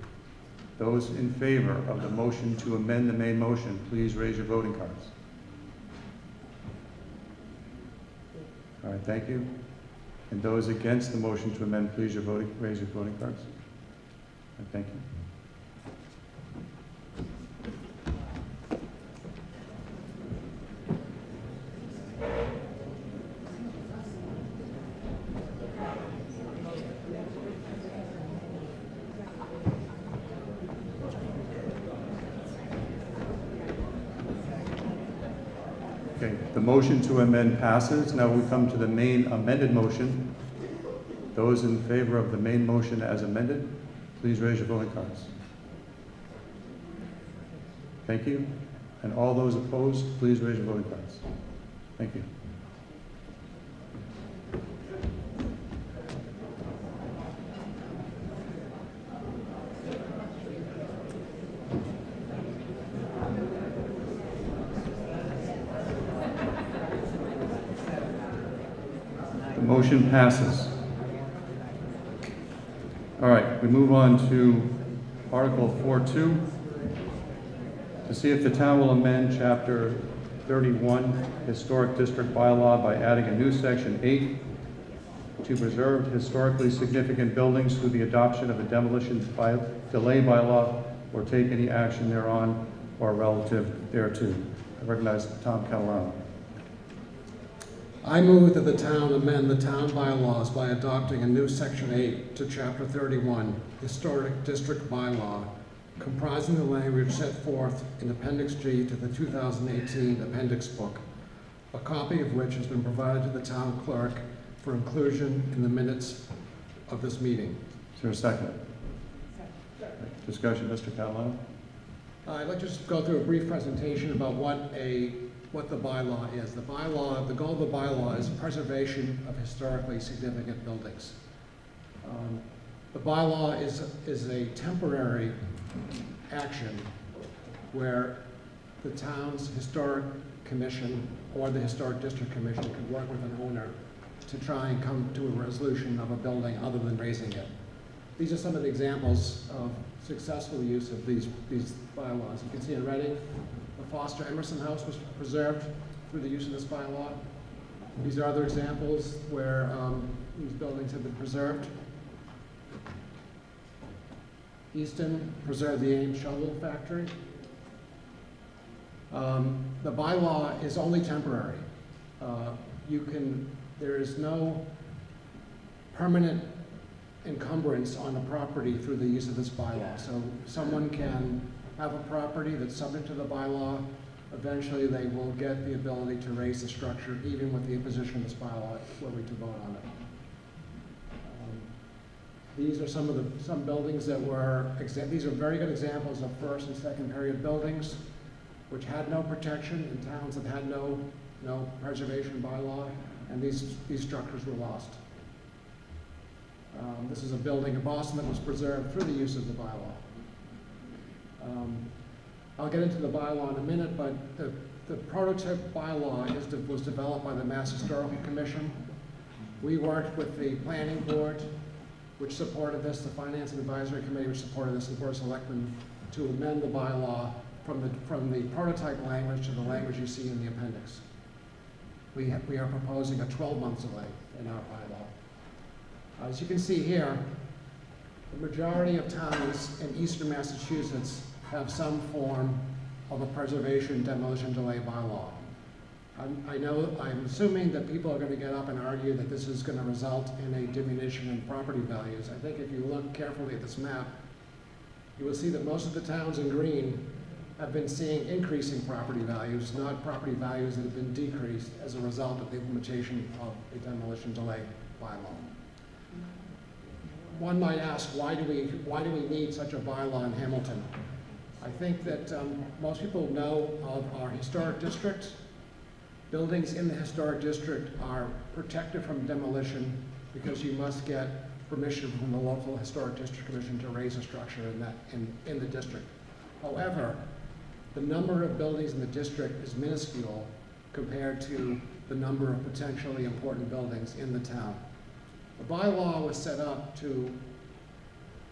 Those in favor of the motion to amend the main motion, please raise your voting cards. All right, thank you. And those against the motion to amend, please raise your voting cards. And thank you. Okay, the motion to amend passes. Now we come to the main amended motion. Those in favor of the main motion as amended, please raise your voting cards. Thank you. And all those opposed, please raise your voting cards. Thank you. Motion passes. All right, we move on to Article 4.2. To see if the town will amend Chapter 31 Historic District Bylaw by adding a new Section 8 to preserve historically significant buildings through the adoption of a demolition delay bylaw or take any action thereon or relative thereto. I recognize Tom Catalano. I move that the town amend the town bylaws by adopting a new Section 8 to Chapter 31, Historic District Bylaw, comprising the language set forth in Appendix G to the 2018 Appendix Book, a copy of which has been provided to the town clerk for inclusion in the minutes of this meeting. Is there a second? Discussion, Mr. Catalano? I'd like to just go through a brief presentation about what the bylaw is. The goal of the bylaw is preservation of historically significant buildings. The bylaw is a temporary action where the town's historic commission or the historic district commission can work with an owner to try and come to a resolution of a building other than raising it. These are some of the examples of successful use of these bylaws. You can see in Reading, the Foster Emerson House was preserved through the use of this bylaw. These are other examples where these buildings have been preserved. Easton preserved the Ames Shovel Factory. The bylaw is only temporary. There is no permanent encumbrance on a property through the use of this bylaw. So someone can have a property that's subject to the bylaw. Eventually they will get the ability to raise the structure even with the imposition of this bylaw were we to vote on it. These are some buildings that were, these are very good examples of first and second period buildings which had no protection in towns that had no preservation bylaw, and these structures were lost. This is a building in Boston that was preserved through the use of the bylaw. I'll get into the bylaw in a minute, but the prototype bylaw was developed by the Mass Historical Commission. We worked with the Planning Board, which supported this, the Finance and Advisory Committee, which supported this, and the Board of Selectmen, to amend the bylaw from the prototype language to the language you see in the appendix. We are proposing a 12-month delay in our bylaw. As you can see here, the majority of towns in eastern Massachusetts have some form of a preservation demolition delay bylaw. I'm assuming that people are going to get up and argue that this is going to result in a diminution in property values. I think if you look carefully at this map, you will see that most of the towns in green have been seeing increasing property values, not property values that have been decreased as a result of the implementation of a demolition delay bylaw. One might ask, why do we need such a bylaw in Hamilton? I think that most people know of our historic district. Buildings in the historic district are protected from demolition because you must get permission from the local historic district commission to raise a structure in the district. However, the number of buildings in the district is minuscule compared to the number of potentially important buildings in the town. The bylaw was set up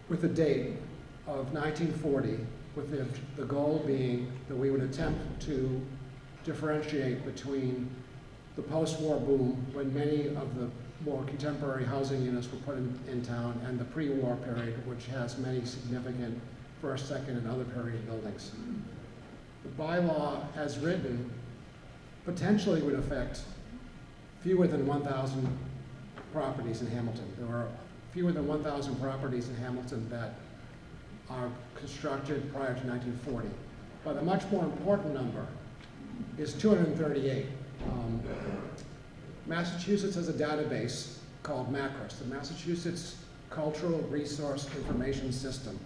with the date of 1940, with the goal being that we would attempt to differentiate between the post-war boom, when many of the more contemporary housing units were put in town, and the pre-war period, which has many significant first, second, and other period buildings. The bylaw, as written, potentially would affect fewer than 1,000 properties in Hamilton. There are fewer than 1,000 properties in Hamilton that are constructed prior to 1940. But a much more important number is 238. Massachusetts has a database called MACRIS, the Massachusetts Cultural Resource Information System.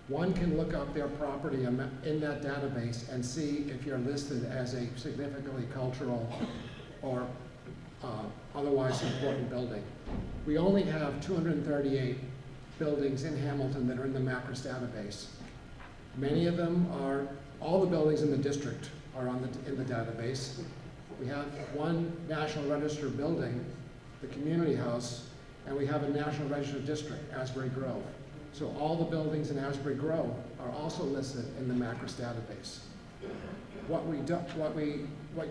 One can look up their property in that database and see if you're listed as a significantly cultural or otherwise important building. We only have 238 buildings in Hamilton that are in the MACRIS database. Many of them are, all the buildings in the district are in the database. We have one National Register building, the Community House, and we have a National Register district, Asbury Grove. So all the buildings in Asbury Grove are also listed in the MACRIS database. What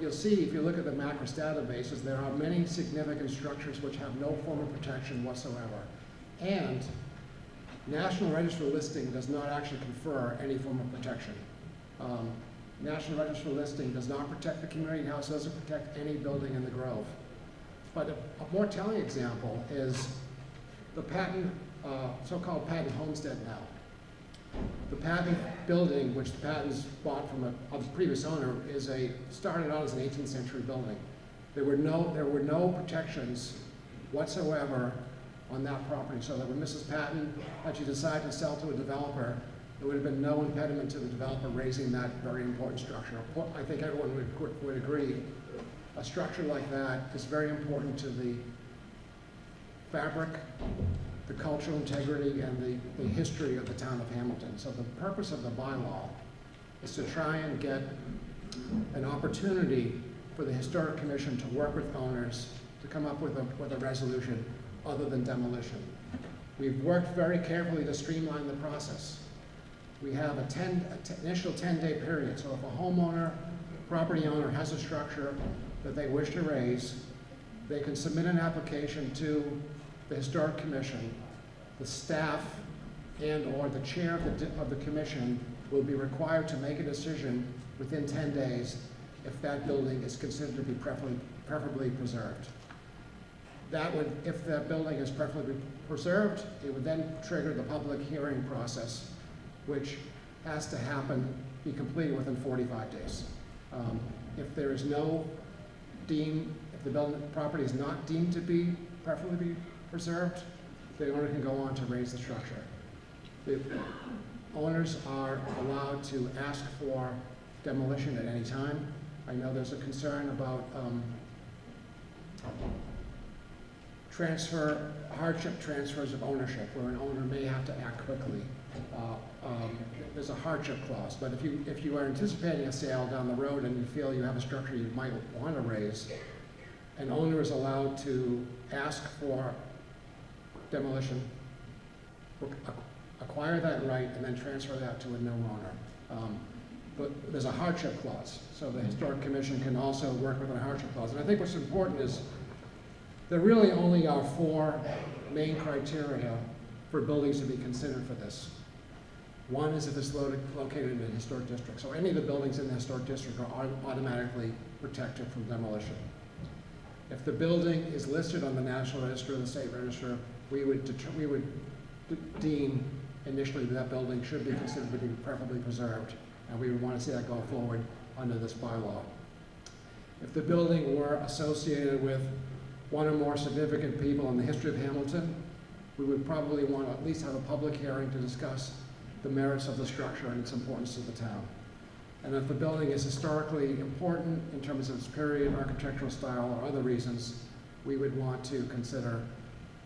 you'll see if you look at the MACRIS database is there are many significant structures which have no form of protection whatsoever. And National Register listing does not actually confer any form of protection. National Register listing does not protect the Community House, doesn't protect any building in the Grove. But a more telling example is the Patton, so-called Patton Homestead now. The Patton building, which the Pattons bought from a previous owner, started out as an 18th century building. There were no protections whatsoever on that property, so that when Mrs. Patton had to decide to sell to a developer, there would have been no impediment to the developer raising that very important structure. I think everyone would agree. A structure like that is very important to the fabric, the cultural integrity, and the history of the town of Hamilton. So the purpose of the bylaw is to try and get an opportunity for the Historic Commission to work with owners to come up with a resolution other than demolition. We've worked very carefully to streamline the process. We have an initial 10-day period. So if a homeowner, property owner has a structure that they wish to raise, they can submit an application to the Historic Commission. The staff and or the chair of the commission will be required to make a decision within 10 days if that building is considered to be preferably preserved. That would, if that building is preferably preserved, it would then trigger the public hearing process, which has to be completed within 45 days. If there is no if the property is not deemed to be preferably preserved, the owner can go on to raise the structure. The owners are allowed to ask for demolition at any time. I know there's a concern about hardship transfers of ownership, where an owner may have to act quickly. There's a hardship clause, but if you are anticipating a sale down the road and you feel you have a structure you might want to raise, an owner is allowed to ask for demolition, acquire that right, and then transfer that to a new owner. But there's a hardship clause, so the Historic Commission can also work with a hardship clause. And I think what's important is there really only are 4 main criteria for buildings to be considered for this. One is if it's located in a historic district. So any of the buildings in the historic district are automatically protected from demolition. If the building is listed on the National Register or the State Register, we would deem initially that building should be considered to be preferably preserved, and we would want to see that go forward under this bylaw. If the building were associated with one or more significant people in the history of Hamilton, we would probably want to at least have a public hearing to discuss the merits of the structure and its importance to the town. And if the building is historically important in terms of its period, architectural style, or other reasons, we would want to consider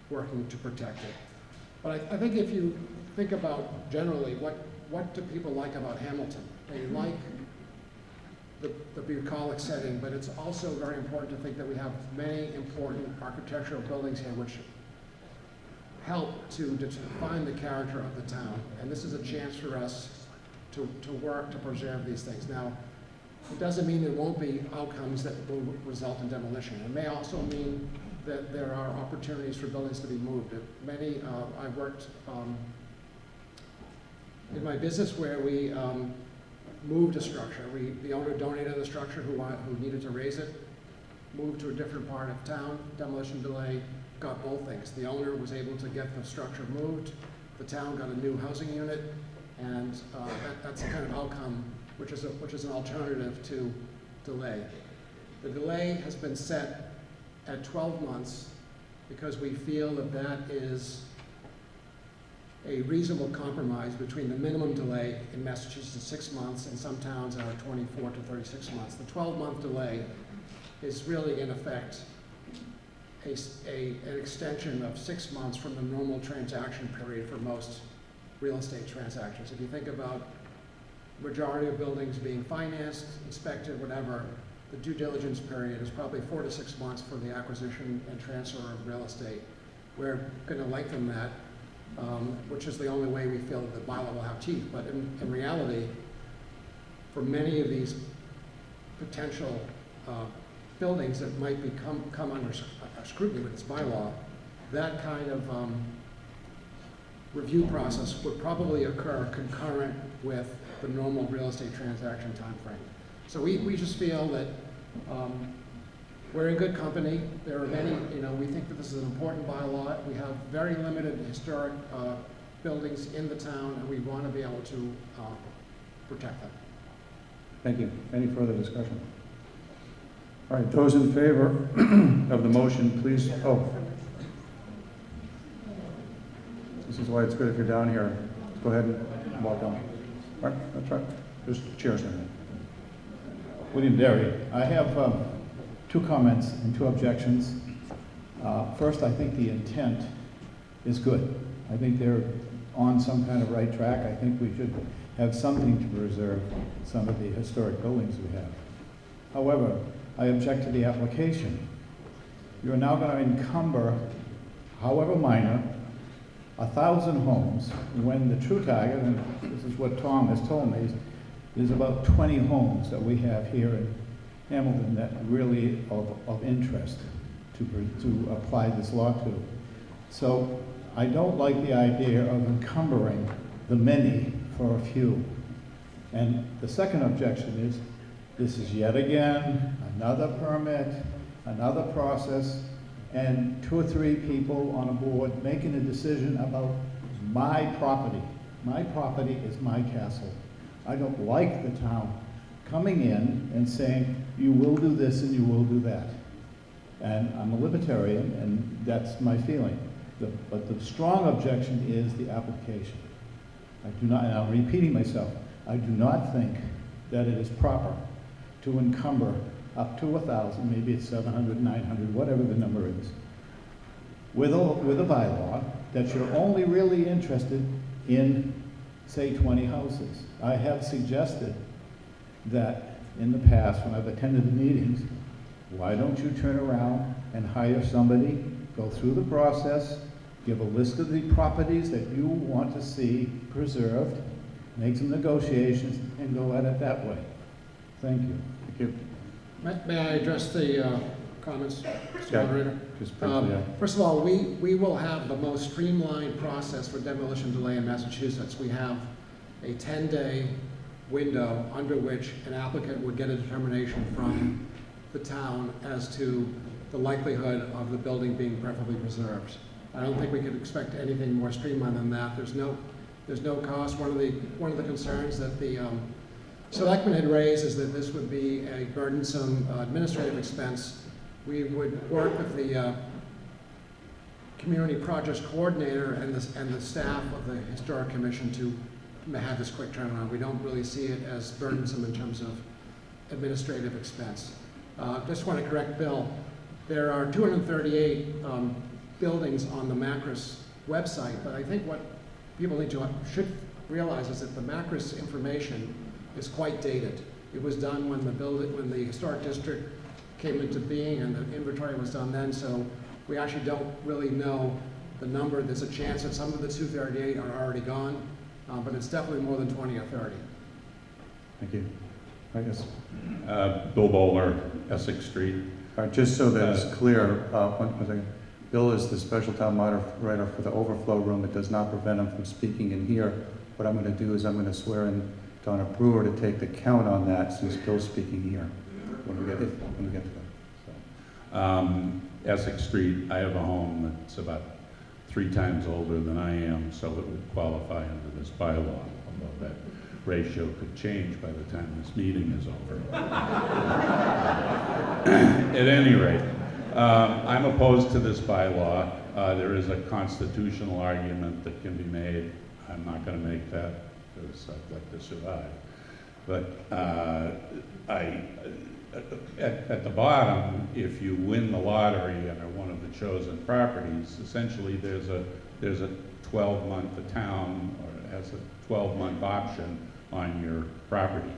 working to protect it. But I think if you think about generally what do people like about Hamilton? They like the bucolic setting, but it's also very important to think that we have many important architectural buildings here which help to define the character of the town. And this is a chance for us to work to preserve these things. Now, it doesn't mean there won't be outcomes that will result in demolition. It may also mean that there are opportunities for buildings to be moved. I've worked in my business where we moved a structure. The owner donated a structure who needed to raise it, moved to a different part of town, demolition delay, got both things. The owner was able to get the structure moved, the town got a new housing unit, and that's the kind of outcome which is an alternative to delay. The delay has been set at 12 months because we feel that that is a reasonable compromise between the minimum delay in Massachusetts, 6 months, and some towns are 24 to 36 months. The 12-month delay is really, in effect, an extension of 6 months from the normal transaction period for most real estate transactions. If you think about majority of buildings being financed, inspected, whatever, the due diligence period is probably 4 to 6 months for the acquisition and transfer of real estate. We're going to lengthen that, which is the only way we feel that the bylaw will have teeth. But in reality, for many of these potential buildings that might come under scrutiny with this bylaw, that kind of review process would probably occur concurrent with the normal real estate transaction time frame. So we just feel that we're in good company. There are many, we think that this is an important bylaw. We have very limited historic buildings in the town, and we want to be able to protect them. Thank you. Any further discussion? All right, those in favor of the motion, please. Oh. This is why it's good if you're down here. go ahead and walk on. All right, that's right. There's chairs in there. William Derry. I have two comments and two objections. First, I think the intent is good. I think they're on some kind of right track. I think we should have something to preserve some of the historic buildings we have. However, I object to the application. You're now going to encumber, however minor, 1,000 homes, when the true target, and this is what Tom has told me, is about 20 homes that we have here in Hamilton that really of interest to apply this law to. So I don't like the idea of encumbering the many for a few. And the second objection is, this is yet again another permit, another process, and 2 or 3 people on a board making a decision about my property. My property is my castle. I don't like the town coming in and saying, you will do this and you will do that. And I'm a libertarian, and that's my feeling. But the strong objection is the application. I do not, and I'm repeating myself, I do not think that it is proper to encumber up to 1,000, maybe it's 700, 900, whatever the number is, with a bylaw that you're only really interested in, say, 20 houses. I have suggested that in the past when I've attended the meetings, why don't you turn around and hire somebody, go through the process, give a list of the properties that you want to see preserved, make some negotiations, and go at it that way. Thank you. Thank you. May I address the comments, Mr. Moderator? Just briefly, yeah. First of all, we will have the most streamlined process for demolition delay in Massachusetts. We have a 10-day window under which an applicant would get a determination from the town as to the likelihood of the building being preferably preserved. I don't think we could expect anything more streamlined than that. There's no cost. One of the concerns that the selectmen had raised is that this would be a burdensome administrative expense. We would work with the community projects coordinator and the staff of the Historic Commission to have this quick turnaround. We don't really see it as burdensome in terms of administrative expense. Just want to correct Bill. There are 238 buildings on the Macris website, but I think what people should realize is that the Macris information is quite dated. It was done when the historic district came into being and the inventory was done then, so we actually don't really know the number. There's a chance that some of the 238 are already gone, but it's definitely more than 20 or 30. Thank you. I guess. Bill Bowler, Essex Street. Just so that it's clear, one second. Bill is the special town moderator for the overflow room. It does not prevent him from speaking in here. What I'm going to do is I'm going to swear in Donna Brewer to take the count on that since Bill's speaking here when we get to that. So. Essex Street, I have a home that's about 3 times older than I am, so it would qualify under this bylaw, although that ratio could change by the time this meeting is over. At any rate, I'm opposed to this bylaw. There is a constitutional argument that can be made. I'm not going to make that because I'd like to survive. But at the bottom, if you win the lottery and are one of the chosen properties, essentially there's a 12-month, the town has a 12-month option on your property.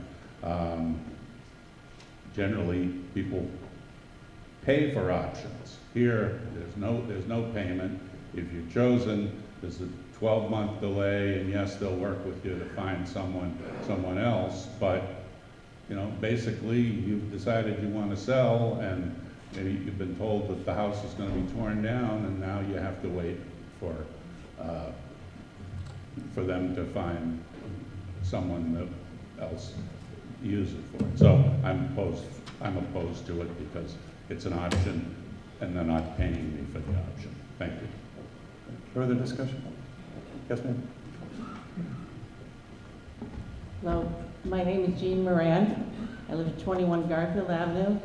Generally, people pay for options. Here, there's no payment. If you're chosen, there's a 12-month delay, and yes, they'll work with you to find someone else, but you know, basically, you've decided you want to sell, and maybe you've been told that the house is going to be torn down, and now you have to wait for them to find someone else to use it for. So I'm opposed to it because it's an option, and they're not paying me for the option. Thank you. Further discussion? Yes, ma'am. Hello, my name is Jean Moran. I live at 21 Garfield Avenue.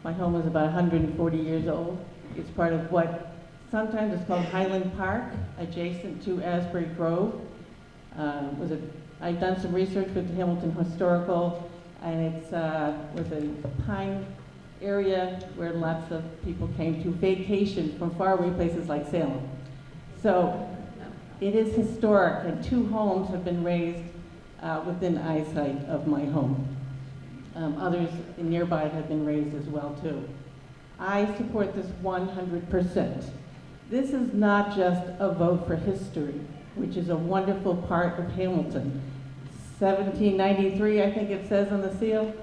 My home is about 140 years old. It's part of what sometimes is called Highland Park, adjacent to Asbury Grove. I've done some research with Hamilton Historical, and it's was a pine area where lots of people came to vacation from faraway places like Salem. So it is historic, and 2 homes have been raised within eyesight of my home. Others nearby have been raised as well too. I support this 100%. This is not just a vote for history, which is a wonderful part of Hamilton. 1793, I think it says on the seal.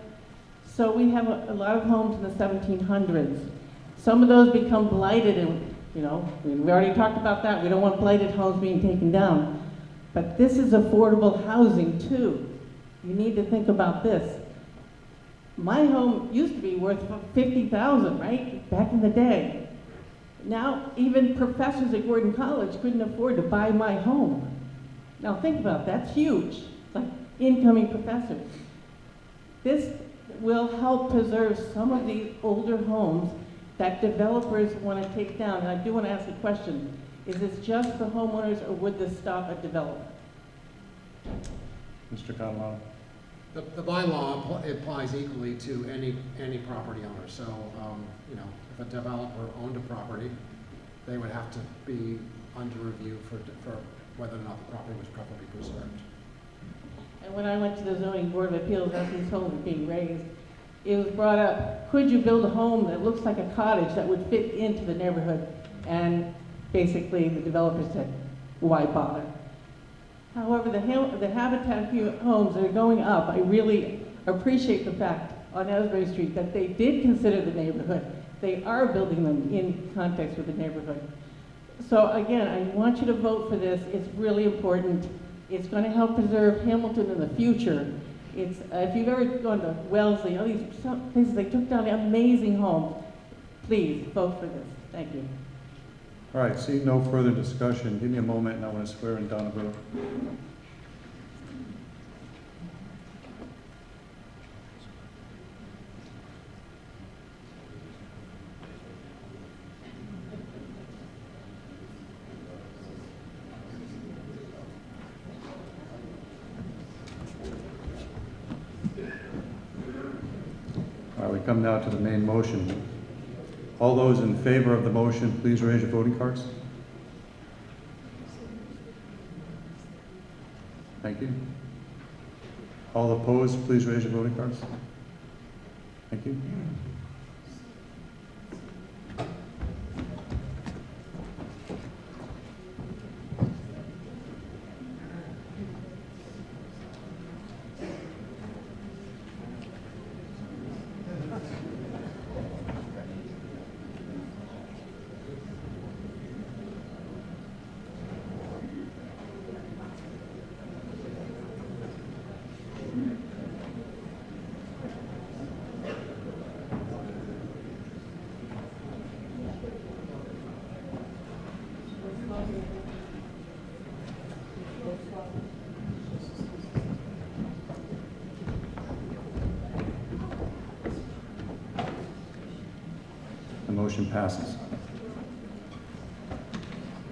So we have a lot of homes in the 1700s. Some of those become blighted, and you know, we already talked about that. We don't want blighted homes being taken down. But this is affordable housing too. You need to think about this. My home used to be worth $50,000, right? Back in the day. Now, even professors at Gordon College couldn't afford to buy my home. Now think about that, that's huge. It's like incoming professors. This will help preserve some of these older homes that developers want to take down. And I do want to ask a question. Is this just for homeowners, or would this stop at development? Mr. Catalano. The bylaw applies equally to any property owner. So, you know, if a developer owned a property, they would have to be under review for whether or not the property was properly preserved. And when I went to the Zoning Board of Appeals as these homes were being raised, it was brought up, could you build a home that looks like a cottage that would fit into the neighborhood? And basically the developer said, why bother? However, the Habitat homes that are going up, I really appreciate the fact on Asbury Street that they did consider the neighborhood. They are building them in context with the neighborhood. So again, I want you to vote for this. It's really important. It's going to help preserve Hamilton in the future. It's, if you've ever gone to Wellesley, all these places, they took down amazing homes. Please vote for this. Thank you. All right, seeing no further discussion, give me a moment and I want to swear in Donna Brewer. All right, we come now to the main motion. All those in favor of the motion, please raise your voting cards. Thank you. All opposed, please raise your voting cards. Thank you. The motion passes.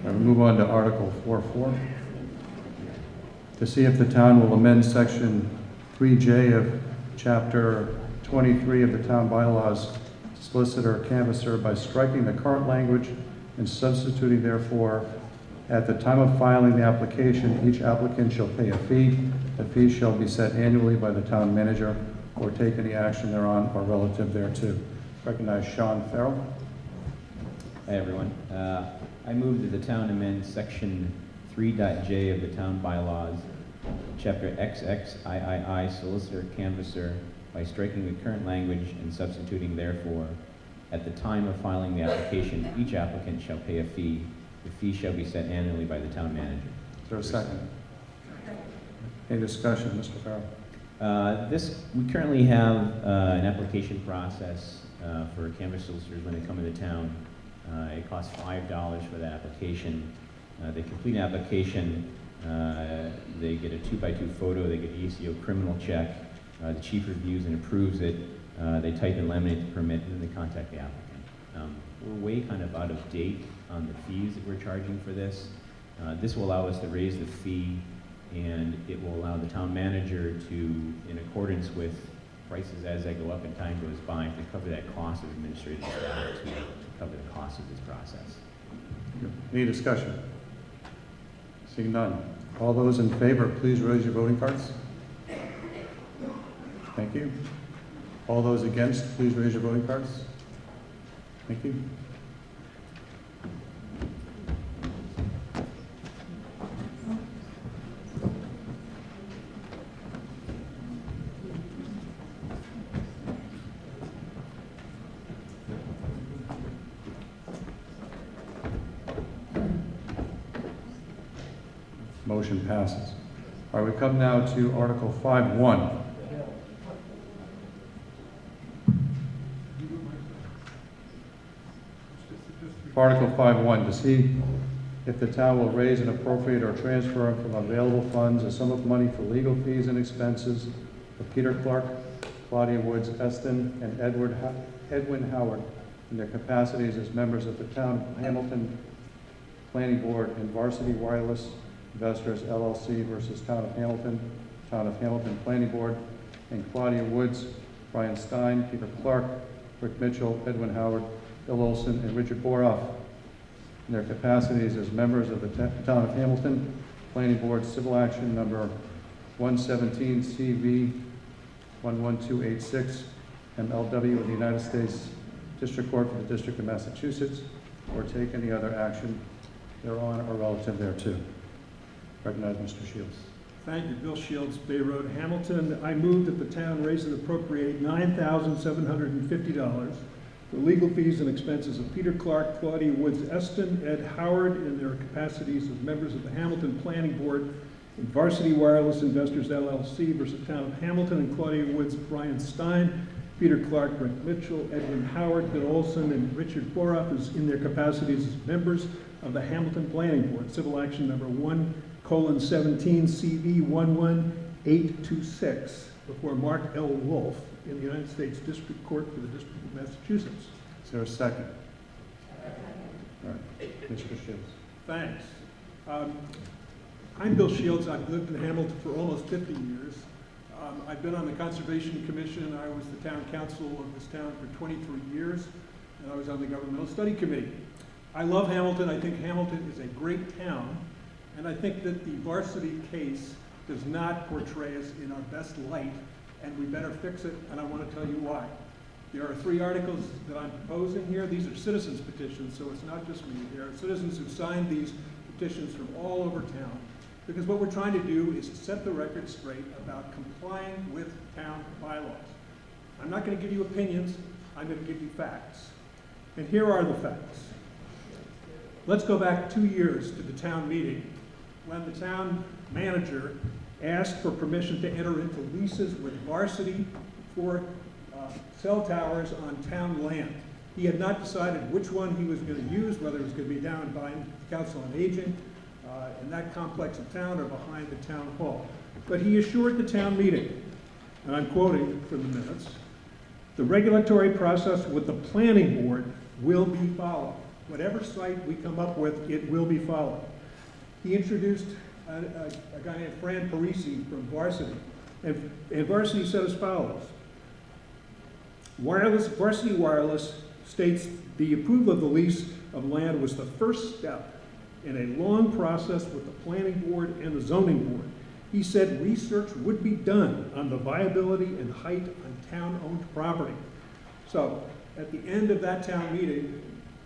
Now we move on to Article 4.4. To see if the town will amend Section 3J of Chapter 23 of the town bylaws, solicitor canvasser, by striking the current language and substituting therefore, at the time of filing the application, each applicant shall pay a fee. The fee shall be set annually by the town manager or take any action thereon or relative thereto. Recognize Sean Farrell. Hi, everyone. I move that the town amend Section 3.j of the town bylaws, Chapter XXIII, solicitor canvasser, by striking the current language and substituting therefore, at the time of filing the application, each applicant shall pay a fee. The fee shall be set annually by the town manager. Is there a second? Any discussion, Mr. Farrell? We currently have an application process for canvas solicitors when they come into town. It costs $5 for the application. They complete an application, they get a 2x2 photo, they get an ACO criminal check, the chief reviews and approves it, they type and laminate the permit, and then they contact the applicant. We're way kind of out of date on the fees that we're charging for this. This will allow us to raise the fee and it will allow the town manager to, in accordance with prices as they go up and time goes by, to cover that cost of administrative staff, to cover the cost of this process. Any discussion? Seeing none. All those in favor, please raise your voting cards. Thank you. All those against, please raise your voting cards. Thank you. Motion passes. All right, we come now to Article 5.1. Article 5.1, to see if the town will raise and appropriate or transfer from available funds a sum of money for legal fees and expenses for Peter Clark, Claudia Woods Eston, and Edwin Howard in their capacities as members of the Town of Hamilton Planning Board and Varsity Wireless Investors LLC versus Town of Hamilton Planning Board, and Claudia Woods, Brian Stein, Peter Clark, Rick Mitchell, Edwin Howard, Bill Olson, and Richard Boroff in their capacities as members of the Town of Hamilton Planning Board Civil Action Number 117 CV 11286 MLW of the United States District Court for the District of Massachusetts, or take any other action thereon or relative thereto. Recognize Mr. Shields. Thank you. Bill Shields, Bay Road, Hamilton. I move that the town raise and appropriate $9,750 for legal fees and expenses of Peter Clark, Claudia Woods Eston, Ed Howard in their capacities as members of the Hamilton Planning Board and Varsity Wireless Investors LLC versus Town of Hamilton, and Claudia Woods, Brian Stein, Peter Clark, Rick Mitchell, Edwin Howard, Bill Olson, and Richard Boroff is in their capacities as members of the Hamilton Planning Board, Civil Action Number 1:17 CV 11826 before Mark L. Wolf in the United States District Court for the District of Massachusetts. Is there a second? All right, Mr. Shields. Thanks. I'm Bill Shields. I've lived in Hamilton for almost 50 years. I've been on the Conservation Commission. I was the town council of this town for 23 years, and I was on the Governmental Study Committee. I love Hamilton. I think Hamilton is a great town, and I think that the Varsity case does not portray us in our best light, and we better fix it, and I want to tell you why. There are 3 articles that I'm proposing here. These are citizens' petitions, so it's not just me. There are citizens who've signed these petitions from all over town, because what we're trying to do is set the record straight about complying with town bylaws. I'm not going to give you opinions. I'm going to give you facts. And here are the facts. Let's go back 2 years to the town meeting when the town manager asked for permission to enter into leases with Varsity for cell towers on town land. He had not decided which one he was going to use, whether it was going to be down by the Council on Aging, in that complex of town, or behind the town hall. But he assured the town meeting, and I'm quoting from the minutes, the regulatory process with the planning board will be followed. Whatever site we come up with, it will be followed. He introduced a guy named Fran Parisi from Varsity, and Varsity said as follows: Varsity Wireless states the approval of the lease of land was the first step in a long process with the planning board and the zoning board. He said research would be done on the viability and height on town-owned property. So at the end of that town meeting,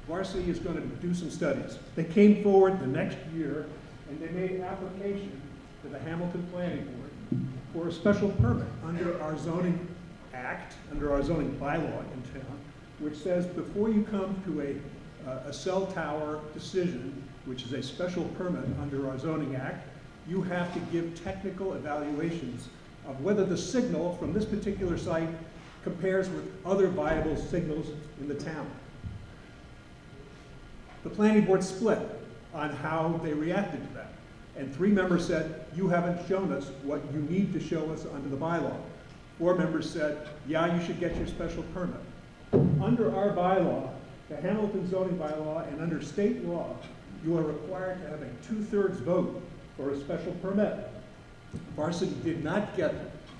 Varsity is going to do some studies. They came forward the next year and they made an application to the Hamilton Planning Board for a special permit under our zoning act, under our zoning bylaw in town, which says before you come to a cell tower decision, which is a special permit under our zoning act, you have to give technical evaluations of whether the signal from this particular site compares with other viable signals in the town. The planning board split on how they reacted to that. And 3 members said, you haven't shown us what you need to show us under the bylaw. 4 members said, yeah, you should get your special permit. Under our bylaw, the Hamilton zoning bylaw, and under state law, you are required to have a 2/3 vote for a special permit. Varsity did not get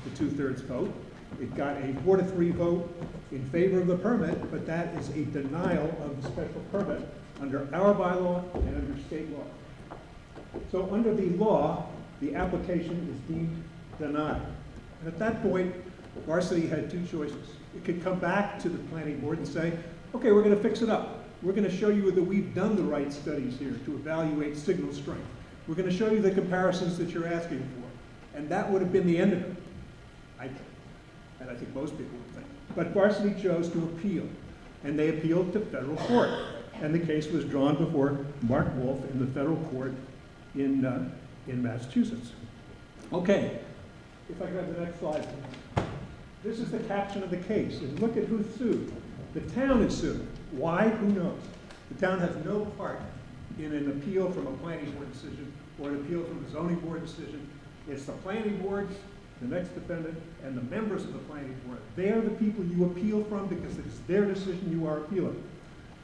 the 2/3 vote. It got a 4-3 vote in favor of the permit, but that is a denial of the special permit under our bylaw and under state law. So under the law, the application is deemed denied. And at that point, Varsity had two choices. It could come back to the planning board and say, okay, we're going to fix it up. We're going to show you that we've done the right studies here to evaluate signal strength. We're going to show you the comparisons that you're asking for. And that would have been the end of it, I think. And I think most people would think. But Varsity chose to appeal. And they appealed to federal court. And the case was drawn before Mark Wolf in the federal court in Massachusetts. Okay, if I could have the next slide. This is the caption of the case. And look at who sued. The town is sued. Why? Who knows? The town has no part in an appeal from a planning board decision or an appeal from a zoning board decision. It's the planning board, the next defendant, and the members of the planning board. They are the people you appeal from because it's their decision you are appealing.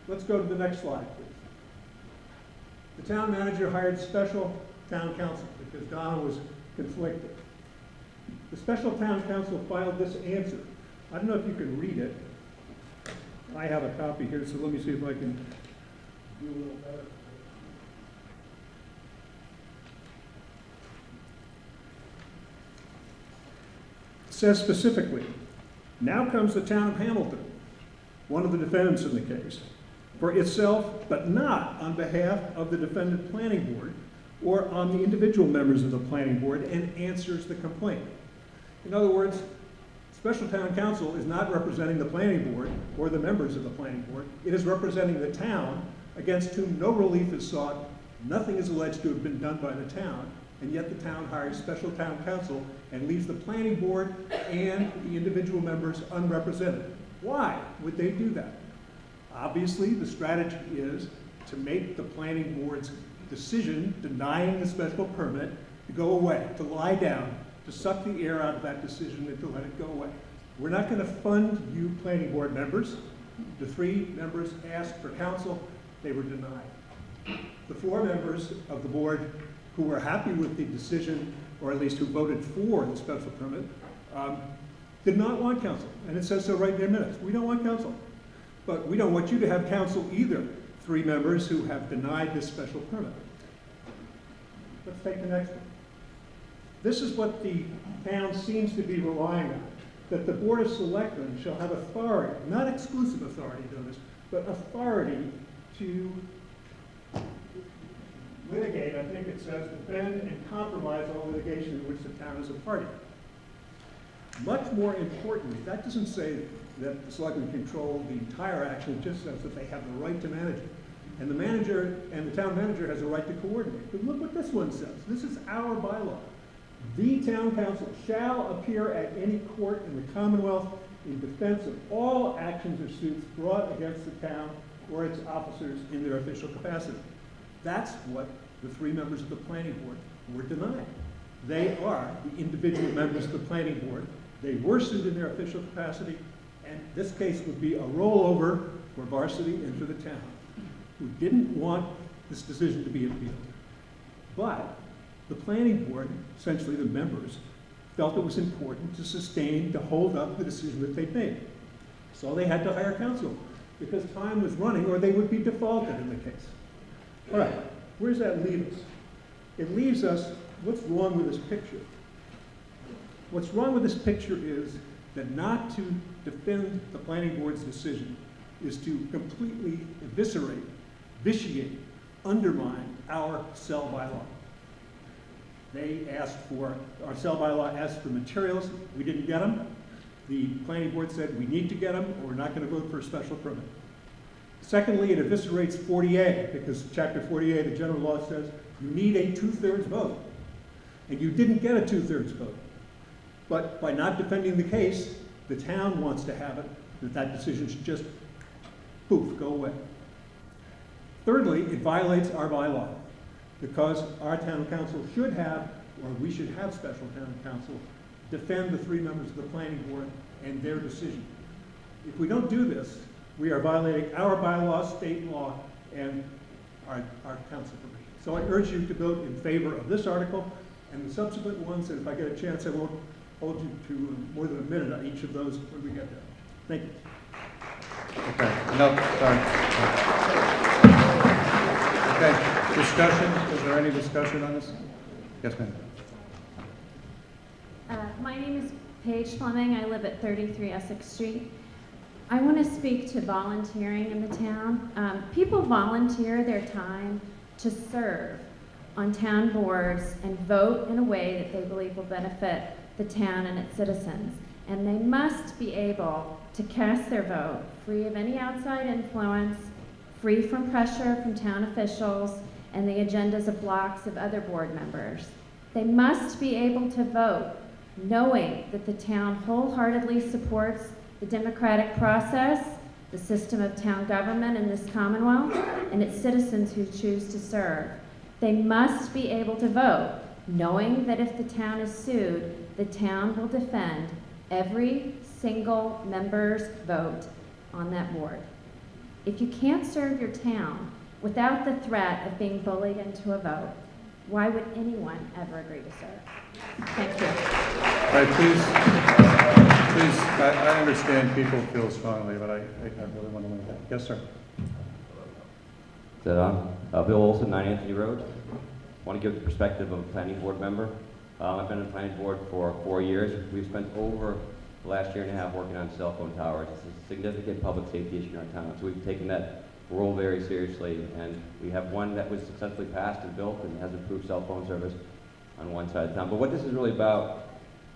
Let's go to the next slide, please. The town manager hired special town counsel because Donna was conflicted. The special town counsel filed this answer. I don't know if you can read it. I have a copy here, so let me see if I can do a little better. It says specifically, now comes the town of Hamilton, one of the defendants in the case, for itself, but not on behalf of the defendant planning board or on the individual members of the planning board, and answers the complaint. In other words, special town counsel is not representing the planning board or the members of the planning board. It is representing the town against whom no relief is sought, nothing is alleged to have been done by the town, and yet the town hires special town counsel and leaves the planning board and the individual members unrepresented. Why would they do that? Obviously, the strategy is to make the planning board's decision denying the special permit to go away, to lie down, to suck the air out of that decision and to let it go away. We're not going to fund you planning board members. The 3 members asked for counsel, they were denied. The 4 members of the board who were happy with the decision, or at least who voted for the special permit, did not want counsel. And it says so right in their minutes. We don't want counsel. But we don't want you to have counsel either, 3 members who have denied this special permit. Let's take the next one. This is what the town seems to be relying on, that the Board of Selectmen shall have authority, not exclusive authority, notice, but authority to litigate, I think it says, defend and compromise all litigation in which the town is a party. Much more importantly, that doesn't say that the selectmen control the entire action, it just says that they have the right to manage it. And the manager and the town manager has a right to coordinate. But look what this one says. This is our bylaw. The town council shall appear at any court in the Commonwealth in defense of all actions or suits brought against the town or its officers in their official capacity. That's what the 3 members of the planning board were denied. They are the individual members of the planning board. They were sued in their official capacity, and this case would be a rollover for Varsity and for the town, who didn't want this decision to be appealed. But the planning board, essentially the members, felt it was important to sustain, to hold up the decision that they made. So they had to hire counsel because time was running or they would be defaulted in the case. All right, where does that leave us? It leaves us, what's wrong with this picture? What's wrong with this picture is that not to defend the planning board's decision is to completely eviscerate, vitiate, undermine our cell bylaw. They asked for, our cell bylaw asked for materials, we didn't get them. The planning board said we need to get them or we're not going to vote for a special permit. Secondly, it eviscerates 40A because chapter 40A, the general law says you need a 2/3 vote. And you didn't get a 2/3 vote. But by not defending the case, the town wants to have it, that decision should just, poof, go away. Thirdly, it violates our bylaw because our town council should have, or we should have special town council, defend the 3 members of the planning board and their decision. If we don't do this, we are violating our bylaw, state law, and our council provision. So I urge you to vote in favor of this article And the subsequent ones, and if I get a chance, I won't hold you to more than a minute on each of those when we get there. Thank you. Okay, no, sorry. Okay, discussion, is there any discussion on this? Yes, ma'am. My name is Paige Fleming. I live at 33 Essex Street. I want to speak to volunteering in the town. People volunteer their time to serve on town boards and vote in a way that they believe will benefit the town and its citizens. And they must be able to cast their vote free of any outside influence, free from pressure from town officials and the agendas of blocks of other board members. They must be able to vote knowing that the town wholeheartedly supports the democratic process, the system of town government in this Commonwealth, and its citizens who choose to serve. They must be able to vote, knowing that if the town is sued, the town will defend every single member's vote on that board. If you can't serve your town without the threat of being bullied into a vote, why would anyone ever agree to serve? Thank you. All right, please, I understand people feel strongly, but I really want to limit that. Yes, sir. Is that on? Bill Olson, 9 Anthony Road. I want to give the perspective of a planning board member. I've been on the planning board for 4 years. We've spent over the last year and a half working on cell phone towers. It's a significant public safety issue in our town, so we've taken that role very seriously, and we have one that was successfully passed and built and has improved cell phone service on one side of town. But what this is really about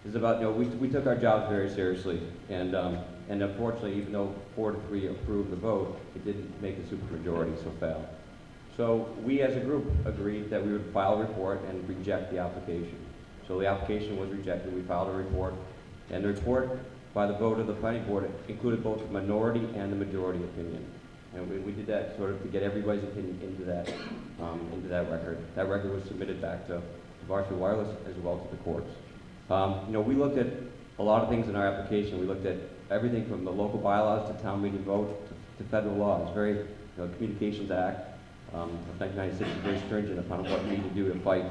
is about, we took our jobs very seriously, and unfortunately, even though 4-3 approved the vote, it didn't make the supermajority, so failed. So we as a group agreed that we would file a report and reject the application. So the application was rejected, we filed a report, and the report by the vote of the planning board included both the minority and the majority opinion. And we did that sort of to get everybody's opinion into that record. That record was submitted back to Varsity Wireless as well to the courts. We looked at a lot of things in our application. We looked at everything from the local bylaws to town meeting vote to federal laws. Very, Communications Act of 1996 is very stringent upon what you need to do to fight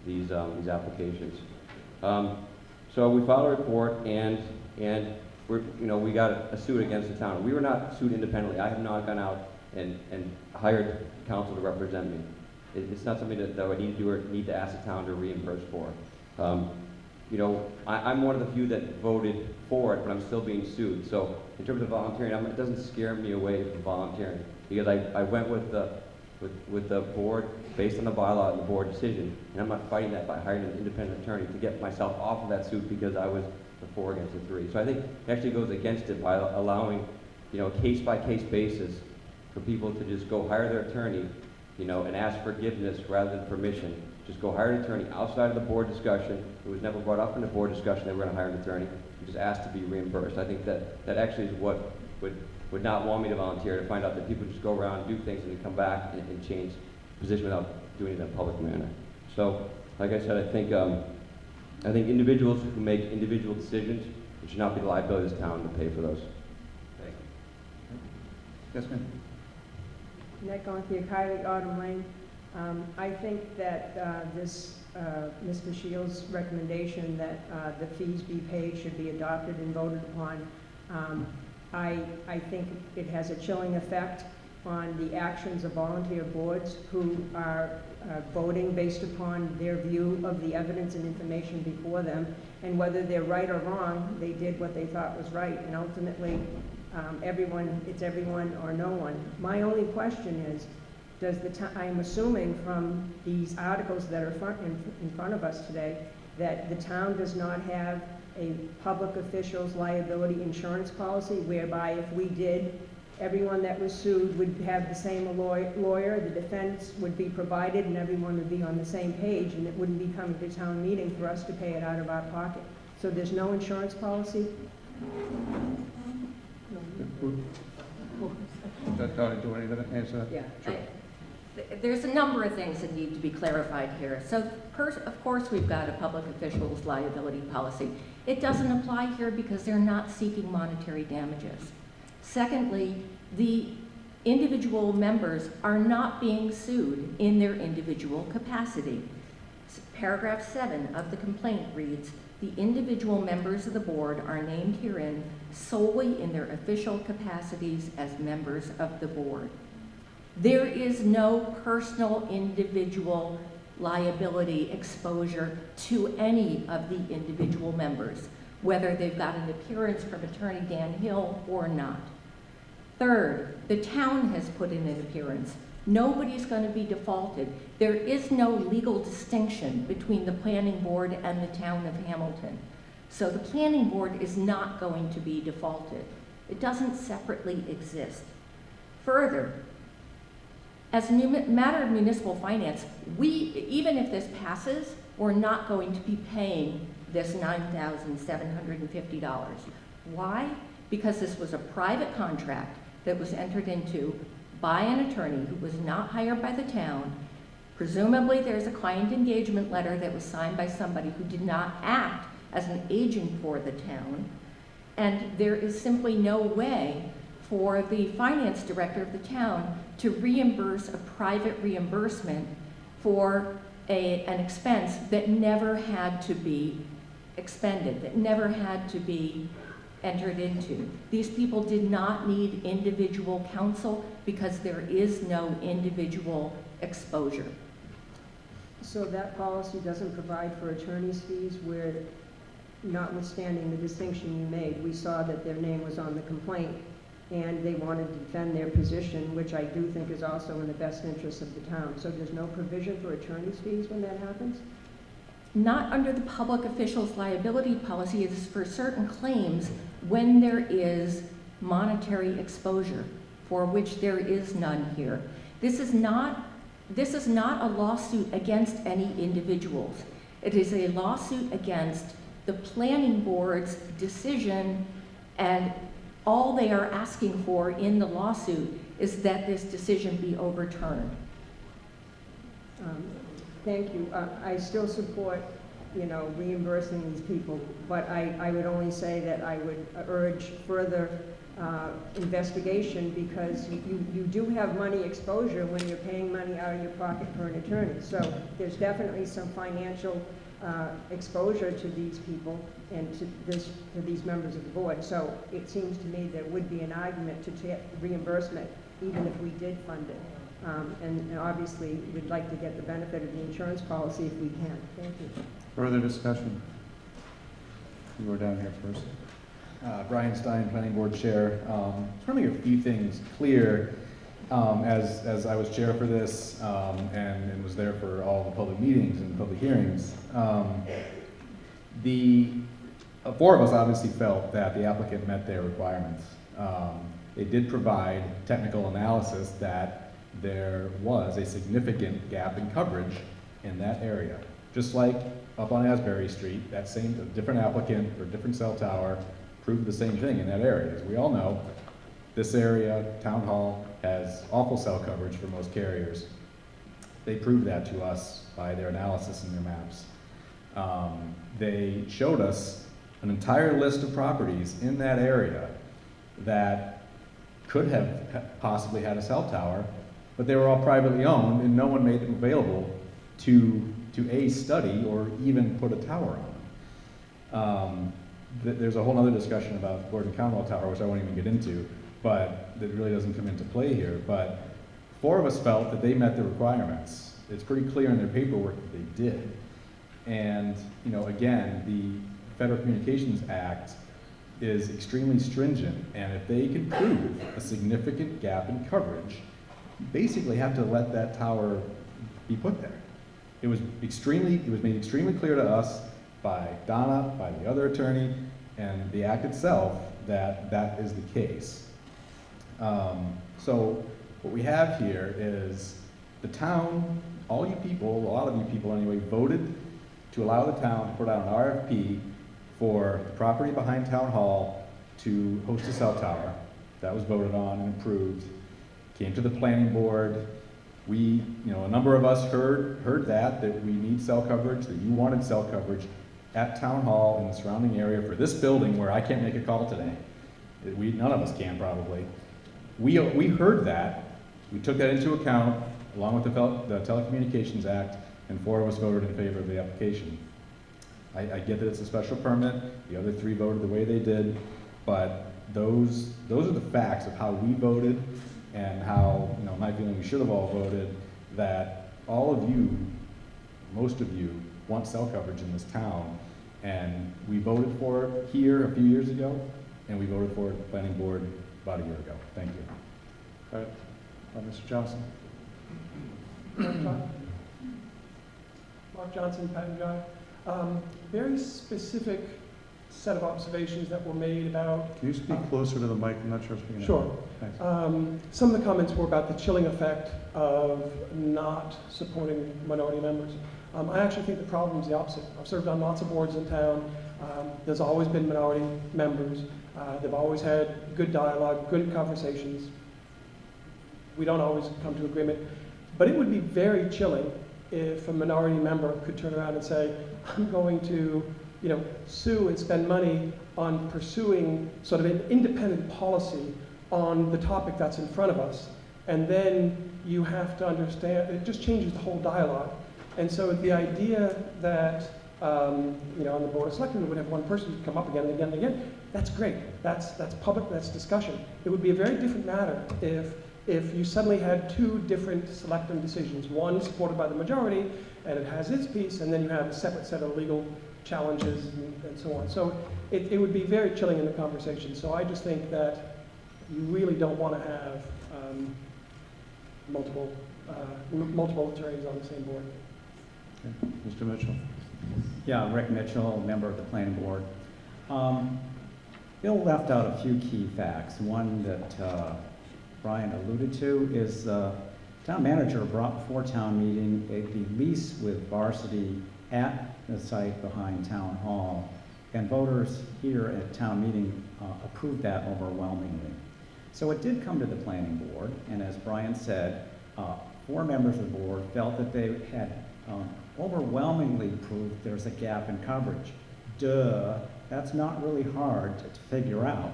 these applications. So we filed a report, and we got a suit against the town. We were not sued independently. I have not gone out and hired counsel to represent me. It's not something that I need to do or need to ask the town to reimburse for. I'm one of the few that voted for it, but I'm still being sued. So in terms of volunteering, it doesn't scare me away from volunteering, because I went with the board based on the bylaw and the board decision, and I'm not fighting that by hiring an independent attorney to get myself off of that suit because I was the 4 against the 3. So I think it actually goes against it by allowing, a case-by-case basis for people to just go hire their attorney, and ask forgiveness rather than permission. Just go hire an attorney outside of the board discussion. It was never brought up in the board discussion that we're going to hire an attorney, and just ask to be reimbursed. I think that actually is what would not want me to volunteer, to find out that people just go around and do things and then come back and change position without doing it in a public manner. So, like I said, I think individuals who make individual decisions, it should not be the liability of this town to pay for those. Thank you. Yes, ma'am. Annette Gontier, Kylie Autumn Lane. I think that Mr. Shields' recommendation that the fees be paid should be adopted and voted upon. I think it has a chilling effect on the actions of volunteer boards who are voting based upon their view of the evidence and information before them, and whether they're right or wrong, they did what they thought was right, and ultimately it's everyone or no one. My only question is, I'm assuming from these articles that are in front of us today that the town does not have a public officials liability insurance policy whereby if we did, everyone that was sued would have the same lawyer, the defense would be provided, and everyone would be on the same page, and it wouldn't be coming to town meeting for us to pay it out of our pocket. So there's no insurance policy? Tony, do you want to answer that? Yeah. Sure. There's a number of things that need to be clarified here. So, of course, we've got a public officials liability policy. It doesn't apply here because they're not seeking monetary damages. Secondly, the individual members are not being sued in their individual capacity. Paragraph 7 of the complaint reads, "The individual members of the board are named herein solely in their official capacities as members of the board." There is no personal individual liability exposure to any of the individual members, whether they've got an appearance from Attorney Dan Hill or not. Third, the town has put in an appearance. Nobody's going to be defaulted. There is no legal distinction between the planning board and the town of Hamilton. So the planning board is not going to be defaulted. It doesn't separately exist. Further, as a matter of municipal finance, even if this passes, we're not going to be paying this $9,750. Why? Because this was a private contract that was entered into by an attorney who was not hired by the town. Presumably there's a client engagement letter that was signed by somebody who did not act as an agent for the town. And there is simply no way for the finance director of the town to reimburse a private reimbursement for an expense that never had to be expended, that never had to be entered into. These people did not need individual counsel because there is no individual exposure. So that policy doesn't provide for attorney's fees where, notwithstanding the distinction you made, we saw that their name was on the complaint and they wanted to defend their position, which I do think is also in the best interest of the town. So there's no provision for attorney's fees when that happens? Not under the public officials liability policy. It is for certain claims when there is monetary exposure, for which there is none here. This is not a lawsuit against any individuals. It is a lawsuit against the planning board's decision, and all they are asking for in the lawsuit is that this decision be overturned. Thank you. I still support, reimbursing these people, but I would only say that I would urge further investigation, because you do have money exposure when you're paying money out of your pocket for an attorney. So there's definitely some financial exposure to these people and to these members of the board. So it seems to me there would be an argument to get reimbursement even if we did fund it. And obviously, we'd like to get the benefit of the insurance policy if we can. Thank you. Further discussion? You were down here first. Brian Stein, Planning Board Chair. Just want to make a few things clear as I was chair for this and was there for all the public meetings and public hearings. The four of us obviously felt that the applicant met their requirements. They did provide technical analysis that there was a significant gap in coverage in that area. Just like up on Asbury Street, that same different applicant or different cell tower proved the same thing in that area. As we all know, this area, Town Hall, has awful cell coverage for most carriers. They proved that to us by their analysis and their maps. They showed us an entire list of properties in that area that could have possibly had a cell tower, but they were all privately owned and no one made them available to A, study or even put a tower on them. There's a whole other discussion about Gordon Conwell Tower, which I won't even get into, but that really doesn't come into play here. But four of us felt that they met the requirements. It's pretty clear in their paperwork that they did. And, again, the Federal Communications Act is extremely stringent, and if they can prove a significant gap in coverage, you basically have to let that tower be put there. It was made extremely clear to us by Donna, by the other attorney, and the act itself that that is the case. So what we have here is the town, all you people, a lot of you people anyway, voted to allow the town to put out an RFP for the property behind Town Hall to host a cell tower. That was voted on and approved. Came to the planning board. We, a number of us heard that we need cell coverage, that you wanted cell coverage at Town Hall in the surrounding area for this building where I can't make a call today. None of us can probably. We heard that. We took that into account along with the Telecommunications Act, and 4 of us voted in favor of the application. I get that it's a special permit, the other 3 voted the way they did, but those are the facts of how we voted and how, my feeling we should have all voted, that all of you, most of you, want cell coverage in this town, and we voted for it here a few years ago, and we voted for it at the planning board about a year ago. Thank you. All right. Mr. Johnson. Mark Johnson, Patton Drive. Very specific set of observations that were made about... Can you speak closer to the mic? I'm not sure if you Sure. Thanks. Some of the comments were about the chilling effect of not supporting minority members. I actually think the problem is the opposite. I've served on lots of boards in town. There's always been minority members. They've always had good dialogue, good conversations. We don't always come to agreement. But it would be very chilling if a minority member could turn around and say, I'm going to sue and spend money on pursuing sort of an independent policy on the topic that's in front of us. And then you have to understand, it just changes the whole dialogue. And so the idea that, on the Board of Selectmen, we would have one person come up again and again and again, that's great. That's public, that's discussion. It would be a very different matter if you suddenly had 2 different selectmen decisions, one supported by the majority, and it has its piece, and then you have a separate set of legal challenges and so on. So it would be very chilling in the conversation. So I just think that you really don't want to have multiple attorneys on the same board. Okay. Mr. Mitchell. Yeah, Rick Mitchell, member of the planning board. Bill left out a few key facts. One that Brian alluded to is town manager brought before town meeting the lease with Varsity at the site behind Town Hall, and voters here at town meeting approved that overwhelmingly. So it did come to the planning board, and as Brian said, 4 members of the board felt that they had overwhelmingly proved there's a gap in coverage. Duh, that's not really hard to figure out.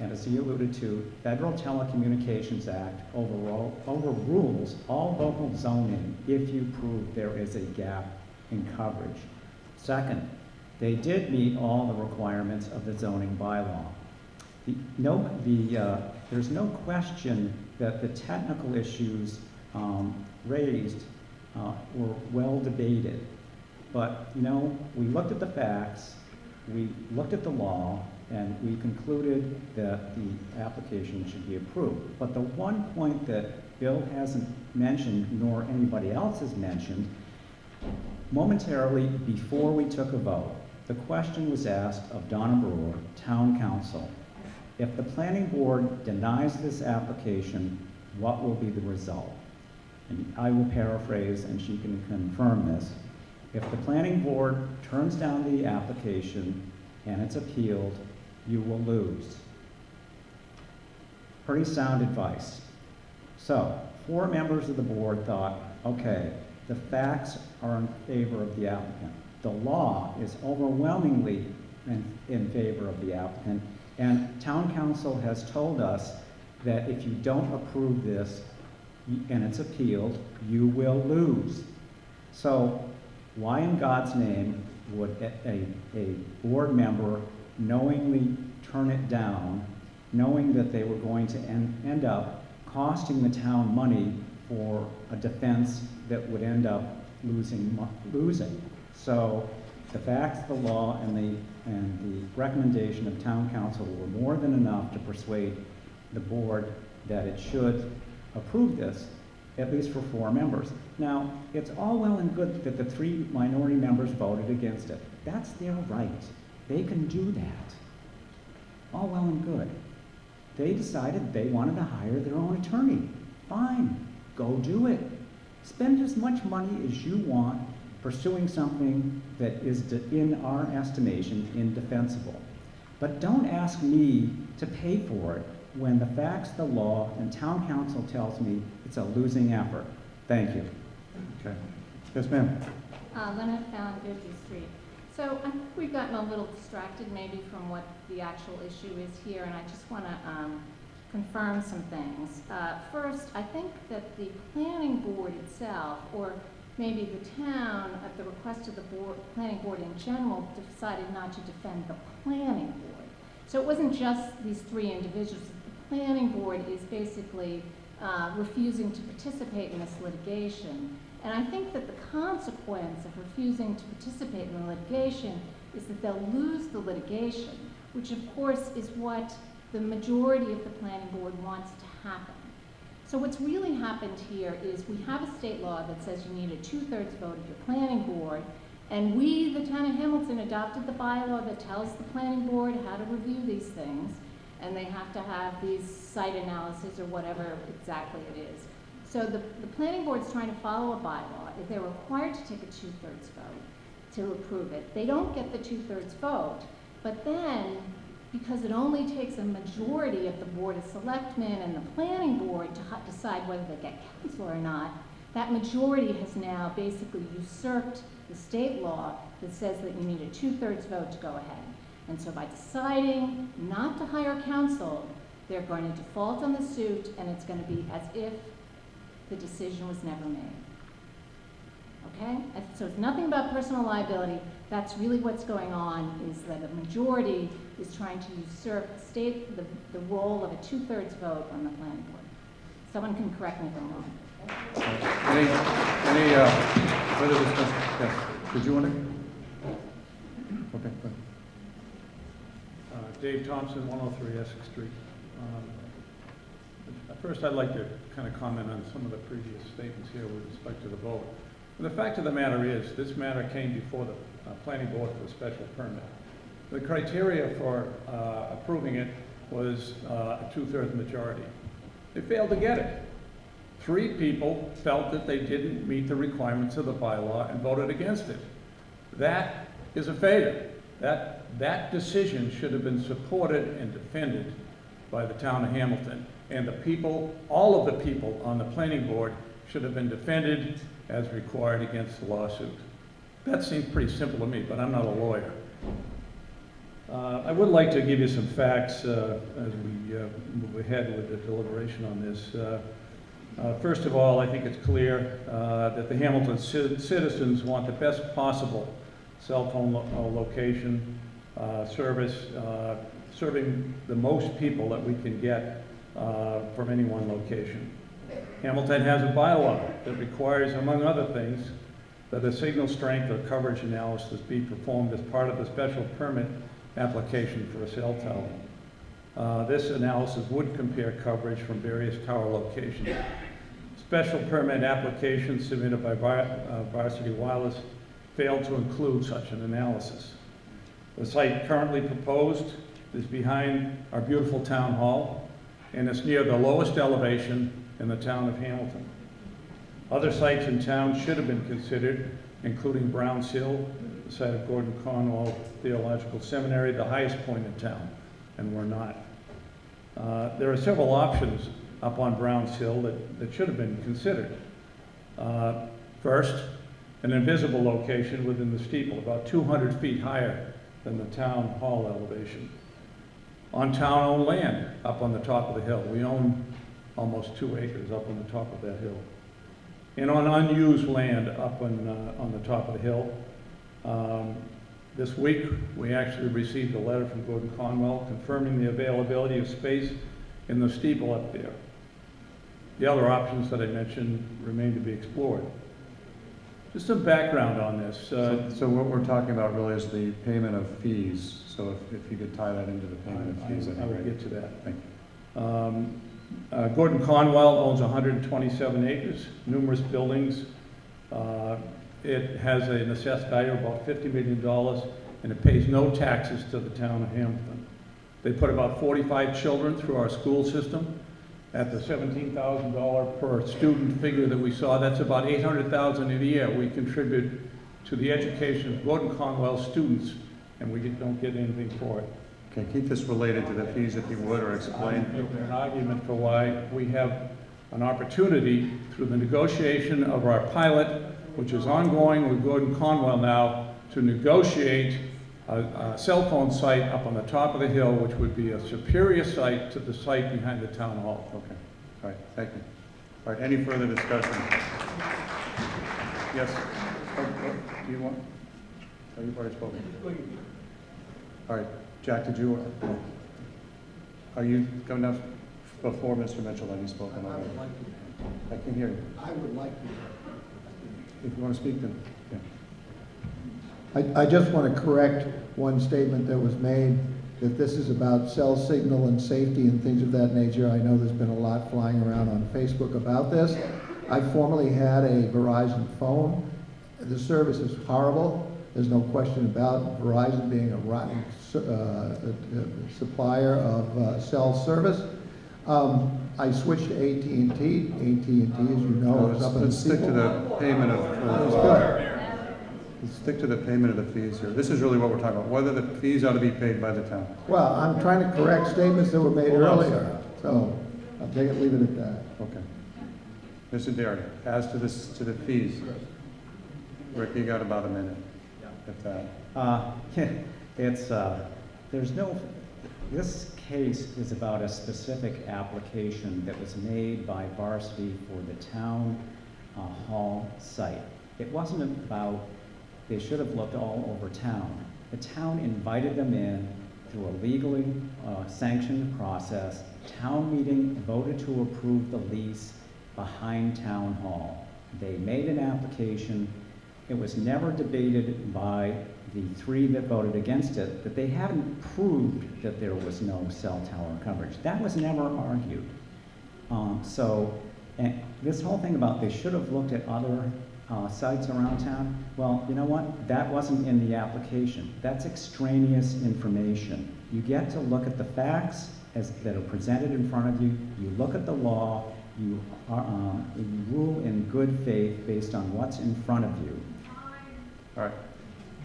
And as he alluded to, Federal Telecommunications Act overrules all local zoning if you prove there is a gap in coverage. Second, they did meet all the requirements of the zoning bylaw. There's no question that the technical issues raised were well debated. But, we looked at the facts, we looked at the law, and we concluded that the application should be approved. But the one point that Bill hasn't mentioned, nor anybody else has mentioned, momentarily before we took a vote, the question was asked of Donna Brewer, town council. If the planning board denies this application, what will be the result? And I will paraphrase, and she can confirm this. If the planning board turns down the application and it's appealed, you will lose. Pretty sound advice. So, 4 members of the board thought, okay, the facts are in favor of the applicant. The law is overwhelmingly in favor of the applicant, and town council has told us that if you don't approve this and it's appealed, you will lose. So, why in God's name would a board member knowingly turn it down, knowing that they were going to end up costing the town money for a defense that would end up losing? So the facts, the law, and the recommendation of town council were more than enough to persuade the board that it should approve this, at least for 4 members. Now, it's all well and good that the 3 minority members voted against it. That's their right. They can do that. All well and good. They decided they wanted to hire their own attorney. Fine, go do it. Spend as much money as you want pursuing something that is, in our estimation, indefensible. But don't ask me to pay for it when the facts, the law, and town council tells me it's a losing effort. Thank you. Okay. Yes, ma'am. Leonard Fallon, 50th Street. So I think we've gotten a little distracted maybe from what the actual issue is here, and I just want to confirm some things. First, I think that the planning board itself, or maybe the town, at the request of the planning board in general, decided not to defend the planning board. So it wasn't just these three individuals. The planning board is basically refusing to participate in this litigation. And I think that the consequence of refusing to participate in the litigation is that they'll lose the litigation, which of course is what the majority of the planning board wants to happen. So what's really happened here is we have a state law that says you need a 2/3 vote of your planning board, and we, the town of Hamilton, adopted the bylaw that tells the planning board how to review these things, and they have to have these site analysis or whatever exactly it is. So the planning board's trying to follow a bylaw. If they're required to take a 2/3 vote to approve it, they don't get the 2/3 vote, but then, because it only takes a majority of the Board of Selectmen and the planning board to decide whether they get counsel or not, that majority has now basically usurped the state law that says that you need a 2/3 vote to go ahead. And so by deciding not to hire counsel, they're going to default on the suit, and it's going to be as if the decision was never made. Okay? So it's nothing about personal liability. That's really what's going on, is that a majority is trying to usurp the role of a 2/3 vote on the planning board. Someone can correct me if I'm wrong. Any further discussion? Yes. Did you want to? Okay, go ahead. Dave Thompson, 103 Essex Street. First, I'd like to kind of comment on some of the previous statements here with respect to the vote. And the fact of the matter is, this matter came before the planning board for a special permit. The criteria for approving it was a 2/3 majority. They failed to get it. 3 people felt that they didn't meet the requirements of the bylaw and voted against it. That is a failure. That decision should have been supported and defended by the town of Hamilton. And the people, all of the people on the planning board should have been defended as required against the lawsuit. That seems pretty simple to me, but I'm not a lawyer. I would like to give you some facts as we move ahead with the deliberation on this. First of all, I think it's clear that the Hamilton citizens want the best possible cell phone location service, serving the most people that we can get from any one location. Hamilton has a bylaw that requires, among other things, that a signal strength or coverage analysis be performed as part of the special permit application for a cell tower. This analysis would compare coverage from various tower locations. Special permit applications submitted by Varsity Wireless failed to include such an analysis. The site currently proposed is behind our beautiful town hall, and it's near the lowest elevation in the town of Hamilton. Other sites in town should have been considered, including Browns Hill, the site of Gordon Conwell Theological Seminary, the highest point in town, and we're not. There are several options up on Browns Hill that should have been considered. First, an invisible location within the steeple, about 200 feet higher than the town hall elevation. On town-owned land up on the top of the hill. We own almost 2 acres up on the top of that hill. And on unused land up on the top of the hill. This week, we actually received a letter from Gordon Conwell confirming the availability of space in the steeple up there. The other options that I mentioned remain to be explored. Just some background on this. So what we're talking about really is the payment of fees. So if you could tie that into the payment of fees, I will get to that. Thank you. Gordon Conwell owns 127 acres, numerous buildings. It has an assessed value of about $50 million, and it pays no taxes to the town of Hamilton. They put about 45 children through our school system. At the $17,000 per student figure that we saw, that's about $800,000 a year we contribute to the education of Gordon Conwell students, and we don't get anything for it. Okay, keep this related to the fees if you would, or explain. An argument for why we have an opportunity through the negotiation of our pilot, which is ongoing with Gordon Conwell now, to negotiate a cell phone site up on the top of the hill, which would be a superior site to the site behind the town hall. Okay, all right, thank you. All right, any further discussion? Yes. Do you want? Oh, you've already spoken. All right, Jack, did you? Are you coming down before Mr. Mitchell? Have you spoken already? I can hear you. I would like to. If you want to speak, then, yeah. I just want to correct one statement that was made, that this is about cell signal and safety and things of that nature. I know there's been a lot flying around on Facebook about this. I formerly had a Verizon phone. The service is horrible. There's no question about Verizon being a rotten supplier of cell service. I switched to AT&T. AT&T, as you know, is up in Let's stick to the payment of. Let's stick to the payment of the fees here. This is really what we're talking about, whether the fees ought to be paid by the town. Well, I'm trying to correct statements that were made earlier, so I'll take it, leave it at that. Okay. Mr. Derry, as to this, to the fees, Rick, you got about a minute, if that. There's no, this case is about a specific application that was made by Varsity for the town hall site. It wasn't about, they should have looked all over town. The town invited them in through a legally sanctioned process. Town meeting voted to approve the lease behind town hall. They made an application. It was never debated by the three that voted against it, that they haven't proved that there was no cell tower coverage. That was never argued. And this whole thing about they should have looked at other sites around town, well, you know what? That wasn't in the application. That's extraneous information. You get to look at the facts that are presented in front of you. You look at the law. You rule in good faith based on what's in front of you. All right.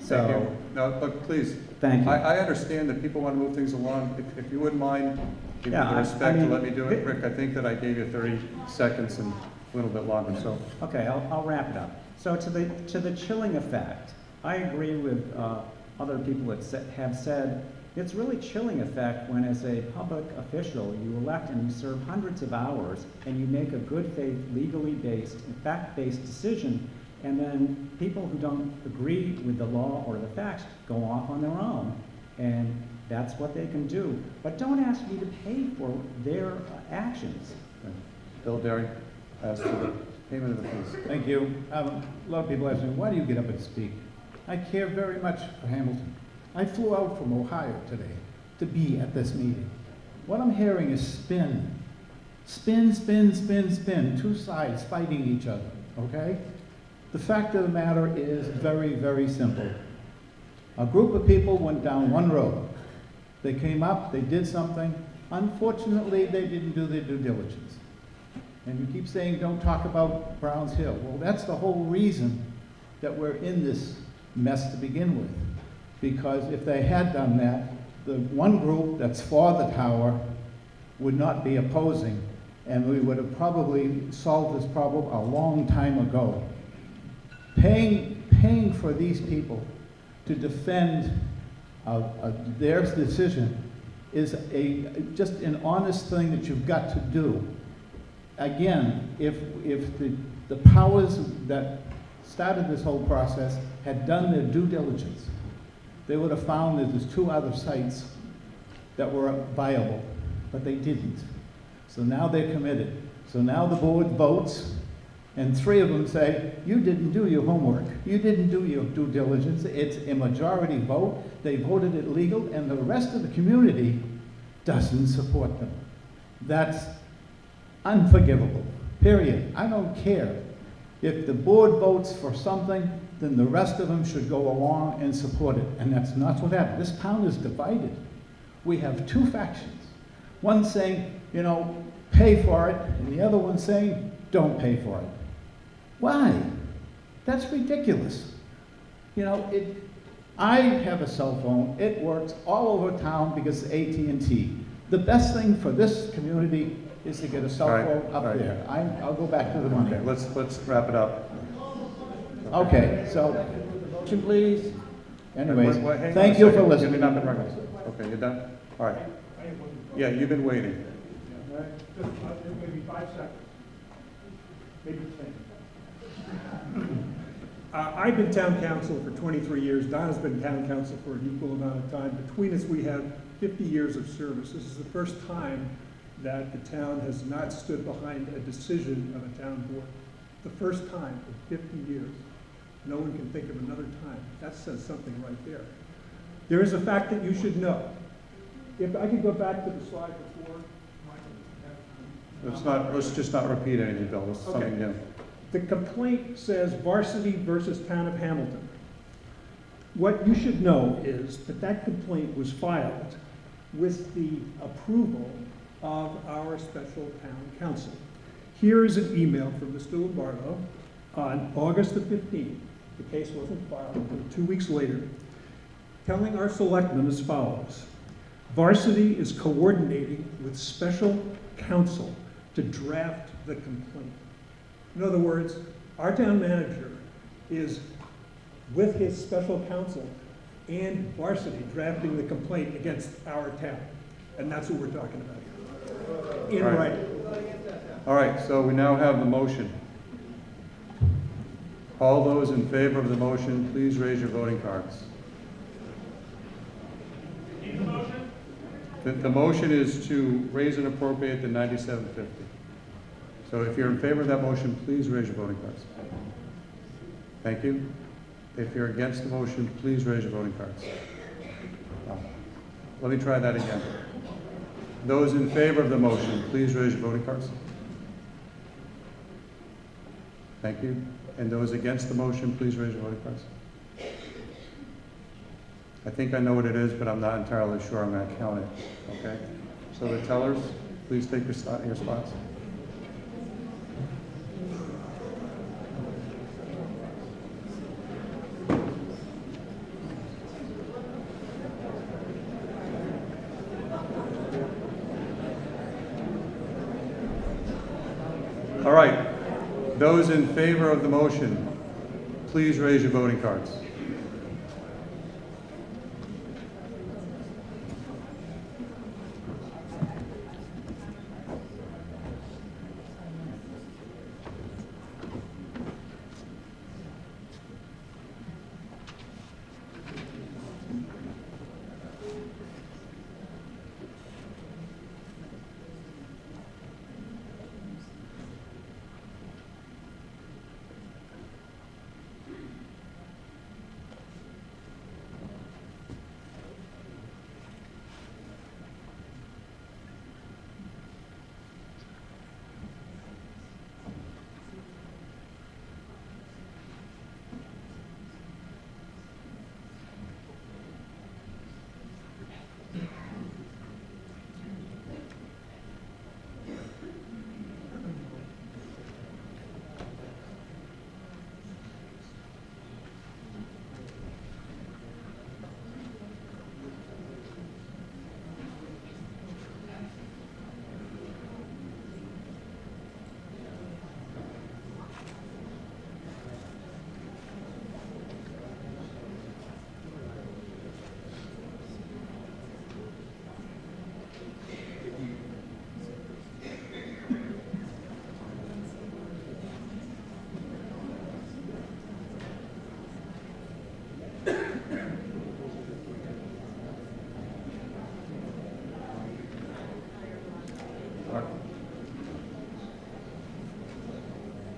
So, thank you. No, look, please. Thank you. I understand that people want to move things along. If you wouldn't mind giving me the respect to let me do it, Rick, I think that I gave you 30 seconds and a little bit longer, so. Okay, I'll wrap it up. So to the chilling effect, I agree with other people that have said it's really chilling effect when, as a public official, you elect and you serve hundreds of hours and you make a good faith, legally based, fact-based decision, and then people who don't agree with the law or the facts go off on their own, and that's what they can do. But don't ask me to pay for their actions. Bill Derry, as to the payment of the fees. Thank you. A lot of people ask me, why do you get up and speak? I care very much for Hamilton. I flew out from Ohio today to be at this meeting. What I'm hearing is spin. Spin, spin, spin, spin. Two sides fighting each other, okay? The fact of the matter is very, very simple. A group of people went down one road. They came up, they did something. Unfortunately, they didn't do their due diligence. And you keep saying, don't talk about Browns Hill. Well, that's the whole reason that we're in this mess to begin with. Because if they had done that, the one group that's for the tower would not be opposing, and we would have probably solved this problem a long time ago. Paying for these people to defend their decision is just an honest thing that you've got to do. Again, if the powers that started this whole process had done their due diligence, they would have found that there's two other sites that were viable, but they didn't. So now they're committed. So now the board votes, and three of them say, you didn't do your homework. You didn't do your due diligence. It's a majority vote. They voted it legal, and the rest of the community doesn't support them. That's unforgivable, period. I don't care. If the board votes for something, then the rest of them should go along and support it. And that's not what happened. This town is divided. We have two factions. One saying, you know, pay for it, and the other one saying, don't pay for it. Why? That's ridiculous. You know, I have a cell phone. It works all over town because of AT&T. The best thing for this community is to get a cell phone up there. I'll go back to the money. Okay, let's wrap it up. Okay, so, Motion, please. anyways, Hang on thank a you second. for listening. You've not been recognized. Okay, you're done? All right. Yeah, you've been waiting. Maybe 5 seconds. Maybe 10. I've been town council for 23 years. Donna's been town council for an equal amount of time. Between us, we have 50 years of service. This is the first time that the town has not stood behind a decision of a town board. The first time in 50 years. No one can think of another time. That says something right there. There is a fact that you should know. If I could go back to the slide before. Let's just not repeat anything, Bill. It's something new. The complaint says Varsity versus Town of Hamilton. What you should know is that that complaint was filed with the approval of our special town council. Here is an email from Mr. Lombardo on August the 15th. The case wasn't filed until 2 weeks later, telling our selectmen as follows. Varsity is coordinating with special counsel to draft the complaint. In other words, our town manager is with his special counsel and Varsity drafting the complaint against our town. And that's what we're talking about here. In writing. All right, so we now have the motion. All those in favor of the motion, please raise your voting cards. The motion is to raise and appropriate the $97.50. So if you're in favor of that motion, please raise your voting cards. Thank you. If you're against the motion, please raise your voting cards. Let me try that again. Those in favor of the motion, please raise your voting cards. Thank you. And those against the motion, please raise your voting cards. I think I know what it is, but I'm not entirely sure. I'm going to count it. Okay? So the tellers, please take your spots. All right. Those in favor of the motion, please raise your voting cards.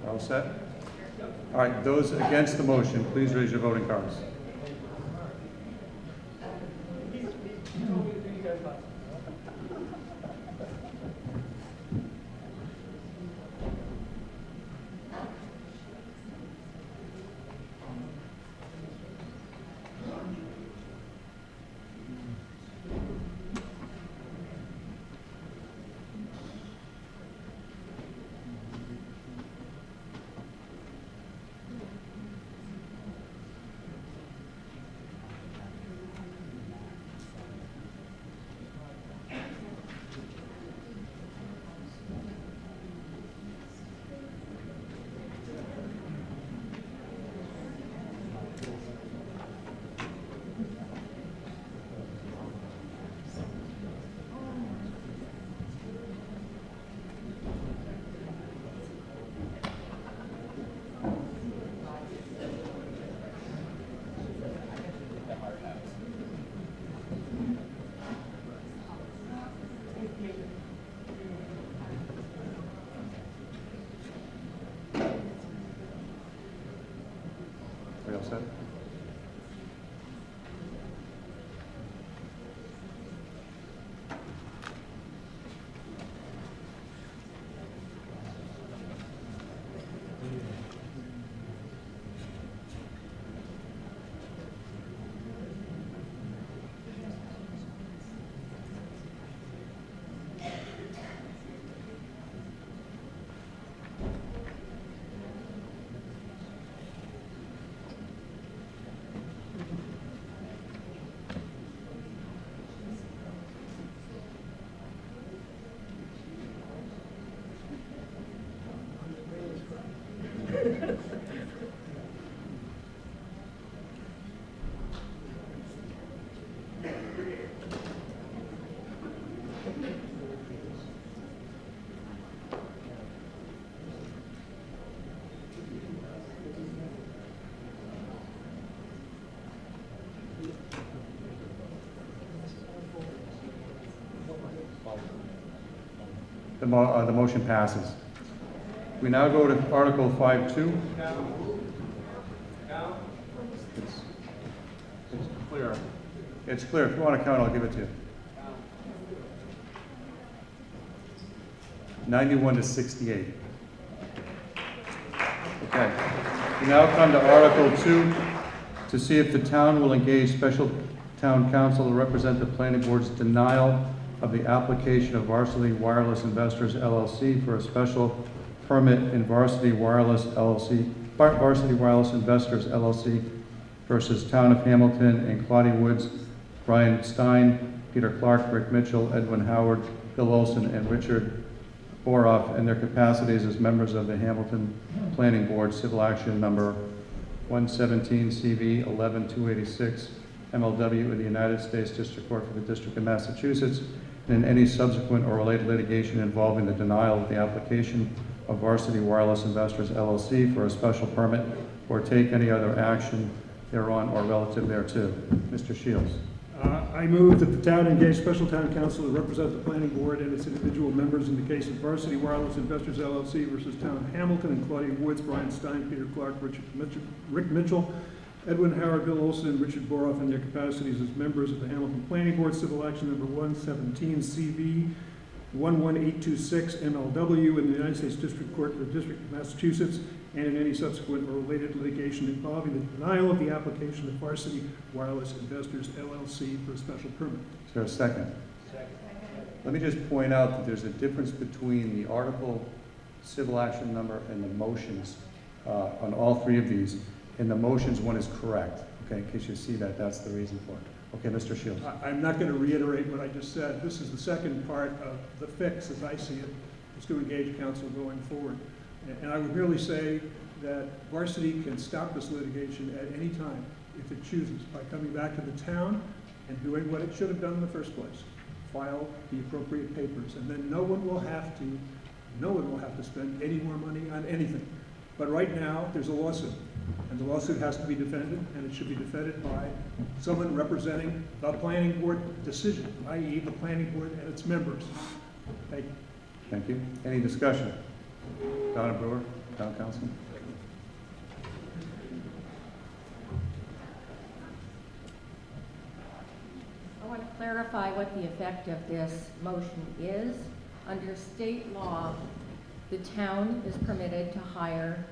All set? All right, those against the motion, please raise your voting cards. set. The motion passes. We now go to Article 5.2. It's clear. It's clear. If you want to count, I'll give it to you. 91 to 68. Okay. We now come to Article 2 to see if the town will engage special town counsel to represent the planning board's denial of the application of Varsity Wireless Investors LLC for a special permit in Varsity Wireless LLC, Varsity Wireless Investors LLC versus Town of Hamilton and Claudia Woods, Brian Stein, Peter Clark, Rick Mitchell, Edwin Howard, Bill Olson, and Richard Boroff in their capacities as members of the Hamilton Planning Board, Civil Action Number 117 CV 11286 MLW in the United States District Court for the District of Massachusetts, and in any subsequent or related litigation involving the denial of the application of Varsity Wireless Investors LLC for a special permit or take any other action thereon or relative thereto. Mr. Shields. I move that the town engage special town counsel to represent the planning board and its individual members in the case of Varsity Wireless Investors LLC versus Town of Hamilton and Claudia Woods, Brian Stein, Peter Clark, Rick Mitchell, Edwin Howard, Bill Olson, and Richard Boroff in their capacities as members of the Hamilton Planning Board, Civil Action Number 117 CV 11826 MLW in the United States District Court for the District of Massachusetts, and in any subsequent or related litigation involving the denial of the application of Varsity Wireless Investors LLC for a special permit. Is there a second? Second. Let me just point out that there's a difference between the article, civil action number, and the motions on all three of these. In the motions, one is correct. Okay, in case you see that, that's the reason for it. Okay, Mr. Shields. I'm not going to reiterate what I just said. This is the second part of the fix, as I see it, is to engage counsel going forward. And I would merely say that Varsity can stop this litigation at any time if it chooses by coming back to the town and doing what it should have done in the first place, file the appropriate papers, and then no one will have to spend any more money on anything. But right now, there's a lawsuit, and the lawsuit has to be defended, and it should be defended by someone representing the planning board decision, i.e. the planning board and its members. Thank you. Thank you. Any discussion? Donna Brewer, Town Council. I want to clarify what the effect of this motion is. Under state law, the town is permitted to hire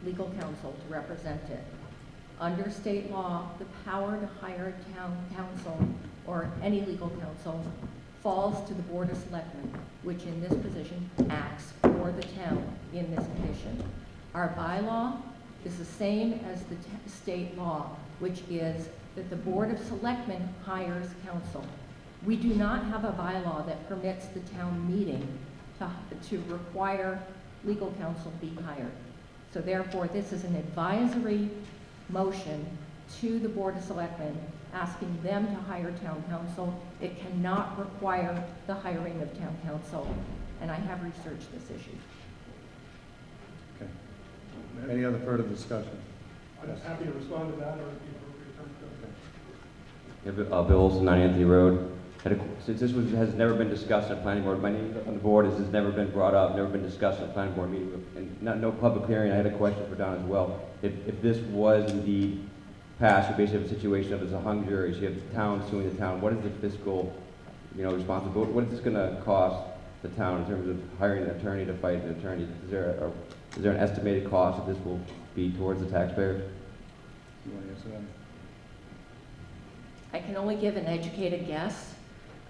legal counsel to represent it. Under state law, the power to hire town counsel or any legal counsel falls to the Board of Selectmen, which in this position acts for the town in this condition. Our bylaw is the same as the state law, which is that the Board of Selectmen hires counsel. We do not have a bylaw that permits the town meeting to require legal counsel be hired. So therefore, this is an advisory motion to the Board of Selectmen asking them to hire town counsel. It cannot require the hiring of town counsel, and I have researched this issue. Okay. Any other further discussion? I'm happy to respond to that, or Bill Olson, 9 Anthony Road. Since this has never been discussed at planning board, my name on the board has never been brought up, never been discussed at planning board meeting, and no public hearing. I had a question for Don as well. If this was indeed past, you basically have a situation of it's a hung jury, so you have the town suing the town. What is the fiscal, responsibility? What is this going to cost the town in terms of hiring an attorney to fight an attorney? Is there an estimated cost that this will be towards the taxpayers? You want to answer that? I can only give an educated guess.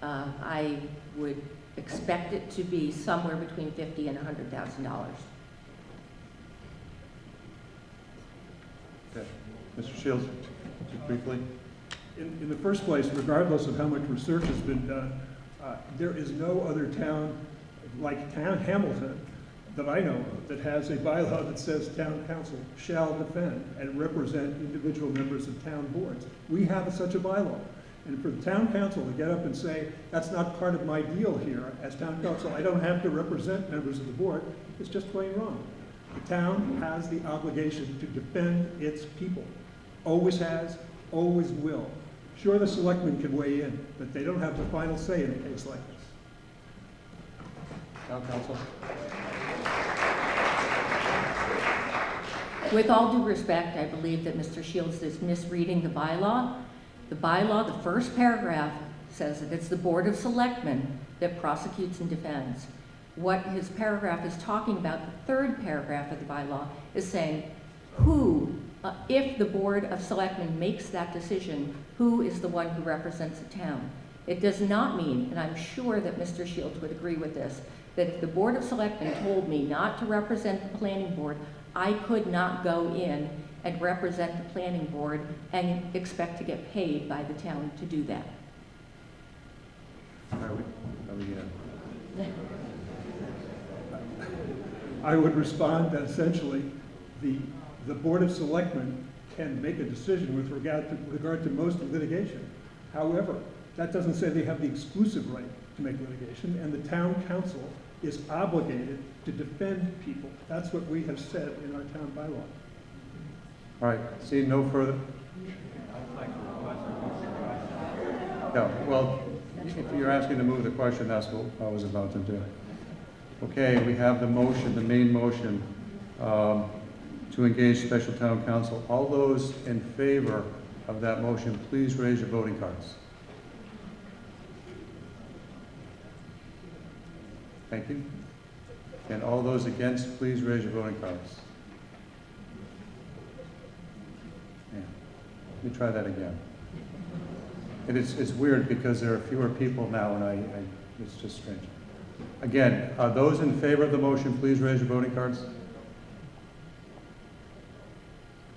I would expect it to be somewhere between $50,000 and $100,000. Okay. Mr. Shields, just briefly. In the first place, regardless of how much research has been done, there is no other town like Hamilton that I know of that has a bylaw that says town council shall defend and represent individual members of town boards. We have such a bylaw. And for the town council to get up and say, that's not part of my deal here, as town council, I don't have to represent members of the board, it's just plain wrong. The town has the obligation to defend its people. Always has, always will. Sure, the selectmen can weigh in, but they don't have the final say in a case like this. Town council. With all due respect, I believe that Mr. Shields is misreading the bylaw. The bylaw, the first paragraph, says that it's the Board of Selectmen that prosecutes and defends. What his paragraph is talking about, the third paragraph of the bylaw, is saying who, if the Board of Selectmen makes that decision, who is the one who represents the town. It does not mean, and I'm sure that Mr. Shields would agree with this, that if the Board of Selectmen told me not to represent the planning board, I could not go in and represent the planning board and expect to get paid by the town to do that. I would respond that essentially the Board of Selectmen can make a decision with regard to most litigation. However, that doesn't say they have the exclusive right to make litigation, and the town council is obligated to defend people. That's what we have said in our town bylaw. All right, seeing no further. Yeah, well, if you're asking to move the question, that's what I was about to do. Okay, we have the motion, the main motion, to engage special town council. All those in favor of that motion, please raise your voting cards. Thank you. And all those against, please raise your voting cards. Yeah. Let me try that again. And it's weird because there are fewer people now, and it's just strange. Again, those in favor of the motion, please raise your voting cards.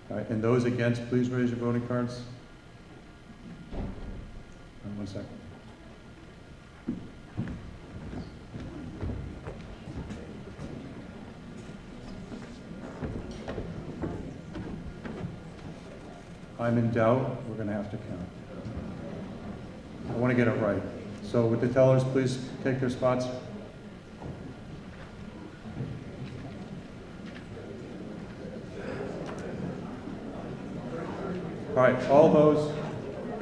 All right, and those against, please raise your voting cards. 1 second. I'm in doubt, we're going to have to count. I want to get it right. So would the tellers please take their spots? All right, all those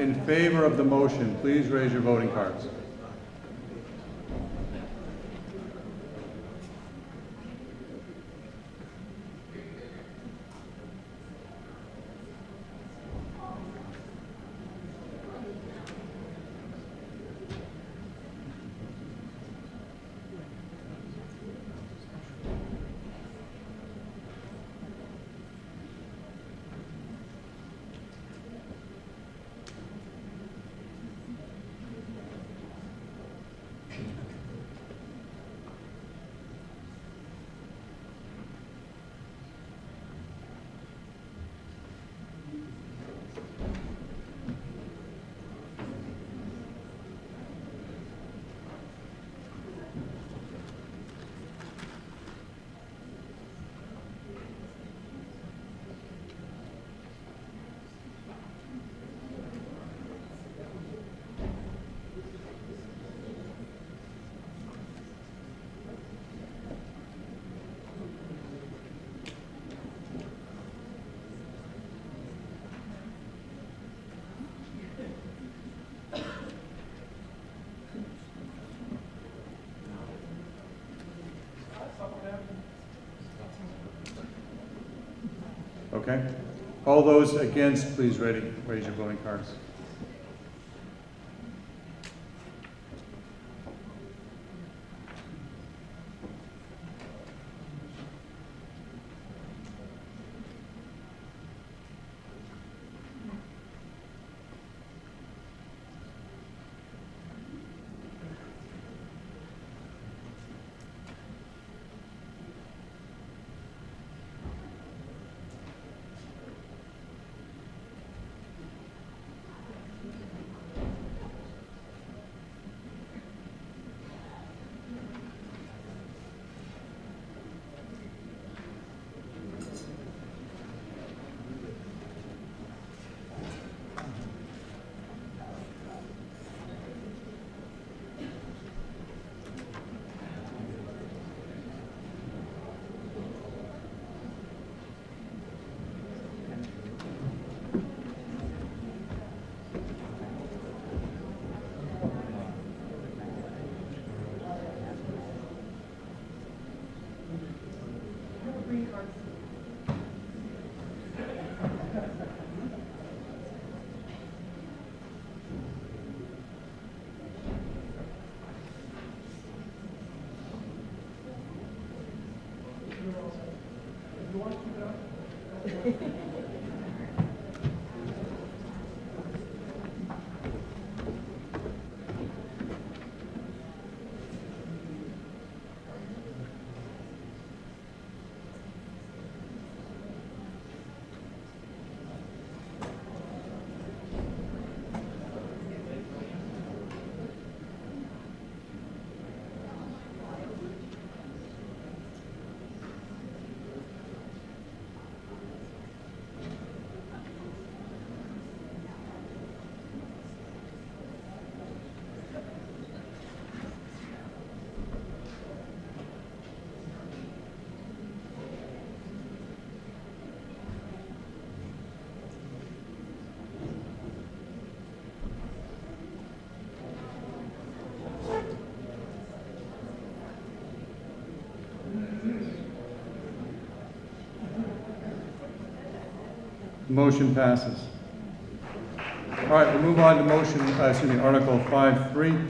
in favor of the motion, please raise your voting cards. Okay. All those against, please raise your voting cards. Motion passes. All right, we'll move on to Article 5.3,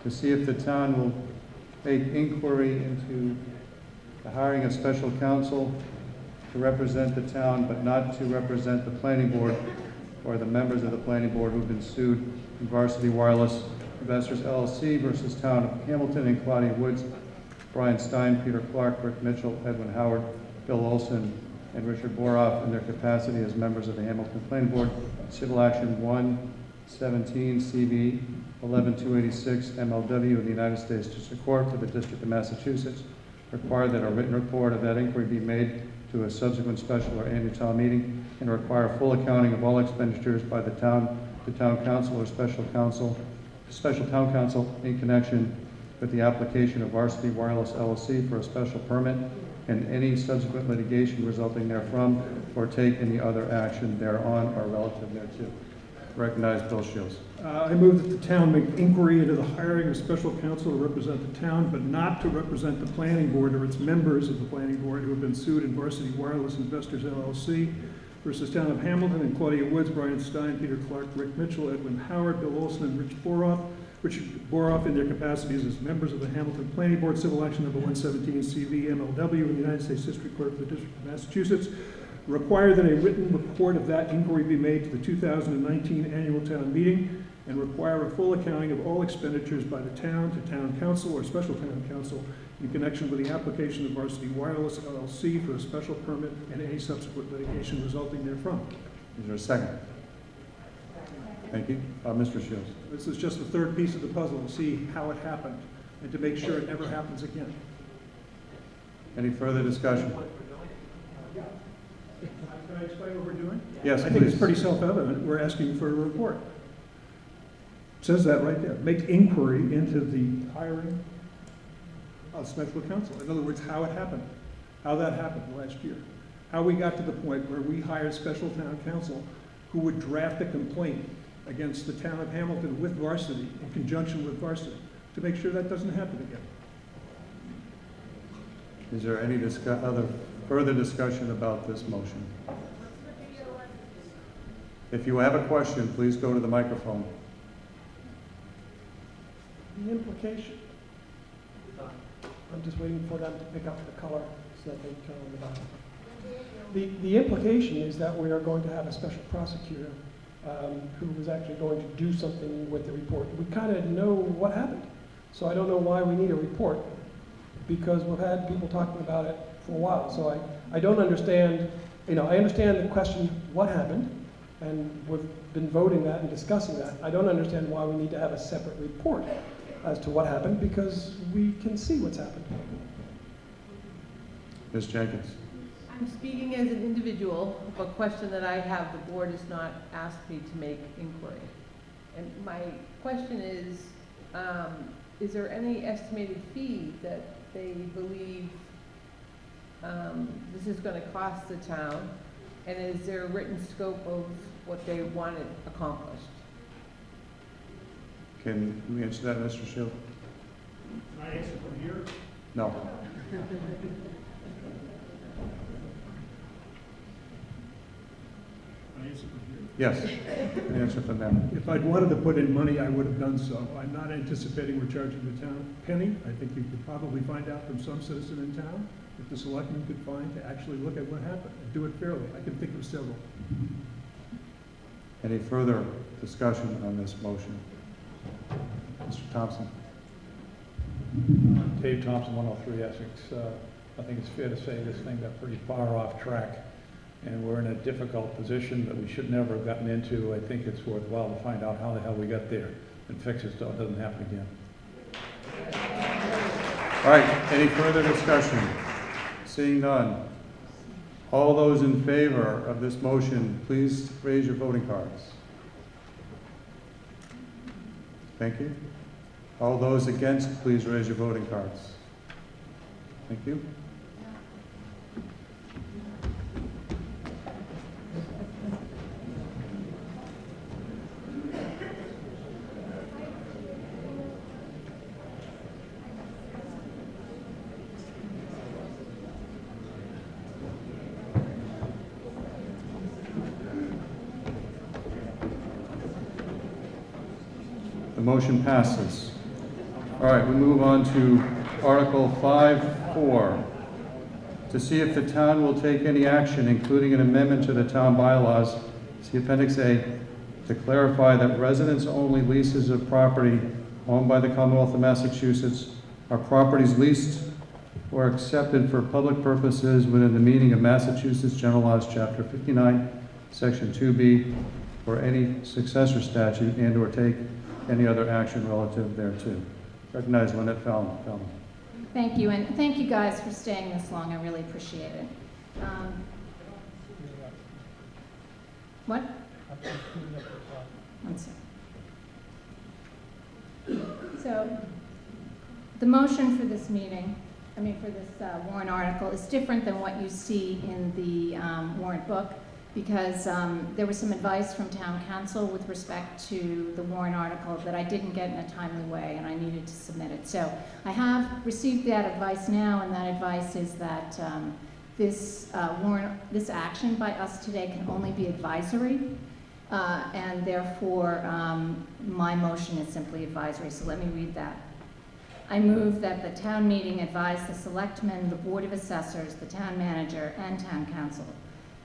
to see if the town will make inquiry into the hiring of special counsel to represent the town, but not to represent the planning board or the members of the planning board who've been sued in Varsity Wireless Investors LLC versus Town of Hamilton and Claudia Woods, Brian Stein, Peter Clark, Rick Mitchell, Edwin Howard, Bill Olson, and Richard Boroff in their capacity as members of the Hamilton Planning Board. Civil Action 117 CV 11286 MLW of the United States District Court for the District of Massachusetts require that a written report of that inquiry be made to a subsequent special or annual town meeting, and require full accounting of all expenditures by the town to town council or special town council in connection with the application of Varsity Wireless LLC for a special permit and any subsequent litigation resulting therefrom, or take any other action thereon or relative thereto. Recognize Bill Shields. I move that the town make inquiry into the hiring of special counsel to represent the town, but not to represent the planning board or its members of the planning board who have been sued in Varsity Wireless Investors LLC versus Town of Hamilton and Claudia Woods, Brian Stein, Peter Clark, Rick Mitchell, Edwin Howard, Bill Olson, and Richard Boroff in their capacities as members of the Hamilton Planning Board, Civil Action Number 117 CV MLW in the United States District Court for the District of Massachusetts. Require that a written report of that inquiry be made to the 2019 annual town meeting, and require a full accounting of all expenditures by the town to town council or special town council in connection with the application of Varsity Wireless LLC for a special permit and any subsequent litigation resulting therefrom. Is there a second? Thank you. Mr. Shields. This is just the third piece of the puzzle to see how it happened and to make sure it never happens again. Any further discussion? Can I explain what we're doing? Yes, I think it's please. pretty self-evident. We're asking for a report. It says that right there. Make inquiry into the hiring of special counsel. In other words, how it happened, how that happened last year, how we got to the point where we hired special town counsel who would draft a complaint against the town of Hamilton with Varsity, in conjunction with Varsity, to make sure that doesn't happen again. Is there any further discussion about this motion? If you have a question, please go to the microphone. The implication, I'm just waiting for them to pick up the color so that they turn on the bottom. The implication is that we are going to have a special prosecutor who is actually going to do something with the report. We kind of know what happened, so I don't know why we need a report, because we've had people talking about it for a while. So I don't understand, I understand the question, what happened, and we've been voting that and discussing that. I don't understand why we need to have a separate report as to what happened, because we can see what's happened. Ms. Jenkins. I'm speaking as an individual of a question that I have. The board has not asked me to make inquiry. And my question is there any estimated fee that they believe this is going to cost the town? And is there a written scope of what they want it accomplished? Can we answer that, Mr. Shield? Can I answer from here? No. Yes, an answer from them. If I'd wanted to put in money, I would have done so. I'm not anticipating we're charging the town a penny. I think you could probably find out from some citizen in town if the selectmen could find to actually look at what happened and do it fairly. I can think of several. Any further discussion on this motion? Mr. Thompson. Dave Thompson, 103 Essex. I think it's fair to say this thing got pretty far off track, and we're in a difficult position that we should never have gotten into. I think it's worthwhile to find out how the hell we got there and fix it so it doesn't happen again. All right, any further discussion? Seeing none. All those in favor of this motion, please raise your voting cards. Thank you. All those against, please raise your voting cards. Thank you. The motion passes. All right, we move on to Article 5.4. To see if the town will take any action, including an amendment to the town bylaws, see Appendix A, to clarify that residents-only leases of property owned by the Commonwealth of Massachusetts are properties leased or accepted for public purposes within the meaning of Massachusetts General Laws, Chapter 59, Section 2B, or any successor statute, and/or take any other action relative thereto. Recognize Lynette Fallon. Thank you, and thank you guys for staying this long. I really appreciate it. What? 1 second. So, the motion for this meeting, for this warrant article is different than what you see in the warrant book, because there was some advice from town council with respect to the warrant article that I didn't get in a timely way, and I needed to submit it. So I have received that advice now, and that advice is that this action by us today can only be advisory, and therefore my motion is simply advisory. So let me read that. I move that the town meeting advise the selectmen, the board of assessors, the town manager, and town council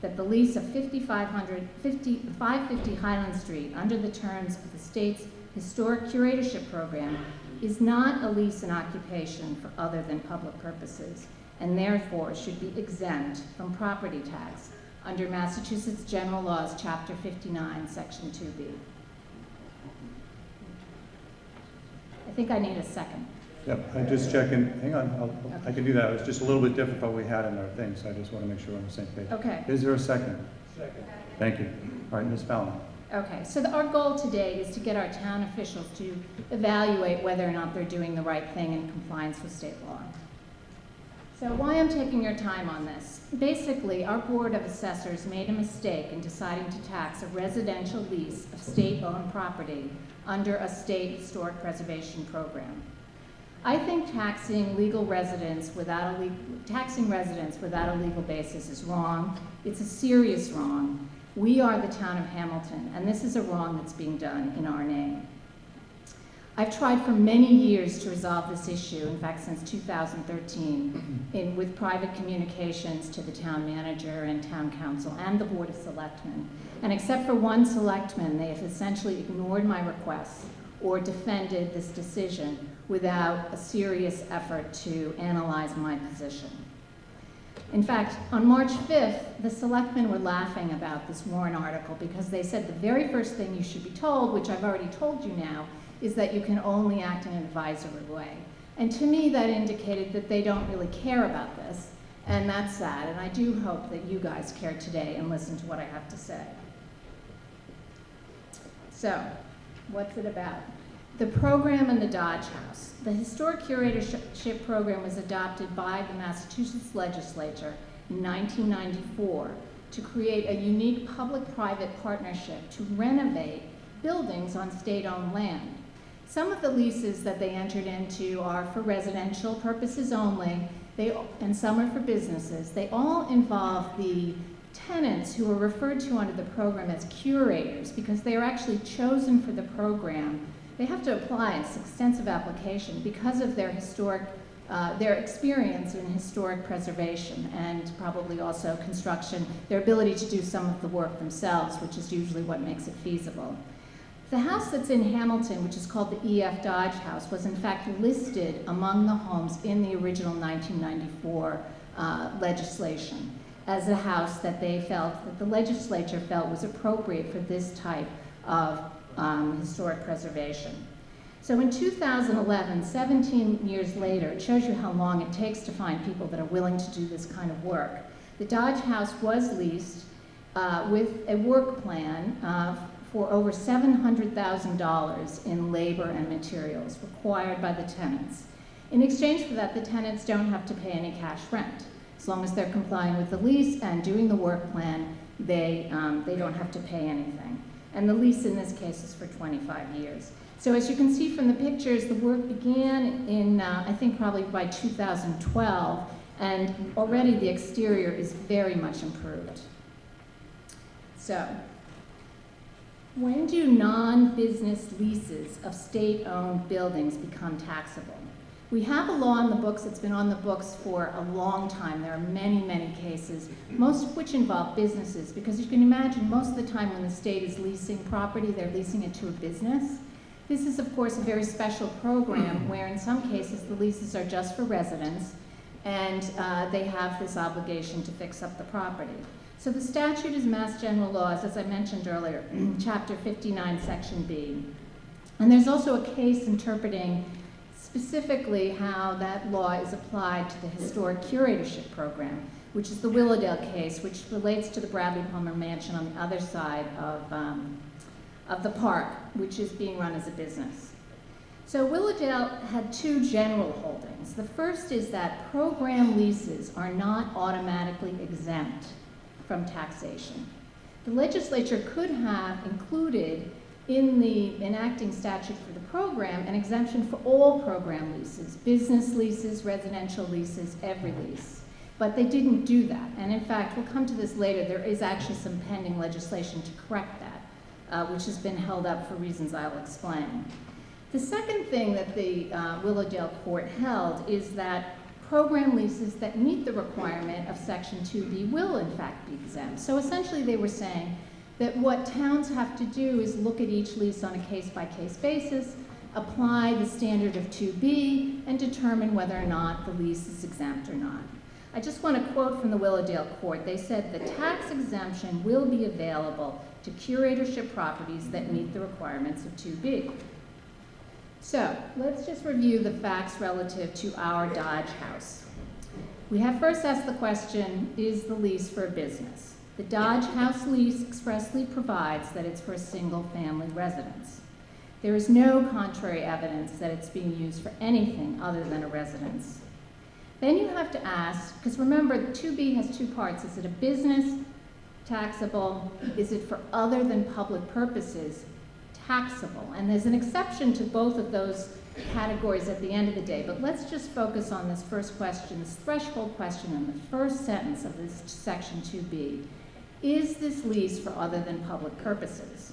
that the lease of 550 Highland Street under the terms of the state's historic curatorship program is not a lease and occupation for other than public purposes, and therefore should be exempt from property tax under Massachusetts General Laws, Chapter 59, Section 2B. I think I need a second. Yep, I'm just checking. Hang on, I can do that. It was just a little bit different what we had in our thing, so I just want to make sure we're on the same page. Okay. Is there a second? Second. Thank you. All right, Ms. Fallon. Okay, so our goal today is to get our town officials to evaluate whether or not they're doing the right thing in compliance with state law. So why I'm taking your time on this? Basically, our Board of Assessors made a mistake in deciding to tax a residential lease of state-owned property under a state historic preservation program. I think taxing residents without a legal basis is wrong. It's a serious wrong. We are the town of Hamilton, and this is a wrong that's being done in our name. I've tried for many years to resolve this issue, in fact, since 2013, with private communications to the town manager and town council and the Board of Selectmen. And except for one selectman, they have essentially ignored my requests or defended this decision without a serious effort to analyze my position. In fact, on March 5th, the selectmen were laughing about this Warren article because they said the very first thing you should be told, which I've already told you now, is that you can only act in an advisory way. And to me, that indicated that they don't really care about this, and that's sad, and I do hope that you guys care today and listen to what I have to say. So, what's it about? The program and the Dodge House. The Historic Curatorship Program was adopted by the Massachusetts Legislature in 1994 to create a unique public-private partnership to renovate buildings on state-owned land. Some of the leases that they entered into are for residential purposes only, and some are for businesses. They all involve the tenants who are referred to under the program as curators because they are actually chosen for the program. They have to apply this extensive application because of their their experience in historic preservation and probably also construction, their ability to do some of the work themselves, which is usually what makes it feasible. The house that's in Hamilton, which is called the E.F. Dodge House, was in fact listed among the homes in the original 1994 legislation as a house that they felt, that the legislature felt was appropriate for this type of historic preservation. So in 2011, 17 years later, it shows you how long it takes to find people that are willing to do this kind of work. The Dodge House was leased with a work plan for over $700,000 in labor and materials required by the tenants. In exchange for that, the tenants don't have to pay any cash rent. As long as they're complying with the lease and doing the work plan, they don't have to pay anything. And the lease in this case is for 25 years. So as you can see from the pictures, the work began in, I think probably by 2012, and already the exterior is very much improved. So, when do non-business leases of state-owned buildings become taxable? We have a law in the books that's been on the books for a long time. There are many, many cases, most of which involve businesses, because you can imagine most of the time when the state is leasing property, they're leasing it to a business. This is, of course, a very special program where in some cases the leases are just for residents and they have this obligation to fix up the property. So the statute is Mass General Laws, as I mentioned earlier, Chapter 59, Section B. And there's also a case interpreting specifically how that law is applied to the Historic Curatorship Program, which is the Willowdale case, which relates to the Bradley Palmer Mansion on the other side of the park, which is being run as a business. So Willowdale had two general holdings. The first is that program leases are not automatically exempt from taxation. The legislature could have included in the enacting statute for the program an exemption for all program leases, business leases, residential leases, every lease. But they didn't do that. And in fact, we'll come to this later, there is actually some pending legislation to correct that, which has been held up for reasons I'll explain. The second thing that the Willowdale court held is that program leases that meet the requirement of Section 2B will in fact be exempt. So essentially they were saying that what towns have to do is look at each lease on a case-by-case basis, apply the standard of 2B, and determine whether or not the lease is exempt or not. I just want to quote from the Willowdale court. They said the tax exemption will be available to curatorship properties that meet the requirements of 2B. So let's just review the facts relative to our Dodge House. We have first asked the question, is the lease for a business? The Dodge House lease expressly provides that it's for a single-family residence. There is no contrary evidence that it's being used for anything other than a residence. Then you have to ask, because remember, 2B has two parts. Is it a business, taxable? Is it for other than public purposes, taxable? And there's an exception to both of those categories at the end of the day, but let's just focus on this first question, this threshold question in the first sentence of this section 2B. Is this lease for other than public purposes?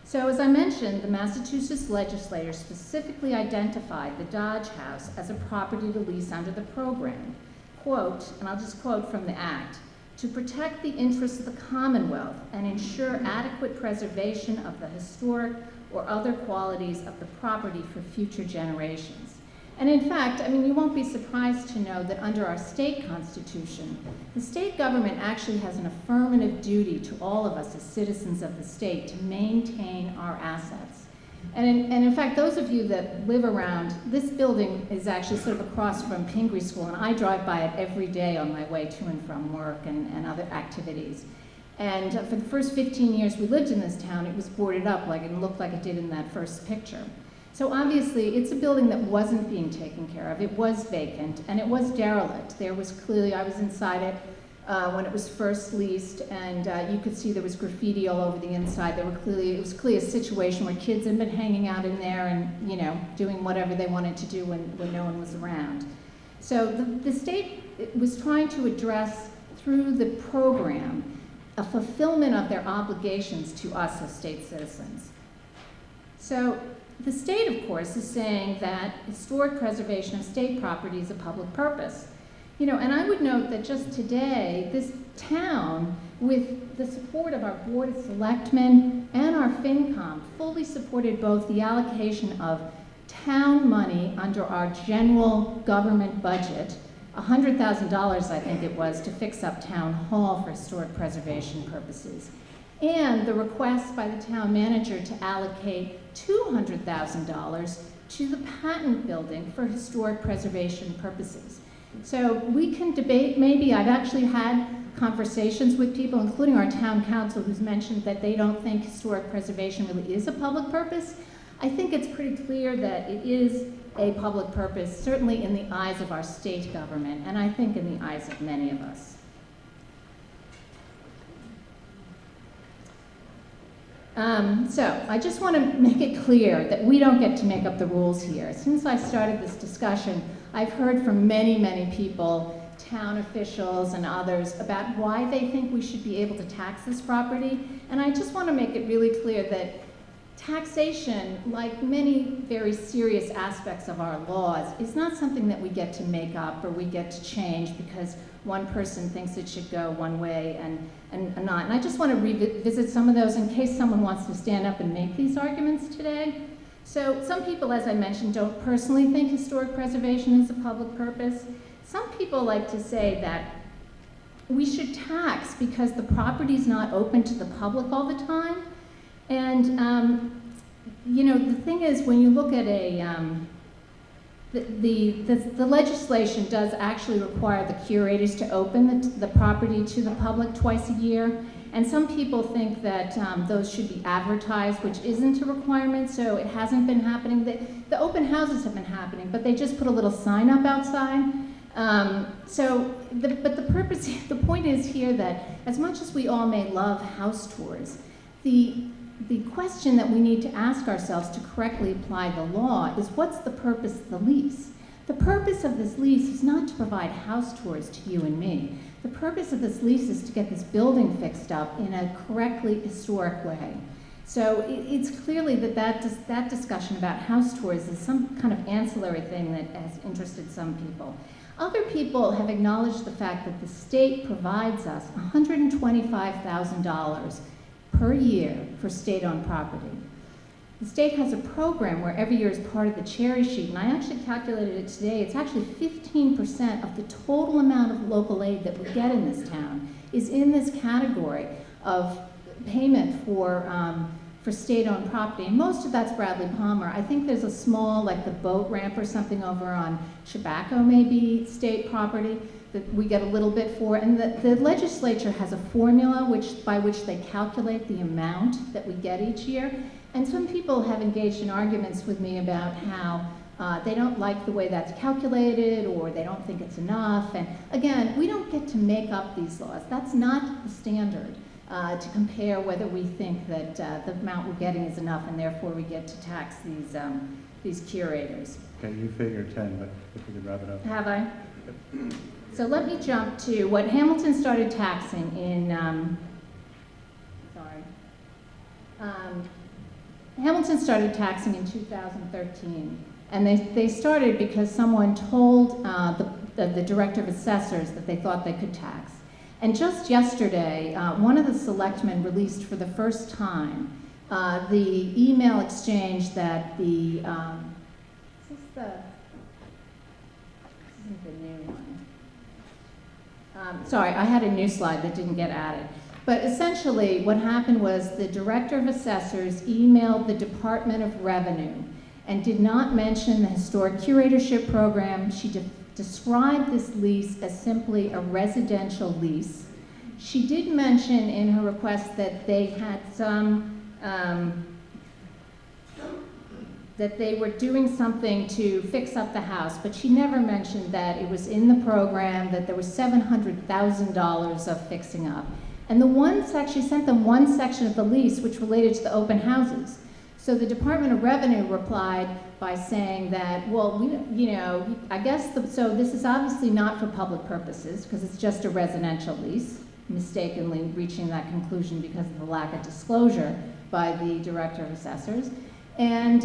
So as I mentioned, the Massachusetts legislature specifically identified the Dodge House as a property to lease under the program. Quote, and I'll just quote from the act, "To protect the interests of the Commonwealth and ensure adequate preservation of the historic or other qualities of the property for future generations." And in fact, I mean, you won't be surprised to know that under our state constitution, the state government actually has an affirmative duty to all of us as citizens of the state to maintain our assets. And in fact, those of you that live around, this building is actually sort of across from Pingree School, and I drive by it every day on my way to and from work and other activities. And for the first 15 years we lived in this town, it was boarded up like it looked like it did in that first picture. So obviously, it's a building that wasn't being taken care of. It was vacant, and it was derelict. There was clearly, I was inside it when it was first leased, and you could see there was graffiti all over the inside. It was clearly a situation where kids had been hanging out in there and, you know, doing whatever they wanted to do when no one was around. So the state was trying to address, through the program, a fulfillment of their obligations to us as state citizens. So the state, of course, is saying that historic preservation of state property is a public purpose. You know, and I would note that just today, this town, with the support of our Board of Selectmen and our FinCom, fully supported both the allocation of town money under our general government budget, $100,000, I think it was, to fix up Town Hall for historic preservation purposes, and the request by the town manager to allocate $200,000 to the Patent Building for historic preservation purposes. So we can debate, maybe I've actually had conversations with people, including our town council, who's mentioned that they don't think historic preservation really is a public purpose. I think it's pretty clear that it is a public purpose, certainly in the eyes of our state government, and I think in the eyes of many of us. So I just want to make it clear that we don't get to make up the rules here. Since I started this discussion, I've heard from many, many people, town officials and others, about why they think we should be able to tax this property. And I just want to make it really clear that taxation, like many very serious aspects of our laws, is not something that we get to make up or we get to change because one person thinks it should go one way and not. And I just want to revisit some of those in case someone wants to stand up and make these arguments today. So some people, as I mentioned, don't personally think historic preservation is a public purpose. Some people like to say that we should tax because the property's not open to the public all the time. And, you know, the thing is, when you look at the legislation does actually require the curators to open the property to the public twice a year. And some people think that those should be advertised, which isn't a requirement, so it hasn't been happening. The open houses have been happening, but they just put a little sign up outside. But the point is here that as much as we all may love house tours, the question that we need to ask ourselves to correctly apply the law is, what's the purpose of the lease? The purpose of this lease is not to provide house tours to you and me. The purpose of this lease is to get this building fixed up in a correctly historic way. So it's clearly that discussion about house tours is some kind of ancillary thing that has interested some people. Other people have acknowledged the fact that the state provides us $125,000 per year for state-owned property. The state has a program where every year is part of the cherry sheet, and I actually calculated it today. It's actually 15% of the total amount of local aid that we get in this town is in this category of payment for state-owned property. And most of that's Bradley Palmer. I think there's a small, like the boat ramp or something over on Chabaco, maybe, state property that we get a little bit for. And the legislature has a formula by which they calculate the amount that we get each year. And some people have engaged in arguments with me about how they don't like the way that's calculated, or they don't think it's enough. And again, we don't get to make up these laws. That's not the standard to compare whether we think that the amount we're getting is enough, and therefore we get to tax these curators. Okay, you figure 10, but if we could wrap it up. Have I? So let me jump to what Hamilton started taxing in, Hamilton started taxing in 2013. And they started because someone told the director of assessors that they thought they could tax. And just yesterday, one of the selectmen released for the first time the email exchange that the, this isn't the new one. Sorry, I had a new slide that didn't get added. But essentially, what happened was the director of assessors emailed the Department of Revenue and did not mention the historic curatorship program. She described this lease as simply a residential lease. She did mention in her request that they had some, that they were doing something to fix up the house, but she never mentioned that it was in the program, that there was $700,000 of fixing up. And the one section, she sent them one section of the lease which related to the open houses. So the Department of Revenue replied by saying that, well, I guess, so this is obviously not for public purposes because it's just a residential lease, mistakenly reaching that conclusion because of the lack of disclosure by the Director of Assessors. And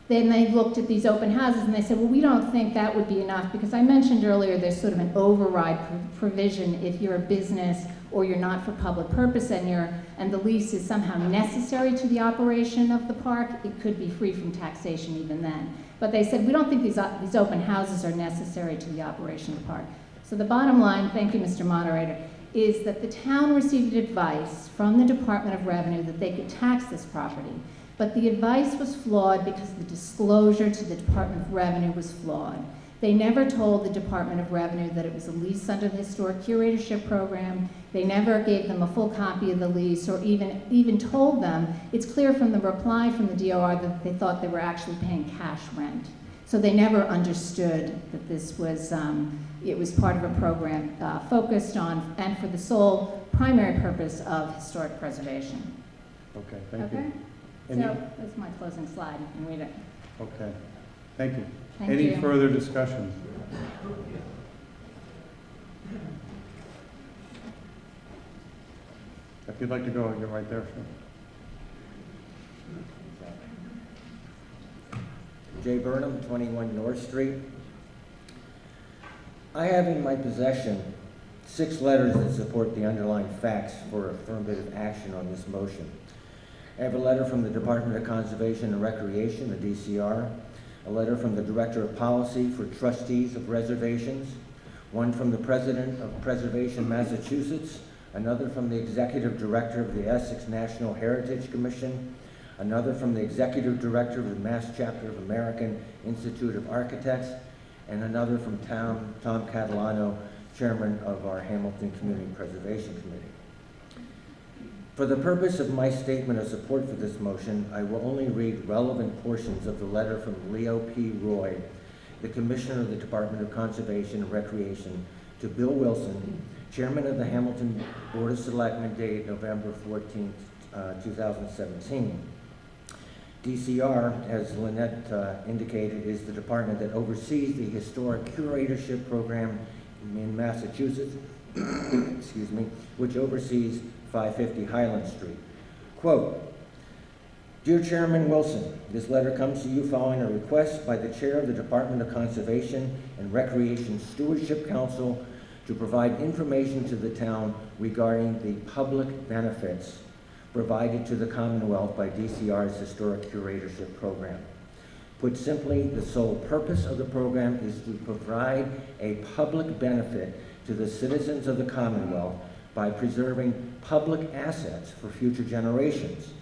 then they looked at these open houses and they said, well, we don't think that would be enough because I mentioned earlier there's sort of an override provision if you're a business or you're not for public purpose and the lease is somehow necessary to the operation of the park, it could be free from taxation even then. But they said, we don't think these open houses are necessary to the operation of the park. So the bottom line, thank you, Mr. Moderator, is that the town received advice from the Department of Revenue that they could tax this property. But the advice was flawed because the disclosure to the Department of Revenue was flawed. They never told the Department of Revenue that it was a lease under the Historic Curatorship Program. They never gave them a full copy of the lease or even told them. It's clear from the reply from the DOR that they thought they were actually paying cash rent. So they never understood that this was, it was part of a program focused on and for the sole primary purpose of historic preservation. Okay, thank Okay? you. So that's my closing slide. You can read it. Okay, thank you. Thank Any you. further discussion? If you'd like to go, you're right there, sir. Jay Burnham, 21 North Street. I have in my possession 6 letters that support the underlying facts for affirmative action on this motion. I have a letter from the Department of Conservation and Recreation, the DCR, a letter from the Director of Policy for Trustees of Reservations, one from the President of Preservation Massachusetts, another from the Executive Director of the Essex National Heritage Commission, another from the Executive Director of the Mass Chapter of American Institute of Architects, and another from Tom Catalano, Chairman of our Hamilton Community Preservation Committee. For the purpose of my statement of support for this motion, I will only read relevant portions of the letter from Leo P. Roy, the Commissioner of the Department of Conservation and Recreation, to Bill Wilson, Chairman of the Hamilton Board of Selectmen, dated November 14, 2017. DCR, as Lynette indicated, is the department that oversees the historic curatorship program in Massachusetts, excuse me, which oversees 550 Highland Street. Quote, Dear Chairman Wilson, this letter comes to you following a request by the Chair of the Department of Conservation and Recreation Stewardship Council to provide information to the town regarding the public benefits provided to the Commonwealth by DCR's Historic Curatorship Program. Put simply, the sole purpose of the program is to provide a public benefit to the citizens of the Commonwealth by preserving public assets for future generations.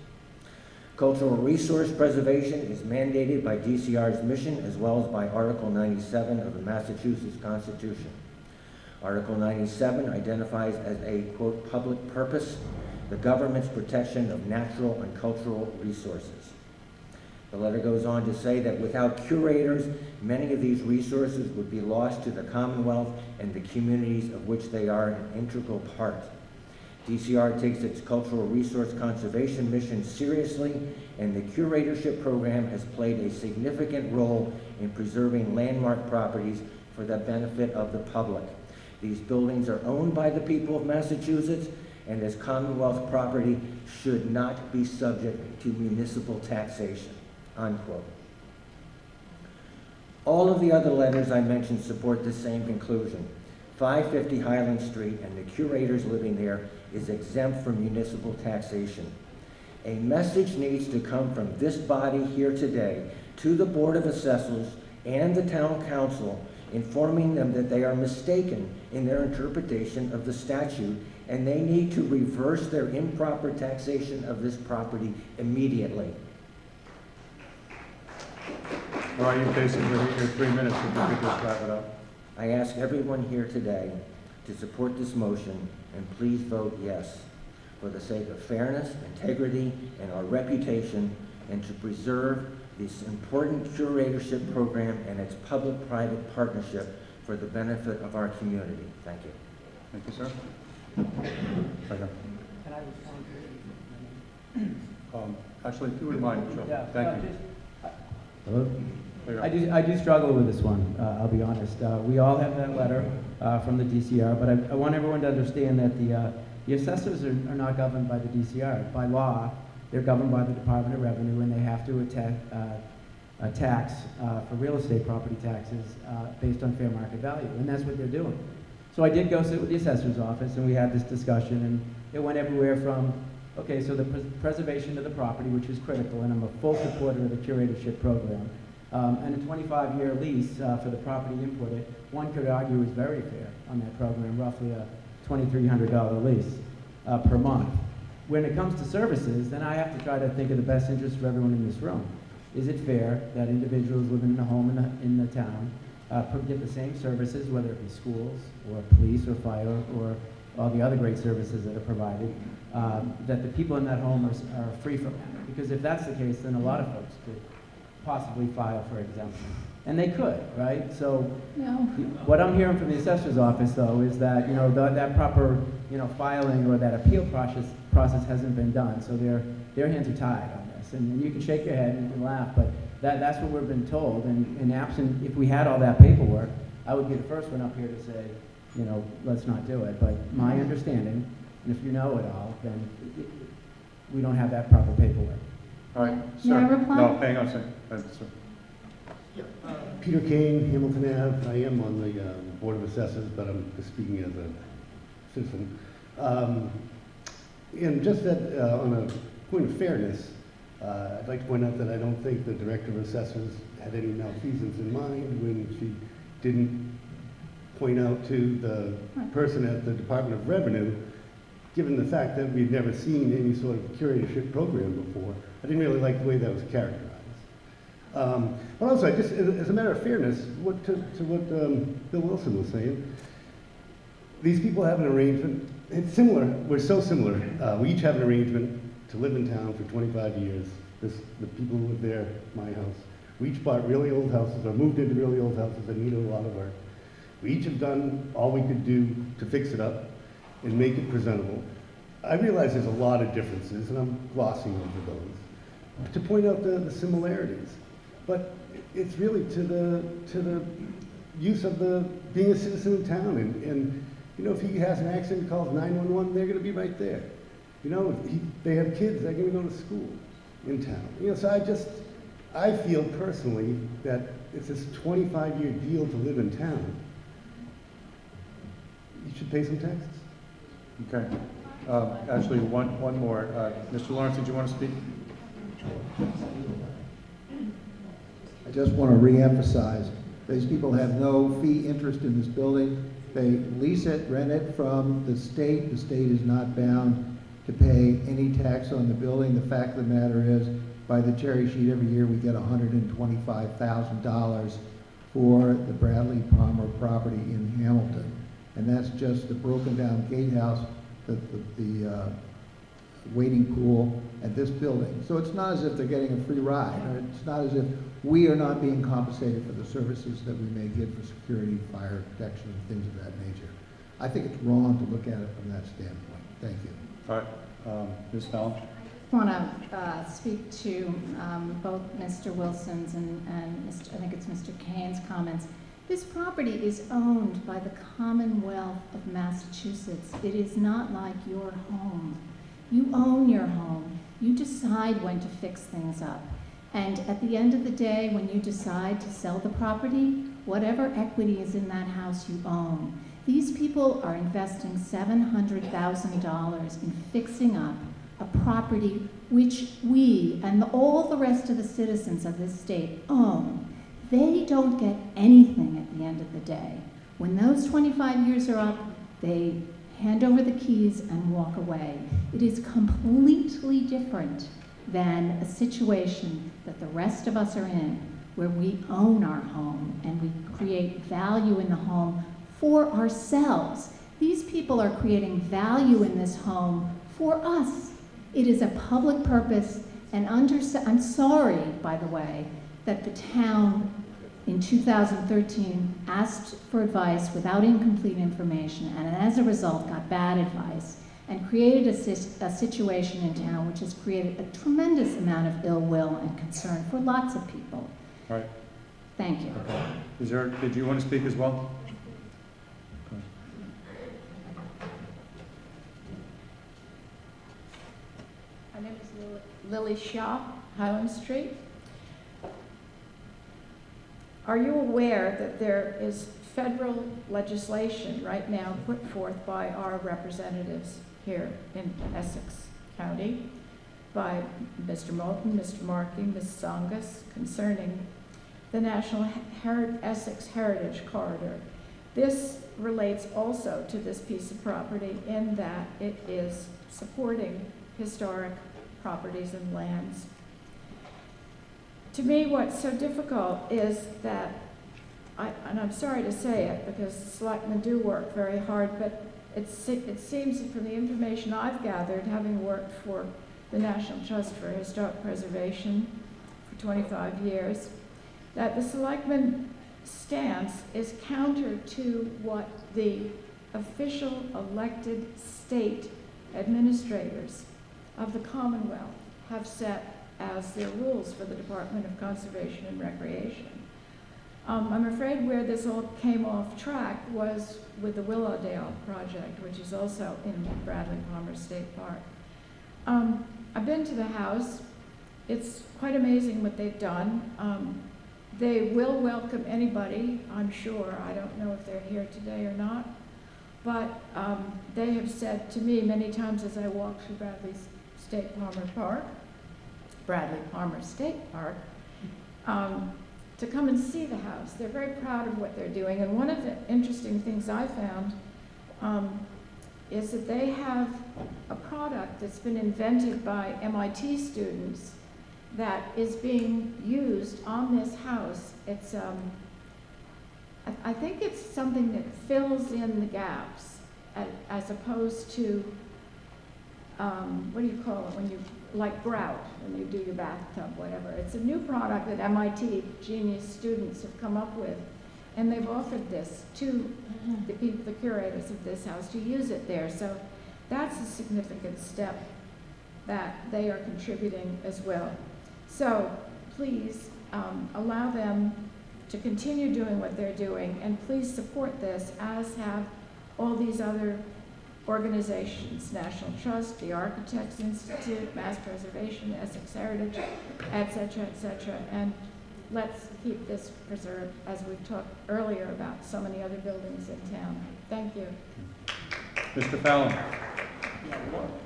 Cultural resource preservation is mandated by DCR's mission as well as by Article 97 of the Massachusetts Constitution. Article 97 identifies as a, quote, public purpose the government's protection of natural and cultural resources. The letter goes on to say that without curators, many of these resources would be lost to the Commonwealth and the communities of which they are an integral part. DCR takes its cultural resource conservation mission seriously, and the curatorship program has played a significant role in preserving landmark properties for the benefit of the public. These buildings are owned by the people of Massachusetts, and as Commonwealth property should not be subject to municipal taxation, unquote. All of the other letters I mentioned support the same conclusion. 550 Highland Street and the curators living there is exempt from municipal taxation. A message needs to come from this body here today to the Board of Assessors and the Town Council, informing them that they are mistaken in their interpretation of the statute, and they need to reverse their improper taxation of this property immediately. All right, you basically hit your 3 minutes, if you could just wrap it up. I ask everyone here today to support this motion, and please vote yes, for the sake of fairness, integrity, and our reputation, and to preserve this important curatorship program and its public-private partnership for the benefit of our community. Thank you. Thank you, sir. Right Can I respond to it? Actually, if you wouldn't mind, Joe. Yeah, Thank you. Hello? There you go. I do struggle with this one, I'll be honest. We all have that letter from the DCR, but I want everyone to understand that the assessors are not governed by the DCR. By law, they're governed by the Department of Revenue, and they have to tax for real estate property taxes based on fair market value, and that's what they're doing. So I did go sit with the assessor's office, and we had this discussion, and it went everywhere from, okay, so the preservation of the property, which is critical, and I'm a full supporter of the curatorship program, and a 25-year lease for the property input, one could argue is very fair on that program, roughly a $2,300 lease per month. When it comes to services, then I have to try to think of the best interest for everyone in this room. Is it fair that individuals living in a home in the town get the same services, whether it be schools or police or fire or all the other great services that are provided, that the people in that home are free from that? Because if that's the case, then a lot of folks could possibly file for exemption. And they could, right? So No. what I'm hearing from the assessor's office, though, is that, you know, that proper, you know, filing or that appeal process hasn't been done. So their hands are tied on this. And you can shake your head and you can laugh, but that's what we've been told. And absent, if we had all that paperwork, I would be the first one up here to say, you know, let's not do it. But my understanding, and if you know it all, then we don't have that proper paperwork. All right, May I sir. reply? No, hang on a second. Sir. Peter Kane, Hamilton Ave. I am on the Board of Assessors, but I'm just speaking as a citizen. And just that, on a point of fairness, I'd like to point out that I don't think the Director of Assessors had any malfeasance in mind when she didn't point out to the person at the Department of Revenue, given the fact that we'd never seen any sort of curatorship program before. I didn't really like the way that was characterized. But also, just as a matter of fairness, to what Bill Wilson was saying, these people have an arrangement. It's similar. We're so similar. We each have an arrangement to live in town for 25 years. The people who live there, my house. We each bought really old houses or moved into really old houses that needed a lot of work. We each have done all we could do to fix it up and make it presentable. I realize there's a lot of differences, and I'm glossing over those, to point out the similarities. But it's really to the use of being a citizen in town. And you know, if he has an accident, calls 911, they're going to be right there. You know, if they have kids, they're going to go to school in town. You know, so I feel personally that it's this 25-year deal to live in town. You should pay some taxes. Okay. Actually, one more. Mr. Lawrence, did you want to speak? I just want to re-emphasize, these people have no fee interest in this building. They lease it, rent it from the state. The state is not bound to pay any tax on the building. The fact of the matter is, by the cherry sheet every year, we get $125,000 for the Bradley Palmer property in Hamilton. And that's just the broken down gatehouse, the waiting pool at this building. So it's not as if they're getting a free ride, or it's not as if we are not being compensated for the services that we may get for security, fire protection, and things of that nature. I think it's wrong to look at it from that standpoint. Thank you. All right. Ms. Fallon? I want to speak to both Mr. Wilson's and I think it's Mr. Kane's comments. This property is owned by the Commonwealth of Massachusetts. It is not like your home. You own your home. You decide when to fix things up. And at the end of the day, when you decide to sell the property, whatever equity is in that house you own. These people are investing $700,000 in fixing up a property which we and all the rest of the citizens of this state own. They don't get anything at the end of the day. When those 25 years are up, they hand over the keys and walk away. It is completely different than a situation that the rest of us are in, where we own our home and we create value in the home for ourselves. These people are creating value in this home for us. It is a public purpose, and I'm sorry, by the way, that the town in 2013 asked for advice without incomplete information, and as a result got bad advice and created a situation in town which has created a tremendous amount of ill will and concern for lots of people. All right. Thank you. Okay. Did you want to speak as well? My name is Lily Shaw, Highland Street. Are you aware that there is federal legislation right now put forth by our representatives here in Essex County, by Mr. Moulton, Mr. Markey, Ms. Tsongas, concerning the National Essex Heritage Corridor? This relates also to this piece of property in that it is supporting historic properties and lands. To me, what's so difficult is that, and I'm sorry to say it because the selectmen do work very hard, but it seems from the information I've gathered, having worked for the National Trust for Historic Preservation for 25 years, that the selectmen stance is counter to what the official elected state administrators of the Commonwealth have set as their rules for the Department of Conservation and Recreation. I'm afraid where this all came off track was with the Willowdale project, which is also in Bradley Palmer State Park. I've been to the house. It's quite amazing what they've done. They will welcome anybody, I'm sure. I don't know if they're here today or not, but they have said to me many times as I walk through Bradley Palmer State Park, to come and see the house. They're very proud of what they're doing. And one of the interesting things I found is that they have a product that's been invented by MIT students that is being used on this house. It's, I think it's something that fills in the gaps as opposed to, what do you call it, when you, like grout, when you do your bathtub, whatever. It's a new product that MIT genius students have come up with, and they've offered this to the people, the curators of this house, to use it there. So that's a significant step that they are contributing as well. So please allow them to continue doing what they're doing, and please support this, as have all these other organizations, National Trust, the Architects Institute, Mass Preservation, Essex Heritage, et cetera, and let's keep this preserved, as we've talked earlier about so many other buildings in town. Thank you. Mr. Fallon.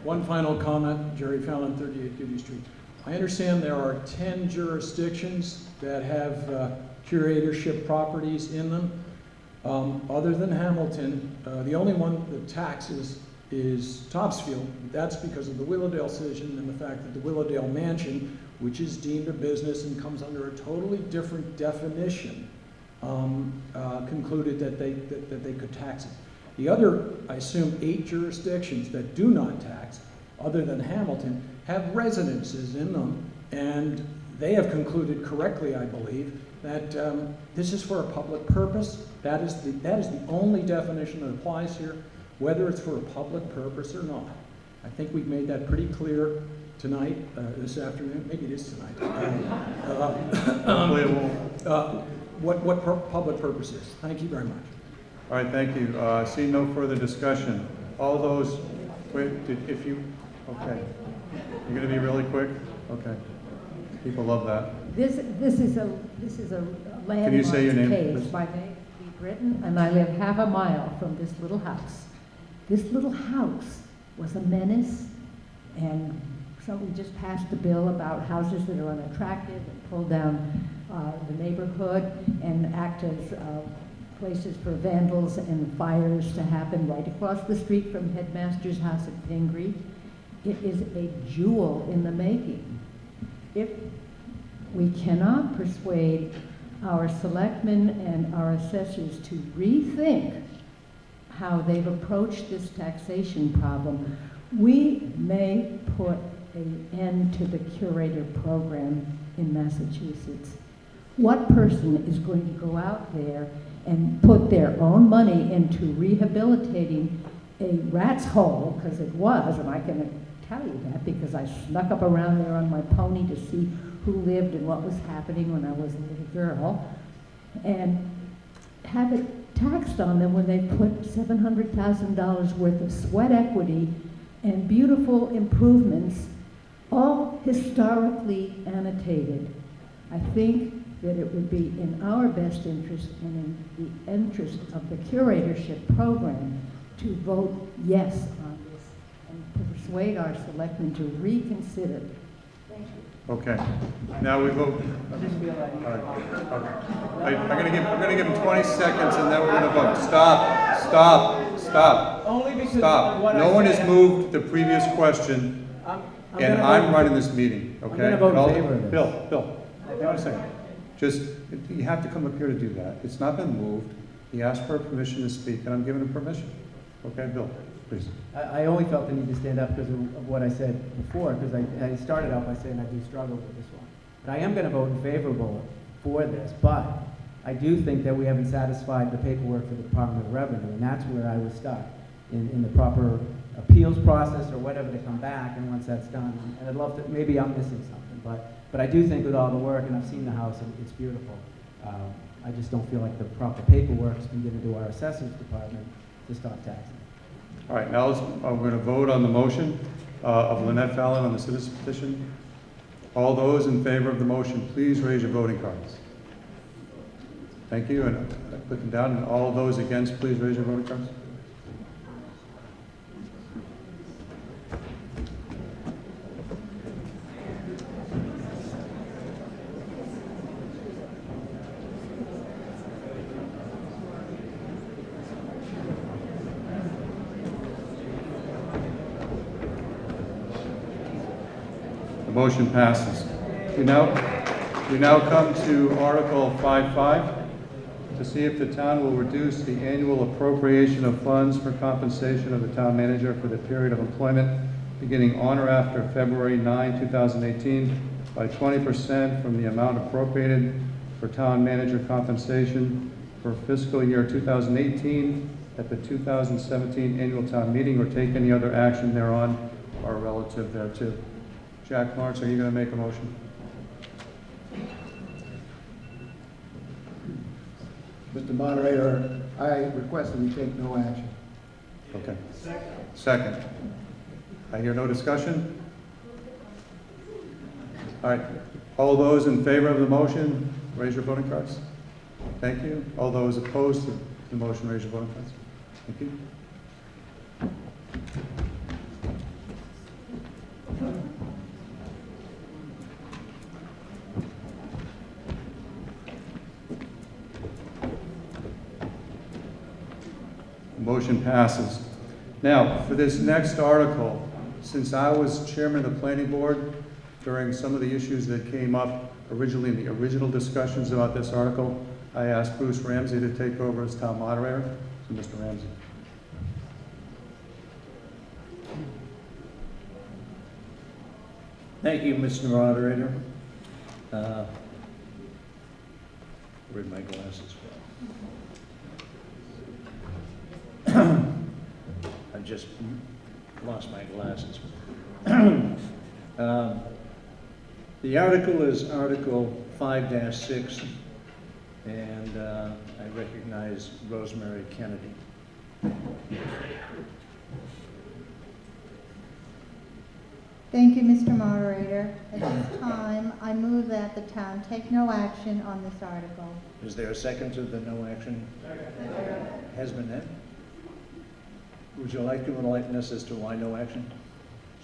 One final comment, Jerry Fallon, 38 Goody Street. I understand there are 10 jurisdictions that have curatorship properties in them. Other than Hamilton, the only one that taxes is Topsfield. That's because of the Willowdale decision and the fact that the Willowdale mansion, which is deemed a business and comes under a totally different definition, concluded that they could tax it. The other, I assume, 8 jurisdictions that do not tax, other than Hamilton, have residences in them, and they have concluded correctly, I believe, that this is for a public purpose. That is the only definition that applies here, whether it's for a public purpose or not. I think we've made that pretty clear tonight, this afternoon. Maybe it is tonight. public purpose is. Thank you very much. All right, thank you. Seeing no further discussion, all those, wait, if you, okay. You're gonna be really quick? Okay. People love that. This is a Can you say your name, landmark please? case by Meg B. Britton, and I live half a mile from this little house. This little house was a menace, and so we just passed a bill about houses that are unattractive and pull down the neighborhood and act as places for vandals and fires to happen right across the street from Headmaster's house at Pingree. It is a jewel in the making. If we cannot persuade our selectmen and our assessors to rethink how they've approached this taxation problem, we may put an end to the curator program in Massachusetts. What person is going to go out there and put their own money into rehabilitating a rat's hole, because it was, and I can tell you that because I snuck up around there on my pony to see who lived and what was happening when I was a little girl, and have it taxed on them when they put $700,000 worth of sweat equity and beautiful improvements, all historically annotated. I think that it would be in our best interest and in the interest of the curatorship program to vote yes on this and to persuade our selectmen to reconsider. Thank you. Okay. Now we vote. All right. I'm gonna give him 20 seconds and then we're gonna vote. Stop. Only because Stop. of what No I one has said. moved the previous question, and I'm running this meeting, okay? gonna vote in And I'll- favor of this. Bill, hang on a second. Just, you have to come up here to do that. It's not been moved. He asked for permission to speak, and I'm giving him permission. Okay, Bill, please. I only felt the need to stand up because of what I said before, because I started out by saying I do struggle with this one. But I am going to vote in favorable for this, but I do think that we haven't satisfied the paperwork for the Department of Revenue, and that's where I was stuck, in the proper appeals process or whatever to come back, and once that's done, and I'd love to, maybe I'm missing something, but I do think with all the work, and I've seen the house, and it's beautiful, I just don't feel like the proper paperwork's been given to our assessors department to stop taxing. All right, now we're going to vote on the motion of Lynette Fallon on the citizen petition. All those in favor of the motion, please raise your voting cards. Thank you, and I put them down. And all those against, please raise your voting cards. Motion passes. We now come to Article 5.5, to see if the town will reduce the annual appropriation of funds for compensation of the town manager for the period of employment beginning on or after February 9, 2018 by 20% from the amount appropriated for town manager compensation for fiscal year 2018 at the 2017 annual town meeting, or take any other action thereon or relative thereto. Jack Lawrence, are you going to make a motion? Mr. Moderator, I request that we take no action. Okay. Second. I hear no discussion. All right. All those in favor of the motion, raise your voting cards. Thank you. All those opposed to the motion, raise your voting cards. Thank you. Motion passes. Now, for this next article, since I was chairman of the planning board during some of the issues that came up originally in the original discussions about this article, I asked Bruce Ramsey to take over as town moderator. So, Mr. Ramsey. Thank you, Mr. Moderator. Where'd my glasses go? I just lost my glasses. The article is Article 5-6, And I recognize Rosemary Kennedy. Thank you, Mr. Moderator. At this time, I move that the town take no action on this article. Is there a second to the no action? Has been had. Would you like to enlighten us as to why no action?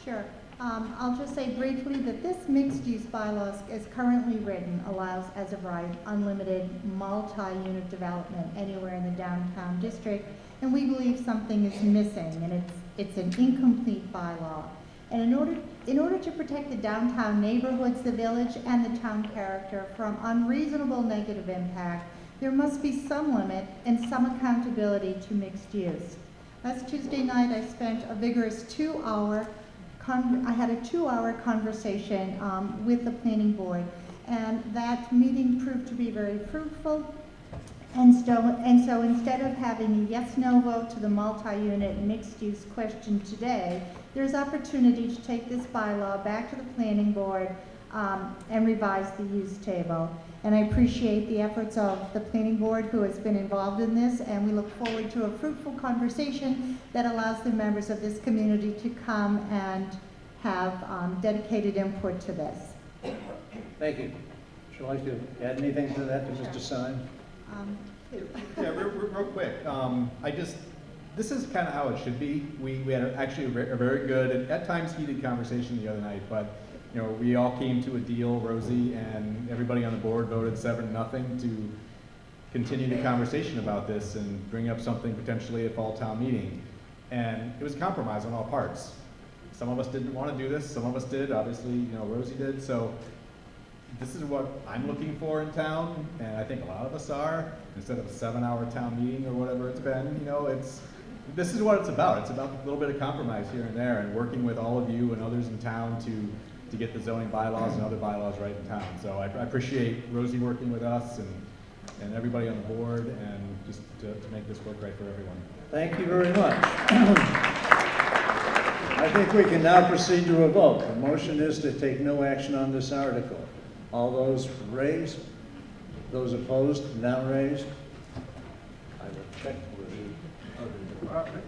Sure. I'll just say briefly that this mixed-use bylaw, as currently written, allows as of right unlimited multi-unit development anywhere in the downtown district, and we believe something is missing, and it's an incomplete bylaw. And in order to protect the downtown neighborhoods, the village, and the town character from unreasonable negative impact, there must be some limit and some accountability to mixed use. Last Tuesday night, I spent a vigorous 2-hour I had a 2-hour conversation with the planning board, and that meeting proved to be very fruitful. And so instead of having a yes/no vote to the multi-unit mixed-use question today, there's opportunity to take this bylaw back to the planning board and revise the use table. And I appreciate the efforts of the planning board who has been involved in this, and we look forward to a fruitful conversation that allows the members of this community to come and have dedicated input to this. Thank you. Would you like to add anything to that, to Mr. Syme? Yeah, real quick. This is kind of how it should be. We had actually a very good, and at times heated conversation the other night, but you know, we all came to a deal, Rosie and everybody on the board voted 7-0 to continue the conversation about this and bring up something potentially at fall town meeting. And it was a compromise on all parts. Some of us didn't want to do this, some of us did, obviously, you know, Rosie did. So this is what I'm looking for in town, and I think a lot of us are. Instead of a 7-hour town meeting or whatever it's been, you know, this is what it's about. It's about a little bit of compromise here and there, and working with all of you and others in town to get the zoning bylaws and other bylaws right in town. So I appreciate Rosie working with us and everybody on the board, and just to make this work right for everyone. Thank you very much. I think we can now proceed to a vote. The motion is to take no action on this article. All those raised? Those opposed, now raised? I will check with the other department.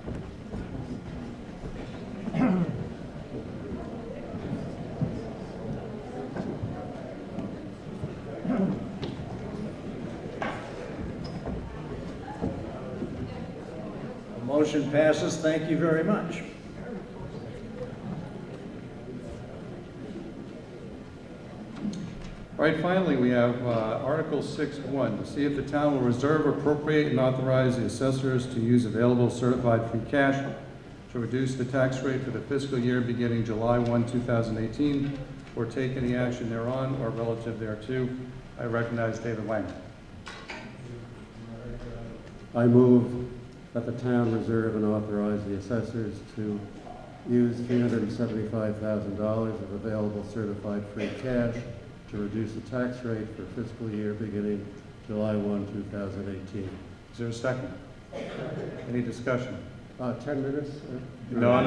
The motion passes. Thank you very much. All right, finally, we have Article 6.1, to see if the town will reserve, appropriate, and authorize the assessors to use available certified free cash to reduce the tax rate for the fiscal year beginning July 1, 2018, or take any action thereon or relative thereto. I recognize David Lang. I move that the town reserve and authorize the assessors to use $375,000 of available certified free cash to reduce the tax rate for fiscal year beginning July 1, 2018. Is there a second? Any discussion? 10 minutes? No.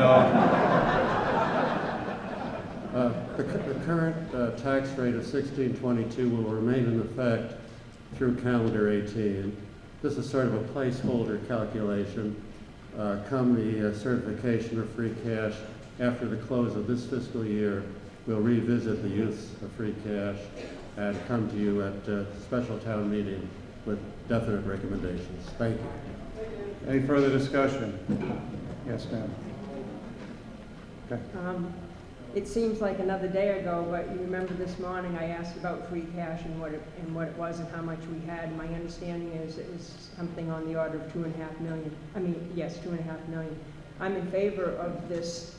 The current tax rate of 1622 will remain in effect through calendar 18. This is sort of a placeholder calculation. Come the certification of free cash after the close of this fiscal year, we'll revisit the use of free cash and come to you at a special town meeting with definite recommendations. Thank you. Any further discussion? Yes, ma'am. Okay. It seems like another day ago, but you remember this morning I asked about free cash and what it was and how much we had. My understanding is it was something on the order of $2.5 million. Yes, $2.5 million. I'm in favor of this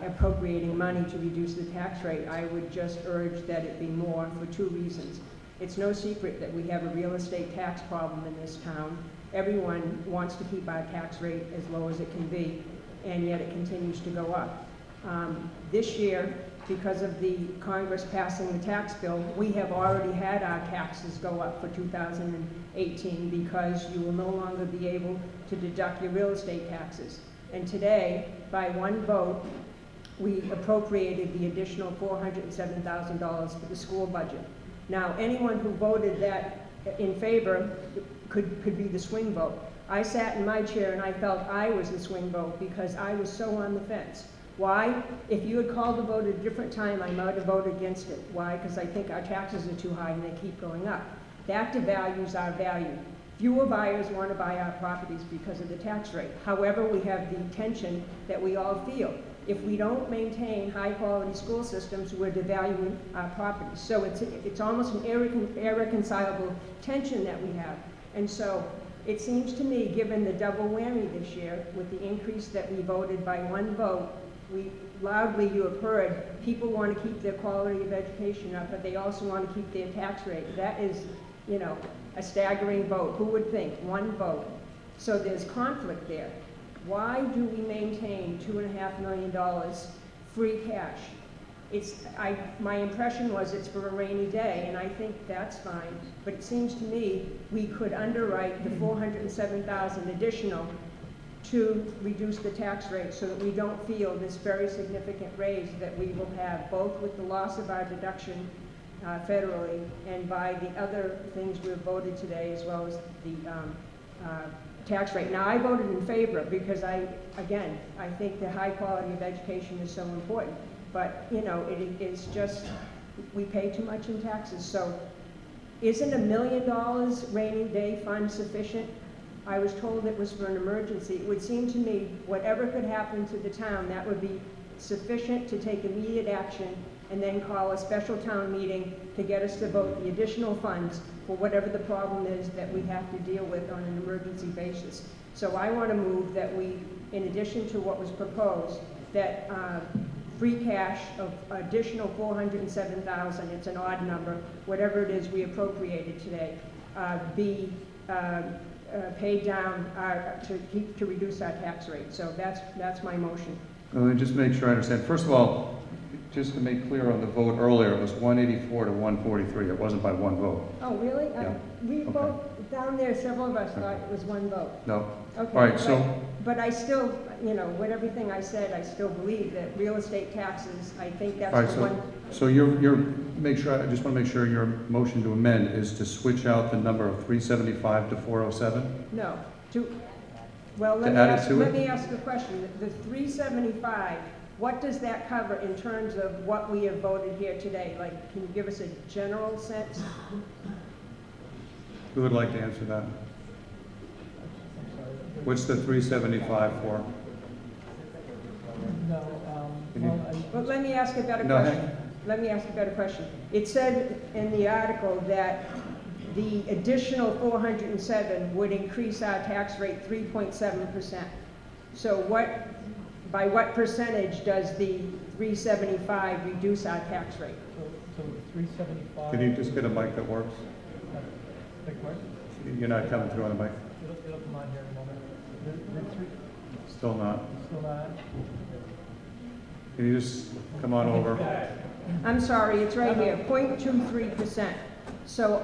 appropriating money to reduce the tax rate. I would just urge that it be more for two reasons. It's no secret that we have a real estate tax problem in this town. Everyone wants to keep our tax rate as low as it can be, and yet it continues to go up. This year, because of the Congress passing the tax bill, we have already had our taxes go up for 2018 because you will no longer be able to deduct your real estate taxes. And today, by one vote, we appropriated the additional $407,000 for the school budget. Now, anyone who voted that in favor could be the swing vote. I sat in my chair and I felt I was the swing vote because I was so on the fence. Why? If you had called the vote at a different time, I might have voted against it. Why? Because I think our taxes are too high and they keep going up. That devalues our value. Fewer buyers want to buy our properties because of the tax rate. However, we have the tension that we all feel. If we don't maintain high-quality school systems, we're devaluing our properties. So it's almost an irreconcilable tension that we have. And so it seems to me, given the double whammy this year, with the increase that we voted by one vote, loudly you have heard, people want to keep their quality of education up, but they also want to keep their tax rate. That is, you know, a staggering vote. Who would think? One vote. So there's conflict there. Why do we maintain $2.5 million free cash? My impression was it's for a rainy day, and I think that's fine. But it seems to me we could underwrite the $407,000 additional to reduce the tax rate so that we don't feel this very significant raise that we will have, both with the loss of our deduction federally and by the other things we've voted today, as well as the tax rate. Now, I voted in favor because I think the high quality of education is so important. But, you know, it's just, we pay too much in taxes. So isn't $1 million rainy day fund sufficient? I was told it was for an emergency. It would seem to me, whatever could happen to the town, that would be sufficient to take immediate action and then call a special town meeting to get us to vote the additional funds for whatever the problem is that we have to deal with on an emergency basis. So I want to move that we, in addition to what was proposed, that free cash of additional $407,000, it's an odd number, whatever it is we appropriated today, be paid down to reduce our tax rate. So that's my motion. Let me just make sure I understand. First of all, just to make clear on the vote earlier, it was 184 to 143. It wasn't by one vote. Oh, really? Yeah. We both, down there, several of us thought it was one vote. No. Okay. All right, so. But I still, you know, with everything I said, I still believe that real estate taxes, I think that's All right, the so, one. So I just want to make sure your motion to amend is to switch out the number of 375 to 407? No. Well, let me ask a question. The 375, what does that cover in terms of what we have voted here today? Like, can you give us a general sense? Who would like to answer that? What's the 375 for? Well, let me ask a better question. Let me ask a better question. It said in the article that the additional 407 would increase our tax rate 3.7%. So by what percentage does the 375 reduce our tax rate? So 375. Can you just get a mic that works? You're not coming through on the mic? It'll come on here in a moment. Still not. Still not. Can you just come on over? I'm sorry, it's right here, 0.23%. So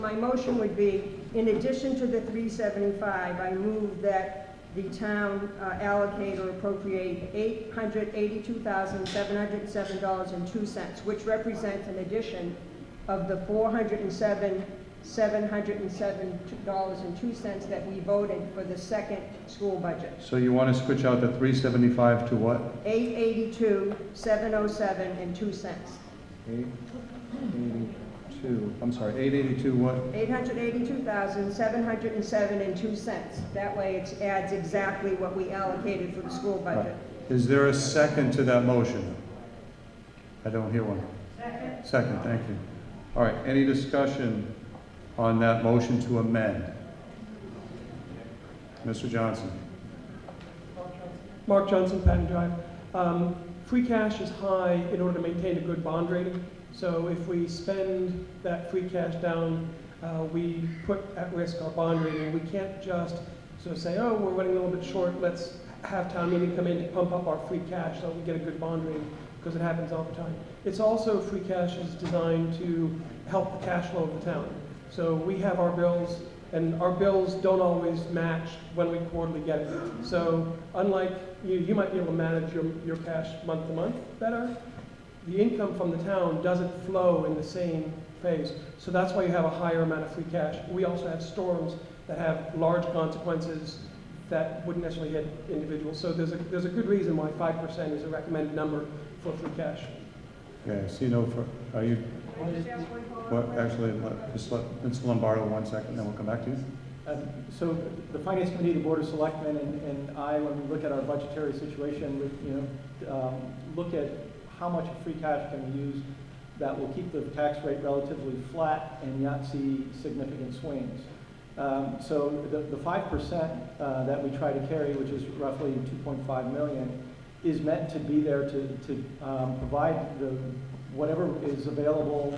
my motion would be, in addition to the 375, I move that the town allocate or appropriate $882,707.02, which represents an addition of the $407,707.02 that we voted for the second school budget. So you want to switch out the 375 to what? $882,707.02. 882, I'm sorry, 882 what? $882,707.02. That way it adds exactly what we allocated for the school budget. Is there a second to that motion? I don't hear one. Second. Second, thank you. All right, any discussion on that motion to amend? Mr. Johnson. Mark Johnson, Patton Drive. Free cash is high in order to maintain a good bond rating. So if we spend that free cash down, we put at risk our bond rating. We can't just sort of say, oh, we're running a little bit short, let's have town meeting come in to pump up our free cash so we get a good bond rating, because it happens all the time. It's also, free cash is designed to help the cash flow of the town. So we have our bills, and our bills don't always match when we quarterly get it. So unlike you might be able to manage your cash month to month better. The income from the town doesn't flow in the same phase. So that's why you have a higher amount of free cash. We also have storms that have large consequences that wouldn't necessarily hit individuals. So there's a good reason why 5% is a recommended number for free cash. Okay, so you know, are you, well, actually, just let Mr. Lombardo 1 second, then we'll come back to you. So the Finance Committee, the Board of Selectmen, and I, when we look at our budgetary situation, look at how much free cash can we use that will keep the tax rate relatively flat and not see significant swings. So the 5% that we try to carry, which is roughly 2.5 million, is meant to be there to provide whatever is available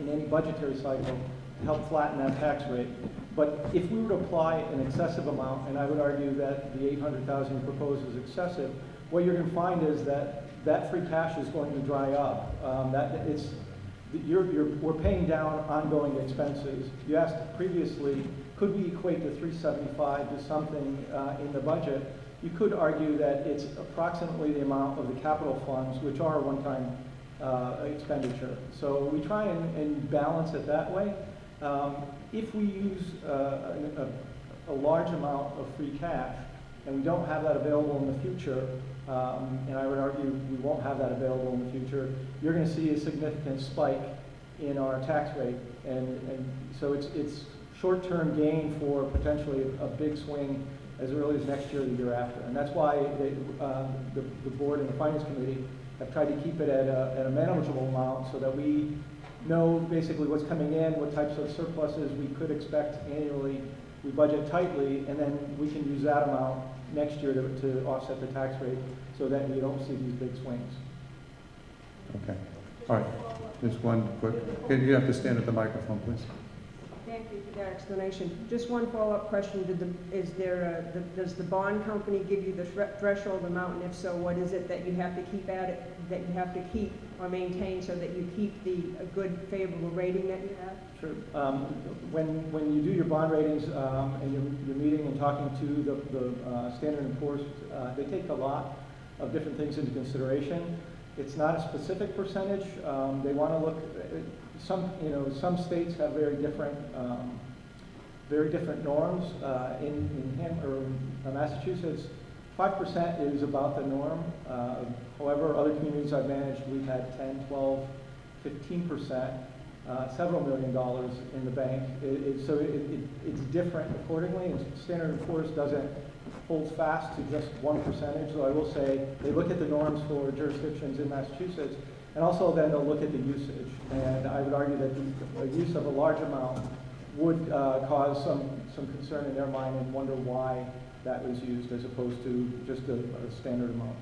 in any budgetary cycle to help flatten that tax rate. But if we were to apply an excessive amount, and I would argue that the 800,000 you propose is excessive, what you're going to find is that that free cash is going to dry up. We're paying down ongoing expenses. You asked previously, could we equate the 375 to something in the budget? You could argue that it's approximately the amount of the capital funds, which are a one-time expenditure. So we try and balance it that way. If we use a large amount of free cash and we don't have that available in the future, and I would argue we won't have that available in the future, you're going to see a significant spike in our tax rate. And so it's short-term gain for potentially a big swing as early as next year or the year after. And that's why the board and the Finance Committee have tried to keep it at a manageable amount so that we know basically what's coming in, what types of surpluses we could expect annually. We budget tightly, and then we can use that amount next year to offset the tax rate so that we don't see these big swings. Okay. All right. Just one quick, you have to stand at the microphone, please. Thank you for that explanation. Just one follow-up question. Does the bond company give you the threshold amount, and if so, what is it that you have to keep at it, that you have to keep or maintain so that you keep a good favorable rating that you have? Sure. When you do your bond ratings and you're meeting and talking to the Standard & Poor's, they take a lot of different things into consideration. It's not a specific percentage. They want to look. Some states have very different norms. In Massachusetts, 5% is about the norm. However, other communities I've managed, we've had 10, 12, 15%, several $1 million in the bank. So it's different accordingly. And Standard & Poor's doesn't hold fast to just one percentage. So I will say they look at the norms for jurisdictions in Massachusetts. And also then they'll look at the usage. And I would argue that the use of a large amount would cause some concern in their mind and wonder why that was used as opposed to just a standard amount.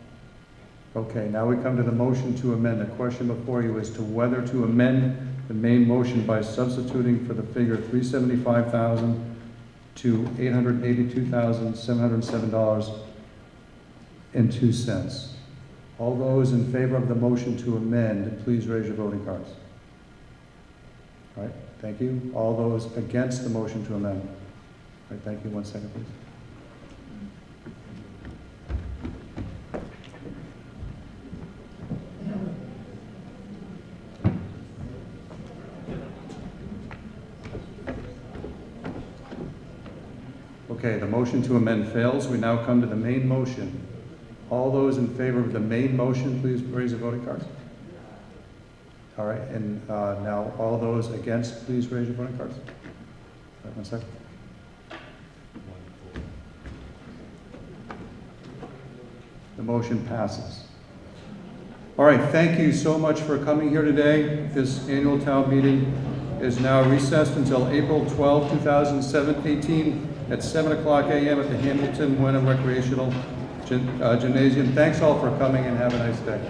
Okay, now we come to the motion to amend. The question before you is to whether to amend the main motion by substituting for the figure $375,000 to $882,707.02. All those in favor of the motion to amend, please raise your voting cards. All right, thank you. All those against the motion to amend. All right, thank you. 1 second, please. Okay, the motion to amend fails. We now come to the main motion. All those in favor of the main motion, please raise your voting cards. All right, and now all those against, please raise your voting cards. All right, 1 second. The motion passes. All right, thank you so much for coming here today. This annual town meeting is now recessed until April 12, 2018 at 7 o'clock a.m. at the Hamilton Wyndham Recreational Gymnasium. Thanks all for coming and have a nice day.